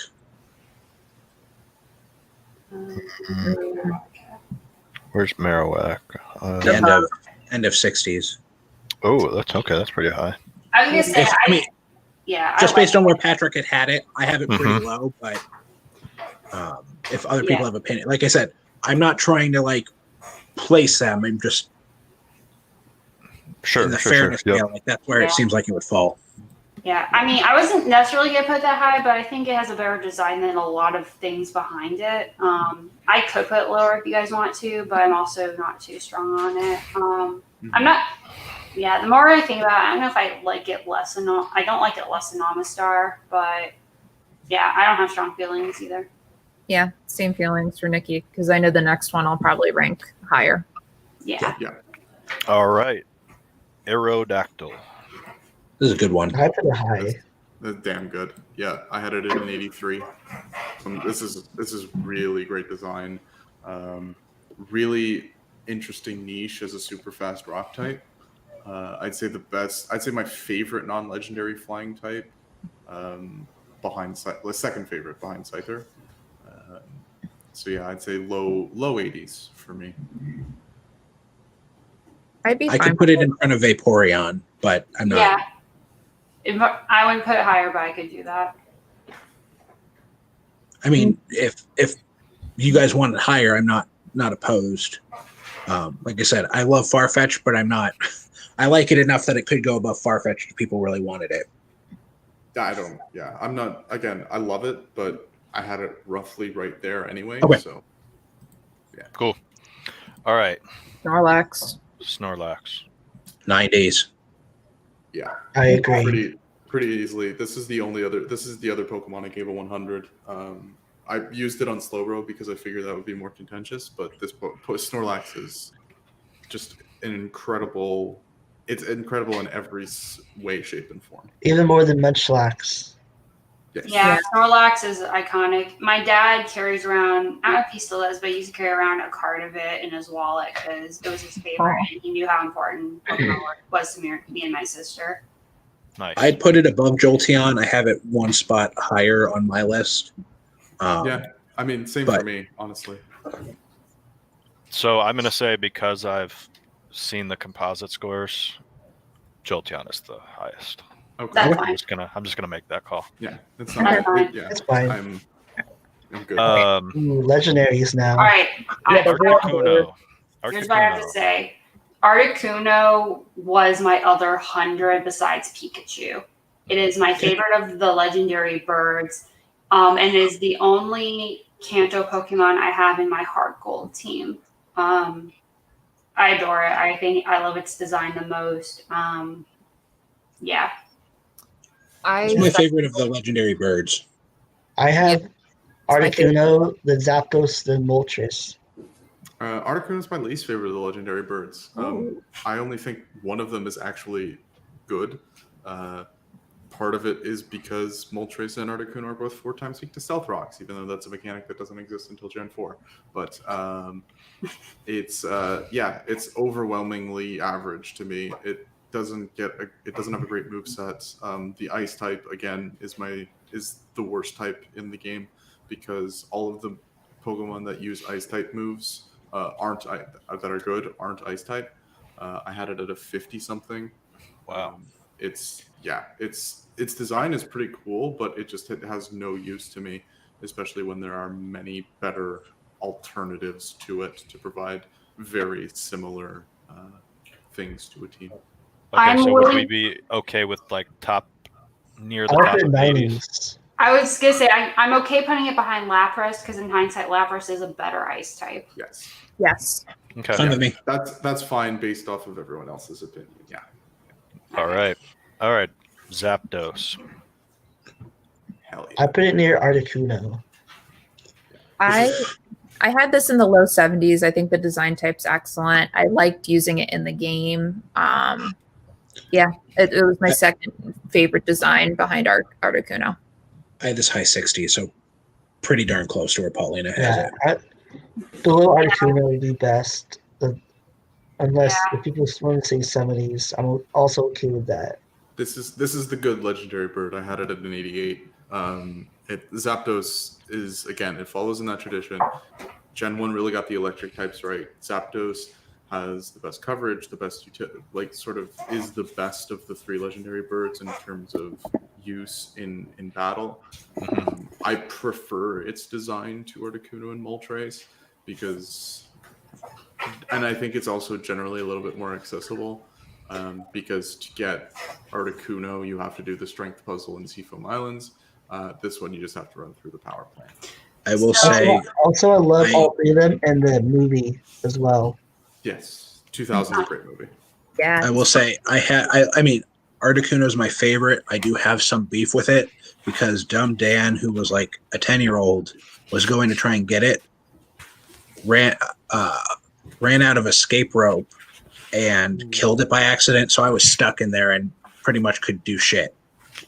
Speaker 1: Where's Marowak?
Speaker 4: The end of 60s.
Speaker 1: Oh, that's okay. That's pretty high.
Speaker 8: I was gonna say,
Speaker 4: I mean,
Speaker 8: yeah,
Speaker 4: just based on where Patrick had it, I have it pretty
Speaker 1: Mhm.
Speaker 4: low. But if other people have opinion, like I said, I'm not trying to like place them. I'm just
Speaker 1: Sure,
Speaker 4: in the
Speaker 1: sure,
Speaker 4: fairness
Speaker 1: sure. Yep.
Speaker 4: scale. Like that's where
Speaker 8: Yeah.
Speaker 4: it seems like it would fall.
Speaker 8: Yeah, I mean, I wasn't necessarily gonna put that high, but I think it has a better design than a lot of things behind it. I could put it lower if you guys want to, but I'm also not too strong on it. I'm not. Yeah, the more I think about it, I don't know if I like it less than. I don't like it less than Amistar, but yeah, I don't have strong feelings either.
Speaker 2: Yeah, same feelings for Nikki because I know the next one I'll probably rank higher.
Speaker 8: Yeah.
Speaker 1: All right. Aerodactyl.
Speaker 4: This is a good one.
Speaker 3: I put it high.
Speaker 7: that's damn good. Yeah, I had it at an 83. This is really great design. Really interesting niche as a super fast rock type. I'd say my favorite non-legendary flying type. Behind the second favorite behind Scyther. So yeah, I'd say low 80s for me.
Speaker 2: I'd be
Speaker 4: I
Speaker 2: fine.
Speaker 4: could put it in front of Vaporeon, but I'm not.
Speaker 8: Yeah. I wouldn't put it higher, but I could do that.
Speaker 4: I mean, if you guys want it higher, I'm not opposed. Like I said, I love Farfetch, but I'm not. I like it enough that it could go above Farfetch if people really wanted it.
Speaker 7: I'm not. Again, I love it, but I had it roughly right there anyway.
Speaker 4: Okay.
Speaker 7: So
Speaker 1: Cool. All right.
Speaker 2: Snorlax.
Speaker 1: Snorlax.
Speaker 4: 90s.
Speaker 7: yeah,
Speaker 3: I agree.
Speaker 7: pretty easily. This is the other Pokemon I gave a 100. I used it on Slowbro because I figured that would be more contentious, but this Snorlax is just an incredible. It's incredible in every way, shape, and form.
Speaker 3: Even more than Munchlax.
Speaker 7: Yes.
Speaker 8: Yeah, Snorlax is iconic. My dad carries around, I don't know if he still does, but he used to carry around a card of it in his wallet because it was his favorite and he knew how important Pokemon was to me and my sister.
Speaker 1: Nice.
Speaker 4: I'd put it above Jolteon. I have it one spot higher on my list.
Speaker 7: Yeah. I mean, same
Speaker 4: But-
Speaker 7: for me, honestly.
Speaker 1: So I'm going to say, because I've seen the composite scores, Jolteon is the highest.
Speaker 7: Okay.
Speaker 8: That's
Speaker 1: I'm
Speaker 8: fine.
Speaker 1: just gonna make that call.
Speaker 7: Yeah, it's
Speaker 8: That's
Speaker 7: not.
Speaker 8: fine.
Speaker 7: Yeah,
Speaker 3: That's fine.
Speaker 7: I'm good.
Speaker 3: Ooh, legendaries now.
Speaker 8: All right.
Speaker 2: Yeah, the real
Speaker 1: Articuno.
Speaker 8: Here's what I have to say. Articuno was my other 100 besides Pikachu. It is my favorite of the legendary birds, and is the only Kanto Pokemon I have in my Heart Gold team. I adore it. I love its design the most. Yeah.
Speaker 4: It's my favorite of the legendary birds.
Speaker 3: I have
Speaker 2: my favorite.
Speaker 3: Articuno, the Zapdos, the Moltres.
Speaker 7: Articuno is my least favorite of the legendary birds. I only think one of them is actually good. Part of it is because Moltres and Articuno are both 4 times weak to Stealth Rocks, even though that's a mechanic that doesn't exist until Gen 4. But it's overwhelmingly average to me. It doesn't have a great moveset. The Ice type again is the worst type in the game, because all of the Pokemon that use Ice type moves that are good aren't Ice type. I had it at a 50 something.
Speaker 1: Wow.
Speaker 7: Its design is pretty cool, but it has no use to me, especially when there are many better alternatives to it to provide very similar things to a team.
Speaker 1: Okay, so would we be okay with like near the top of 80s?
Speaker 3: 90s.
Speaker 8: I was gonna say I'm okay putting it behind Lapras, because in hindsight, Lapras is a better Ice type.
Speaker 7: Yes.
Speaker 2: Yes.
Speaker 1: Okay.
Speaker 4: Fine with me.
Speaker 7: That's fine based off of everyone else's opinion. Yeah.
Speaker 1: All right. Zapdos.
Speaker 7: Hell
Speaker 3: I
Speaker 7: yeah.
Speaker 3: put it near Articuno.
Speaker 2: I had this in the low 70s. I think the design type's excellent. I liked using it in the game. It was my second favorite design behind Articuno.
Speaker 4: I had this high 60, so pretty darn close to where Paulina has it.
Speaker 3: Below Articuno would be best, unless if people want to say 70s, I'm also okay with that.
Speaker 7: This is the good legendary bird. I had it at an 88. Zapdos is, again, it follows in that tradition. Gen 1 really got the electric types right. Zapdos has the best coverage, the best is the best of the 3 legendary birds in terms of use in battle. I prefer its design to Articuno and Moltres and I think it's also generally a little bit more accessible. Because to get Articuno, you have to do the strength puzzle in Seafoam Islands. This one, you just have to run through the power plant.
Speaker 4: I will say.
Speaker 3: Also, I love all 3 of them and the movie as well.
Speaker 7: Yes, 2000 is a great movie.
Speaker 2: Yeah.
Speaker 4: I will say I mean, Articuno is my favorite. I do have some beef with it because dumb Dan, who was like a 10-year-old, was going to try and get it, ran out of escape rope and killed it by accident. So I was stuck in there and pretty much could do shit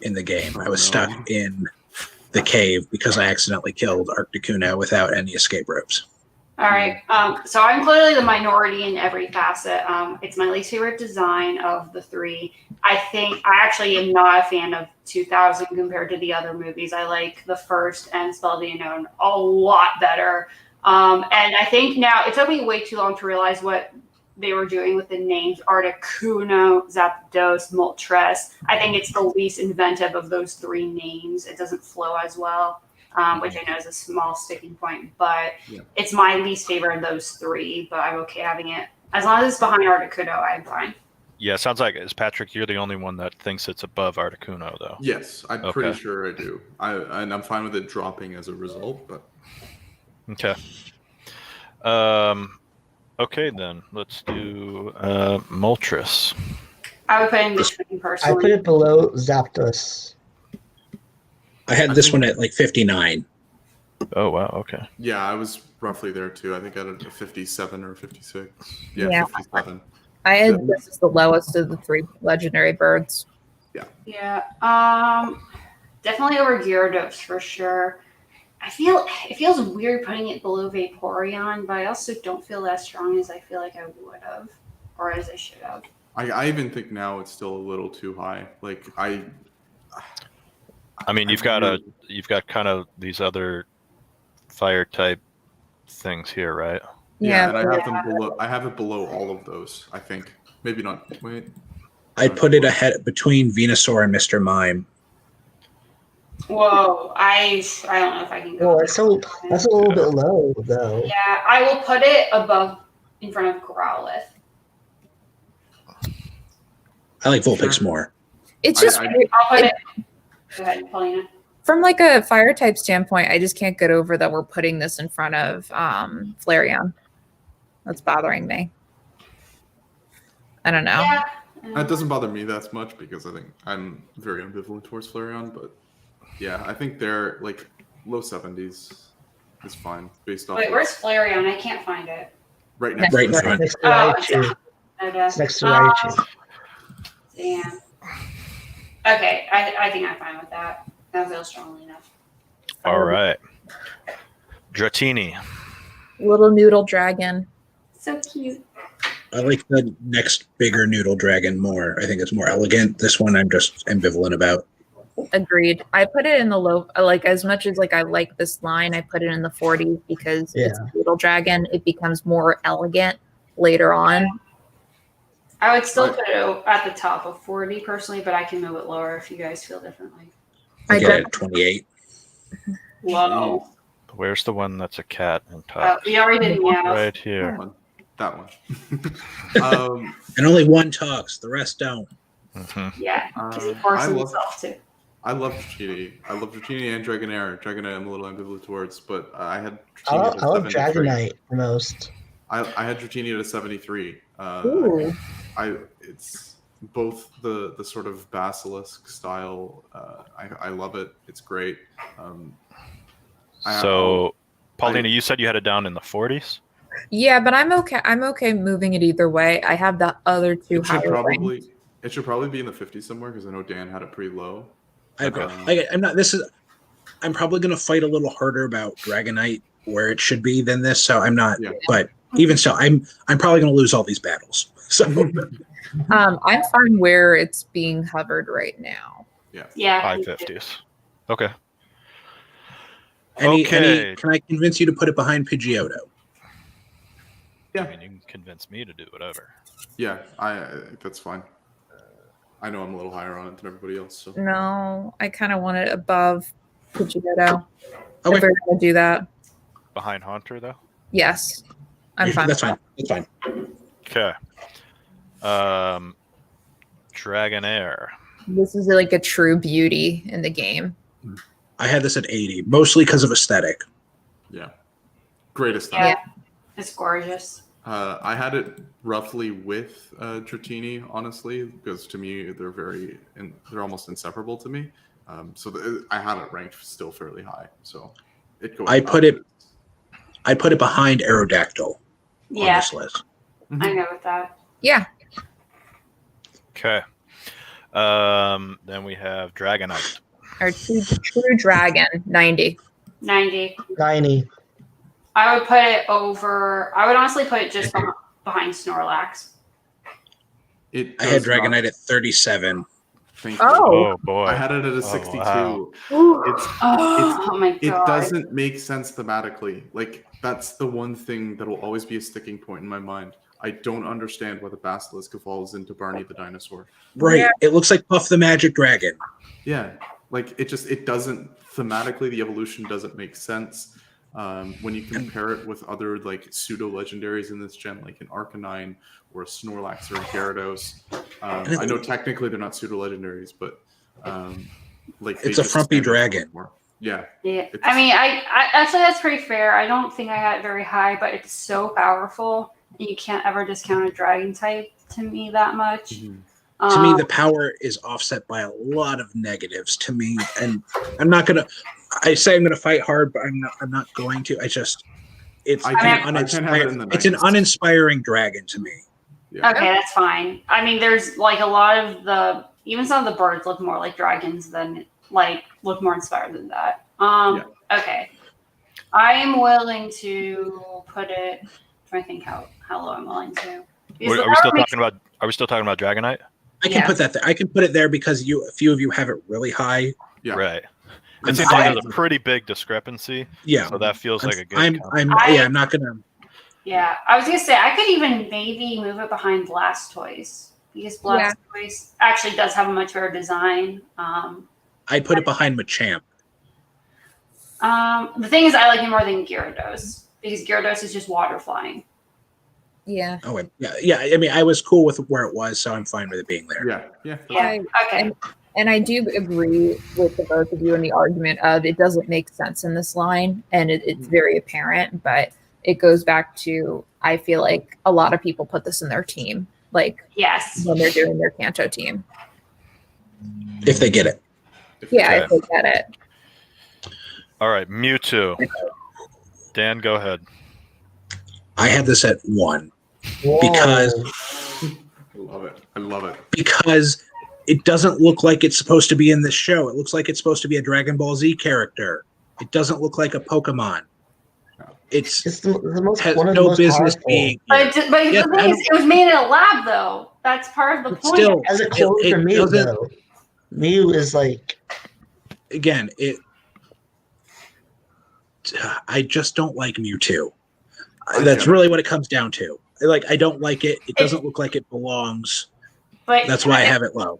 Speaker 4: in the game. I was stuck in the cave because I accidentally killed Articuno without any escape ropes.
Speaker 8: All right. So I'm clearly the minority in every facet. It's my least favorite design of the 3. I actually am not a fan of 2000 compared to the other movies. I like the first and Spell of the Unknown a lot better. And I think now it took me way too long to realize what they were doing with the names Articuno, Zapdos, Moltres. I think it's the least inventive of those 3 names. It doesn't flow as well, which I know is a small sticking point, but it's my least favorite of those 3, but I'm okay having it. As long as it's behind Articuno, I'm fine.
Speaker 1: Yeah, sounds like, Patrick, you're the only one that thinks it's above Articuno, though.
Speaker 7: Yes, I'm pretty sure I do. And I'm fine with it dropping as a result, but...
Speaker 1: Okay. Okay, then. Let's do Moltres.
Speaker 8: I would put it in between personally.
Speaker 3: I put it below Zapdos.
Speaker 4: I had this one at like 59.
Speaker 1: Oh, wow. Okay.
Speaker 7: Yeah, I was roughly there, too. I think I had a 57 or 56. Yeah. 57.
Speaker 2: I had this is the lowest of the 3 legendary birds.
Speaker 8: Yeah. Definitely over Gyarados for sure. It feels weird putting it below Vaporeon, but I also don't feel as strong as I feel like I would have, or as I should have.
Speaker 7: I even think now it's still a little too high. Like
Speaker 1: I mean, you've got kind of these other fire type things here, right?
Speaker 7: Yeah, and I have them below. I have it below all of those. I think maybe not. Wait,
Speaker 4: I'd put it ahead between Venusaur and Mr. Mime.
Speaker 8: Whoa, I don't know if I can go.
Speaker 3: Well, that's a little bit low, though.
Speaker 8: Yeah, I will put it above, in front of Growlithe.
Speaker 4: I like Vulpix more.
Speaker 2: It's just
Speaker 8: I'll put it. Go ahead, Paulina.
Speaker 2: from like a fire type standpoint, I just can't get over that we're putting this in front of Flareon. That's bothering me. I don't know.
Speaker 8: Yeah.
Speaker 7: It doesn't bother me that much because I think I'm very ambivalent towards Flareon, but yeah, I think they're like low 70s is fine based off.
Speaker 8: Wait, where's Flareon? I can't find it.
Speaker 7: Right next
Speaker 4: Right in
Speaker 7: to
Speaker 4: front.
Speaker 3: Next to Raichu. It's next to Raichu.
Speaker 8: Damn. Okay, I think I'm fine with that. That feels strongly enough.
Speaker 1: All right. Dratini.
Speaker 2: Little noodle dragon.
Speaker 8: So cute.
Speaker 4: I like the next bigger noodle dragon more. I think it's more elegant. This one I'm just ambivalent about.
Speaker 2: Agreed. I put it in the low, like as much as like I like this line, I put it in the 40s because it's a noodle dragon. It becomes more elegant later on.
Speaker 8: I would still put it at the top of 40 personally, but I can move it lower if you guys feel differently.
Speaker 4: I get it at 28.
Speaker 8: Whoa.
Speaker 1: Where's the one that's a cat and top?
Speaker 8: We already did Meow.
Speaker 1: Right here.
Speaker 7: That one.
Speaker 4: And only one talks, the rest don't.
Speaker 1: Mm-hmm.
Speaker 8: Yeah, because he forces himself to.
Speaker 7: I love Dratini. I love Dratini and Dragonair. Dragonair I'm a little ambivalent towards, but I had
Speaker 3: I
Speaker 7: Dratini
Speaker 3: love
Speaker 7: at a 73.
Speaker 3: Dragonite the most.
Speaker 7: I had Dratini at a 73.
Speaker 2: Ooh.
Speaker 7: It's both the sort of basilisk style. I love it. It's great.
Speaker 1: So, Paulina, you said you had it down in the 40s?
Speaker 2: Yeah, but I'm okay. I'm okay moving it either way. I have the other two
Speaker 7: It should
Speaker 2: higher ranked.
Speaker 7: probably be in the 50s somewhere because I know Dan had it pretty low.
Speaker 4: I'm probably going to fight a little harder about Dragonite where it should be than this, so I'm not. Yeah. But even so, I'm probably going to lose all these battles. So
Speaker 2: I'm fine where it's being hovered right now.
Speaker 8: Yeah.
Speaker 1: High 50s. Okay.
Speaker 4: Can I convince you to put it behind Pidgeotto?
Speaker 7: Yeah.
Speaker 1: I mean, you can convince me to do whatever.
Speaker 7: Yeah, that's fine. I know I'm a little higher on it than everybody else. So.
Speaker 2: No, I kind of want it above Pidgeotto.
Speaker 4: Okay.
Speaker 2: If we're going to do that.
Speaker 1: Behind Haunter, though?
Speaker 2: Yes. I'm fine.
Speaker 4: That's fine. That's fine.
Speaker 1: Okay. Dragonair.
Speaker 2: This is like a true beauty in the game.
Speaker 4: I had this at 80, mostly because of aesthetic.
Speaker 7: Yeah. Great aesthetic.
Speaker 8: Yeah. It's gorgeous.
Speaker 7: I had it roughly with Dratini, honestly, because to me they're almost inseparable to me. I had it ranked still fairly high. So I put it behind Aerodactyl on this list.
Speaker 8: I know with that.
Speaker 2: Yeah.
Speaker 1: Okay. Then we have Dragonite.
Speaker 2: Our true dragon, 90.
Speaker 8: 90.
Speaker 3: 90.
Speaker 8: I would put it over. I would honestly put it just behind Snorlax.
Speaker 7: I
Speaker 4: had Dragonite at 37.
Speaker 1: Oh boy!
Speaker 7: I had it at a 62.
Speaker 1: Wow.
Speaker 8: Oh my god!
Speaker 7: It doesn't make sense thematically. Like that's the one thing that will always be a sticking point in my mind. I don't understand why the Basilisk evolves into Barney the dinosaur.
Speaker 4: Right. Yeah. It looks like Puff the Magic Dragon.
Speaker 7: Yeah. Like it doesn't thematically. The evolution doesn't make sense. When you compare it with other like pseudo legendaries in this gen, like an Arcanine or a Snorlax or a Gyarados, I know technically they're not pseudo legendaries, but like
Speaker 4: it's a frumpy dragon.
Speaker 7: Yeah.
Speaker 8: Yeah. I mean, I actually that's pretty fair. I don't think I had it very high, but it's so powerful, and you can't ever discount a dragon type to me that much.
Speaker 7: Mm-hmm.
Speaker 4: To me, the power is offset by a lot of negatives to me, and I'm not gonna. I say I'm gonna fight hard, but I'm not going to. It's an uninspiring dragon to me.
Speaker 7: Yeah.
Speaker 8: Okay, that's fine. I mean, there's like a lot of even some of the birds look more like dragons than look more inspired than that. Okay, I am willing to put it. I'm trying to think how low I'm willing to.
Speaker 1: Are we still talking about Dragonite?
Speaker 4: I can put that there. I can put it there because a few of you have it really high.
Speaker 7: Yeah.
Speaker 1: Right. It seems like there's a pretty big discrepancy.
Speaker 4: Yeah.
Speaker 1: So that feels like a good.
Speaker 4: I'm not gonna.
Speaker 8: Yeah, I was gonna say I could even maybe move it behind Blastoise because Blastoise actually does have a much better design.
Speaker 4: I'd put it behind Machamp.
Speaker 8: The thing is, I like it more than Gyarados because Gyarados is just water flying.
Speaker 2: Yeah.
Speaker 4: Oh, yeah. I mean, I was cool with where it was, so I'm fine with it being there.
Speaker 8: Yeah. Okay.
Speaker 2: And I do agree with the both of you in the argument of it doesn't make sense in this line, and it's very apparent. But it goes back to I feel like a lot of people put this in their team, like when they're doing their Kanto team.
Speaker 4: If they get it.
Speaker 2: Yeah, if they get it.
Speaker 1: All right, Mewtwo. Dan, go ahead.
Speaker 4: I had this at 1 because
Speaker 7: I love it.
Speaker 4: Because it doesn't look like it's supposed to be in this show. It looks like it's supposed to be a Dragon Ball Z character. It doesn't look like a Pokemon. It's
Speaker 3: the most,
Speaker 4: has
Speaker 3: one of
Speaker 4: no
Speaker 3: the most
Speaker 4: business
Speaker 3: powerful.
Speaker 4: being.
Speaker 8: But the thing is, it was made in a lab, though. That's part of the point.
Speaker 4: Still,
Speaker 3: As a clone for Mew, though, Mew is like.
Speaker 4: Again, I just don't like Mewtwo. That's really what it comes down to. Like, I don't like it. It doesn't look like it belongs.
Speaker 8: But
Speaker 4: that's why I have it low.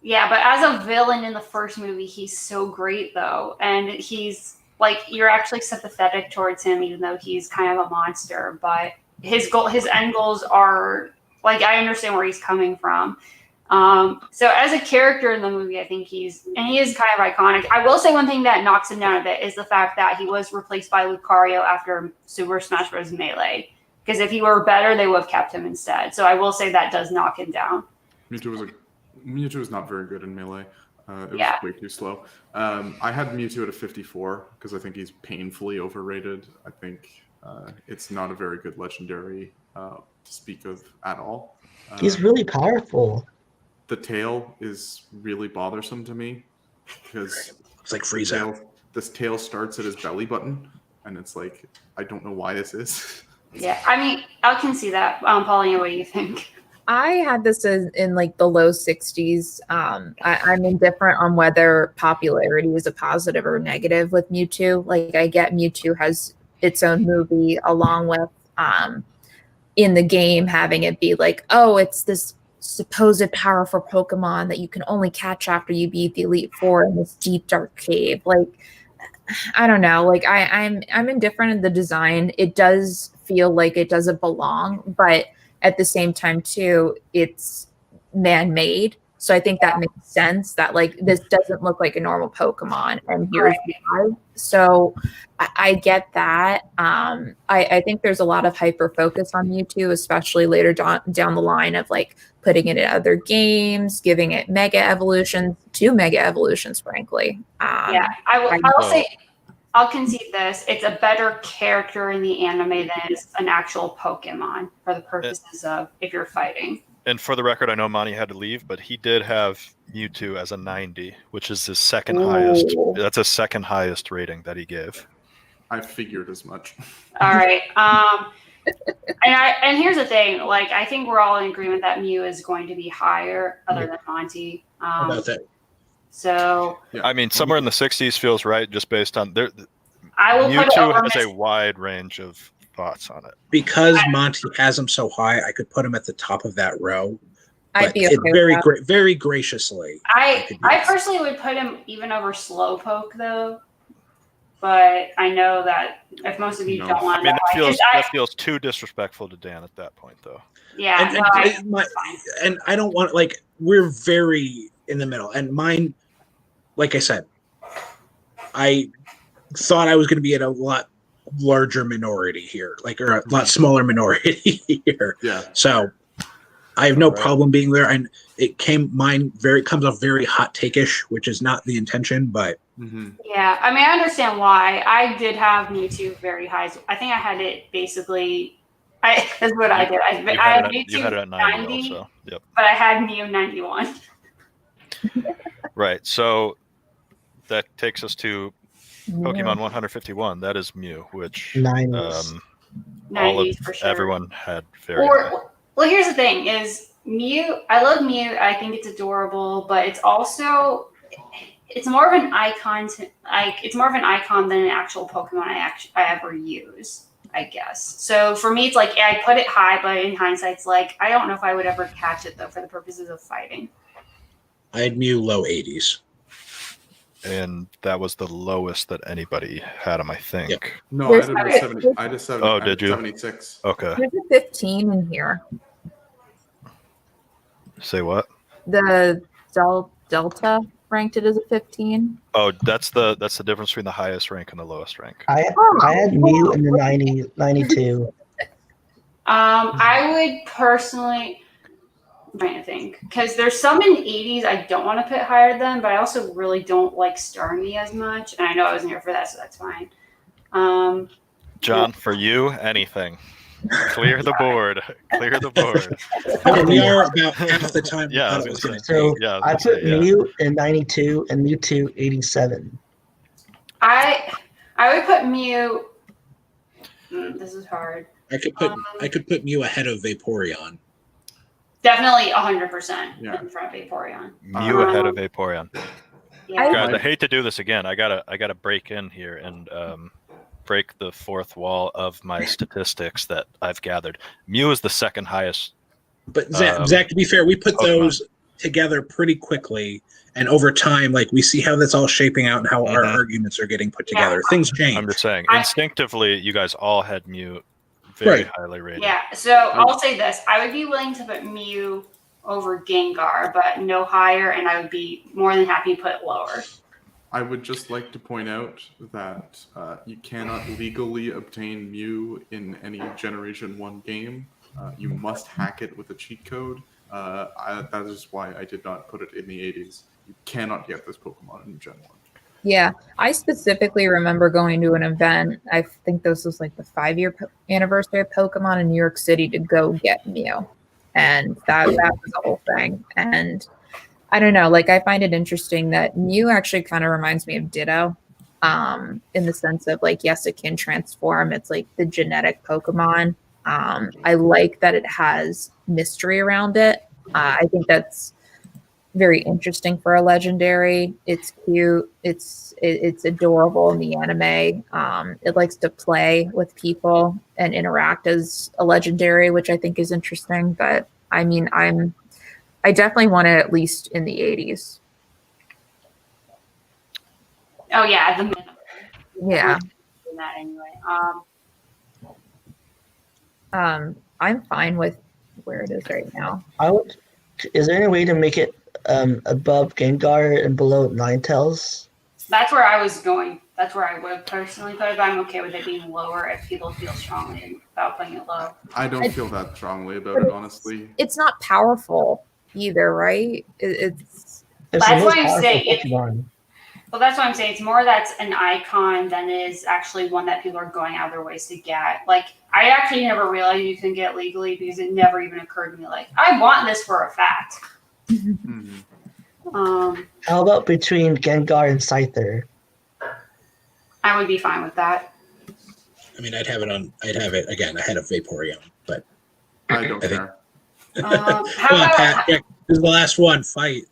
Speaker 8: Yeah, but as a villain in the first movie, he's so great, though. And he's, like, you're actually sympathetic towards him, even though he's kind of a monster. But his end goals are, like, I understand where he's coming from. So as a character in the movie, I think he is kind of iconic. I will say one thing that knocks him down a bit is the fact that he was replaced by Lucario after Super Smash Bros. Melee. Because if he were better, they would have kept him instead. So I will say that does knock him down.
Speaker 7: Mewtwo was not very good in Melee. It was way too slow. I had Mewtwo at a 54 because I think he's painfully overrated. I think it's not a very good legendary to speak of at all.
Speaker 3: He's really powerful.
Speaker 7: The tail is really bothersome to me because
Speaker 4: it's like Frieza.
Speaker 7: This tail starts at his belly button, and it's like I don't know why this is.
Speaker 8: Yeah, I mean, I can see that. Paulina, what do you think?
Speaker 2: I had this in like the low 60s. I'm indifferent on whether popularity is a positive or negative with Mewtwo. Like, I get Mewtwo has its own movie along with in the game having it be like, oh, it's this supposed powerful Pokemon that you can only catch after you beat the Elite Four in this deep dark cave. Like, I don't know. Like, I'm indifferent in the design. It does feel like it doesn't belong, but at the same time too, it's man-made. So I think that makes sense that like this doesn't look like a normal Pokemon, and here's why. So I get that. I think there's a lot of hyper focus on Mewtwo, especially later down the line of like putting it in other games, giving it mega evolutions, frankly.
Speaker 8: I will say, I'll concede this. It's a better character in the anime than it's an actual Pokemon for the purposes of if you're fighting.
Speaker 1: And for the record, I know Monty had to leave, but he did have Mewtwo as a 90, which is his second highest. That's a second highest rating that he gave.
Speaker 7: I figured as much.
Speaker 8: All right. And here's the thing. Like, I think we're all in agreement that Mew is going to be higher, other than Monty.
Speaker 4: About that.
Speaker 8: So.
Speaker 1: Yeah. I mean, somewhere in the 60s feels right, just based on their.
Speaker 8: I will put it over
Speaker 1: Mewtwo has a wide range of thoughts on it.
Speaker 4: Because Monty has him so high, I could put him at the top of that row.
Speaker 2: I'd be okay
Speaker 4: very graciously.
Speaker 8: I personally would put him even over Slowpoke, though. But I know that if most of you don't want
Speaker 1: that feels too disrespectful to Dan at that point, though.
Speaker 8: Yeah.
Speaker 4: And I don't want, like, we're very in the middle. And mine, like I said, I thought I was going to be at a lot larger minority here, like, or a lot smaller minority here.
Speaker 7: Yeah.
Speaker 4: So I have no problem being there. And mine comes off very hot take-ish, which is not the intention, but.
Speaker 8: Yeah, I mean, I understand why. I did have Mewtwo very high. I think I had it basically. That's what I did. I had Mewtwo
Speaker 1: had it at 90 also. Yep.
Speaker 8: But I had Mew 91.
Speaker 1: Right. So that takes us to Pokemon 151. That is Mew, which
Speaker 3: 90s.
Speaker 8: For sure.
Speaker 1: Everyone had very high.
Speaker 8: Well, here's the thing: is Mew. I love Mew. I think it's adorable, but it's also it's more of an icon it's more of an icon than an actual Pokemon I ever use, I guess. So for me, it's like I put it high, but in hindsight, it's like I don't know if I would ever catch it though for the purposes of fighting.
Speaker 4: I had Mew low 80s.
Speaker 1: And that was the lowest that anybody had him, I think.
Speaker 4: Yep.
Speaker 7: No, I had a 70. I had a 70.
Speaker 1: Oh,
Speaker 7: I had
Speaker 1: did you?
Speaker 7: 76.
Speaker 1: Okay.
Speaker 2: There's a 15 in here.
Speaker 1: Say what?
Speaker 2: The Delta ranked it as a 15.
Speaker 1: Oh, that's the difference between the highest rank and the lowest rank.
Speaker 3: I had Mew in the 92.
Speaker 8: I would personally, I'm trying to think, because there's some in 80s I don't want to put higher than, but I also really don't like Starmie as much, and I know I wasn't here for that, so that's fine.
Speaker 1: John, for you, anything. Clear the board. Clear the board.
Speaker 4: We are about half the time.
Speaker 1: Yeah,
Speaker 4: I was going to
Speaker 3: So
Speaker 1: Yeah,
Speaker 3: I put Mew in 92 and Mewtwo 87.
Speaker 8: I would put Mew. This is hard.
Speaker 4: I could put Mew ahead of Vaporeon.
Speaker 8: Definitely 100%
Speaker 7: Yeah.
Speaker 8: in front of Vaporeon.
Speaker 1: Mew ahead of Vaporeon.
Speaker 8: Yeah.
Speaker 1: Guys, I hate to do this again. I gotta break in here and break the fourth wall of my statistics that I've gathered. Mew is the second highest.
Speaker 4: But Zach, to be fair, we put those together pretty quickly, and over time, like we see how that's all shaping out and how our arguments are getting put together. Things change.
Speaker 1: I'm just saying, instinctively, you guys all had Mew very highly rated.
Speaker 8: Yeah, so I'll say this. I would be willing to put Mew over Gengar, but no higher, and I would be more than happy to put it lower.
Speaker 7: I would just like to point out that you cannot legally obtain Mew in any Generation 1 game. You must hack it with a cheat code. That is why I did not put it in the 80s. You cannot get this Pokemon in Gen 1.
Speaker 2: Yeah, I specifically remember going to an event. I think this was like the 5-year anniversary of Pokemon in New York City to go get Mew. And that was the whole thing. And I don't know, like I find it interesting that Mew actually kind of reminds me of Ditto in the sense of like, yes, it can transform. It's like the genetic Pokemon. I like that it has mystery around it. I think that's very interesting for a legendary. It's cute. It's adorable in the anime. It likes to play with people and interact as a legendary, which I think is interesting. But I mean, I definitely want it at least in the 80s.
Speaker 8: Oh yeah, the minimum.
Speaker 2: Yeah.
Speaker 8: That anyway.
Speaker 2: I'm fine with where it is right now.
Speaker 3: Is there any way to make it above Gengar and below Ninetales?
Speaker 8: That's where I was going. That's where I would personally put it, but I'm okay with it being lower if people feel strongly about putting it low.
Speaker 7: I don't feel that strongly about it, honestly.
Speaker 2: It's not powerful either, right? It's
Speaker 3: It's
Speaker 8: That's
Speaker 3: the
Speaker 8: why
Speaker 3: most
Speaker 8: I'm
Speaker 3: powerful
Speaker 8: saying
Speaker 3: Pokemon.
Speaker 8: Well, that's what I'm saying. It's more that's an icon than it is actually one that people are going out of their ways to get. Like, I actually never realized you can get it legally because it never even occurred to me. Like, I want this for a fact.
Speaker 3: How about between Gengar and Scyther?
Speaker 8: I would be fine with that.
Speaker 4: I mean, I'd have it again ahead of Vaporeon, but
Speaker 7: I don't care.
Speaker 8: How
Speaker 4: come on, Pat. This is the last one. Fight.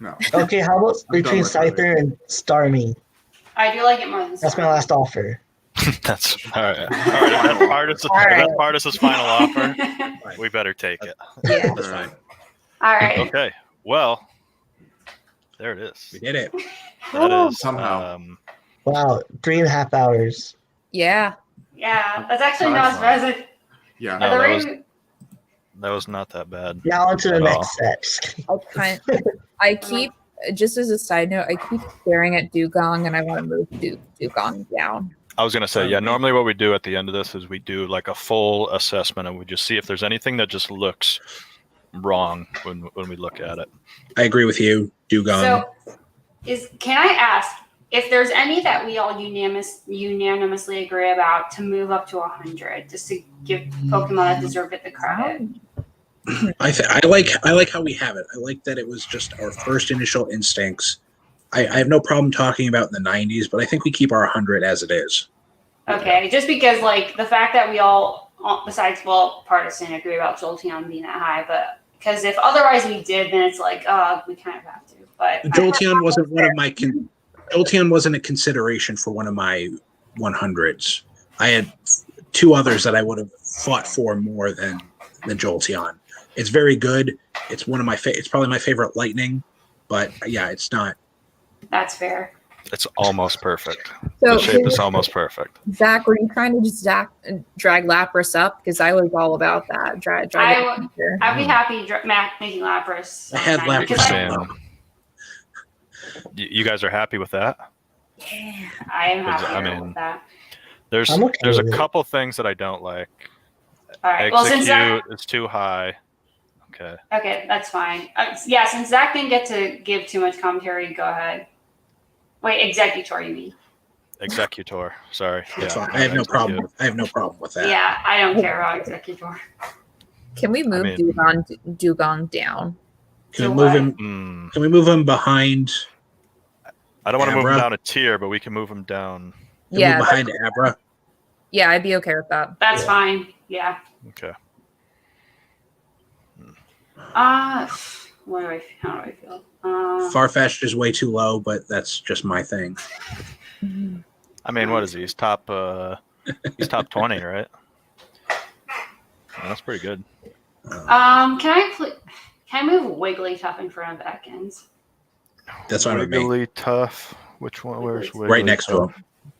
Speaker 7: No.
Speaker 3: Okay, how about between
Speaker 7: with that.
Speaker 3: Scyther and Starmie?
Speaker 8: I do like it more than
Speaker 3: That's my last offer.
Speaker 1: That's all right. All right. That part is his final offer. We better take it.
Speaker 2: yeah.
Speaker 4: That's fine.
Speaker 8: All right.
Speaker 1: Okay. Well, there it is.
Speaker 4: We did it.
Speaker 1: That is
Speaker 7: Somehow.
Speaker 3: Wow, 3.5 hours.
Speaker 2: Yeah.
Speaker 8: Yeah, that's actually not as bad as it.
Speaker 7: Yeah.
Speaker 1: No,
Speaker 8: the
Speaker 1: that
Speaker 8: reason-
Speaker 1: That was not that bad.
Speaker 3: Now onto the
Speaker 1: At
Speaker 3: next set.
Speaker 2: I keep, just as a side note, I keep staring at Dugong and I want to move Dugong down.
Speaker 1: I was gonna say, yeah. Normally, what we do at the end of this is we do like a full assessment, and we just see if there's anything that just looks wrong when we look at it.
Speaker 4: I agree with you, Dugong.
Speaker 8: So, can I ask if there's any that we all unanimously agree about to move up to 100, just to give Pokemon that deserve it the credit?
Speaker 4: I like how we have it. I like that it was just our first initial instincts. I have no problem talking about the 90s, but I think we keep our 100 as it is.
Speaker 8: Okay, just because like the fact that we all, besides Partisan, agree about Jolteon being that high, but because if otherwise we did, then it's like, we kind of have to. But
Speaker 4: Jolteon wasn't one of my Jolteon wasn't a consideration for one of my 100s. I had 2 others that I would have fought for more than Jolteon. It's very good. It's one of my it's probably my favorite Lightning, but yeah, it's not.
Speaker 8: that's fair.
Speaker 1: It's almost perfect.
Speaker 2: So,
Speaker 1: The shape is almost perfect.
Speaker 2: Zach, were you trying to just drag Lapras up? Because I was all about that. Drag
Speaker 8: I'd be happy making Lapras.
Speaker 4: I had
Speaker 8: sometime, because
Speaker 4: Lapras.
Speaker 1: You guys are happy with that?
Speaker 2: Yeah.
Speaker 8: I am happy
Speaker 1: I mean,
Speaker 8: with that.
Speaker 1: There's
Speaker 3: I'm okay
Speaker 1: there's a
Speaker 3: with it.
Speaker 1: couple things that I don't like.
Speaker 8: All right. Well, since
Speaker 1: Execute
Speaker 8: Zach,
Speaker 1: is too high. Okay.
Speaker 8: that's fine. Yeah, since Zach didn't get to give too much commentary, go ahead. Wait, Executor, you mean?
Speaker 1: Executor. Sorry.
Speaker 4: It's
Speaker 1: Yeah.
Speaker 4: fine. I have no problem. I have no problem with that.
Speaker 8: Yeah, I don't care about Executor.
Speaker 2: Can we move Dugong down?
Speaker 4: Can we move him? Can we move him behind?
Speaker 1: I don't want to move him
Speaker 4: Abra?
Speaker 1: down a tier, but we can move him down.
Speaker 4: Can we
Speaker 2: Yeah,
Speaker 4: move behind Abra.
Speaker 2: yeah, I'd be okay with that.
Speaker 8: That's fine. Yeah.
Speaker 1: Okay.
Speaker 8: How do I feel?
Speaker 4: Farfetch'd is way too low, but that's just my thing.
Speaker 1: I mean, what is he? He's top 20, right? Yeah, that's pretty good.
Speaker 8: Can I move Wigglytuff in front of Ekans?
Speaker 4: That's fine with me.
Speaker 1: Wiggly Tough. Which one? Where's Wiggly?
Speaker 4: Right next to him.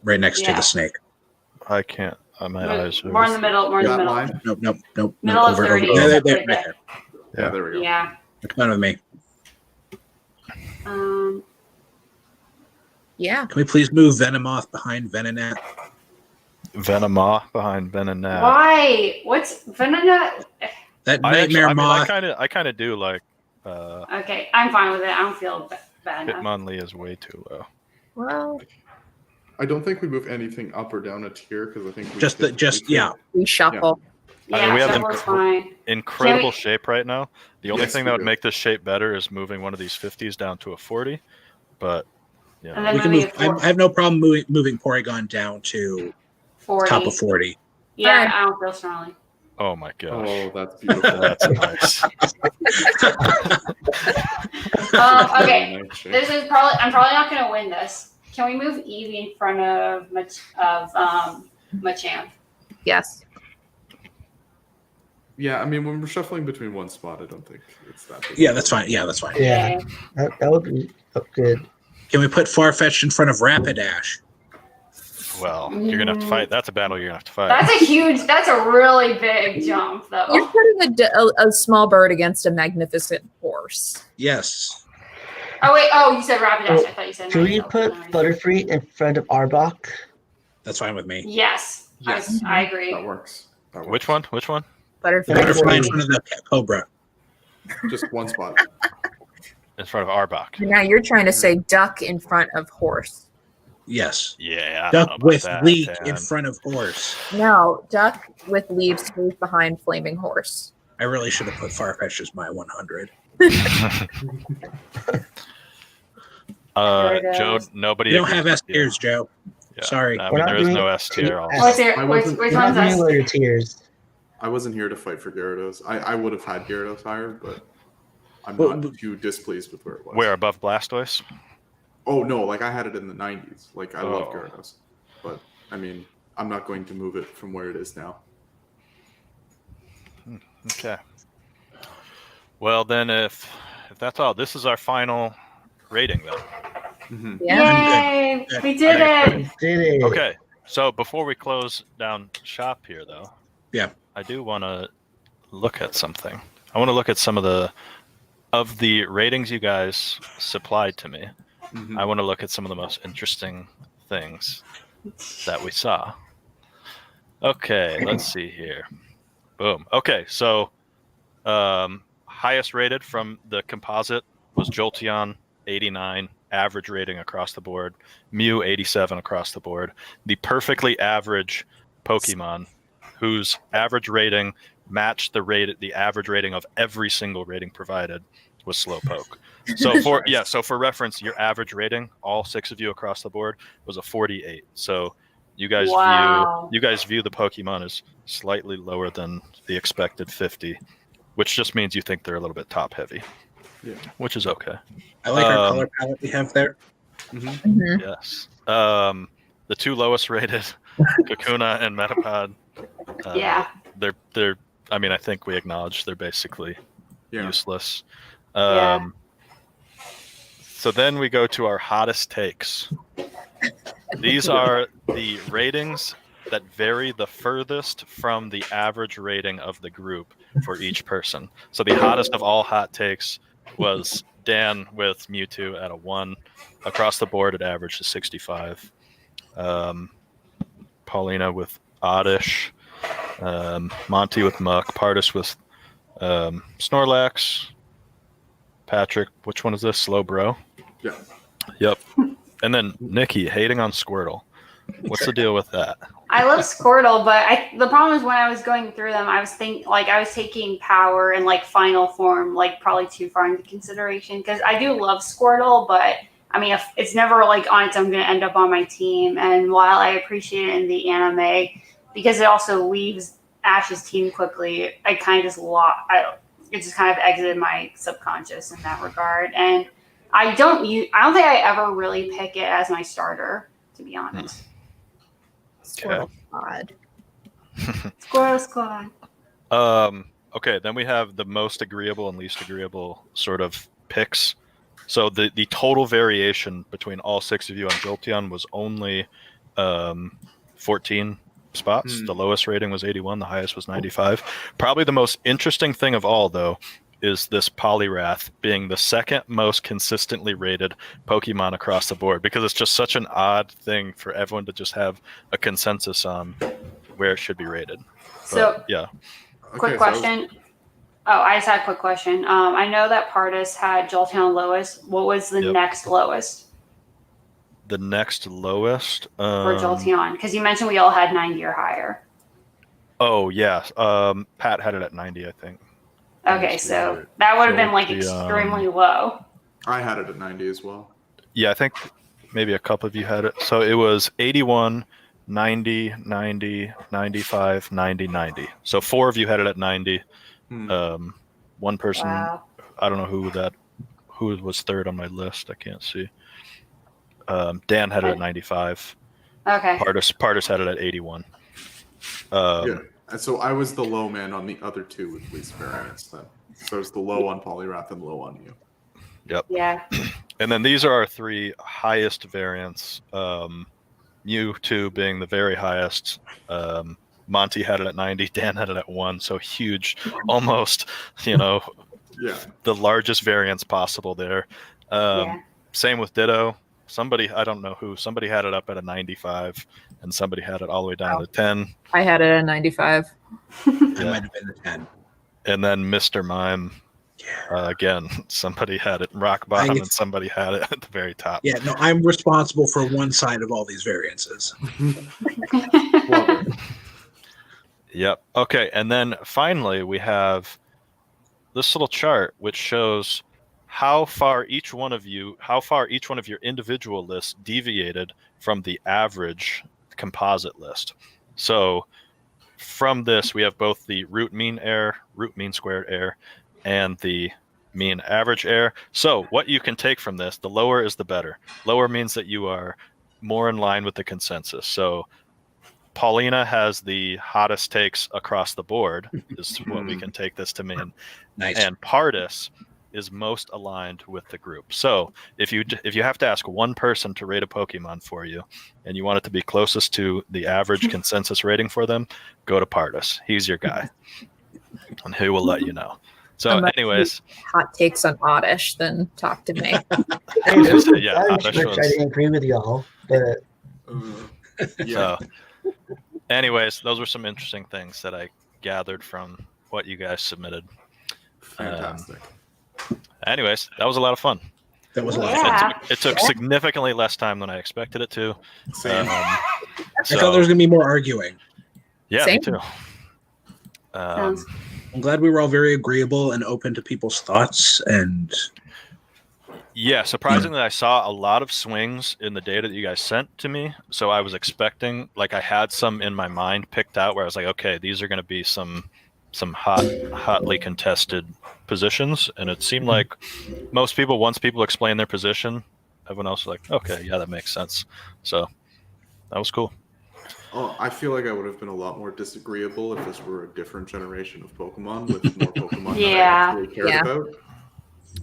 Speaker 4: Right next to
Speaker 8: Yeah.
Speaker 4: the snake.
Speaker 1: I can't. My eyes.
Speaker 8: More in the middle. More in the
Speaker 7: That
Speaker 8: middle.
Speaker 7: line?
Speaker 4: Nope.
Speaker 8: Middle of 30.
Speaker 4: There,
Speaker 8: Right
Speaker 4: right
Speaker 8: there.
Speaker 4: there.
Speaker 7: Yeah, there we go.
Speaker 8: Yeah.
Speaker 4: It's fine with me.
Speaker 2: Yeah.
Speaker 4: Can we please move Venomoth behind Venonat?
Speaker 1: Venomoth behind Venonat.
Speaker 8: Why? What's Venonat?
Speaker 4: That nightmare moth.
Speaker 1: I kind of do like.
Speaker 8: Okay, I'm fine with it. I don't feel bad enough.
Speaker 1: Hitmonlee is way too low.
Speaker 2: Well,
Speaker 7: I don't think we move anything up or down a tier because I think we
Speaker 4: yeah.
Speaker 2: we shuffle.
Speaker 8: Yeah,
Speaker 1: I mean, we have
Speaker 8: Shuffle's fine.
Speaker 1: Incredible shape right now. The only
Speaker 7: Yes,
Speaker 1: thing
Speaker 7: we
Speaker 1: that would
Speaker 7: do.
Speaker 1: make this shape better is moving one of these 50s down to a 40. But yeah,
Speaker 8: And then
Speaker 4: We can
Speaker 8: maybe
Speaker 4: move. I have no problem moving Porygon down to
Speaker 8: 40.
Speaker 4: top of 40.
Speaker 8: Yeah, I don't feel strongly.
Speaker 1: oh my gosh,
Speaker 7: Oh, that's beautiful.
Speaker 1: that's nice.
Speaker 8: Okay, this is probably. I'm probably not going to win this. Can we move Eevee in front of Machamp?
Speaker 2: Yes.
Speaker 7: Yeah, I mean, when we're shuffling between one spot, I don't think it's that big.
Speaker 4: Yeah, that's fine. Yeah, that's fine.
Speaker 3: Yeah, that would be good.
Speaker 4: Can we put Farfetch'd in front of Rapidash?
Speaker 1: Well, you're gonna have to fight. That's a battle you're gonna have to fight.
Speaker 8: That's a really big jump, though.
Speaker 2: You're putting a small bird against a magnificent horse.
Speaker 4: Yes.
Speaker 8: Oh wait, you said Rapidash. I thought you said.
Speaker 3: Can we
Speaker 8: Magneto.
Speaker 3: put Butterfree in front of Arbok?
Speaker 4: That's fine with me.
Speaker 8: Yes,
Speaker 7: Yes.
Speaker 8: I agree.
Speaker 7: That works.
Speaker 1: Which one? Which one?
Speaker 2: Butterfly.
Speaker 4: Butterfly in front of the Cobra.
Speaker 7: Just one spot.
Speaker 1: In front of Arbok.
Speaker 2: Now you're trying to say duck in front of horse.
Speaker 4: Yes.
Speaker 1: Yeah. I don't know
Speaker 4: Duck
Speaker 1: about
Speaker 4: with
Speaker 1: that,
Speaker 4: Leek
Speaker 1: Dan.
Speaker 4: in front of Horse.
Speaker 2: No, duck with leaves stays behind flaming horse.
Speaker 4: I really should have put Farfetch'd as my 100.
Speaker 8: There it
Speaker 1: Joe,
Speaker 8: is.
Speaker 1: nobody.
Speaker 4: You don't have
Speaker 1: agrees
Speaker 4: S
Speaker 1: with you.
Speaker 4: tiers, Joe.
Speaker 1: Yeah.
Speaker 4: Sorry.
Speaker 1: I
Speaker 3: We're
Speaker 1: mean,
Speaker 3: not
Speaker 1: there is
Speaker 3: doing
Speaker 1: no S tier.
Speaker 3: S.
Speaker 8: What's there?
Speaker 7: I
Speaker 8: Which
Speaker 7: wasn't-
Speaker 8: one's
Speaker 3: We're not doing
Speaker 8: that?
Speaker 3: lower tiers.
Speaker 7: I wasn't here to fight for Gyarados. I would have had Gyarados higher, but I'm
Speaker 4: Well,
Speaker 7: not too displeased with where it was.
Speaker 1: Where above Blastoise?
Speaker 7: Oh no, like I had it in the 90s. Like I love
Speaker 1: Oh.
Speaker 7: Gyarados, but I mean, I'm not going to move it from where it is now.
Speaker 1: Okay. Well, then, if that's all, this is our final rating, then.
Speaker 7: Mm-hmm.
Speaker 2: Yeah.
Speaker 8: Yay!
Speaker 4: Good.
Speaker 8: We did
Speaker 1: I
Speaker 8: it.
Speaker 3: We did it.
Speaker 1: Okay. So before we close down shop here, though,
Speaker 4: Yeah.
Speaker 1: I do want to look at something. I want to look at some of the ratings you guys supplied to me.
Speaker 7: Mm-hmm.
Speaker 1: I want to look at some of the most interesting things that we saw. Okay, let's see here. Boom. Okay, so highest rated from the composite was Jolteon, 89, average rating across the board. Mew, 87 across the board. The perfectly average Pokemon, whose average rating matched the average rating of every single rating provided, was Slowpoke. So for reference, your average rating, all 6 of you across the board, was a 48. So you guys view the Pokemon as slightly lower than the expected 50, which just means you think they're a little bit top heavy. which is okay.
Speaker 4: I like our color palette we have there.
Speaker 2: Mhm.
Speaker 1: Yes. The two lowest rated, Kakuna and Metapod.
Speaker 8: Yeah.
Speaker 1: They're. I mean, I think we acknowledge they're basically useless.
Speaker 8: Yeah.
Speaker 1: So then we go to our hottest takes. These are the ratings that vary the furthest from the average rating of the group for each person. So the hottest of all hot takes was Dan with Mewtwo at a 1. Across the board, it averaged a 65. Paulina with Oddish. Monty with Muck. Pardis with Snorlax. Patrick, which one is this? Slow Bro?
Speaker 7: Yeah.
Speaker 1: Yep. And then Nikki hating on Squirtle. What's the deal with that?
Speaker 8: I love Squirtle, but the problem is when I was going through them, I was taking power and like final form like probably too far into consideration because I do love Squirtle, but I mean if it's never like on its own going to end up on my team. And while I appreciate it in the anime, because it also leaves Ash's team quickly, I kind of just it just kind of exited my subconscious in that regard. And I don't think I ever really pick it as my starter, to be honest.
Speaker 2: Squirrel Squad.
Speaker 8: Squirrel Squad.
Speaker 1: Okay, then we have the most agreeable and least agreeable sort of picks. So the total variation between all 6 of you on Jolteon was only 14 spots. The lowest rating was 81, the highest was 95. Probably the most interesting thing of all, though, is this Poliwrath being the second most consistently rated Pokemon across the board, because it's just such an odd thing for everyone to just have a consensus on where it should be rated.
Speaker 8: So,
Speaker 1: yeah.
Speaker 8: Quick question. I just had a quick question. I know that Pardis had Jolteon lowest. What was the next lowest?
Speaker 1: The next lowest?
Speaker 8: For Jolteon? Because you mentioned we all had 90 or higher.
Speaker 1: Oh, yeah. Pat had it at 90, I think.
Speaker 8: Okay, so that would have been like extremely low.
Speaker 7: I had it at 90 as well.
Speaker 1: Yeah, I think maybe a couple of you had it. So it was 81, 90, 90, 95, 90, 90. So 4 of you had it at 90. One person, I don't know who was third on my list. I can't see. Dan had it at 95.
Speaker 8: Okay.
Speaker 1: Pardis had it at 81.
Speaker 7: Yeah. And so I was the low man on the other 2 with least variance then. So it's the low on Poliwrath and low on you.
Speaker 1: Yep.
Speaker 8: Yeah.
Speaker 1: And then these are our 3 highest variants. Mewtwo being the very highest. Monty had it at 90. Dan had it at 1. So huge, almost, the largest variance possible there. Same with Ditto. Somebody, I don't know who, somebody had it up at a 95 and somebody had it all the way down to 10.
Speaker 2: I had it at 95.
Speaker 4: I might have been the 10.
Speaker 1: And then Mr. Mime, again, somebody had it rock bottom and somebody had it at the very top.
Speaker 4: Yeah, no, I'm responsible for one side of all these variances.
Speaker 1: Yep. Okay, and then finally we have this little chart which shows how far each one of your individual lists deviated from the average composite list. So from this, we have both the root mean squared error, and the mean average error. So what you can take from this, the lower is the better. Lower means that you are more in line with the consensus. So Paulina has the hottest takes across the board, is what we can take this to mean.
Speaker 4: Nice.
Speaker 1: And Pardis is most aligned with the group. So if you have to ask one person to rate a Pokemon for you, and you want it to be closest to the average consensus rating for them, go to Pardis. He's your guy, and he will let you know. So, anyways,
Speaker 2: hot takes on Oddish, then talk to me.
Speaker 3: I didn't agree with y'all, but
Speaker 1: So, anyways, those were some interesting things that I gathered from what you guys submitted.
Speaker 7: Fantastic.
Speaker 1: Anyways, that was a lot of fun.
Speaker 4: That was a lot of fun.
Speaker 1: It took significantly less time than I expected it to.
Speaker 4: I thought there was going to be more arguing.
Speaker 1: Yeah,
Speaker 2: Same.
Speaker 1: me too.
Speaker 4: I'm glad we were all very agreeable and open to people's thoughts. And
Speaker 1: yeah, surprisingly, I saw a lot of swings in the data that you guys sent to me. So I was expecting, I had some in my mind picked out where I was like, okay, these are going to be some hotly contested positions, and it seemed like most people, once people explain their position, everyone else was like, okay, yeah, that makes sense. So that was cool.
Speaker 7: Oh, I feel like I would have been a lot more disagreeable if this were a different generation of Pokemon with more Pokemon that I actually cared about.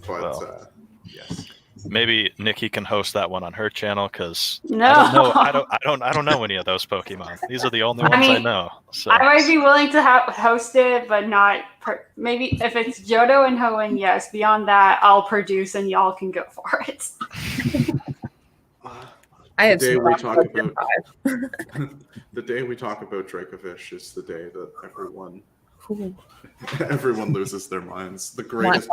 Speaker 7: But yes.
Speaker 1: Maybe Nikki can host that one on her channel, because
Speaker 8: No.
Speaker 1: I don't know any of those Pokemon. These are the only ones I know. So
Speaker 8: I might be willing to host it, but not maybe if it's Johto and Hoenn, yes. Beyond that, I'll produce and y'all can go for it.
Speaker 2: I
Speaker 7: The
Speaker 2: have
Speaker 7: day we talk
Speaker 2: about
Speaker 7: about the day we talk about Dracovish is the day that everyone loses their minds. The greatest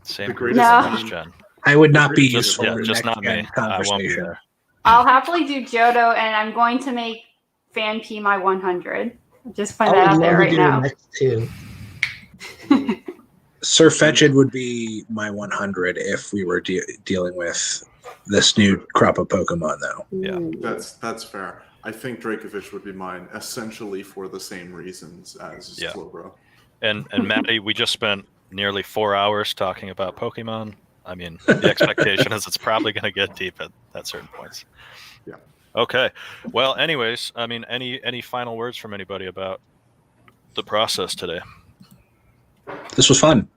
Speaker 1: same
Speaker 7: greatest
Speaker 1: next gen.
Speaker 4: I would not be
Speaker 1: Just not me. I won't be there.
Speaker 8: I'll happily do Johto, and I'm going to make Fan P my 100. Just put that out there right now.
Speaker 3: Next two.
Speaker 4: Sir Fetch'd would be my 100 if we were dealing with this new crop of Pokemon, though.
Speaker 1: Yeah,
Speaker 7: that's fair. I think Dracovish would be mine, essentially for the same reasons as Slowbro.
Speaker 1: And Maddie, we just spent nearly 4 hours talking about Pokemon. I mean, the expectation is it's probably going to get deep at certain points.
Speaker 7: Yeah.
Speaker 1: Okay. Well, anyways, I mean, any final words from anybody about the process today?
Speaker 4: This was fun.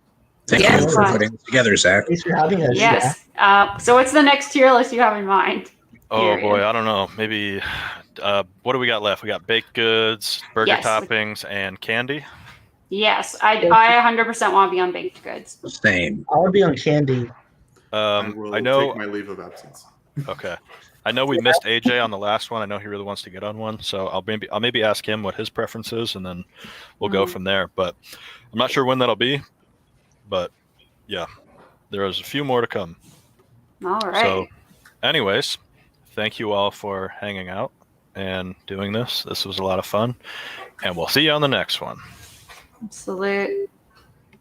Speaker 4: Thank you for putting it together, Zach.
Speaker 3: Thanks for having us.
Speaker 8: Yes. So what's the next tier list you have in mind?
Speaker 1: Oh boy, I don't know. Maybe what do we got left? We got baked goods, burger toppings, and candy.
Speaker 8: Yes, I 100% want to be on baked goods.
Speaker 4: Same.
Speaker 3: I want to be on candy.
Speaker 7: I know. Take my leave of absence.
Speaker 1: Okay. I know we missed AJ on the last one. I know he really wants to get on one, so I'll maybe ask him what his preference is, and then we'll go from there. But I'm not sure when that'll be. But yeah, there is a few more to come.
Speaker 8: All right.
Speaker 1: So, anyways, thank you all for hanging out and doing this. This was a lot of fun, and we'll see you on the next one.
Speaker 8: Absolute.